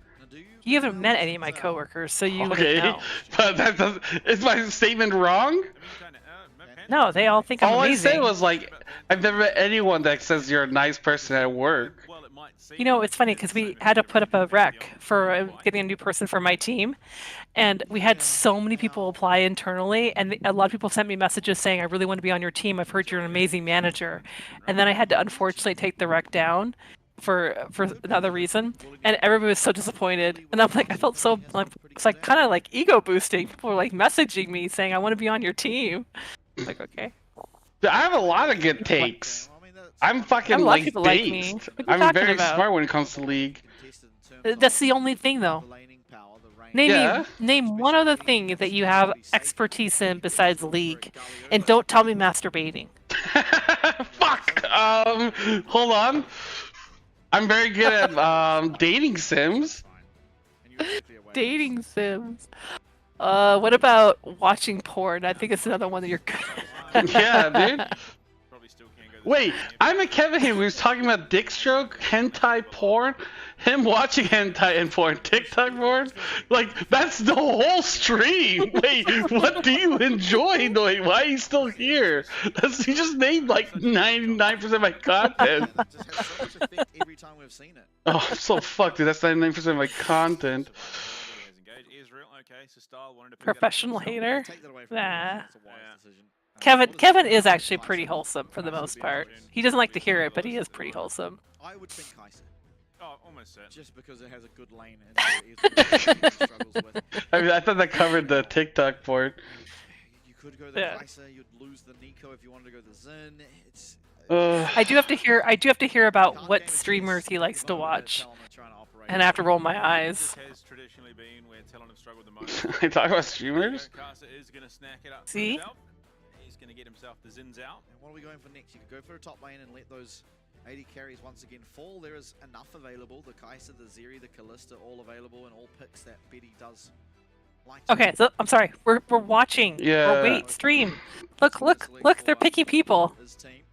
You haven't met any of my coworkers, so you wouldn't Okay, know. but that does. Is my statement wrong? No, they all think I'm All amazing. I said was like, I've never met anyone that says you're a nice person at work. You know, it's funny because we had to put up a rec for getting a new person for my team, and we had so many people apply internally, and a lot of people sent me messages saying, I really want to be on your team. I've heard you're an amazing manager. And then I had to unfortunately take the rec down for another reason, and everybody was so disappointed. And I'm like, I felt so like it's like kind of like ego boosting. People were like messaging me saying, I want to be on your team. I'm like, okay. I have a lot of good takes. I'm fucking A lot of like people like me. based. What are you I'm talking very about? smart when it comes to League. That's the only thing, though. Name one other thing that you have expertise in besides League, and don't tell me masturbating. Fuck. Hold on. I'm very good at dating sims. Dating sims. What about watching porn? I think it's another one that you're good. Yeah, dude. Wait, I'm a Kevin here who's talking about dick stroke, hentai porn, him watching hentai and porn, TikTok porn. Like, that's the whole stream. Wait, what do you enjoy? Wait, why are you still here? He just named like 99% of my content. Every time we've seen it. Oh, I'm so fucked, dude. That's 99% of my content. Professional hater? Nah. Kevin is actually pretty wholesome for the most part. He doesn't like to hear it, but he is pretty wholesome. I would think Kaiser. Oh, almost certain. Just because it has a good lane and struggles with. I mean, I thought that covered the TikTok port. You could go the Kaiser, you'd lose the Nico if you wanted to go the Zen. It's I do have to hear about what streamers he likes to watch. And I have to roll my eyes. I talk about streamers? See? He's going to get himself the Zins out. And what are we going for next? You could go for a top lane and let those 80 carries once again fall. There is enough available. The Kaiser, the Zeri, the Callista, all available, and all picks that Betty does like. Okay, so I'm sorry. We're watching. Yeah. Wait, stream. Look, they're picking people. Yeah,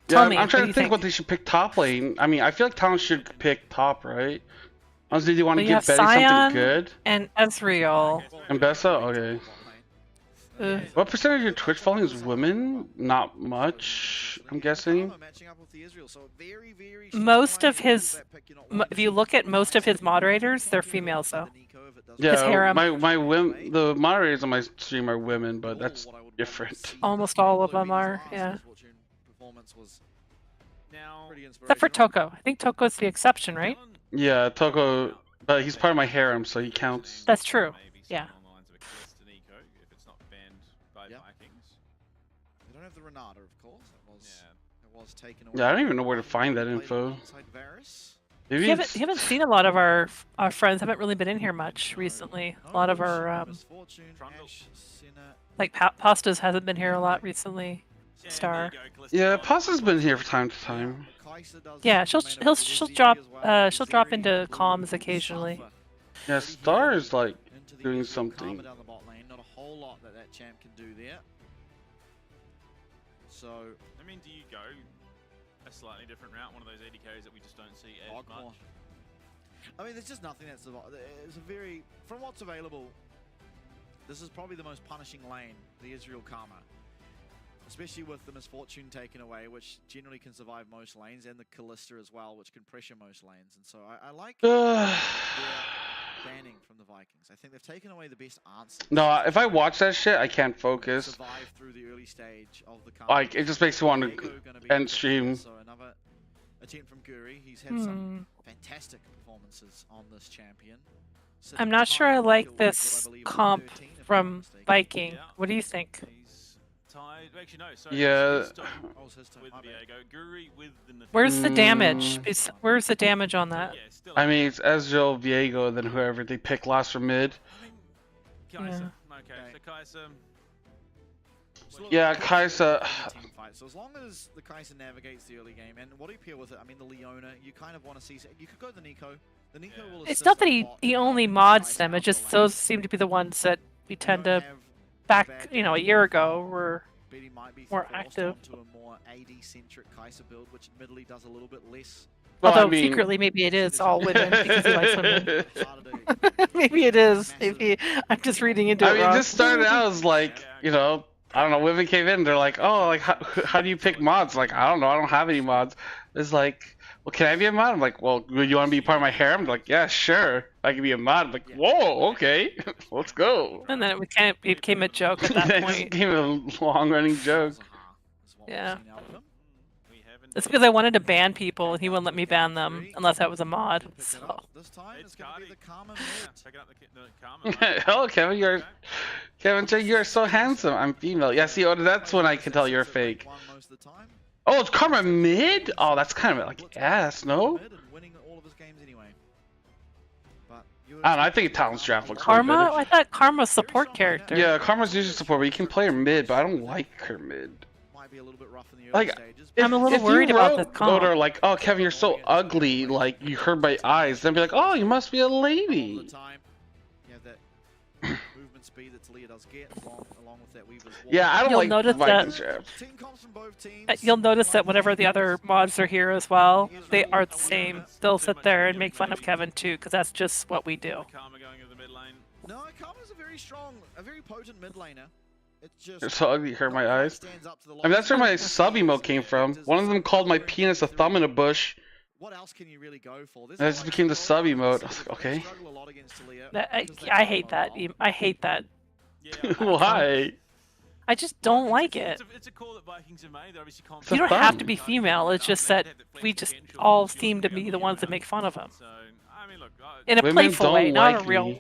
Tell me. I'm trying to what think what they should pick top lane. I mean, I feel like Talon should pick top, right? Unless they want to you give have Betty Sion something good. and Ezreal. And Bessa? Okay. What percentage of your Twitch following is women? Not much, I'm guessing. Most of his, if you look at most of his moderators, they're females though. Yeah, the moderators on my stream are women, but that's different. Almost all of them are, yeah. Except for Toko. I think Toko's the exception, right? Yeah, Toko, but he's part of my harem, so he counts. That's true. Yeah. don't have the Renata, of course. It was taken away. Yeah, I don't even know where to find that info. Maybe You haven't seen a lot of our friends. Haven't really been in here much recently. A lot of our like Pastas hasn't been here a lot recently. Star. Yeah, Pasta's been here from time to time. Yeah, she'll drop into comms occasionally. Yeah, Star is like doing something. Down the bot lane. Not a whole lot that champ can do there. So I mean, do you go a slightly different route, one of those AD carries that we just don't see as much? I mean, there's just nothing that's it's a very, from what's available, this is probably the most punishing lane, the Israel Karma. Especially with the Misfortune taken away, which generally can survive most lanes, and the Callista as well, which can pressure most lanes. And so I like their banning from the Vikings. I think they've taken away the best answer. No, if I watch that shit, I can't focus. Survive through the early stage of the like, it just makes me want to end stream. So another attempt from Guri. He's had some fantastic performances on this champion. I'm not sure I like this comp from Viking. What do you think? Actually, no, so yeah. Where's the damage? Where's the damage on that? I mean, it's Ezreal, Viego, then whoever they pick last for mid. Kaisa. Okay, so Kaisa. Yeah, Kaisa. So as long as the Kaisa navigates the early game, and what do you pair with it? I mean, the Leona, you kind of want to see. You could go the Nico. The Nico will. It's not that he only mods them. It just those seem to be the ones that we tend to. Back, a year ago, were more active. To a more AD-centric Kaisa build, which admittedly does a little bit less. Well, although secretly, maybe it is all women because he likes women. Maybe it is. Maybe I'm just reading into it. I mean, wrong. this started out as like, I don't know. Women came in. They're like, oh, like how do you pick mods? Like, I don't know. I don't have any mods. It's like, well, can I be a mod? I'm like, well, do you want to be part of my harem? They're like, yeah, sure. I can be a mod. I'm like, whoa, okay, let's go. And then it became a joke at that It point. became a long-running joke. Yeah. It's because I wanted to ban people, and he wouldn't let me ban them unless I was a mod. So. Hello, Kevin. Kevin J, you're so handsome. I'm female. Yeah, see, that's when I can tell you're fake. Oh, it's Karma mid? Oh, that's kind of like ass, no? I don't know, I think Talon's draft looks Karma? way better. I thought Karma's support character. Yeah, Karma's usually support, but you can play her mid, but I don't like her mid. Like, I'm a little worried about this comp. Or like, oh, Kevin, you're so ugly, like, you hurt my eyes. Then be like, oh, you must be a lady. Yeah, I don't like Vikings draft. You'll notice that whenever the other mods are here as well, they are the same. They'll sit there and make fun of Kevin too, because that's just what we do. No, Karma's a very strong, a very potent mid laner. It's just You're so ugly, you hurt my eyes. I mean, that's where my sub emote came from. One of them called my penis a thumb in a bush. What else can you really go for? And it just became the sub emote. I was like, okay. I hate that. I hate that. Why? I just don't like it. It's a call that Vikings have made. They're obviously You don't have to be female. It's just that we just all seem to be the ones that make fun of him. In a playful way, not in a real,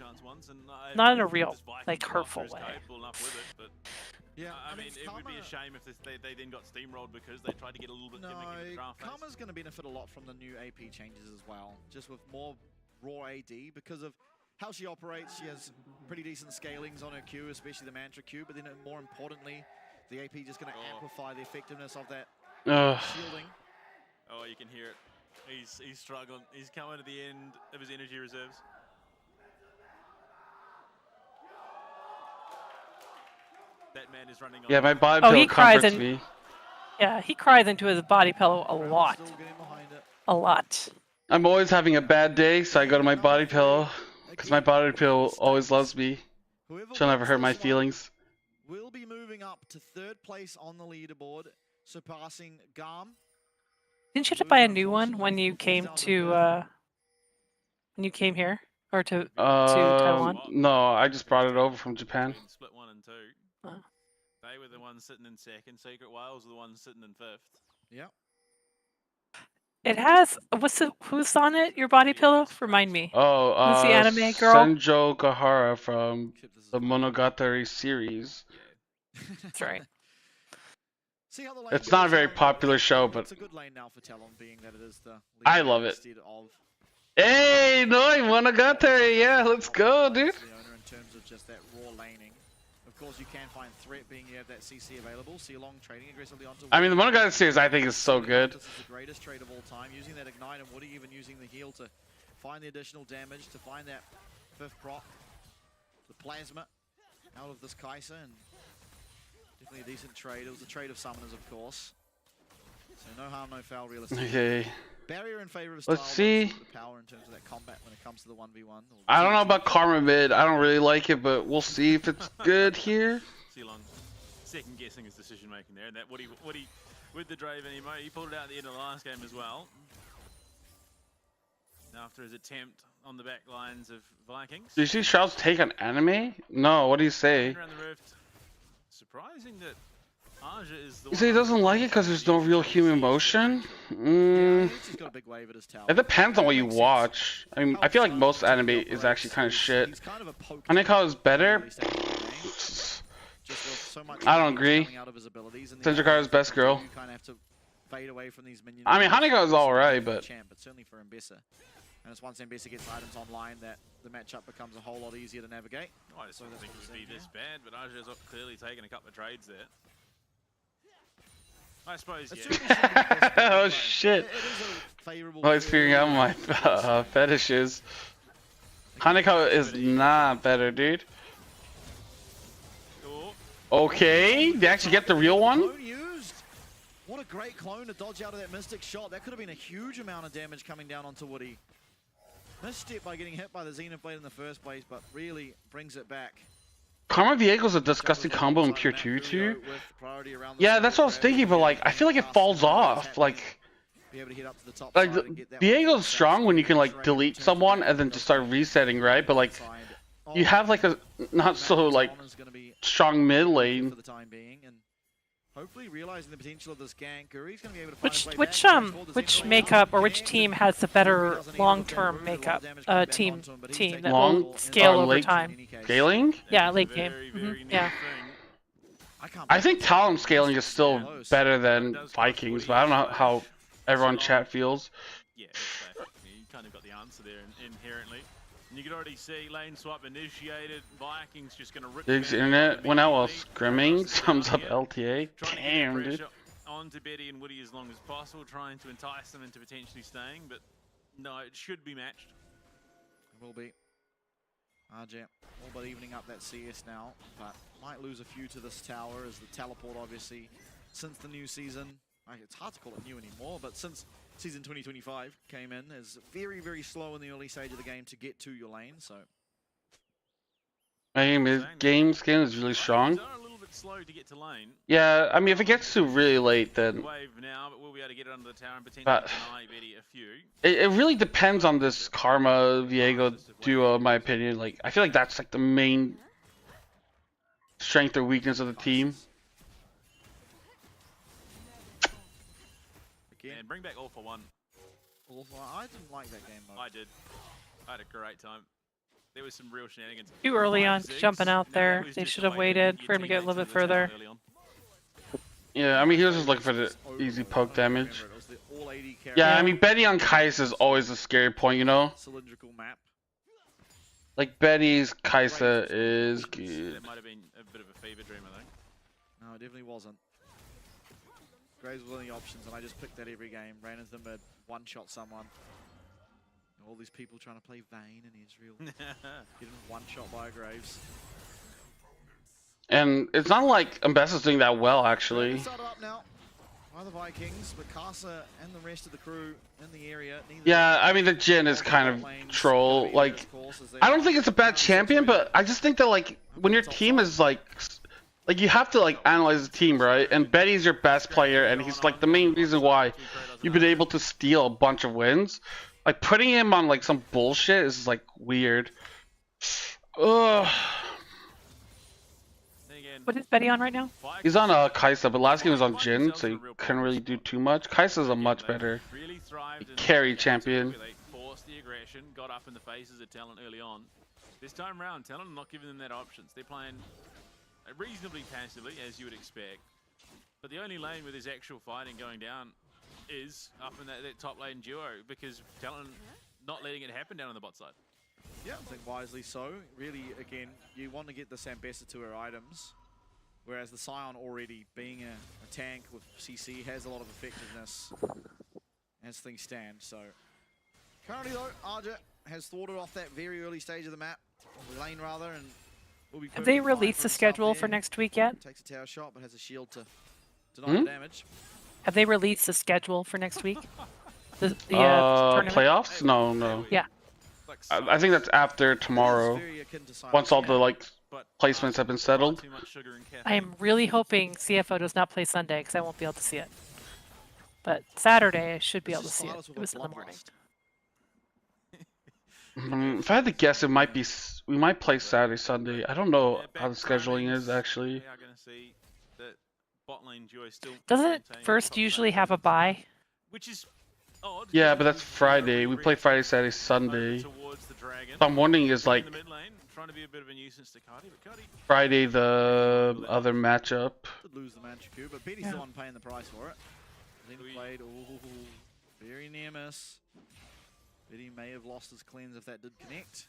not in a real, like, hurtful way. Yeah, I mean, it would be a shame if they then got steamrolled because they tried to get a little bit gimmicky in the draft. Karma's going to benefit a lot from the new AP changes as well, just with more raw AD because of how she operates. She has pretty decent scalings on her Q, especially the Mantra Q, but then more importantly, the AP just going to amplify the effectiveness of that shielding. Oh, you can hear it. He's struggling. He's coming to the end of his energy reserves. That man is running on. Yeah, my body pillow comforts me. Yeah, he cries into his body pillow a lot. A lot. I'm always having a bad day, so I go to my body pillow. Because my body pillow always loves me. She'll never hurt my feelings. We'll be moving up to 3rd place on the leaderboard, surpassing GAM. Didn't you have to buy a new one when you came to when you came here or to Taiwan? No, I just brought it over from Japan. Split 1 and 2. They were the ones sitting in 2nd. Secret Wales were the ones sitting in 5th. Yep. It has who's on it? Your body pillow? Remind me. Oh, who's the anime girl? Senjo Gahara from the Monogatari series. That's right. See how the lane It's not a goes very now. popular show, but It's a good lane now for Talon, being that it is the I leader love it. instead of Hey, no, Monogatari, yeah, let's go, dude. the owner in terms of just that raw laning. Of course, you can find threat being you have that CC available. See Long trading aggressively onto. I mean, the Monogatari series I think is so good. This is the greatest trade of all time. Using that ignite and Woody even using the heal to find the additional damage, to find that 5th prop, the plasma out of this Kai'Sa, and definitely a decent trade. It was a trade of summoners, of course. So no harm, no foul, realistically. Okay. Barrier in favor of Let's style, see. but the power in terms of that combat when it comes to the 1v1. I don't know about Karma mid. I don't really like it, but we'll see if it's good here. Long second guessing his decision making there, and that Woody with the Draven emo, he pulled it out at the end of the last game as well. After his attempt on the back lines of Vikings. Do you see Shroud's take on anime? No, what do you say? Around the rift. Surprising that Aja is the You say he doesn't like it because there's no real human motion? It depends on what you watch. I mean, I feel like most anime is actually kind of shit. Hanekawa is better. I don't agree. Senjukara is best girl. I mean, Hanekawa is alright, but certainly for Mbessa. And it's once Mbessa gets items online that the matchup becomes a whole lot easier to navigate. I just don't think it would be this bad, but Aja's clearly taken a couple of trades there. I suppose, yeah. Oh shit. Oh, he's figuring out my fetishes. Hanekawa is not better, dude. Okay, they actually get the real one? What a great clone to dodge out of that Mystic shot. That could have been a huge amount of damage coming down onto Woody. Misstep by getting hit by the Zenith Blade in the first place, but really brings it back. Karma Viego's a disgusting combo in Pure 2 too. Yeah, that's what I was thinking, but like, I feel like it falls off. Like Viego's strong when you can like delete someone and then just start resetting, right? But like, you have like a not so like strong mid lane. For the time being, and hopefully realizing the potential of this gank, Guri's going to be able to find Which makeup or which team has the better long-term makeup team that will scale over time? Scaling? Yeah, late game. Yeah. I think Talon scaling is still better than Vikings, but I don't know how everyone in chat feels. Yeah, you kind of got the answer there inherently. And you can already see lane swap initiated. Vikings just going to rip Diggs internet went out while scrimming. Sums up LTA. Damn, dude. On to Betty and Woody as long as possible, trying to entice them into potentially staying, but no, it should be matched. It will be. RJ all but evening up that CS now, but might lose a few to this tower as the teleport, obviously, since the new season. It's hard to call it new anymore, but since Season 2025 came in, is very, very slow in the early stage of the game to get to your lane, so... I mean, his game skin is really strong. A little bit slow to get to lane. Yeah, I mean, if it gets to really late, then... Wave now, but we'll be able to get it under the tower and potentially deny Betty a few. It really depends on this Karma Viego duo, in my opinion. Like, I feel like that's like the main strength or weakness of the team. And bring back All for One. All for One? I didn't like that game mode. I did. I had a great time. There was some real shenanigans. Too early on jumping out there. They should have waited for him to get a little bit further. Yeah, I mean, he was just looking for the easy poke damage. Yeah, I mean, Betty on Kai'Sa is always a scary point, you know? Cylindrical map. Like, Betty's Kai'Sa is good. It might have been a bit of a fever dream, I think. No, it definitely wasn't. Graves was one of the options, and I just picked that every game. Ran into the mid, one-shot someone. All these people trying to play Vayne and Israel. Getting one-shot by Graves. And it's not like Mbessa's doing that well, actually. Started up now by the Vikings, but Kai'Sa and the rest of the crew in the area. Yeah, I mean, the Jhin is kind of troll. Like, I don't think it's a bad champion, but I just think that, like, when your team is, like, you have to, like, analyze the team, right? And Betty's your best player, and he's, like, the main reason why you've been able to steal a bunch of wins. Like, putting him on, like, some bullshit is, like, weird. Ugh. What is Betty on right now? He's on Kai'Sa, but last game was on Jhin, so you couldn't really do too much. Kai'Sa's a much better carry champion. They forced the aggression, got up in the faces of Talon early on. This time around, Talon not giving them that options. They're playing reasonably passively, as you would expect. But the only lane with his actual fighting going down is up in that top lane duo, because Talon not letting it happen down on the bot side. Yeah, I think wisely so. Really, again, you want to get the Sambessa to her items, whereas the Scion already being a tank with CC has a lot of effectiveness as things stand. So currently though, Arja has thwarted off that very early stage of the map, or the lane rather, and will be Have they perfectly fine released for the himself schedule there. for next week yet? Takes a tower shot, but has a shield to deny the damage. Have they released the schedule for next week? The tournament? Playoffs? No. Yeah. I think that's after tomorrow. Once all the like placements have been settled. I am really hoping CFO does not play Sunday because I won't be able to see it. But Saturday I should be able to see it. It was in the morning. If I had to guess, it might be we might play Saturday, Sunday. I don't know how the scheduling is actually. Doesn't it first usually have a bye? Which is odd. Yeah, but that's Friday. We play Friday, Saturday, Sunday. So I'm wondering is like Friday the other matchup. Could lose the Manchukuo, but Betty's the one paying the price for it. Then played, very near miss. Betty may have lost his cleanse if that did connect.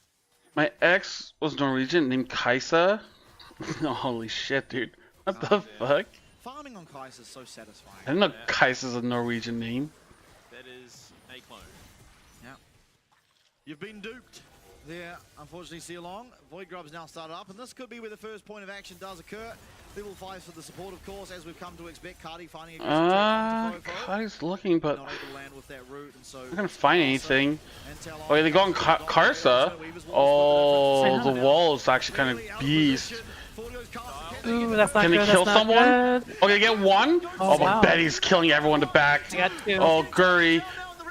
My ex was Norwegian named Kaisa. Holy shit, dude. What the fuck? Farming on Kaisa is so satisfying. I didn't know Kaisa's a Norwegian name. That is a clone. Yeah. You've been duped there, unfortunately, see along. Void Grub's now started up, and this could be where the first point of action does occur. Level 5 for the support, of course, as we've come to expect. Cardi finding a good Cardi's looking, but not able to land with that route, and so I'm not gonna find anything. Oh, yeah, they go on Karsa. Oh, the wall is actually kind of beast. Ooh, that's not Can good. they kill That's not someone? good. Okay, get one. Oh, wow. but Betty's killing everyone to back. Oh, Guri.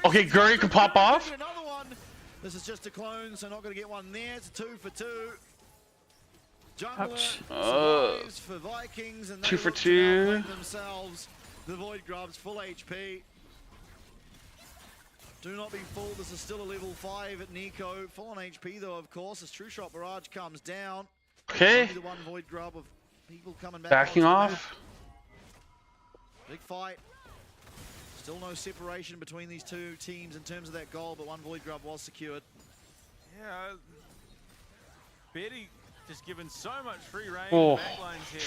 Okay, Guri can pop off. This is just a clone, so not going to get one there. It's a 2 for 2. Ouch. Jungler survives for Vikings, and they 2 for look to 2. outflank themselves. The Void Grubs full HP. Do not be fooled. This is still a level 5 at Nico. Full on HP though, of course, as True Shot Barrage comes down. Okay. The one Void Grub of people coming back. Backing off. Big fight. Still no separation between these two teams in terms of that goal, but one Void Grub was secured. Yeah, Betty just given so much free reign. Oh. Backlines here.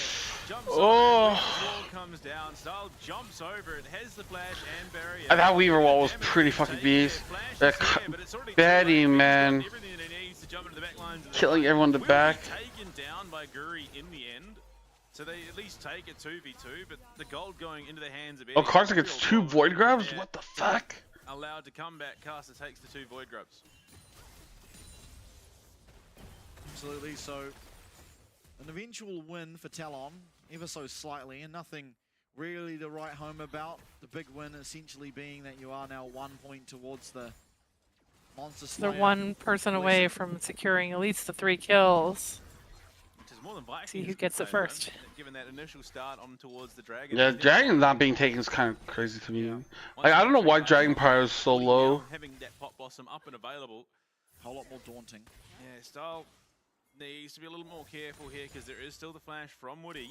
Jumps Oh. over it, wall comes down. Style jumps over it, has the flash and barrier. That Weaver wall was pretty fucking beast. Betty, man. Killing everyone to back. Taken down by Guri in the end. So they at least take a 2v2, but the gold going into the hands of Betty. Oh, Karsa gets 2 Void Grubs? What the fuck? Allowed to come back. Karsa takes the 2 Void Grubs. Absolutely, so an eventual win for Talon, ever so slightly, and nothing really to write home about. The big win essentially being that you are now 1 point towards the Monster Slayer. They're one person away from securing at least the 3 kills. Which is more than Vikings. See who gets it first. Given that initial start on towards the Dragon. Yeah, Dragon not being taken is kind of crazy to me. Like, I don't know why Dragon Power is so low. Having that Pop Blossom up and available. A whole lot more daunting. Yeah, Style needs to be a little more careful here because there is still the flash from Woody.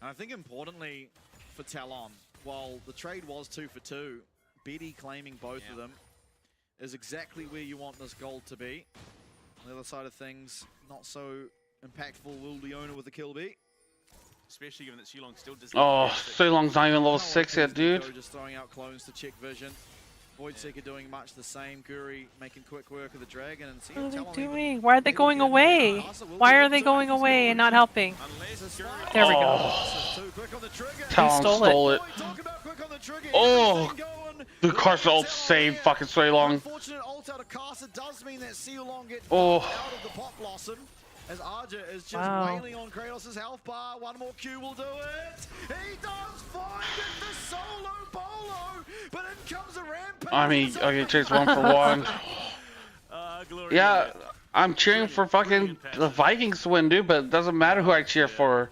And I think importantly for Talon, while the trade was 2 for 2, Betty claiming both of them is exactly where you want this gold to be. On the other side of things, not so impactful will the owner with the kill be. Especially given that Shilong still doesn't. Oh, Ceylong's not even level 6 yet, dude. Just throwing out clones to check vision. Voidseeker doing much the same. Guri making quick work of the Dragon. And What are they doing? Why are they going away? Why are they going away and not helping? There we go. Talon stole it. Oh, the Karsa ult saved fucking Ceylong. Unfortunate ult out of Karsa does mean that Ceylong gets Oh. out of the Pop Blossom. As Arja is just wailing on Kratos' health bar. One more Q will do it. He does find it, the solo bolo, but in comes a rampage. I mean, okay, chase 1 for 1. Yeah, I'm cheering for fucking the Vikings to win, dude, but it doesn't matter who I cheer for.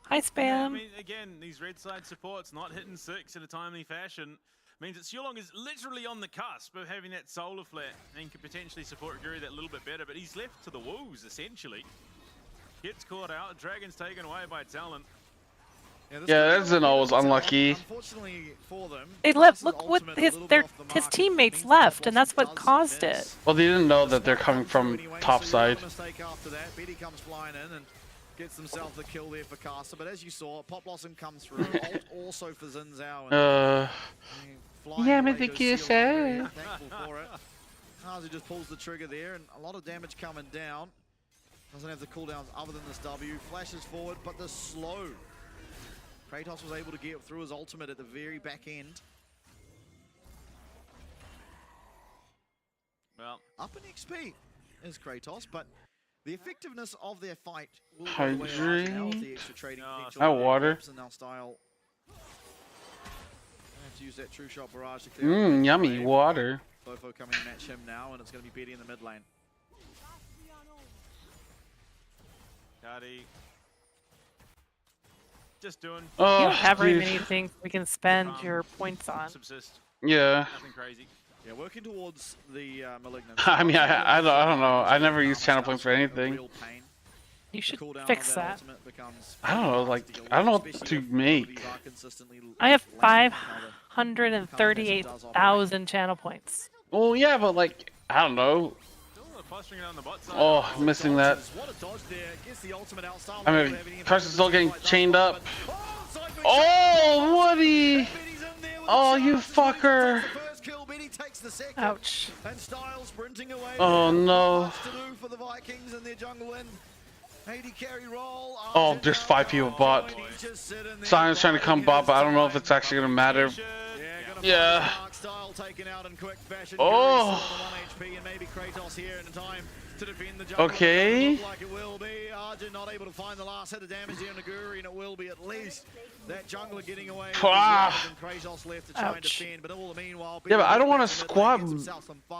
Hi, Spam. Yeah, I mean, again, these red side supports not hitting 6 in a timely fashion means that Shilong is literally on the cusp of having that solar flare and could potentially support Guri that little bit better, but he's left to the wolves, essentially. Gets caught out, Dragon's taken away by Talon. Yeah, Zeno was unlucky. Unfortunately for them, They left. Look what his teammates left, and that's what caused it. Well, they didn't know that they're coming from top side. mistake after that. Betty comes flying in and gets himself the kill there for Caster. But as you saw, Pop Blossom comes through. Ult also for Xin Zhao. Yeah, MVKE said. Thankful for it. Kazu just pulls the trigger there, and a lot of damage coming down. Doesn't have the cooldowns other than this W. Flashes forward, but the slow. Kratos was able to get through his ultimate at the very back end. Well, up in XP is Kratos, but the effectiveness of their fight will go Hydri. away now with the extra trading potential. Oh, water. Now style. Have to use that true shot barrage to clear. Yummy water. Bofo coming to match him now, and it's going to be Betty in the mid lane. Cardi. Just doing. You don't have very many things we can spend your points on. Subsist. Yeah. Nothing crazy. Yeah, working towards the malignant. I mean, I don't know. I never use channel points for anything. You should fix that. I don't know. Like, I don't know what to make. I have 538,000 channel points. Well, yeah, but like, I don't know. Oh, missing that. I mean, Carson's still getting chained up. Oh, Woody! Oh, you fucker! Ouch. Oh no. Oh, there's 5 people bot. Sion's trying to come bot, but I don't know if it's actually gonna matter. Yeah. Oh. Okay. Not able to find the last hit of damage here on Naguri, and it will be at least that jungler getting away. Kratos left to try and defend, but all the meanwhile. Yeah, but I don't want to squad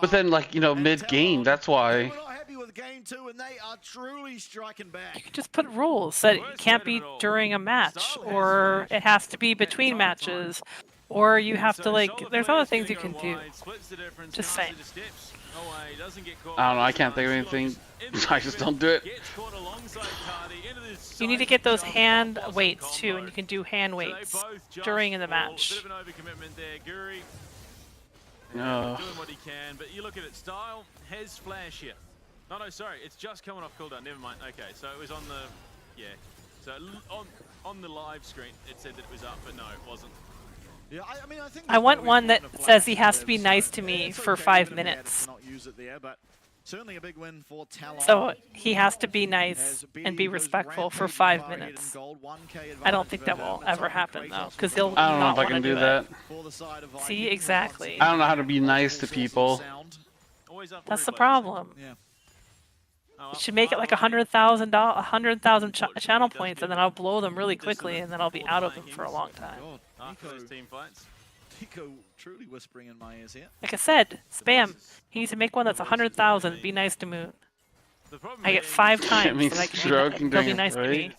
within, like, you know, mid-game. That's why. We're not happy with game 2, and they are truly striking back. You can just put rules that it can't be during a match, or it has to be between matches, or you have to, like, there's other things you can do. Just saying. I don't know, I can't think of anything. I just don't do it. You need to get those hand weights too, and you can do hand weights during in the match. Doing what he can, but you look at it, Style has flash here. No, sorry, it's just coming off cooldown. Never mind. Okay, so it was on the, so on the live screen it said that it was up, but no, it wasn't. Yeah, I mean, I think I want one that says he has to be nice to me for 5 minutes. Certainly a big win for Talon. So he has to be nice and be respectful for 5 minutes. I don't think that will ever happen though, because he'll. I don't know if I can do that. See, exactly. I don't know how to be nice to people. That's the problem. You should make it like 100,000 channel points, and then I'll blow them really quickly, and then I'll be out of them for a long time. Nico truly whispering in my ears here. Like I said, spam. He needs to make one that's 100,000. Be nice to Moon. I get 5 times. Me So stroking he'll during be nice to me.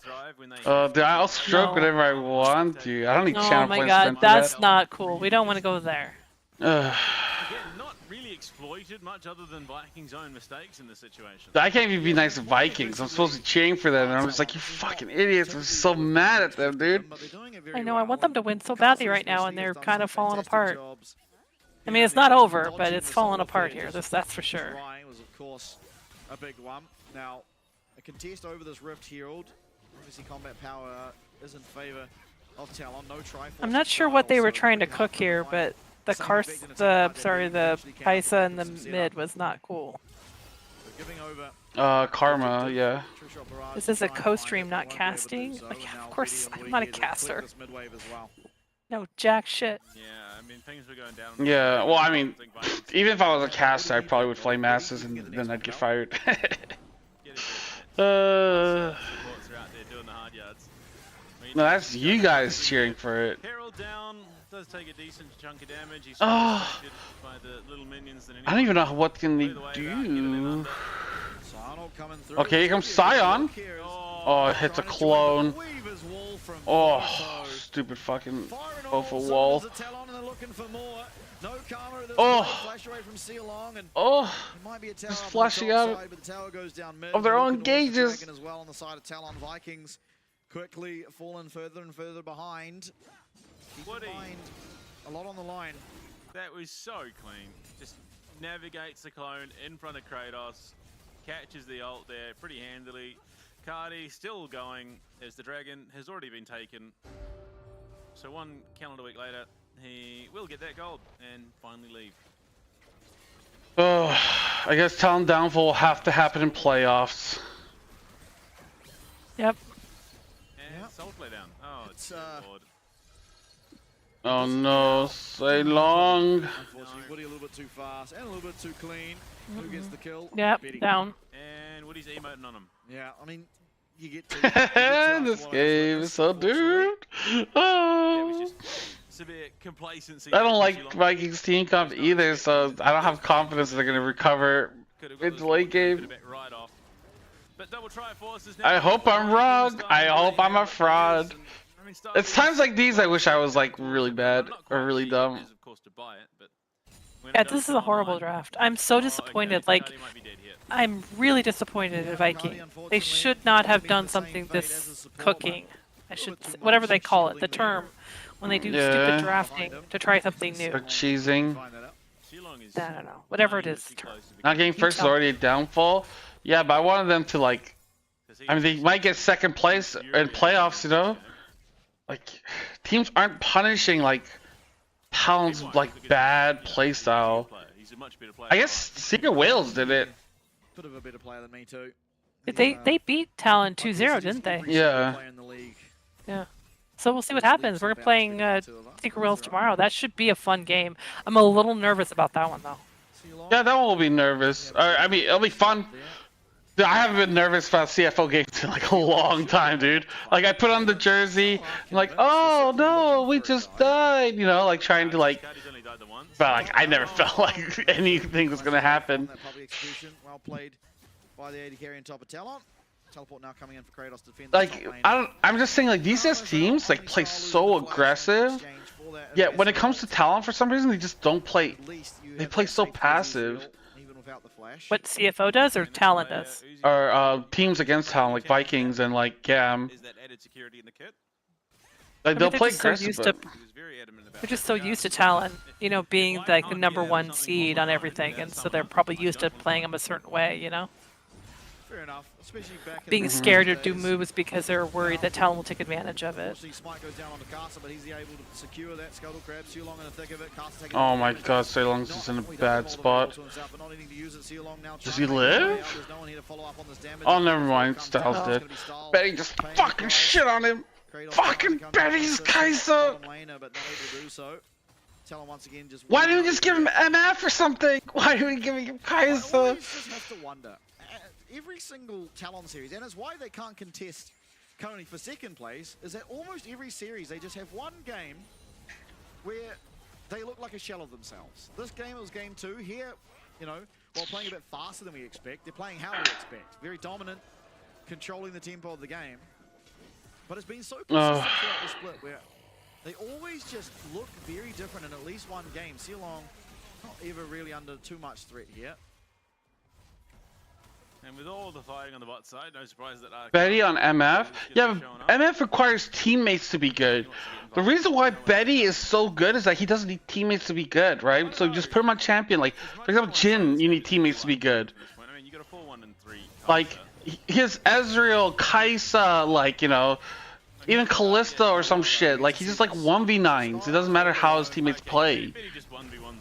Dude, I'll stroke whenever I want to. I don't need channel Oh my points. god, that's not cool. We don't want to go there. Again, not really exploited much other than Vikings' own mistakes in this situation. I can't even be nice to Vikings. I'm supposed to be cheering for them, and I'm just like, you fucking idiots. I'm so mad at them, dude. I know, I want them to win so badly right now, and they're kind of falling apart. I mean, it's not over, but it's falling apart here. That's for sure. Was of course a big one. Now, a contest over this Rift Herald. Obviously, combat power is in favor of Talon. No Triforce. I'm not sure what they were trying to cook here, but the Paisa in the mid was not cool. Karma, yeah. This is a co-stream, not casting. Like, yeah, of course, I'm not a caster. No, jack shit. Yeah, I mean, things were going down. Yeah, well, I mean, even if I was a caster, I probably would flame masses, and then I'd get fired. No, that's you guys cheering for it. Herald down, does take a decent chunk of damage. He's by the little minions that I don't even know what can they do. Okay, here comes Sion. Oh, it hits a clone. Oh, stupid fucking Bofo wall. Oh, just flashing out of their own gauges. As well on the side of Talon Vikings. quickly fallen further and further behind. Keep in mind, a lot on the line. That was so clean. Just navigates the clone in front of Kratos, catches the ult there pretty handily. Cardi still going as the dragon has already been taken. So 1 calendar week later, he will get that gold and finally leave. Oh, I guess Talon downfall will have to happen in playoffs. Yep. And Soul Play down. Oh, it's Lord. Oh no, so long. Unfortunately, Woody a little bit too fast and a little bit too clean. Who gets the kill? Yep, Betty. down. And Woody's emoting on him. Yeah, I mean, you get to This game is so dude. Oh. Severe complacency. I don't like Vikings team comp either, so I don't have confidence they're gonna recover in the late game. Right off. But double try forces I hope I'm wrong. I hope I'm a fraud. It's times like these I wish I was like really bad or really dumb. Yeah, this is a horrible draft. I'm so disappointed. Like, I'm really disappointed in Viking. They should not have done something this cooking. Whatever they call it, the term, when they do stupid drafting to try something new. Or cheesing. I don't know. Whatever it is. Not getting first is already a downfall. Yeah, but I wanted them to like. I mean, they might get second place in playoffs, you know. Like, teams aren't punishing like Talon's like bad playstyle. I guess Secret Whales did it. Bit of a better player than me too. They beat Talon 2-0, didn't they? Yeah. Yeah. So we'll see what happens. We're playing Secret Whales tomorrow. That should be a fun game. I'm a little nervous about that one though. Yeah, that one will be nervous. I mean, it'll be fun. Dude, I haven't been nervous about CFO games in like a long time, dude. Like I put on the jersey, I'm like, oh no, we just died, you know, like trying to like. But like, I never felt like anything was gonna happen. Well played by the AD carry on top of Talon. Teleport now coming in for Kratos to defend. Like I'm just saying like these teams like play so aggressive. Yet when it comes to Talon, for some reason they just don't play. They play so passive. What CFO does or Talon does? Or teams against Talon like Vikings and like GAM. Like they'll play aggressive. They're just so used to Talon, you know, being like the #1 seed on everything, and so they're probably used to playing them a certain way, you know. Fair enough. Especially back in Being scared to do moves because they're worried that Talon will take advantage of it. Smite goes down on the caster, but he's able to secure that scuttle crab. Sealong in the thick of it. Oh my god, Sealong's is in a bad spot. Does he live? Oh, never mind. Styles did. Betty just fucking shit on him. Fucking Betty's Kaiser. Why didn't we just give him MF or something? Why are we giving him Kaiser? I always just have to wonder. Every single Talon series, and it's why they can't contest currently for second place, is that almost every series they just have one game where they look like a shell of themselves. This game was game 2. Here, you know, while playing a bit faster than we expect, they're playing how we expect. Very dominant, controlling the tempo of the game. But it's been so consistent throughout the split where they always just look very different in at least one game. Sealong not ever really under too much threat here. And with all the fighting on the bot side, no surprise that Betty on MF? Yeah, MF requires teammates to be good. The reason why Betty is so good is that he doesn't need teammates to be good, right? So you just put him on champion. Like, for example, Jin, you need teammates to be good. I mean, you got a 4-1 and 3. Like, his Ezreal, Kaisa, like, you know, even Kalista or some shit. Like, he's just like 1v9s. It doesn't matter how his teammates play.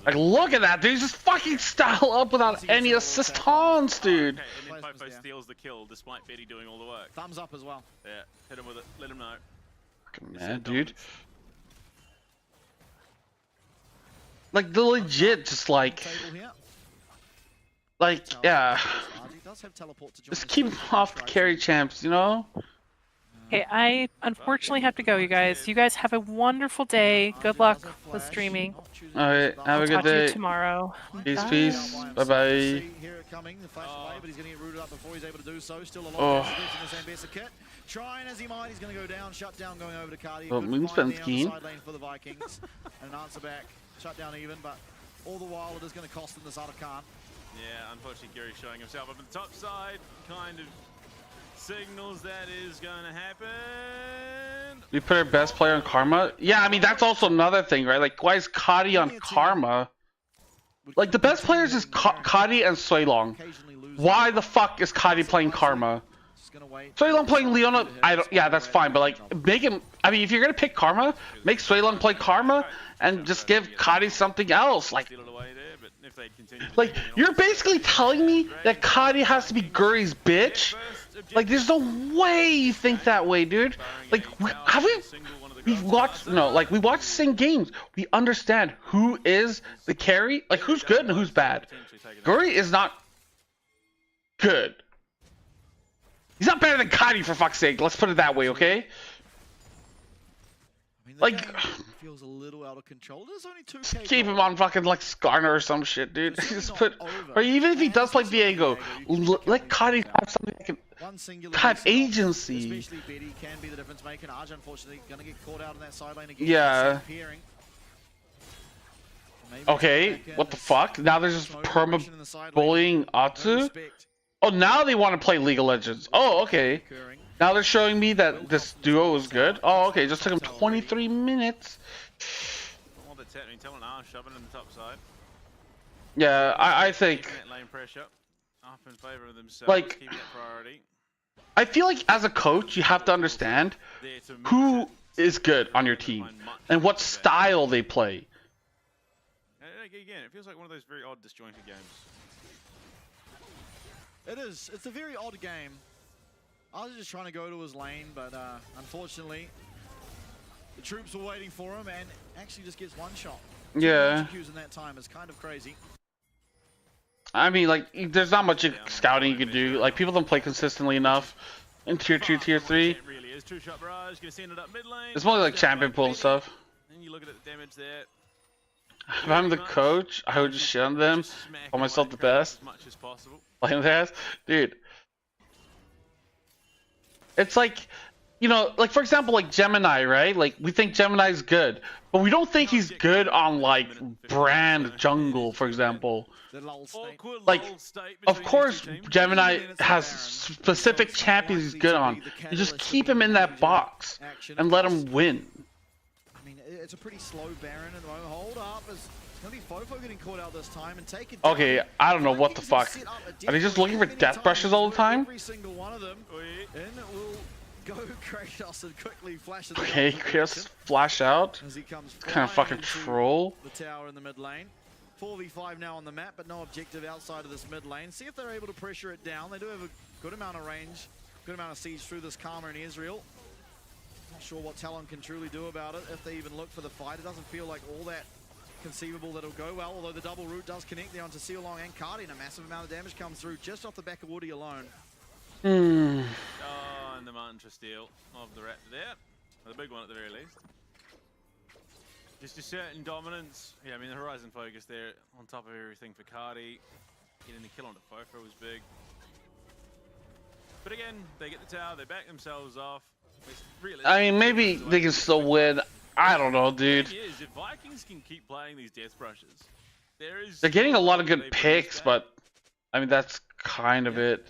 Like, look at that, dude. He's just fucking style up without any assist taunts, dude. And then Popo steals the kill despite Betty doing all the work. Thumbs up as well. Yeah, hit him with it. Let him know. Fucking mad, dude. Like, the legit, just like, yeah. Just keep him off the carry champs, you know? Okay, I unfortunately have to go, you guys. You guys have a wonderful day. Good luck with streaming. Alright, have a good Talk to day. you tomorrow. Peace, Bye. peace. Bye-bye. Trying as he might, he's going to go down. Shut down going over to Cardi. Oh, Moonspin's keen. Side lane for the Vikings. And an answer back. Shut down even, but all the while it is going to cost them this other Khan. Yeah, unfortunately, Gary's showing himself up on the top side. Kind of signals that is going to happen. We put our best player on Karma. Yeah, I mean that's also another thing, right? Like, why is Kadi on Karma? Like the best players is Kadi and Suilong. Why the fuck is Kadi playing Karma? Suilong playing Leona, I don't. Yeah, that's fine, but like make him. I mean, if you're gonna pick Karma, make Suilong play Karma and just give Kadi something else. Like you're basically telling me that Kadi has to be Guri's bitch. Like, there's no way you think that way, dude. Like, we've watched, no, like, we watched Sing games. We understand who is the carry, like, who's good and who's bad. Guri is not good. He's not better than Kadi, for fuck's sake. Let's put it that way, okay? Like, feels a little out of control. There's only 2K. Keep him on fucking like Skarner or some shit, dude. Just put, or even if he does play Viego, let Kadi have something that can have agency. Especially Betty can be the difference maker. Arj unfortunately gonna get caught out in that side lane again. Yeah. Okay, what the fuck? Now they're just perma bullying Atsu? Oh, now they want to play League of Legends. Oh, okay. Now they're showing me that this duo is good. Oh, okay. It just took him 23 minutes. Yeah, I think. Like, I feel like as a coach, you have to understand who is good on your team and what style they play. Again, it feels like one of those very odd, disjointed games. It is. It's a very odd game. I was just trying to go to his lane, but unfortunately, the troops were waiting for him and actually just gets one shot. Yeah. In that time is kind of crazy. I mean, like, there's not much scouting you can do. Like, people don't play consistently if in tier 2, tier 3. It's mostly like champion pool and stuff. And you look at the damage there. If I'm the coach, I would just shit on them, call myself the best. Like that, dude. It's like, you know, like for example, like Gemini, right? Like we think Gemini's good, but we don't think he's good on like brand jungle, for example. Like, of course, Gemini has specific champions he's good on. You just keep him in that box and let him win. I mean, it's a pretty slow Baron at the moment. Hold up, it's gonna be Fofo getting caught out this time and take it. Okay, I don't know what the fuck. Are they just looking for death brushes all the time? Every single one of them. And it will go Kratos and quickly flash. Okay, Kratos flash out. Kind of fucking troll. The tower in the mid lane. 4v5 now on the map, but no objective outside of this mid lane. See if they're able to pressure it down. They do have a good amount of range, good amount of siege through this Karma and Ezreal. Not sure what Talon can truly do about it if they even look for the fight. It doesn't feel like all that conceivable that it'll go well, although the double root does connect there onto Sealong and Cardi, and a massive amount of damage comes through just off the back of Woody alone. Oh, and the mantra steal of the Raptor there. Well, the big one at the very least. Just a certain dominance. Yeah, I mean, the Horizon focus there on top of everything for Cardi. Getting the kill onto Fofo was big. But again, they get the tower, they back themselves off. I mean, maybe they can still win. I don't know, dude. If Vikings can keep playing these death brushes, they're getting a lot of good picks, but I mean, that's kind of it.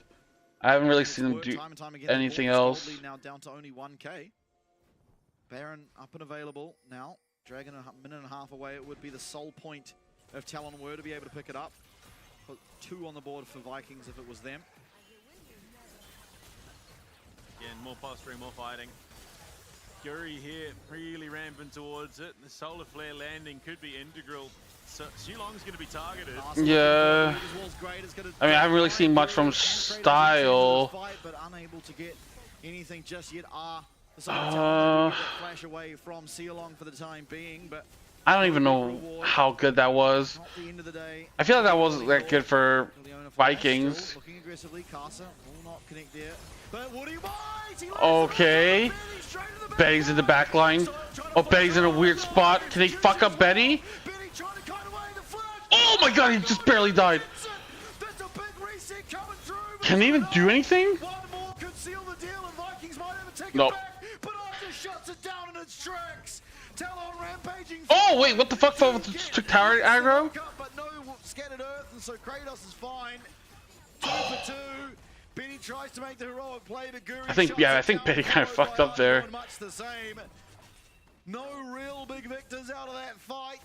I haven't really seen them do anything else. Now down to only 1k. Baron up and available now. Dragon a minute and a half away. It would be the sole point if Talon were to be able to pick it up. Put 2 on the board for Vikings if it was them. Again, more posturing, more fighting. Guri here really ramping towards it. The solar flare landing could be integral. So Shulong's going to be targeted. Yeah. I mean, I haven't really seen much from Style. But unable to get anything just yet. Flash away from Sealong for the time being, but I don't even know how good that was. I feel like that wasn't that good for Vikings. Okay. Betty's in the back line. Oh, Betty's in a weird spot. Can they fuck up Betty? Oh my god, he just barely died. Can they even do anything? Nope. Oh wait, what the fuck? Took tower aggro? But no scattered earth, and so Kratos is fine. 2 for 2. Benny tries to make the heroic play to Guri. I think Benny kind of fucked up there. Much the same. No real big victors out of that fight.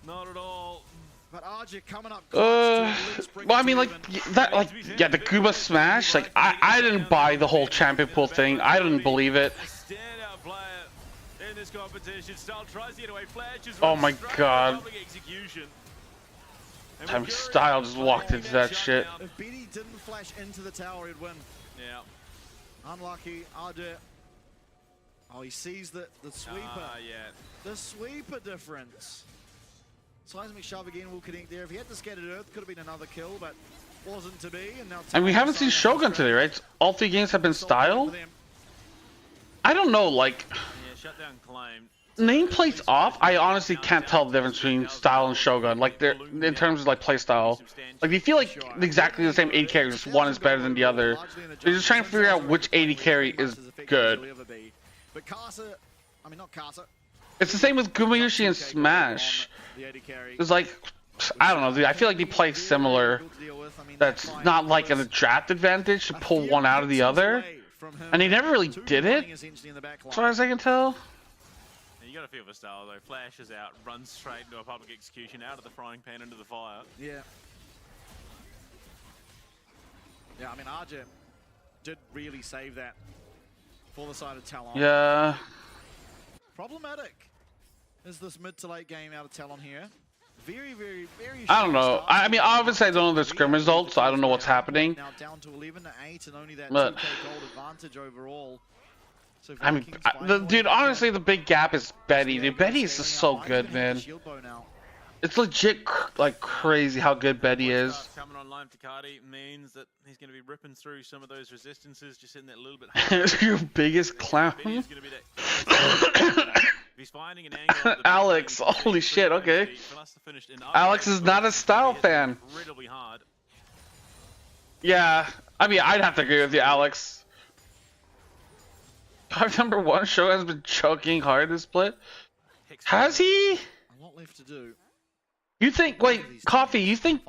Not at all. But Arja coming up. Well, I mean, like that, like yeah, the Kuba smash. Like I didn't buy the whole champion pool thing. I didn't believe it. Standout player in this competition. Style tries to get away. Flash is Oh my god. Execution. Time Style just walked into that shit. If Benny didn't flash into the tower, he'd win. Yeah. Unlucky. Arja. Oh, he sees the sweeper. Yeah. The sweeper difference. Seismic shove again will connect there. If he had the scattered earth, could have been another kill, but wasn't to be. And now and we haven't seen Shogun today, right? All 3 games have been Style. I don't know, like. Yeah, shutdown claimed. Nameplates off, I honestly can't tell the difference between Style and Shogun. Like they're in terms of like play style. Like they feel like exactly the same 80 carries. Just one is better than the other. They're just trying to figure out which 80 carry is good. But Kasa, I mean not Kasa. It's the same with Gumayushi and Smash. It's like, I don't know, dude. I feel like they play similar. That's not like a draft advantage to pull one out of the other. And they never really did it, as far as I can tell. You got to feel for Style though. Flashes out, runs straight into a public execution, out of the frying pan into the fire. Yeah. Yeah, I mean Arja did really save that for the side of Talon. Yeah. Problematic is this mid to late game out of Talon here. Very, very, very. I don't know. I mean, obviously I don't know the scrim results, so I don't know what's happening. Now down to 11 to 8, and only that But 2K gold advantage overall. So I mean, dude, honestly, the big gap is Betty. Dude, Betty is just so good, man. It's legit like crazy how good Betty is. Coming online for Cardi means that he's going to be ripping through some of those resistances, just hitting that a little bit. Your biggest clown. He's finding an angle. Alex, holy shit, okay. Alex is not a Style fan. Yeah, I mean, I'd have to agree with you, Alex. Card number 1 show has been choking hard this split. Has he? A lot left to do. You think, wait, Coffee, you think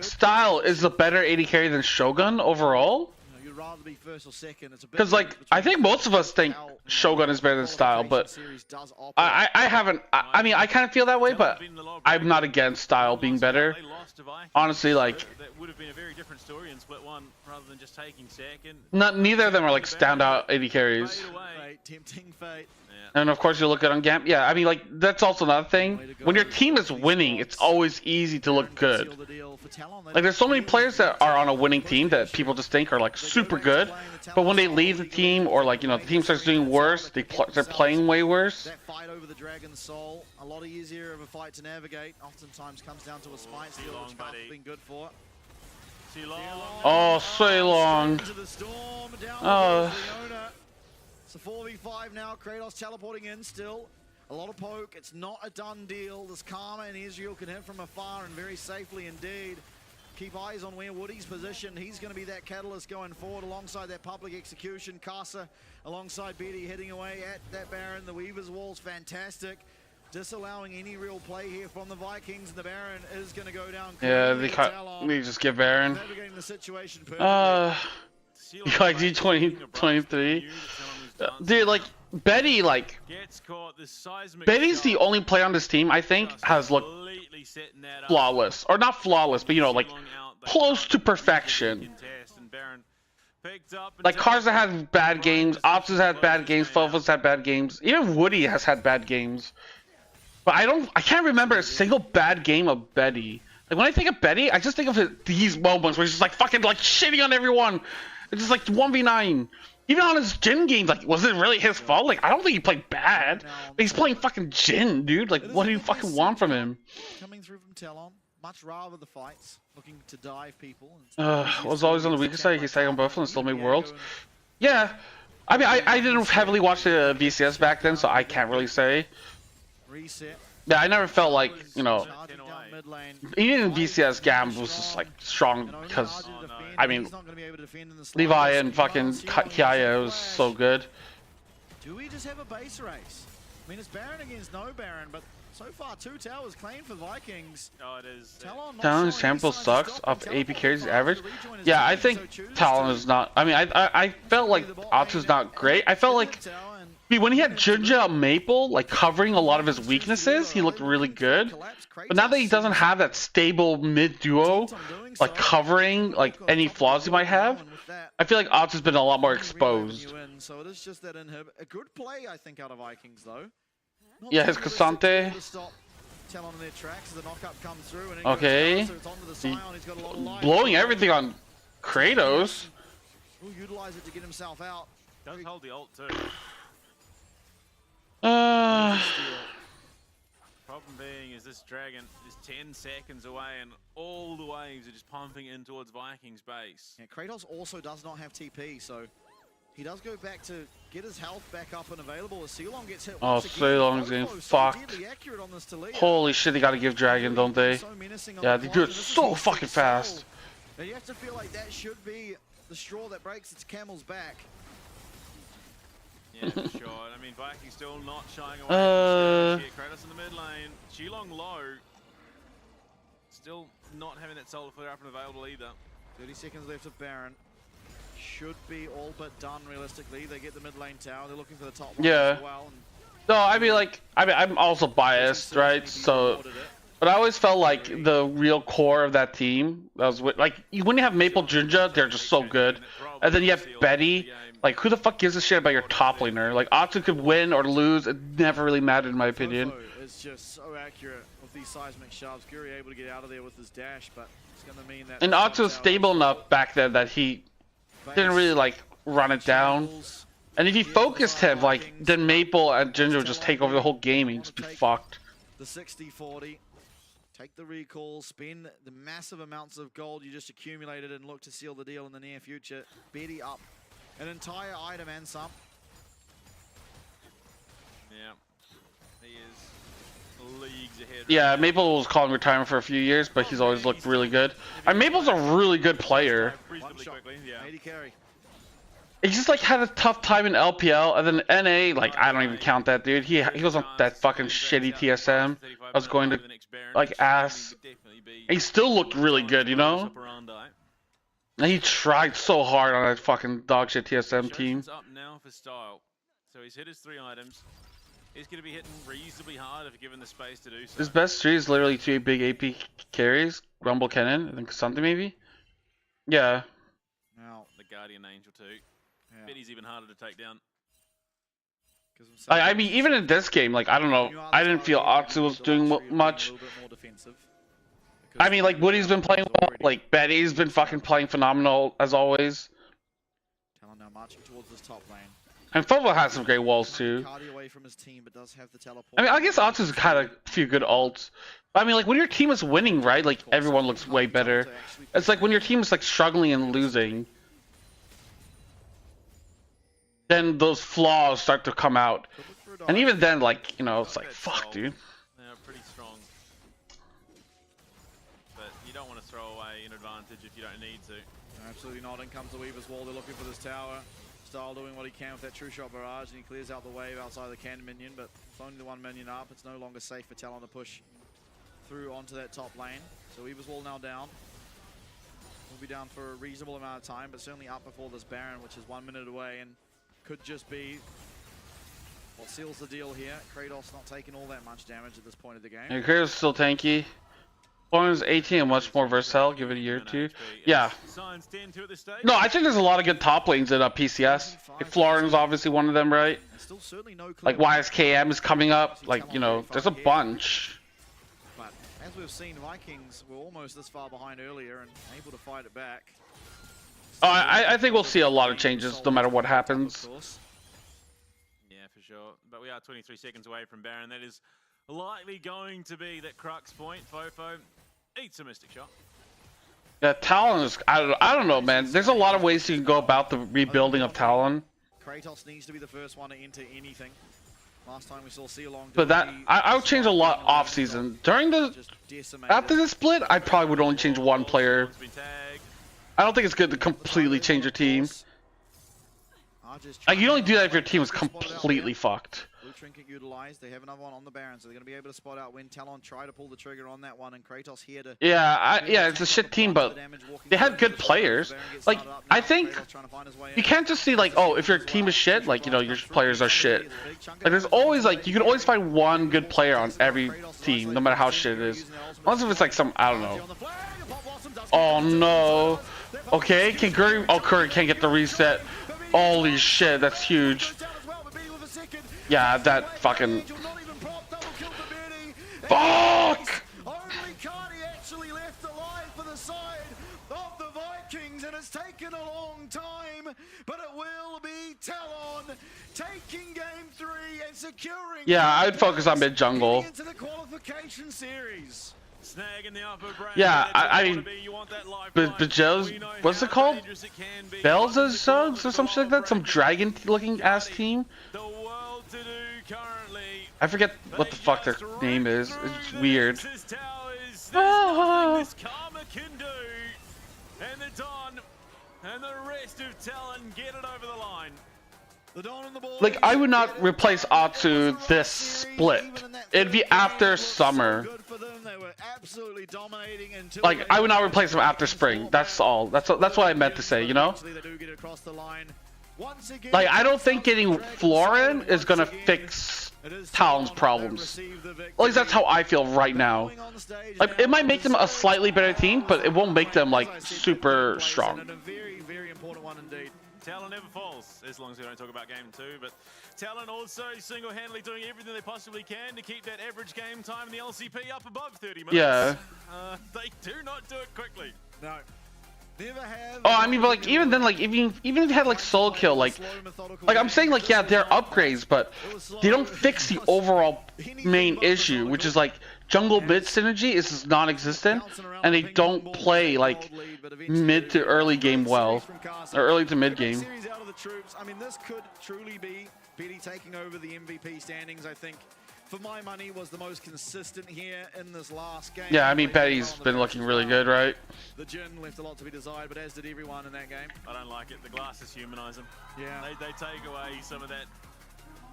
Style is a better 80 carry than Shogun overall? You'd rather be first or second. Because, like, I think most of us think Shogun is better than Style, but I haven't. I mean, I kind of feel that way, but I'm not against Style being better. Honestly, like, that would have been a very different story in split 1 rather than just taking second. neither of them are like standout 80 carries. Tempting fate. And of course, you look good on GAM. Yeah, I mean, like, that's also another thing. When your team is winning, it's always easy to look good. Like, there's so many players that are on a winning team that people just think are, like, super good. But when they leave the team, or, like, you know, the team starts doing worse, they're playing way worse. That fight over the Dragon's Soul, a lot easier of a fight to navigate. Oftentimes comes down to a smite steal, which Carl's been good for. Oh, Ceylon. Oh. It's a 4v5 now. Kratos teleporting in still. A lot of poke. It's not a done deal. This Karma and Israel can hit from afar and very safely indeed. Keep eyes on where Woody's positioned. He's going to be that catalyst going forward alongside that public execution. Casa alongside Betty heading away at that Baron. The Weaver's Wall's fantastic. Disallowing any real play here from the Vikings. The Baron is going to go down. Yeah, they just get Baron. Navigating the situation perfectly. UIG 2023. Dude, like, Betty, like, Betty's the only player on this team I think has looked flawless. Or not flawless, but, you know, like, close to perfection. Like, Karza had bad games, Ops has had bad games, Fofa's had bad games, even Woody has had bad games. But I can't remember a single bad game of Betty. Like, when I think of Betty, I just think of these moments where he's just, like, fucking, like, shitting on everyone. It's just, like, 1v9. Even on his Jin games, like, was it really his fault? Like, I don't think he played bad. But he's playing fucking Jin, dude. Like, what do you fucking want from him? Coming through from Talon. Much rather the fights. Looking to dive people. Was always on the weaker side. He's on Buffalo and still made worlds. Yeah. I mean, I didn't heavily watch the VCS back then, so I can't really say. Reset. Yeah, I never felt like, you know, even in VCS, GAM was just, like, strong because, I mean, Levi and fucking Kiaya was so good. Do we just have a base race? I mean, it's Baron against no Baron, but So far, 2 towers claimed for Vikings. Oh, it is. Talon's sample sucks off AP carries average. Yeah, I think Talon is not. I mean, I felt like Otsu's not great. I felt like when he had Junja Maple like covering a lot of his weaknesses, he looked really good. But now that he doesn't have that stable mid duo, like covering like any flaws he might have, I feel like Otsu's been a lot more exposed. So it is just that a good play, I think, out of Vikings though. Yeah, his Cassante. Talon in their tracks as the knockup comes through, and Okay. so it's onto the Scion. He's got a lot of life. Blowing everything on Kratos. Will utilize it to get himself out. Does hold the ult too. Problem being is this dragon is 10 seconds away and all the waves are just pumping in towards Vikings base. Yeah, Kratos also does not have TP, so he does go back to get his health back up and available as Sealong gets hit. Oh, Sealong's getting fucked. Holy shit, they gotta give Dragon, don't they? Yeah, they do it so fucking fast. Now you have to feel like that should be the straw that breaks its camel's back. Yeah, for sure. I mean, Vikings still not shying away. Kratos in the mid lane. Sealong low. Still not having that solar flare up and available either. 30 seconds left of Baron. Should be all but done realistically. They get the mid lane tower. They're looking for the top one as well. No, I mean, like, I'm also biased, right? So, but I always felt like the real core of that team, that was like when you have Maple Junja, they're just so good, and then you have Betty. Like, who the fuck gives a shit about your top laner? Like, Otsu could win or lose. It never really mattered, in my opinion. It's just so accurate with these seismic shoves. Guri able to get out of there with his dash, but it's going to mean that... And Otsu was stable enough back then that he didn't really, like, run it down. And if he focused him, like, then Maple and Ginger would just take over the whole game and just be fucked. The 60-40. Take the recall, spend the massive amounts of gold you just accumulated and look to seal the deal in the near future. Betty up an entire item and some. Yeah, he is leagues ahead. Yeah, Maple was calling retirement for a few years, but he's always looked really good. And Maple's a really good player. He just like had a tough time in LPL, and then NA, like I don't even count that dude. He was on that fucking shitty TSM. I was going to like ass. And he still looked really good, you know. And he tried so hard on that fucking dog shit TSM team. Up now for Style. So he's hit his 3 items. He's going to be hitting reasonably hard if given the space to do so. His best 3 is literally 2 big AP carries, Rumble Cannon, and then something maybe. Yeah. Now the Guardian Angel too. Yeah. Bet he's even harder to take down. I mean, even in this game, like I don't know, I didn't feel Otsu was doing much. I mean, like Woody's been playing well, like Betty's been fucking playing phenomenal as always. Talon now marching towards this top lane. And Fovo has some great walls too. Away from his team, but does have the teleport. I mean, I guess Otsu's had a few good ults. But I mean, like when your team is winning, right? Like everyone looks way better. It's like when your team is like struggling and losing, then those flaws start to come out. And even then, like, you know, it's like, fuck, dude. They're pretty strong. But you don't want to throw away an advantage if you don't need to. Absolutely not. In comes the Weaver's Wall. They're looking for this tower. Style doing what he can with that True Shot Barrage, and he clears out the wave outside the cannon minion, but it's only the 1 minion up. It's no longer safe for Talon to push through onto that top lane. So Weaver's Wall now down. We'll be down for a reasonable amount of time, but certainly up before this Baron, which is 1 minute away, and could just be what seals the deal here. Kratos not taking all that much damage at this point of the game. Yeah, Kratos is still tanky. Florence 18 and much more versatile. Give it a year or two. Yeah. No, I think there's a lot of good top lanes in PCS. Like Florence is obviously one of them, right? Like YSKM is coming up. Like, you know, there's a bunch. But as we've seen, Vikings were almost this far behind earlier and able to fight it back. Oh, I think we'll see a lot of changes no matter what happens. Yeah, for sure. But we are 23 seconds away from Baron. That is likely going to be that crux point. Fofo eats a Mystic Shot. Yeah, Talon is... I don't know, man. There's a lot of ways you can go about the rebuilding of Talon. Kratos needs to be the first one to enter anything. Last time we saw Sealong. But that... I would change a lot off-season. During the... After the split, I probably would only change one player. I don't think it's good to completely change your team. Like, you only do that if your team is completely fucked. trinket utilized. They have another one on the Baron, so they're going to be able to spot out when Talon try to pull the trigger on that one, and Kratos here to... Yeah, it's a shit team, but they had good players. Like, I think you can't just see, like, oh, if your team is shit, like, you know, your players are shit. Like, there's always, like, you can always find one good player on every team, no matter how shit it is. Unless if it's, like, some, I don't know. Oh, no. Okay, can Curry... Oh, Curry can't get the reset. Holy shit, that's huge. Yeah, that fucking... Fuck! Only Cardi actually left alive for the side of the Vikings, and it's taken a long time, but it will be Talon taking game 3 and securing... Yeah, I'd focus on mid jungle. into the qualification series. Yeah, I mean, Bajels, what's it called? Belza's Zugs or some shit like that? Some dragon-looking ass team? I forget what the fuck their name is. It's weird. Ah. And the rest of Talon get it over the line. Like, I would not replace Atsu this split. It'd be after summer. Like, I would not replace him after spring. That's all. That's what I meant to say, you know? Like, I don't think getting Florin is gonna fix Talon's problems. At least that's how I feel right now. Like, it might make them a slightly better team, but it won't make them, like, super strong. Talon never falls, as long as we don't talk about game 2, but Talon also single-handedly doing everything they possibly can to keep that average game time in the LCP up above 30 minutes. Yeah. They do not do it quickly. No. Never have. Oh, I mean, but like, even then, like, even if you had like soul kill, like I'm saying, like, yeah, they're upgrades, but they don't fix the overall main issue, which is like jungle mid synergy is just non-existent, and they don't play like mid to early game well, or early to mid game. I mean, this could truly be BD taking over the MVP standings. I think, for my money, was the most consistent here in this last game. Yeah, I mean, Betty's been looking really good, right? The Jin left a lot to be desired, but as did everyone in that game. I don't like it. The glasses humanize them. Yeah. They take away some of that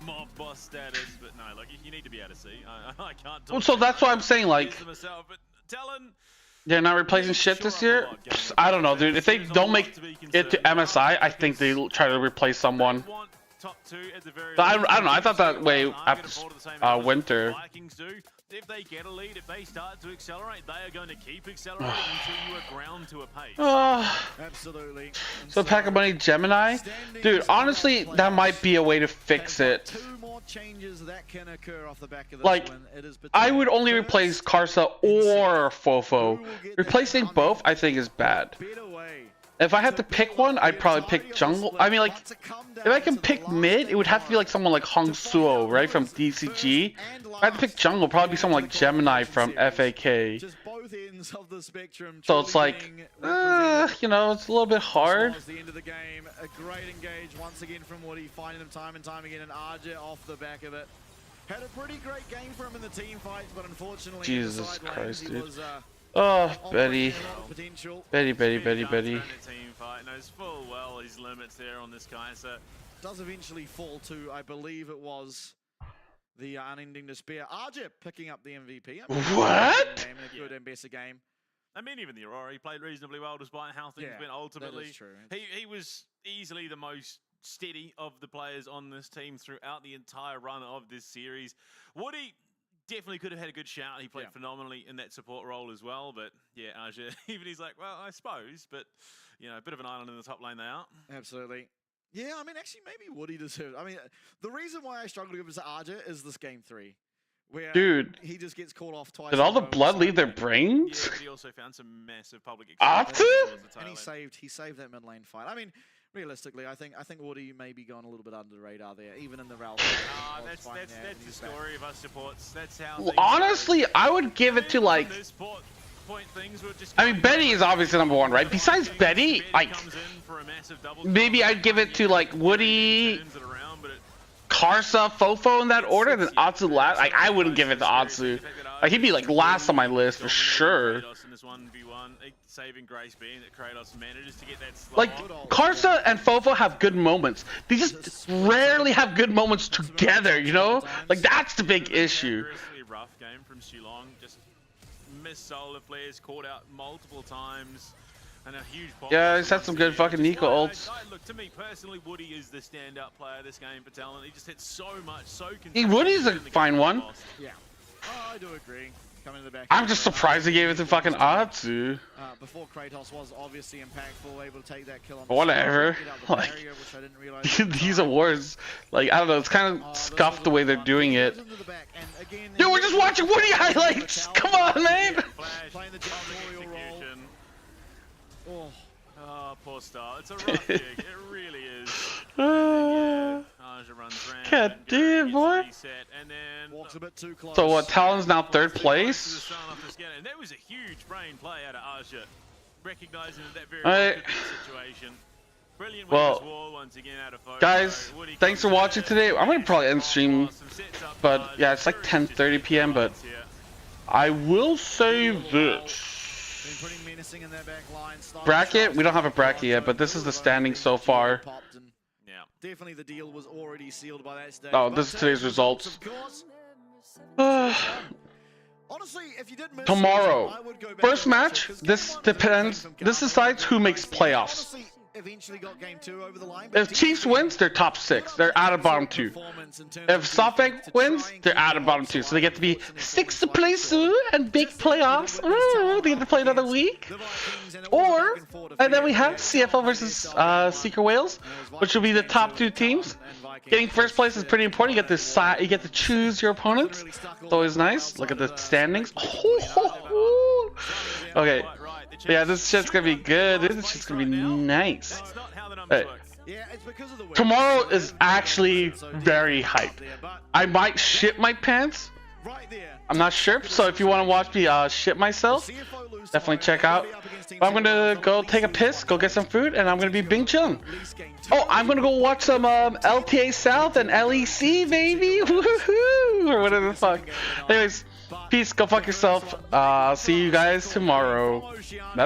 mob boss status, but no, like, you need to be able to see. I can't. Well, so that's why I'm saying, like, myself, but Talon, they're not replacing shit this year. Psst, I don't know, dude. If they don't make it to MSI, I think they'll try to replace someone. top 2 at the very I don't know. I thought that way after winter. Vikings do. If they get a lead, if they start to accelerate, they are going to keep accelerating until you are ground to a pace. Absolutely. So pack of money Gemini, dude. Honestly, that might be a way to fix it. Two more changes that can occur off the back of this Like, one. It is I would only replace Karsa or Fofo. Replacing both, I think, is bad. If I had to pick one, I'd probably pick jungle. I mean, like, if I can pick mid, it would have to be like someone like Hong Suo, right, from DCG. If I had to pick jungle, probably be someone like Gemini from FAK. So it's like, you know, it's a little bit hard. The end of the game, a great engage once again from Woody, finding him time and time again, and Arja off the back of it. Had a pretty great game for him in the team fights, but unfortunately, Jesus Christ, dude. was, Oh, Betty. Betty. Team fight knows full well his limits there on this guy, so does eventually fall to, I believe it was the unending despair. Arja picking up the MVP. What? A good and better game. I mean, even the Aurora, he played reasonably well despite how things went ultimately. That is true. He was easily the most steady of the players on this team throughout the entire run of this series. Woody definitely could have had a good shout. He played phenomenally in that support role as well. But yeah, Arja, even he's like, well, I suppose, but you know, a bit of an island in the top lane they are. Absolutely. Yeah, I mean, actually, maybe Woody deserved. I mean, the reason why I struggle to give it to Arja is this game 3, where dude, he just gets called off twice. Did all the blood leave their brains? Yeah, but he also found some massive public. Atsu? And he saved that mid lane fight. I mean, realistically, I think Woody may be going a little bit under the radar there, even in the Ralph. That's the story of us supports. That's how. Well, honestly, I would give it to like. I mean, Betty is obviously number 1, right? Besides Betty, like, maybe I'd give it to like Woody, Karsa, Fofo in that order, then Atsu last. Like, I wouldn't give it to Atsu. Like, he'd be like last on my list for sure. Saving grace being that Kratos manages to get that slot. Like, Karsa and Fofo have good moments. They just rarely have good moments together, you know? Like, that's the big issue. Rough game from Shilong. Just missed solar flares, caught out multiple times. And a huge pop. Yeah, he's had some good fucking Nico ults. Look, to me personally, Woody is the standout player this game for talent. He just hits so much, so Woody's a fine one. Yeah. Oh, I do agree. Coming to the back. I'm just surprised he gave it to fucking Atsu. Before Kratos was obviously impactful, able to take that kill on Whatever. Like, these awards, like, I don't know, it's kind of scuffed the way they're doing it. Dude, we're just watching Woody highlights! Come on, man! Playing the dictatorial role. Oh, poor Star. It's a rough gig. It really is. God damn, boy. So what, Talon's now third place? And that was a huge brain play out of Aja, recognizing that very situation. Brilliant wall once again out of focus. Guys, thanks for watching today. I'm gonna probably end stream, but yeah, it's like 10:30 p.m. But I will say this. Bracket, we don't have a bracket yet, but this is the standing so far. Definitely the deal was already sealed by that stage. Oh, this is today's results. Honestly, if you didn't miss Tomorrow, first match, this depends. This decides who makes playoffs. Eventually got game 2 over the line. If Chiefs wins, they're top 6. They're out of bottom 2. If SoftBank wins, they're out of bottom 2. So they get to be 6th place and big playoffs. Ooh, they get to play another week. Or, and then we have CFL versus Secret Wales, which will be the top 2 teams. Getting first place is pretty important. You get to choose your opponents. It's always nice. Look at the standings. Okay. Yeah, this shit's gonna be good. This shit's gonna be nice. Tomorrow is actually very hyped. I might shit my pants. I'm not sure. So if you want to watch me shit myself, definitely check out. But I'm gonna go take a piss, go get some food, and I'm gonna be Bing chilling. Oh, I'm gonna go watch some LTA South and LEC, baby. Woohoo! Or whatever the fuck. Anyways, peace. Go fuck yourself. I'll see you guys tomorrow. Bye bye.